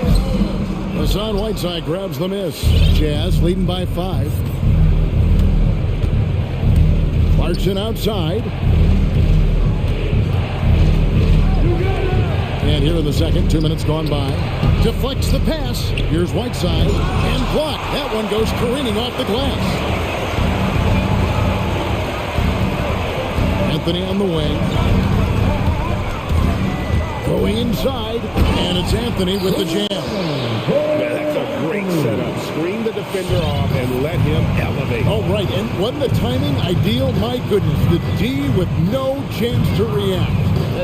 Hassan Whiteside grabs the miss. Jazz leading by 5. Clarkson outside. And here in the second, 2 minutes gone by. Deflects the pass. Here's Whiteside. And blocked. That one goes careening off the glass. Anthony on the wing. Going inside. And it's Anthony with the jam. That's a great setup. Screen the defender off and let him elevate. Oh, right. And wasn't the timing ideal? My goodness. The D with no chance to react.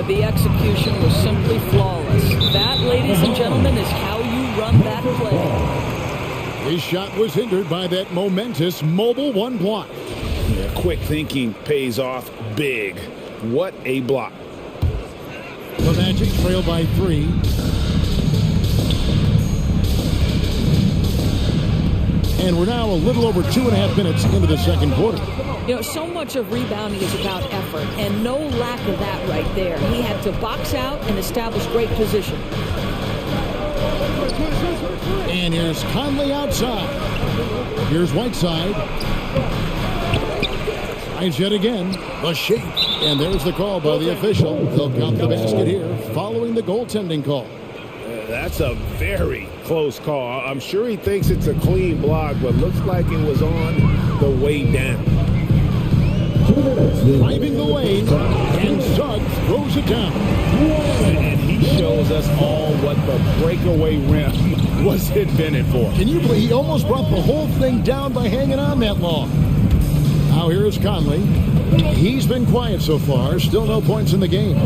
The execution was simply flawless. That, ladies and gentlemen, is how you run that play. His shot was hindered by that momentous mobile 1 block. Yeah, quick thinking pays off big. What a block. The Magic trail by 3. And we're now a little over 2.5 minutes into the second quarter. You know, so much of rebounding is about effort, and no lack of that right there. He had to box out and establish great position. And here's Conley outside. Here's Whiteside. Tries yet again. The shape. And there's the call by the official. They'll count the basket here following the goaltending call. That's a very close call. I'm sure he thinks it's a clean block, but looks like it was on the way down. Driving the lane, and Suggs throws it down. And he shows us all what the breakaway rim was invented for. Can you believe he almost brought the whole thing down by hanging on that long? Now here is Conley. He's been quiet so far. Still no points in the game.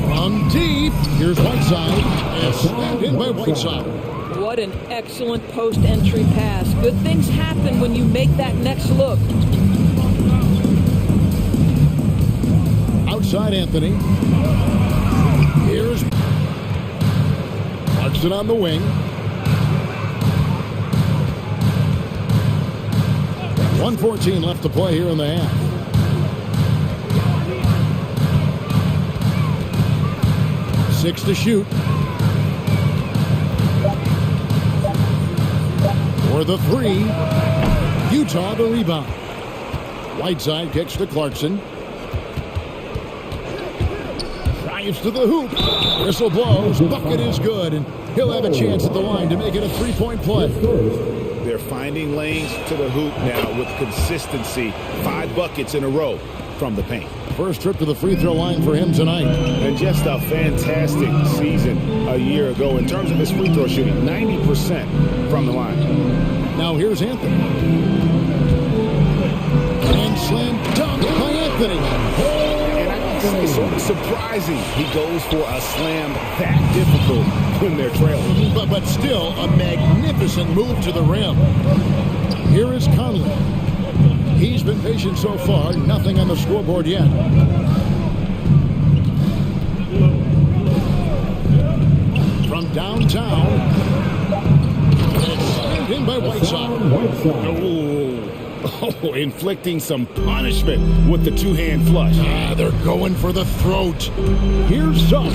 From deep, here's Whiteside. And slammed in by Whiteside. What an excellent post-entry pass. Good things happen when you make that next look. Outside Anthony. Here's Clarkson on the wing. 1:14 left to play here in the half. Six to shoot. For the 3. Utah the rebound. Whiteside kicks to Clarkson. drives to the hoop. Whistle blows. Bucket is good, and he'll have a chance at the line to make it a three-point play. They're finding lanes to the hoop now with consistency. 5 buckets in a row from the paint. First trip to the free throw line for him tonight. And just a fantastic season a year ago in terms of his free throw shooting. 90% from the line. Now here's Anthony. And slam dunk by Anthony. And I think it's sort of surprising he goes for a slam that difficult when they're trailing. But still a magnificent move to the rim. Here is Conley. He's been patient so far. Nothing on the scoreboard yet. From downtown. It's slammed in by Whiteside. Oh, inflicting some punishment with the two-hand flush. They're going for the throat. Here's Zug.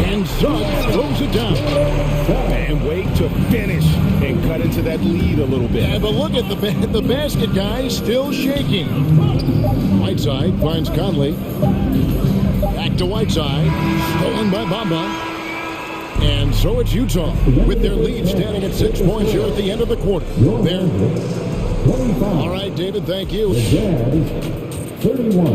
And Zug throws it down. And wait to finish and cut into that lead a little bit. Yeah, but look at the basket, guys, still shaking. Whiteside finds Conley. Back to Whiteside. Stolen by Bamba. And so it's Utah with their lead standing at 6 points here at the end of the quarter. There. All right, David, thank you. 31.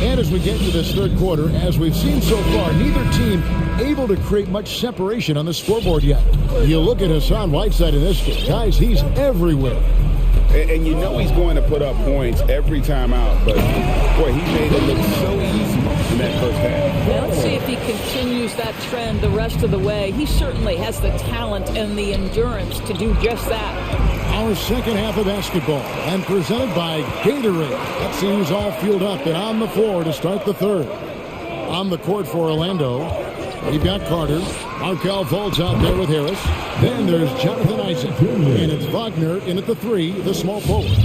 And as we get to this third quarter, as we've seen so far, neither team able to create much separation on the scoreboard yet. You look at Hassan Whiteside in this game. Guys, he's everywhere. And you know he's going to put up points every time out, but boy, he made it look so easy in that first half. Now, let's see if he continues that trend the rest of the way. He certainly has the talent and the endurance to do just that. Our second half of basketball, and presented by Gatorade. Let's see who's all fueled up and on the floor to start the third. On the court for Orlando, we've got Carter. Markel Fultz out there with Harris. Then there's Jonathan Isaac. And it's Wagner in at the 3, the small forward.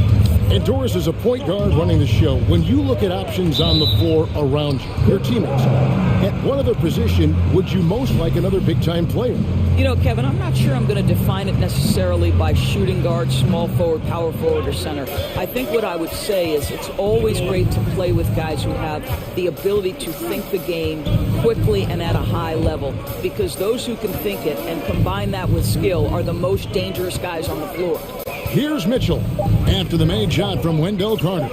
And Doris is a point guard running the show. When you look at options on the floor around you, your teammates, at what other position would you most like another big-time player? You know, Kevin, I'm not sure I'm going to define it necessarily by shooting guard, small forward, power forward, or center. I think what I would say is it's always great to play with guys who have the ability to think the game quickly and at a high level, because those who can think it and combine that with skill are the most dangerous guys on the floor. Here's Mitchell after the made shot from Wendell Carter.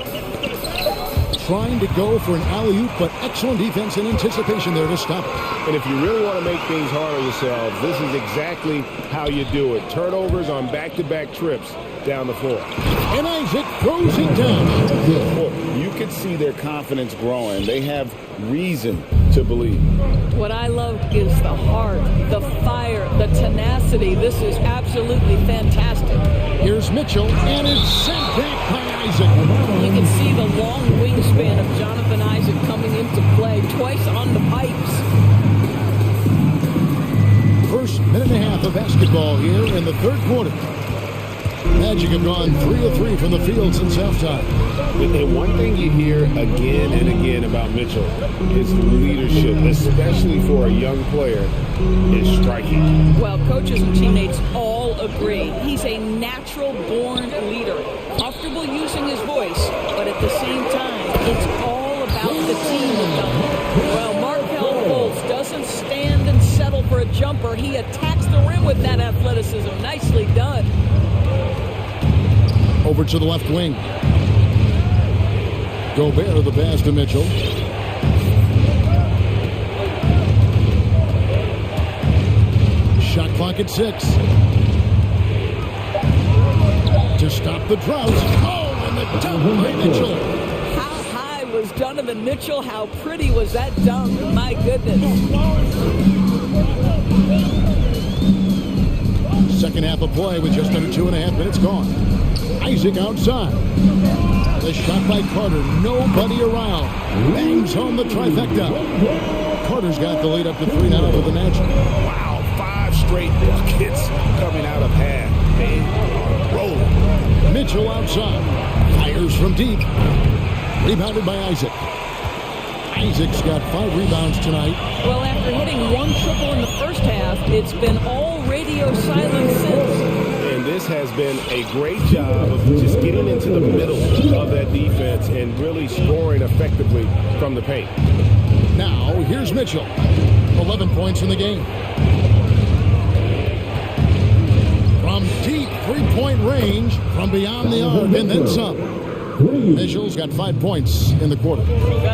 Trying to go for an alley-oop, but excellent defense and anticipation there to stop it. And if you really want to make things hard on yourselves, this is exactly how you do it. Turnovers on back-to-back trips down the floor. And Isaac throws it down. Well, you can see their confidence growing. They have reason to believe. What I love is the heart, the fire, the tenacity. This is absolutely fantastic. Here's Mitchell, and it's sent back by Isaac. You can see the long wingspan of Jonathan Isaac coming into play twice on the pipes. First minute and a half of basketball here in the third quarter. Magic have gone 3 of 3 from the field since halftime. And one thing you hear again and again about Mitchell is leadership, especially for a young player, is striking. Well, coaches and teammates all agree. He's a natural-born leader, comfortable using his voice, but at the same time, it's all about the team with him. Well, Markel Fultz doesn't stand and settle for a jumper. He attacks the rim with that athleticism. Nicely done. Over to the left wing. Gobert the pass to Mitchell. Shot clock at 6. To stop the drought. Oh, and the dunk by Mitchell. How high was Donovan Mitchell? How pretty was that dunk? My goodness. Second half of play with just under 2.5 minutes gone. Isaac outside. The shot by Carter. Nobody around. Bangs home the trifecta. Carter's got the lead up to 3 now for the Magic. Wow, 5 straight buckets coming out of half. They are rolling. Mitchell outside. Fires from deep. Rebounded by Isaac. Isaac's got 5 rebounds tonight. Well, after hitting 1 triple in the first half, it's been all radio silence since. And this has been a great job of just getting into the middle of that defense and really scoring effectively from the paint. Now, here's Mitchell. 11 points in the game. From deep three-point range, from beyond the arc, and then some. Mitchell's got 5 points in the quarter.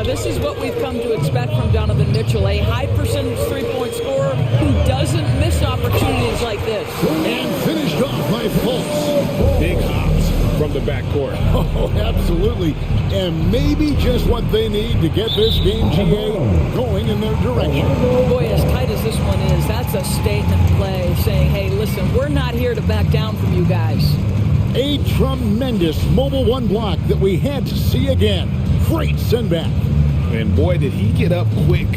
This is what we've come to expect from Donovan Mitchell, a high-percentage three-point scorer who doesn't miss opportunities like this. And finished off by Fultz. Big hops from the backcourt. Oh, absolutely. And maybe just what they need to get this game, GA, going in their direction. Boy, as tight as this one is, that's a statement play saying, hey, listen, we're not here to back down from you guys. A tremendous Mobile One block that we had to see again. Great send back. And boy, did he get up quick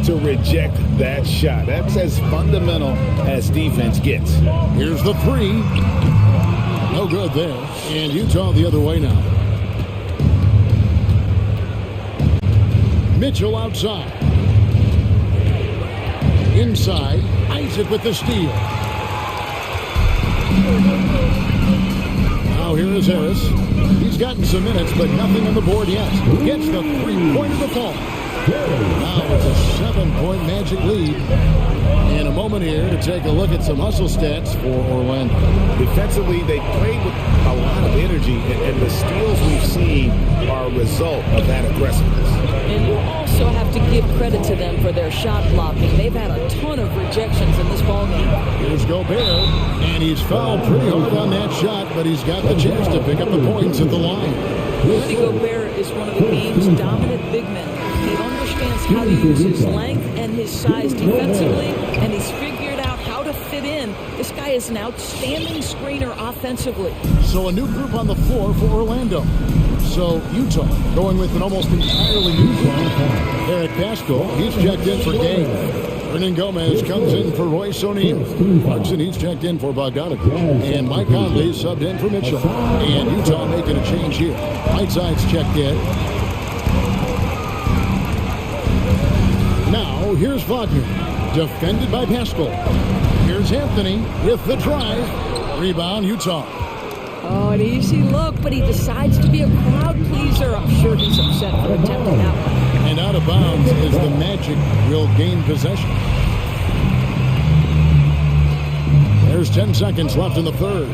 to reject that shot. That's as fundamental as defense gets. Here's the three. No good there. And Utah the other way now. Mitchell outside. Inside, Isaac with the steal. Now here is Harris. He's gotten some minutes, but nothing on the board yet. Gets the three-pointer to fall. Now it's a 7-point Magic lead. In a moment here to take a look at some hustle stats for Orlando. Defensively, they played with a lot of energy, and the steals we've seen are a result of that aggressiveness. And you also have to give credit to them for their shot blocking. They've had a ton of rejections in this ballgame. Here's Gobert, and he's fouled pretty hard on that shot, but he's got the chance to pick up the points at the line. Rudy Gobert is one of the game's dominant big men. He understands how to use his length and his size defensively, and he's figured out how to fit in. This guy is an outstanding screener offensively. So a new group on the floor for Orlando. So Utah going with an almost entirely new group. Eric Pascal, he's checked in for Dave. Hernan Gomez comes in for Royce O'Neal. Clarkson, he's checked in for Bogdanovich. And Mike Conley subbed in for Mitchell. And Utah making a change here. Whiteside's checked in. Now, here's Wagner, defended by Pascal. Here's Anthony with the drive. Rebound, Utah. Oh, an easy look, but he decides to be a crowd pleaser. I'm sure he's upset for attempting that one. And out of bounds as the Magic will gain possession. There's 10 seconds left in the third.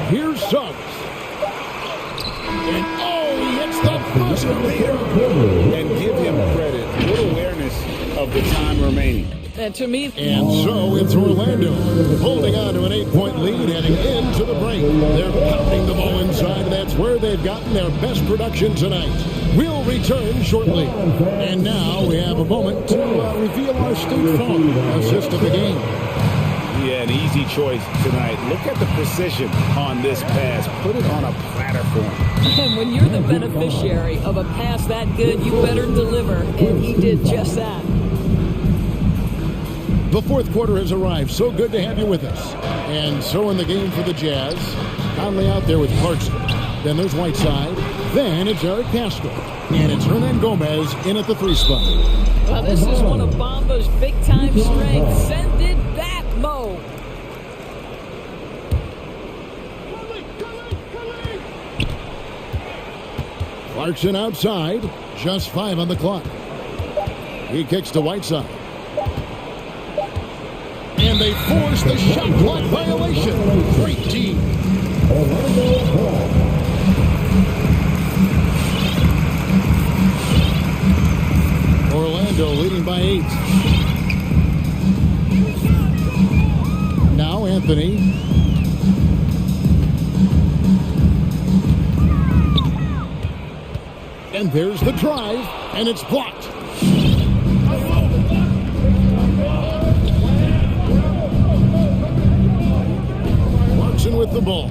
Here's Suggs. And he hits the buzzer beater. And give him credit. Good awareness of the time remaining. And to me, and so it's Orlando holding on to an 8-point lead heading into the break. They're pounding the ball inside, and that's where they've gotten their best production tonight. We'll return shortly. And now we have a moment to reveal our State Farm assist of the game. Yeah, an easy choice tonight. Look at the precision on this pass. Put it on a platter for him. And when you're the beneficiary of a pass that good, you better deliver. And he did just that. The fourth quarter has arrived. So good to have you with us. And so in the game for the Jazz, Conley out there with Clarkson. Then there's Whiteside. Then it's Eric Pascal. And it's Hernan Gomez in at the 3 spot. Well, this is one of Bamba's big-time strengths. Send it back, Mo. Clarkson outside. Just 5 on the clock. He kicks to Whiteside. And they force the shot clock violation. Great team. Orlando leading by 8. Now Anthony. And there's the drive, and it's blocked. With the ball.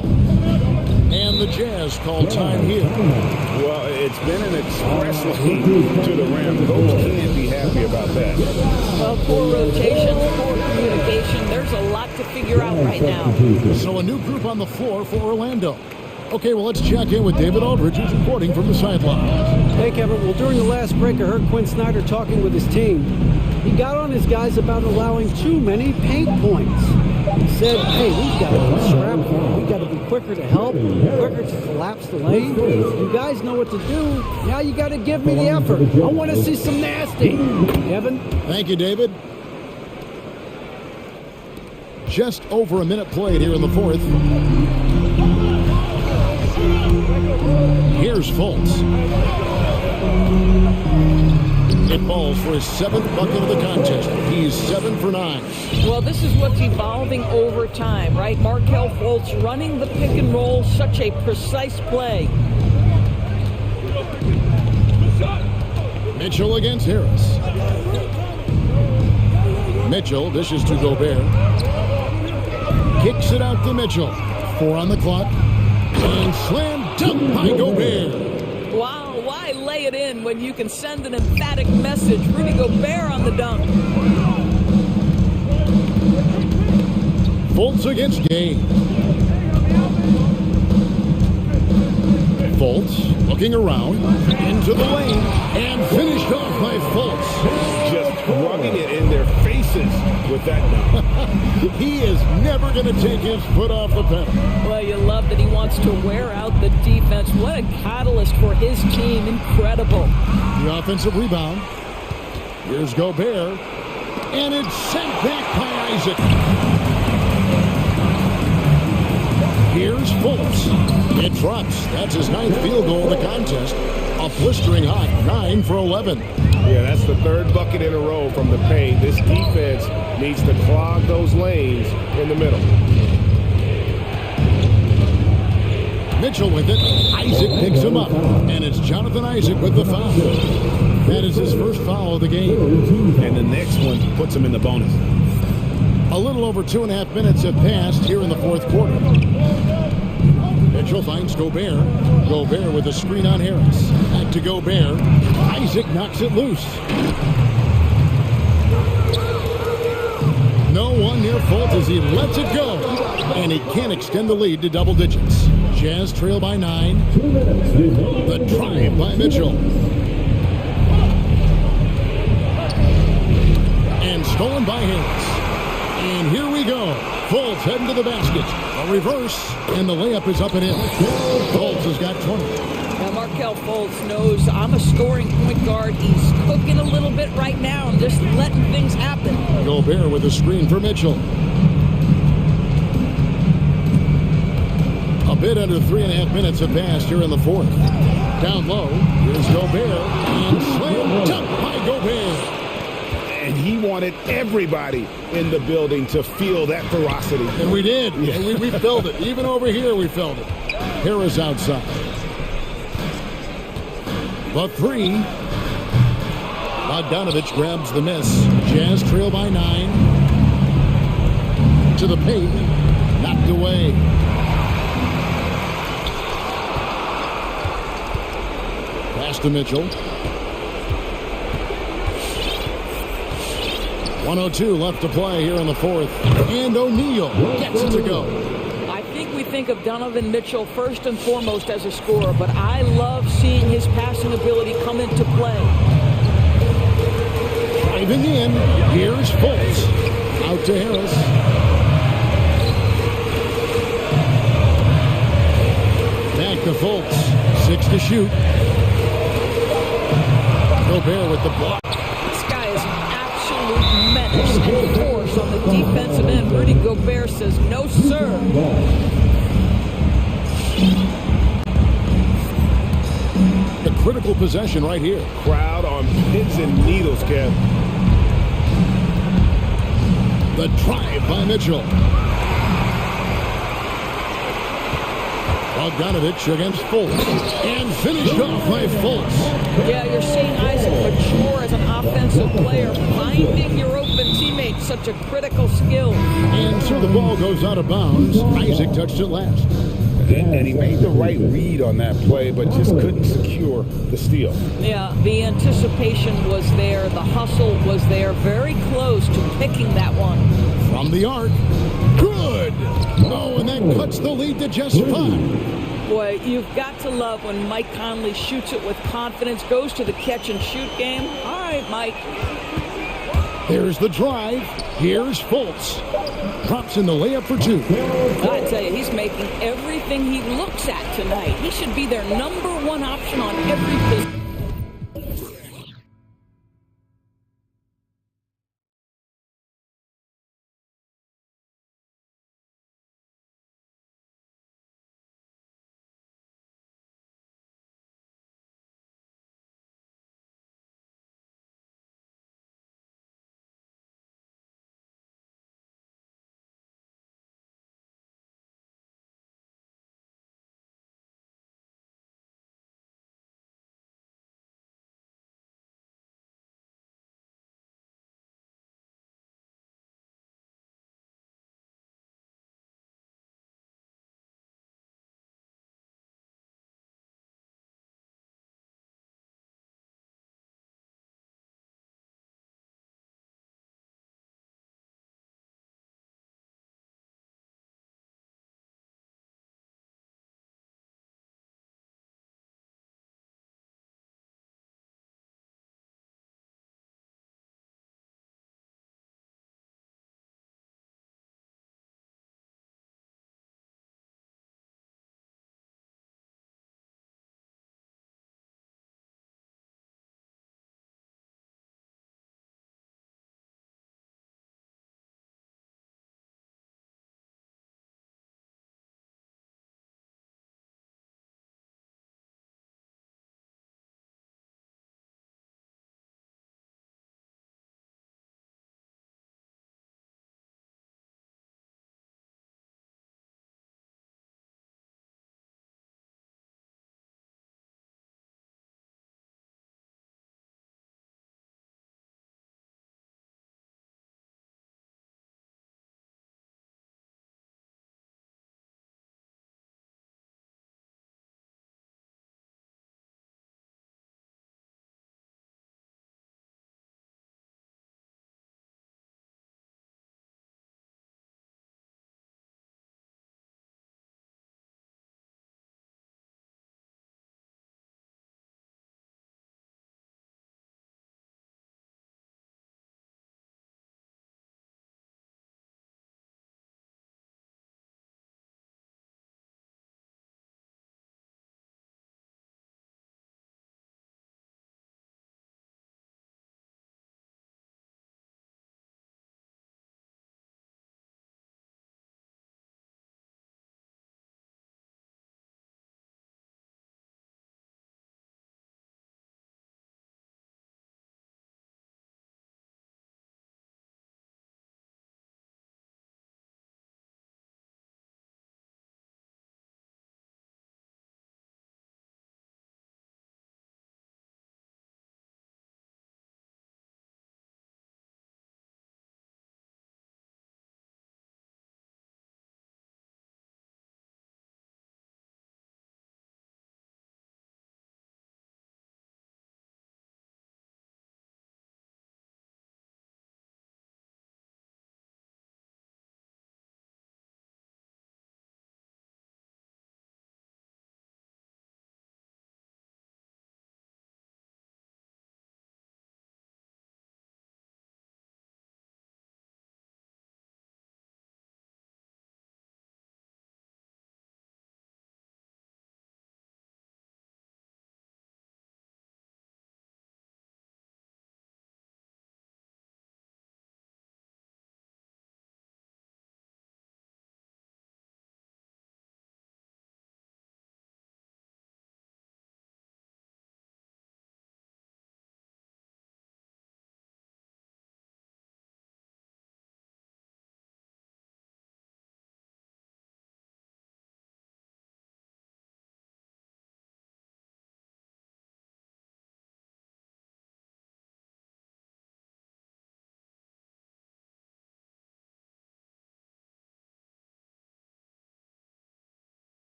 And the Jazz call time here. Well, it's been an express lane to the rim. Coach can't be happy about that. Well, poor rotations, poor communication. There's a lot to figure out right now. So a new group on the floor for Orlando. Okay, well, let's check in with David Aldridge, who's reporting from the sideline. Hey, Kevin. Well, during the last break, I heard Quinn Snyder talking with his team. He got on his guys about allowing too many paint points. He said, hey, we've got to be scrappy. We've got to be quicker to help, quicker to collapse the lane. You guys know what to do. Now you got to give me the effort. I want to see some nasty. Kevin? Thank you, David. Just over a minute played here in the fourth. Here's Fultz. It falls for his 7th bucket of the contest. He's 7 for 9. Well, this is what's evolving over time, right? Markelle Fultz running the pick and roll, such a precise play. Mitchell against Harris. Mitchell dishes to Gobert. Kicks it out to Mitchell. 4 on the clock. And slam dunk by Gobert. Wow, why lay it in when you can send an emphatic message? Rudy Gobert on the dunk. Fultz against Gay. Fultz looking around into the lane and finished off by Fultz. Just rubbing it in their faces with that dunk. He is never going to take his foot off the pedal. Well, you love that he wants to wear out the defense. What a catalyst for his team. Incredible. The offensive rebound. Here's Gobert. And it's sent back by Isaac. Here's Fultz. It drops. That's his 9th field goal of the contest. A blistering hot 9 for 11. Yeah, that's the 3rd bucket in a row from the paint. This defense needs to clog those lanes in the middle. Mitchell with it. Isaac picks him up. And it's Jonathan Isaac with the foul. That is his first foul of the game. And the next one puts him in the bonus. A little over 2.5 minutes have passed here in the fourth quarter. Mitchell finds Gobert. Gobert with a screen on Harris. Back to Gobert. Isaac knocks it loose. No one near Fultz as he lets it go. And he can't extend the lead to double digits. Jazz trail by 9. The drive by Mitchell. And stolen by Harris. And here we go. Fultz heading to the basket. A reverse, and the layup is up and in. Fultz has got 20. Now, Markelle Fultz knows I'm a scoring point guard. He's cooking a little bit right now and just letting things happen. Gobert with a screen for Mitchell. A bit under 3.5 minutes have passed here in the fourth. Down low, here's Gobert, and slam dunk by Gobert. And he wanted everybody in the building to feel that ferocity. And we did. Yeah. We felt it. Even over here, we felt it. Harris outside. The 3. Bogdanovich grabs the miss. Jazz trail by 9. To the paint. Knocked away. Pass to Mitchell. 1:02 left to play here in the fourth. And O'Neal gets it to go. I think we think of Donovan Mitchell first and foremost as a scorer, but I love seeing his passing ability come into play. Driving in, here's Fultz. Out to Harris. Back to Fultz. 6 to shoot. Gobert with the block. Menace and force on the defensive end. Rudy Gobert says, no, sir. The critical possession right here. Crowd on pins and needles, Kev. The drive by Mitchell. Bogdanovich against Fultz. And finished off by Fultz. Yeah, you're seeing Isaac mature as an offensive player. Finding your open teammate, such a critical skill. And so the ball goes out of bounds. Isaac touched it last. And he made the right read on that play, but just couldn't secure the steal. Yeah, the anticipation was there. The hustle was there. Very close to picking that one. From the arc. Good! Oh, and that cuts the lead to just 5. Boy, you've got to love when Mike Conley shoots it with confidence, goes to the catch-and-shoot game. All right, Mike. Here's the drive. Here's Fultz. Drops in the layup for two. I tell you, he's making everything he looks at tonight. He should be their number one option on every position.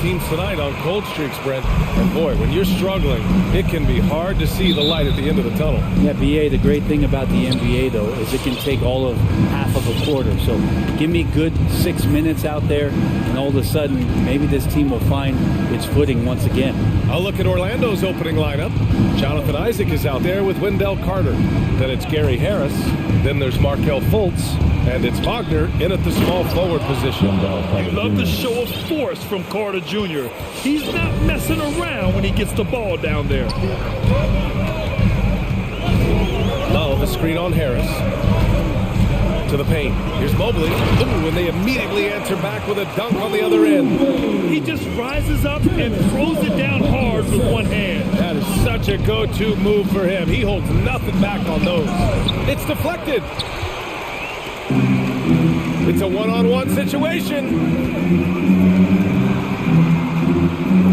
teams tonight on cold streaks, Brent. And boy, when you're struggling, it can be hard to see the light at the end of the tunnel. Yeah, BA, the great thing about the NBA, though, is it can take all of half of a quarter. So give me good 6 minutes out there, and all of a sudden, maybe this team will find its footing once again. I'll look at Orlando's opening lineup. Jonathan Isaac is out there with Wendell Carter. Then it's Gary Harris. Then there's Markelle Fultz. And it's Wagner in at the small forward position. You love the show of force from Carter Jr. He's not messing around when he gets the ball down there. Love, a screen on Harris. To the paint. Here's Mobley. Ooh, and they immediately answer back with a dunk on the other end. He just rises up and throws it down hard with one hand. That is such a go-to move for him. He holds nothing back on those. It's deflected. It's a one-on-one situation.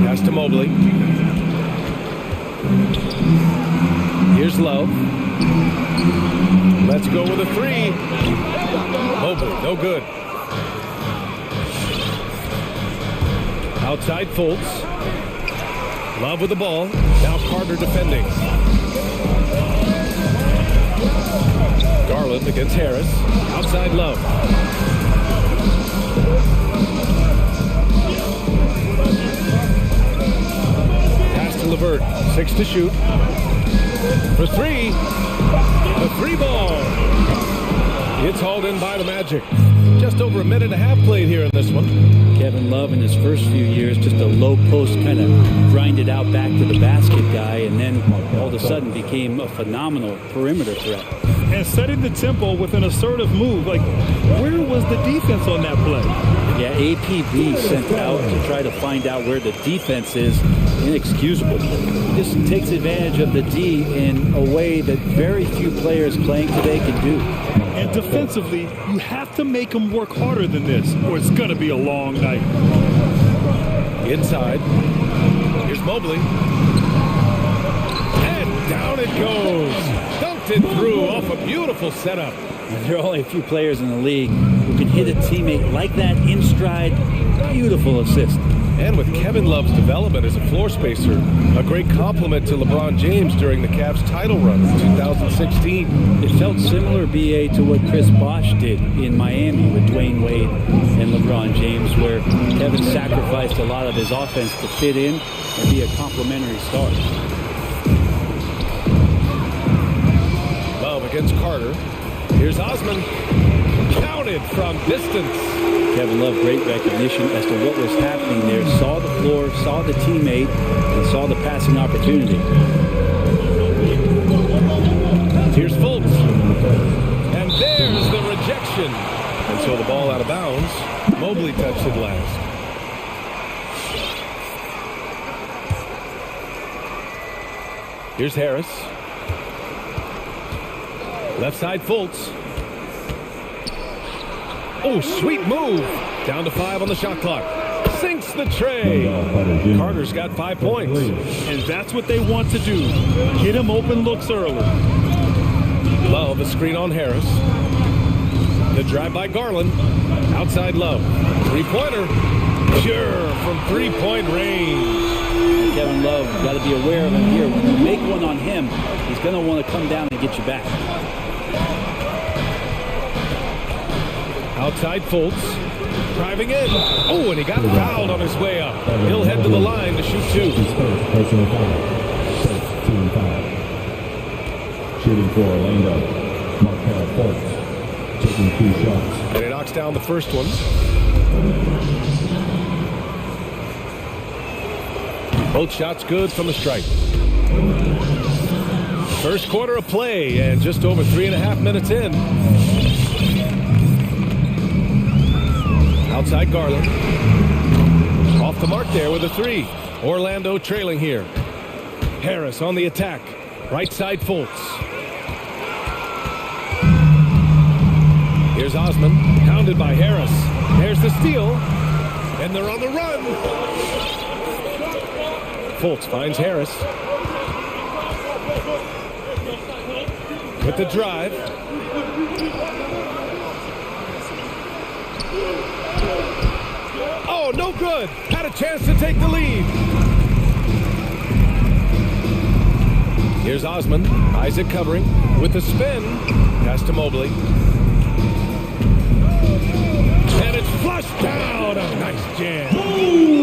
Pass to Mobley. Here's Love. Let's go with a three. Mobley, no good. Outside Fultz. Love with the ball. Now Carter defending. Garland against Harris. Outside Love. Pass to LeVert. 6 to shoot. For three. The three ball. It's hauled in by the Magic. Just over a minute and a half played here in this one. Kevin Love in his first few years, just a low post kind of grinded out back to the basket guy, and then all of a sudden became a phenomenal perimeter threat. And setting the tempo with an assertive move. Like, where was the defense on that play? Yeah, APB sent out to try to find out where the defense is. Inexcusable. He just takes advantage of the D in a way that very few players playing today can do. And defensively, you have to make them work harder than this, or it's going to be a long night. Inside. Here's Mobley. And down it goes. Dunked it through off a beautiful setup. There are only a few players in the league who can hit a teammate like that in stride. Beautiful assist. And with Kevin Love's development as a floor spacer, a great compliment to LeBron James during the Cavs title run in 2016. It felt similar, BA, to what Chris Bosh did in Miami with Dwayne Wade and LeBron James, where Kevin sacrificed a lot of his offense to fit in and be a complimentary star. Love against Carter. Here's Osman. Counted from distance. Kevin Love, great recognition as to what was happening there. Saw the floor, saw the teammate, and saw the passing opportunity. Here's Fultz. And there's the rejection. And so the ball out of bounds. Mobley touched it last. Here's Harris. Left side Fultz. Oh, sweet move. Down to 5 on the shot clock. Sinks the tray. Carter's got 5 points. And that's what they want to do. Get him open looks early. Love, a screen on Harris. The drive by Garland. Outside Love. Three-pointer. Sure, from three-point range. Kevin Love, got to be aware of him here. When you make one on him, he's going to want to come down and get you back. Outside Fultz, driving in. Oh, and he got fouled on his way up. He'll head to the line to shoot 2. Personal foul. Team foul. Shooting for Orlando. Markelle Fultz taking 2 shots. And he knocks down the first one. Both shots good from the stripe. First quarter of play and just over 3.5 minutes in. Outside Garland. Off the mark there with a 3. Orlando trailing here. Harris on the attack. Right side Fultz. Here's Osman. Pounded by Harris. There's the steal. And they're on the run. Fultz finds Harris. With the drive. Oh, no good. Had a chance to take the lead. Here's Osman. Isaac covering with the spin. Pass to Mobley. And it's flushed down. A nice jam.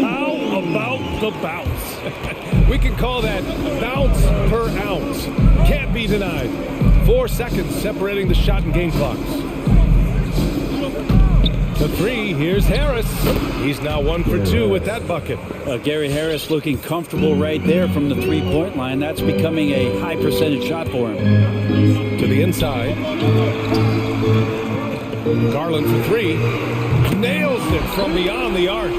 How about the bounce? We can call that bounce per ounce. Can't be denied. 4 seconds separating the shot and game clocks. The three, here's Harris. He's now 1 for 2 with that bucket. Gary Harris looking comfortable right there from the three-point line. That's becoming a high percentage shot for him. To the inside. Garland for 3. Nails it from beyond the arc.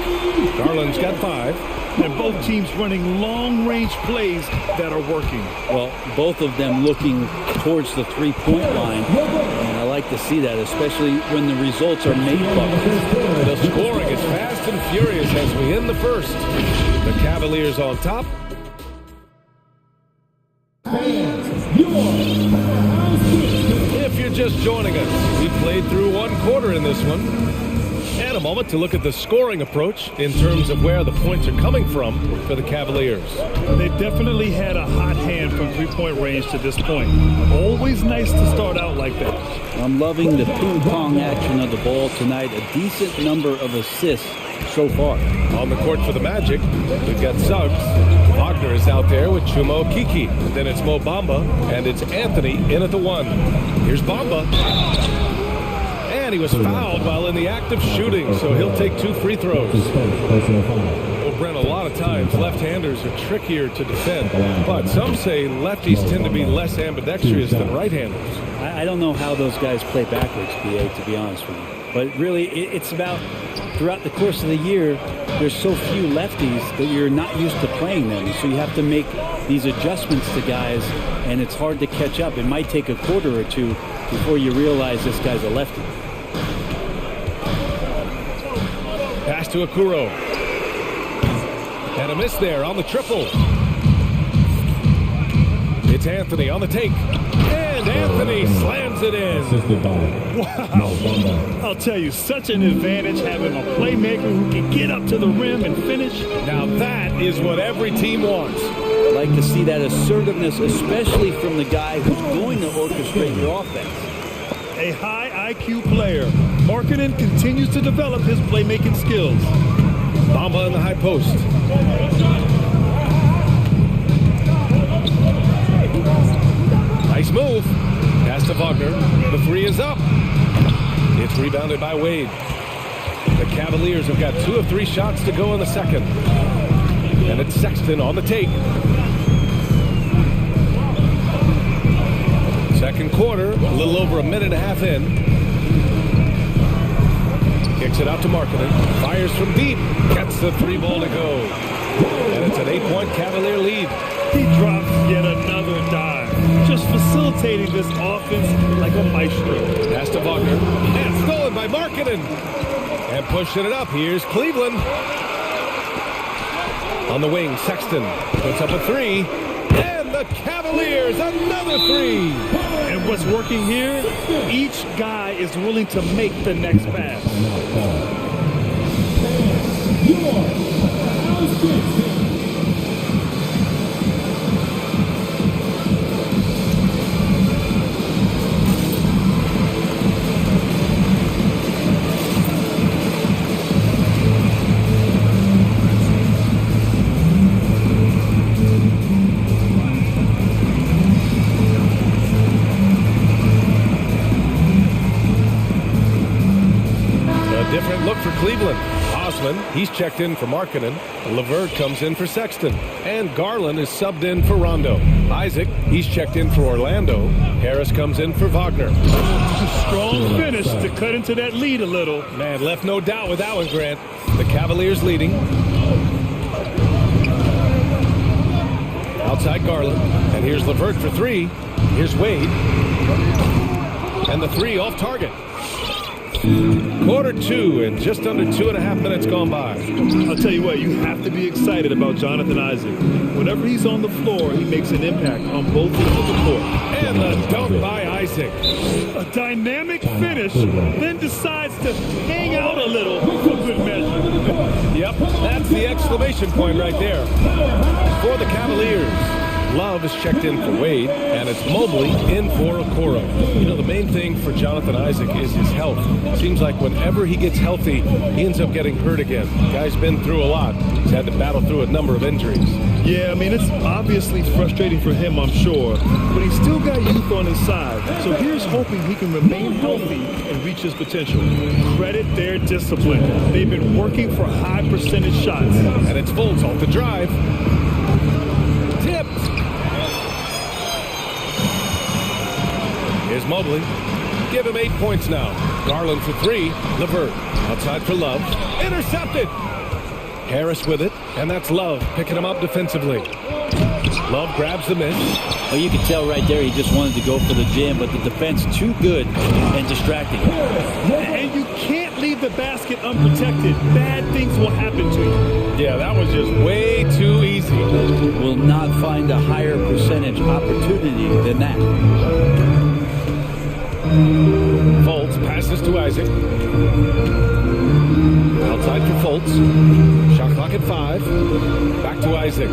Garland's got 5. And both teams running long-range plays that are working. Well, both of them looking towards the three-point line. And I like to see that, especially when the results are made buckets. The scoring is fast and furious as we end the first. The Cavaliers on top. If you're just joining us, we played through 1 quarter in this one. And a moment to look at the scoring approach in terms of where the points are coming from for the Cavaliers. They definitely had a hot hand from three-point range to this point. Always nice to start out like that. I'm loving the ping-pong action of the ball tonight. A decent number of assists so far. On the court for the Magic, we've got Suggs. Wagner is out there with Chuma Okeke. Then it's Mo Bamba, and it's Anthony in at the 1. Here's Bamba. And he was fouled while in the act of shooting, so he'll take 2 free throws. Well, Brent, a lot of times left-handers are trickier to defend, but some say lefties tend to be less ambidextrous than right-handers. I don't know how those guys play backwards, BA, to be honest with you. But really, it's about throughout the course of the year, there's so few lefties that you're not used to playing them. So you have to make these adjustments to guys, and it's hard to catch up. It might take a quarter or 2 before you realize this guy's a lefty. Pass to Okoro. And a miss there on the triple. It's Anthony on the take. And Anthony slams it in. Wow. I'll tell you, such an advantage having a playmaker who can get up to the rim and finish. Now that is what every team wants. I like to see that assertiveness, especially from the guy who's going to orchestrate your offense. A high IQ player. Markkanen continues to develop his playmaking skills. Bamba in the high post. Nice move. Pass to Wagner. The 3 is up. It's rebounded by Wade. The Cavaliers have got 2 of 3 shots to go in the second. And it's Sexton on the take. Second quarter, a little over a minute and a half in. Kicks it out to Markkanen. Fires from deep. Gets the 3 ball to go. And it's an 8-point Cavalier lead. He drops yet another dive. Just facilitating this offense like a maestro. Pass to Wagner. And stolen by Markkanen. And pushing it up. Here's Cleveland. On the wing, Sexton puts up a 3. And the Cavaliers, another 3. And what's working here, each guy is willing to make the next pass. Different look for Cleveland. Osman, he's checked in for Markkanen. LeVert comes in for Sexton. And Garland is subbed in for Rondo. Isaac, he's checked in for Orlando. Harris comes in for Wagner. Strong finish to cut into that lead a little. Man, left no doubt with that one, Grant. The Cavaliers leading. Outside Garland. And here's LeVert for 3. Here's Wade. And the 3 off target. Quarter 2 and just under 2.5 minutes gone by. I'll tell you what, you have to be excited about Jonathan Isaac. Whenever he's on the floor, he makes an impact on both ends of the court. And the dunk by Isaac. A dynamic finish, then decides to hang out a little for good measure. Yep, that's the exclamation point right there. For the Cavaliers, Love is checked in for Wade, and it's Mobley in for Okoro. You know, the main thing for Jonathan Isaac is his health. Seems like whenever he gets healthy, he ends up getting hurt again. Guy's been through a lot. He's had to battle through a number of injuries. Yeah, I mean, it's obviously frustrating for him, I'm sure, but he's still got youth on his side. So here's hoping he can remain healthy and reach his potential. Credit their discipline. They've been working for high percentage shots. And it's Fultz off the drive. Tipped. Here's Mobley. Give him 8 points now. Garland for 3. LeVert outside for Love. Intercepted. Harris with it, and that's Love picking him up defensively. Love grabs the miss. Well, you can tell right there he just wanted to go for the jam, but the defense too good and distracting. And you can't leave the basket unprotected. Bad things will happen to you. Yeah, that was just way too easy. Will not find a higher percentage opportunity than that. Fultz passes to Isaac. Outside for Fultz. Shot clock at 5. Back to Isaac.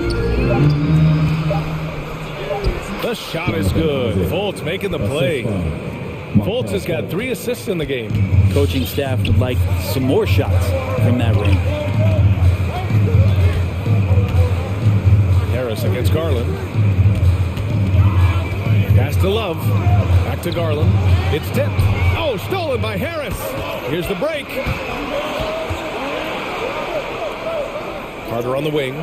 The shot is good. Fultz making the play. Fultz has got 3 assists in the game. Coaching staff would like some more shots from that range. Harris against Garland. Pass to Love. Back to Garland. It's tipped. Oh, stolen by Harris. Here's the break. Carter on the wing.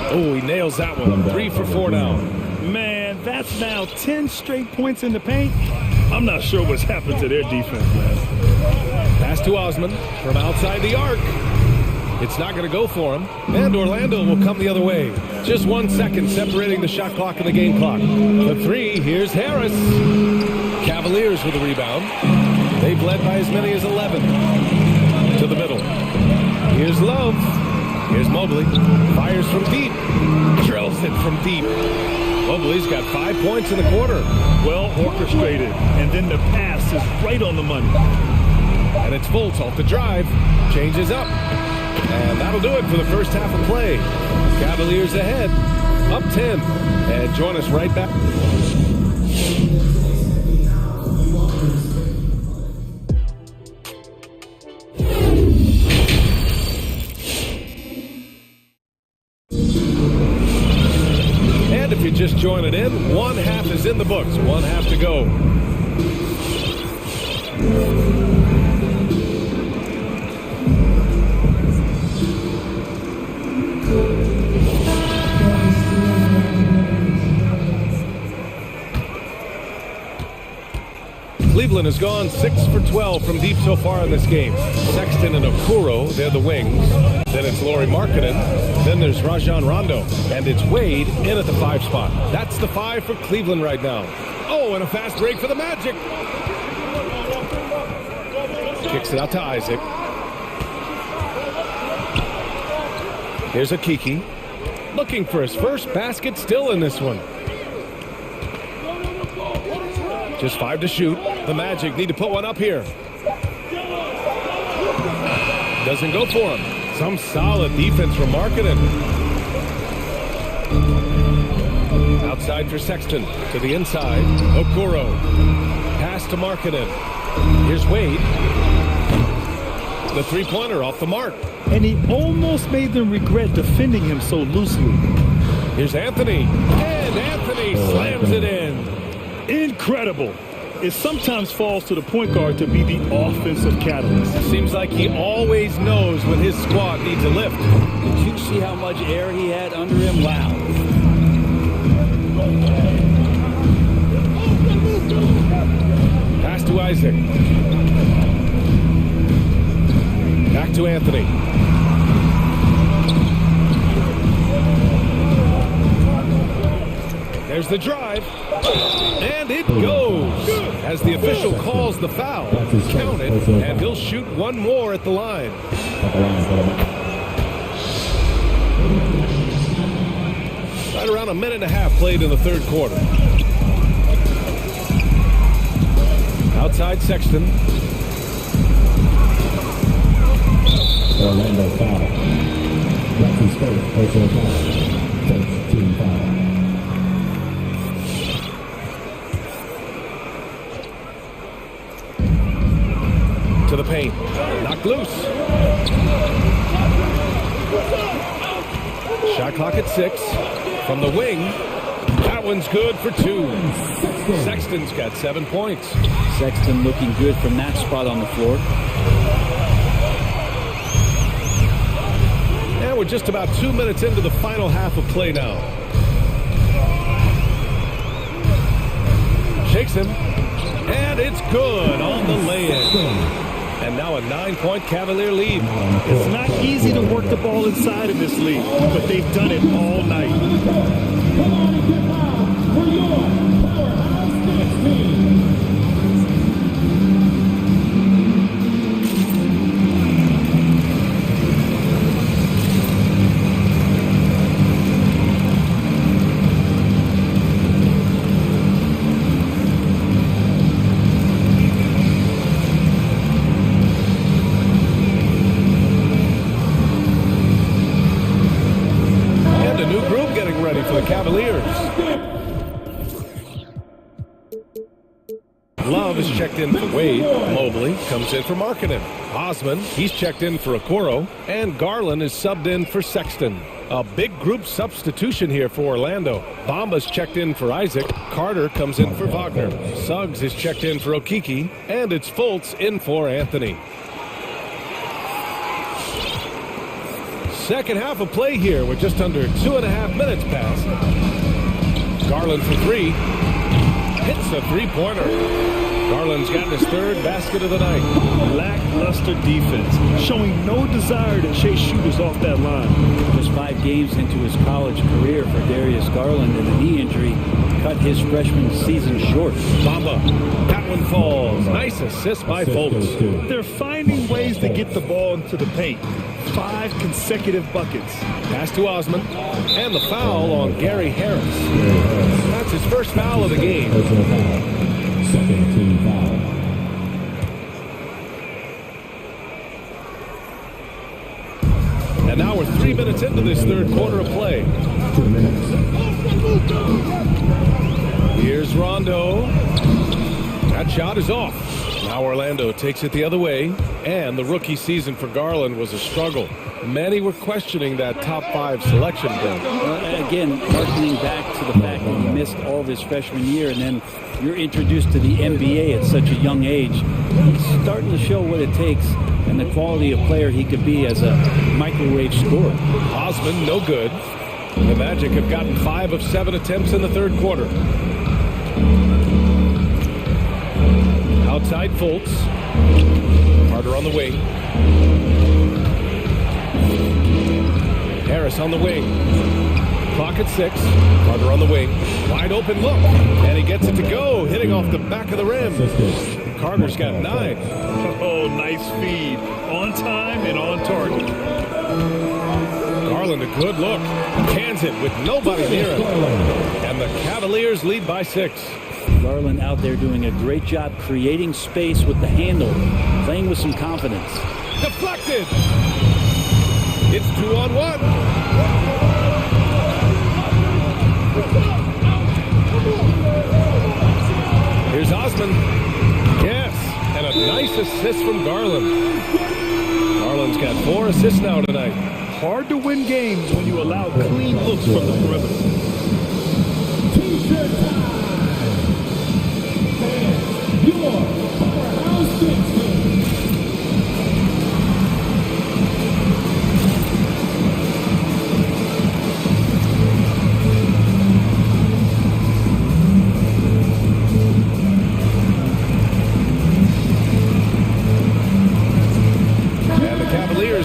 Oh, he nails that one. 3 for 4 now. Man, that's now 10 straight points in the paint. I'm not sure what's happened to their defense, man. Pass to Osman from outside the arc. It's not going to go for him. And Orlando will come the other way. Just 1 second separating the shot clock and the game clock. The 3, here's Harris. Cavaliers with the rebound. They've led by as many as 11. To the middle. Here's Love. Here's Mobley. Fires from deep. Drills it from deep. Mobley's got 5 points in the quarter. Well orchestrated. And then the pass is right on the money. And it's Fultz off the drive. Changes up. And that'll do it for the first half of play. Cavaliers ahead. Up 10. And join us right back. And if you're just joining in, 1 half is in the books. 1 half to go. Cleveland has gone 6 for 12 from deep so far in this game. Sexton and Okoro, they're the wings. Then it's Lauri Markkanen. Then there's Rajon Rondo. And it's Wade in at the 5 spot. That's the 5 for Cleveland right now. Oh, and a fast break for the Magic. Kicks it out to Isaac. Here's Akiki. Looking for his first basket still in this one. Just 5 to shoot. The Magic need to put one up here. Doesn't go for him. Some solid defense from Markkanen. Outside for Sexton. To the inside. Okoro. Pass to Markkanen. Here's Wade. The 3-pointer off the mark. And he almost made them regret defending him so loosely. Here's Anthony. And Anthony slams it in. Incredible. It sometimes falls to the point guard to be the offensive catalyst. Seems like he always knows when his squad needs a lift. Did you see how much air he had under him? Wow. Pass to Isaac. Back to Anthony. There's the drive. And it goes. As the official calls the foul, count it, and he'll shoot one more at the line. Right around a minute and a half played in the third quarter. Outside Sexton. Orlando foul. That's his first personal foul. First team foul. To the paint. Knocked loose. Shot clock at 6. From the wing. That one's good for 2. Sexton's got 7 points. Sexton looking good from that spot on the floor. And we're just about 2 minutes into the final half of play now. Shakes him. And it's good on the lay-in. And now a 9-point Cavalier lead. It's not easy to work the ball inside of this league, but they've done it all night. Come on and get loud for your powerhouse dance team. Love is checked in for Wade. Mobley comes in for Markkanen. Osman, he's checked in for Okoro. And Garland is subbed in for Sexton. A big group substitution here for Orlando. Bamba's checked in for Isaac. Carter comes in for Wagner. Suggs is checked in for Okiki. And it's Fultz in for Anthony. Second half of play here with just under 2.5 minutes passed. Garland for 3. Hits a three-pointer. Garland's gotten his third basket of the night. Lackluster defense, showing no desire to chase shooters off that line. Just 5 games into his college career for Darius Garland, and a knee injury cut his freshman season short. Bamba, that one falls. Nice assist by Fultz. They're finding ways to get the ball into the paint. 5 consecutive buckets. Pass to Osman, and the foul on Gary Harris. That's his first foul of the game. Second team foul. And now we're 3 minutes into this third quarter of play. 2 minutes. Here's Rondo. That shot is off. Now Orlando takes it the other way, and the rookie season for Garland was a struggle. Many were questioning that top 5 selection. Again, harkening back to the fact that he missed all of his freshman year, and then you're introduced to the NBA at such a young age. He's starting to show what it takes and the quality of player he could be as a microwave scorer. Osman, no good. The Magic have gotten 5 of 7 attempts in the third quarter. Outside Fultz. Carter on the wing. Harris on the wing. Clock at 6. Carter on the wing. Wide open look. And he gets it to go, hitting off the back of the rim. Carter's got 9. Oh, nice feed. On time and on target. Garland, a good look. Cans it with nobody near him. And the Cavaliers lead by 6. Garland out there doing a great job creating space with the handle, playing with some confidence. Deflected. It's 2-on-1. Here's Osman. Yes, and a nice assist from Garland. Garland's got 4 assists now tonight. Hard to win games when you allow clean looks from the perimeter. T-shirt time. And your powerhouse dance team.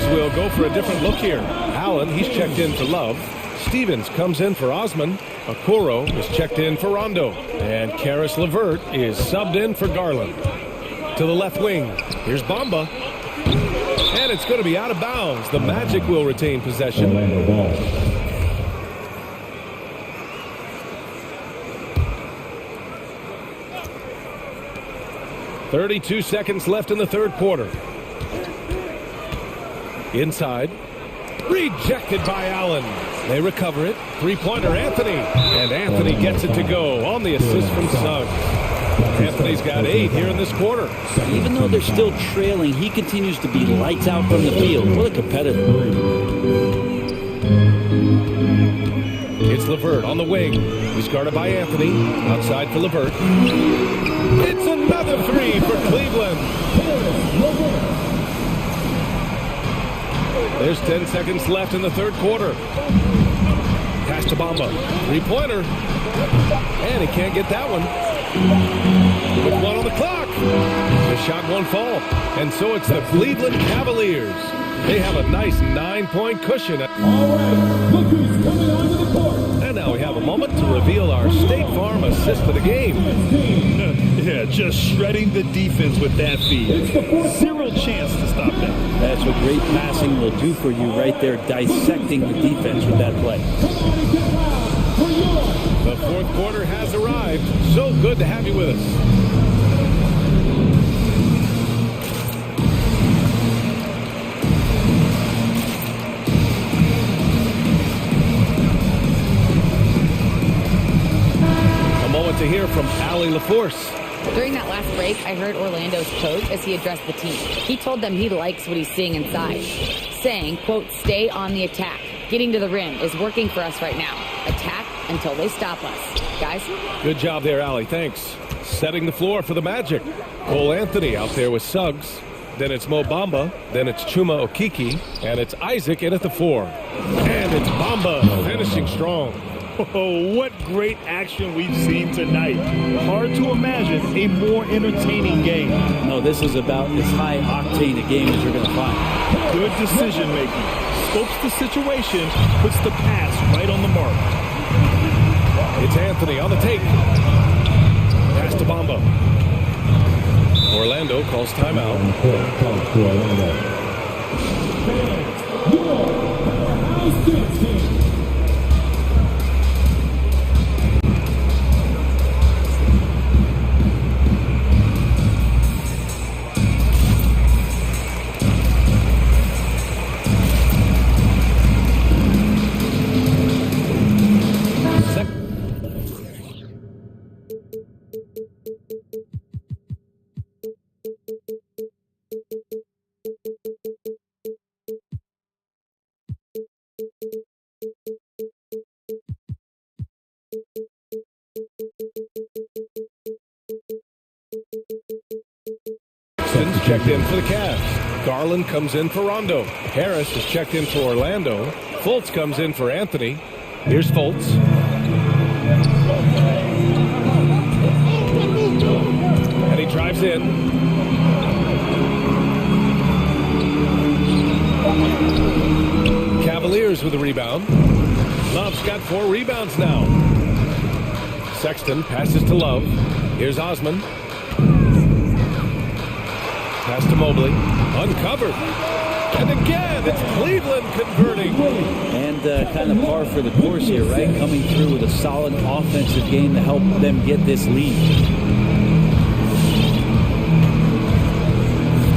Will go for a different look here. Allen, he's checked in for Love. Stevens comes in for Osman. Okoro is checked in for Rondo. And Karis LeVert is subbed in for Garland. To the left wing, here's Bamba. And it's going to be out of bounds. The Magic will retain possession. 32 seconds left in the third quarter. Inside. Rejected by Allen. They recover it. Three-pointer Anthony. And Anthony gets it to go on the assist from Suggs. Anthony's got 8 here in this quarter. Even though they're still trailing, he continues to be lights out from the field. What a competitor. It's LeVert on the wing. He's guarded by Anthony. Outside for LeVert. It's another three for Cleveland. There's 10 seconds left in the third quarter. Pass to Bamba. Three-pointer. And he can't get that one. With 1 on the clock. The shot won't fall. And so it's the Cleveland Cavaliers. They have a nice 9-point cushion. All right, look who's coming onto the court. And now we have a moment to reveal our State Farm assist of the game. Yeah, just shredding the defense with that feed. Zero chance to stop that. That's what great passing will do for you right there, dissecting the defense with that play. The fourth quarter has arrived. So good to have you with us. To hear from Allie LaForce. During that last break, I heard Orlando's coach as he addressed the team. He told them he likes what he's seeing inside, saying, quote, stay on the attack. Getting to the rim is working for us right now. Attack until they stop us. Guys? Good job there, Allie. Thanks. Setting the floor for the Magic. Cole Anthony out there with Suggs. Then it's Mo Bamba. Then it's Chuma Okeke. And it's Isaac in at the 4. And it's Bamba finishing strong. Oh, what great action we've seen tonight. Hard to imagine a more entertaining game. No, this is about as high-octane a game as you're going to find. Good decision-making. Scopes the situation, puts the pass right on the mark. It's Anthony on the take. Pass to Bamba. Orlando calls timeout. Checked in for the Cavs. Garland comes in for Rondo. Harris is checked in for Orlando. Fultz comes in for Anthony. Here's Fultz. And he drives in. Cavaliers with a rebound. Love's got 4 rebounds now. Sexton passes to Love. Here's Osman. Pass to Mobley. Uncovered. And again, it's Cleveland converting. And kind of par for the course here, right? Coming through with a solid offensive game to help them get this lead.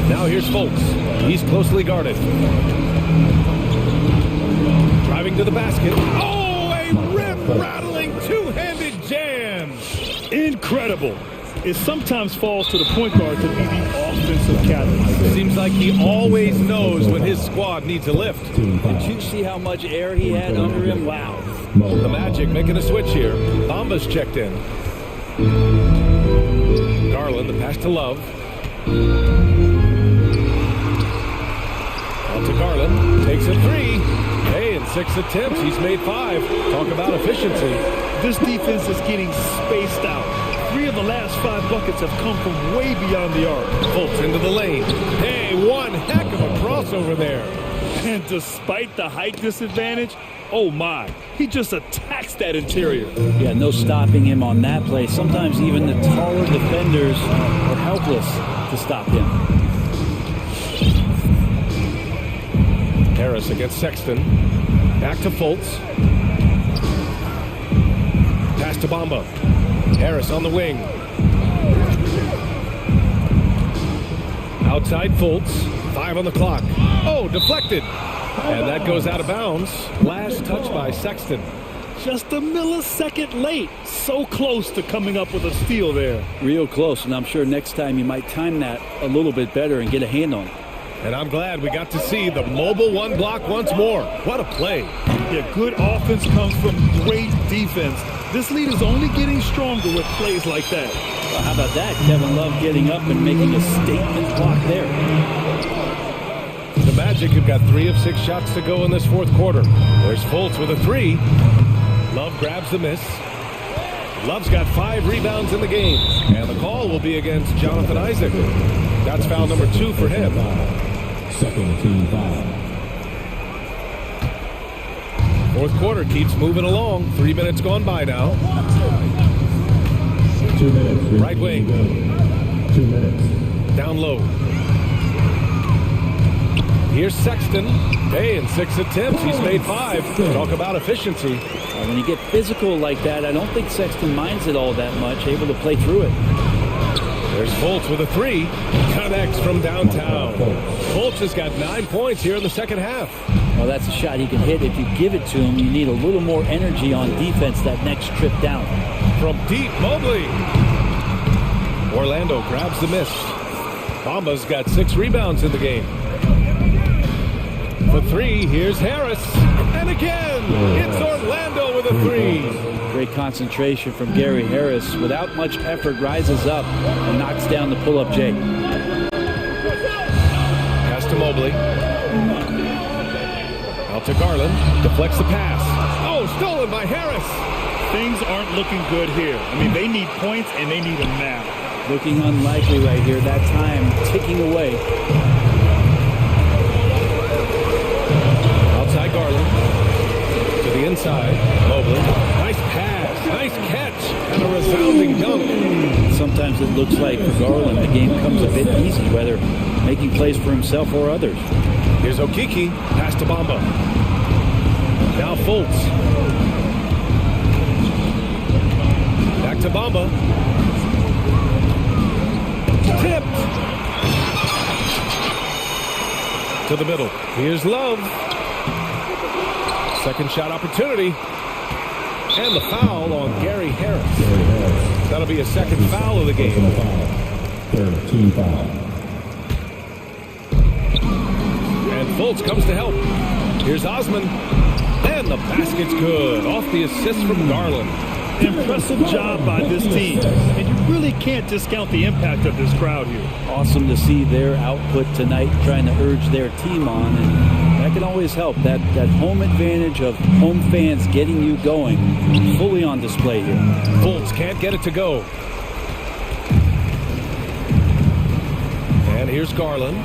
Now here's Fultz. He's closely guarded. Driving to the basket. Oh, a rim-rattling two-handed jam. Incredible. It sometimes falls to the point guard to be the offensive catalyst. Seems like he always knows when his squad needs a lift. Did you see how much air he had under him? Wow. The Magic making a switch here. Bamba's checked in. Garland, the pass to Love. On to Garland. Takes a 3. Hey, in 6 attempts, he's made 5. Talk about efficiency. This defense is getting spaced out. 3 of the last 5 buckets have come from way beyond the arc. Fultz into the lane. Hey, one heck of a crossover there. And despite the height disadvantage, oh my, he just attacks that interior. Yeah, no stopping him on that play. Sometimes even the taller defenders are helpless to stop him. Harris against Sexton. Back to Fultz. Pass to Bamba. Harris on the wing. Outside Fultz. 5 on the clock. Oh, deflected. And that goes out of bounds. Last touch by Sexton. Just a millisecond late. So close to coming up with a steal there. Real close, and I'm sure next time you might time that a little bit better and get a hand on it. And I'm glad we got to see the mobile one block once more. What a play. Yeah, good offense comes from great defense. This lead is only getting stronger with plays like that. Well, how about that? Kevin Love getting up and making a statement block there. The Magic have got 3 of 6 shots to go in this fourth quarter. There's Fultz with a 3. Love grabs the miss. Love's got 5 rebounds in the game. And the call will be against Jonathan Isaac. That's foul number 2 for him. Second team foul. Fourth quarter keeps moving along. 3 minutes gone by now. 2 minutes. Right wing. 2 minutes. Down low. Here's Sexton. Hey, in 6 attempts, he's made 5. Talk about efficiency. When you get physical like that, I don't think Sexton minds it all that much, able to play through it. There's Fultz with a 3. Connects from downtown. Fultz has got 9 points here in the second half. Well, that's a shot he can hit. If you give it to him, you need a little more energy on defense that next trip down. From deep, Mobley. Orlando grabs the miss. Bamba's got 6 rebounds in the game. For 3, here's Harris. And again, it's Orlando with a 3. Great concentration from Gary Harris. Without much effort, rises up and knocks down the pull-up J. Pass to Mobley. Out to Garland. Deflects the pass. Oh, stolen by Harris. Things aren't looking good here. I mean, they need points, and they need them now. Looking unlikely right here. That time ticking away. Outside Garland. To the inside. Mobley. Nice pass. Nice catch. And a resounding dunk. Sometimes it looks like for Garland the game comes a bit easy, whether making plays for himself or others. Here's Okeke. Pass to Bamba. Now Fultz. Back to Bamba. Tipped. To the middle. Here's Love. Second shot opportunity. And the foul on Gary Harris. That'll be a second foul of the game. Third team foul. And Fultz comes to help. Here's Osman. And the basket's good. Off the assist from Garland. Impressive job by this team. And you really can't discount the impact of this crowd here. Awesome to see their output tonight, trying to urge their team on. And that can always help. That home advantage of home fans getting you going, fully on display here. Fultz can't get it to go. And here's Garland.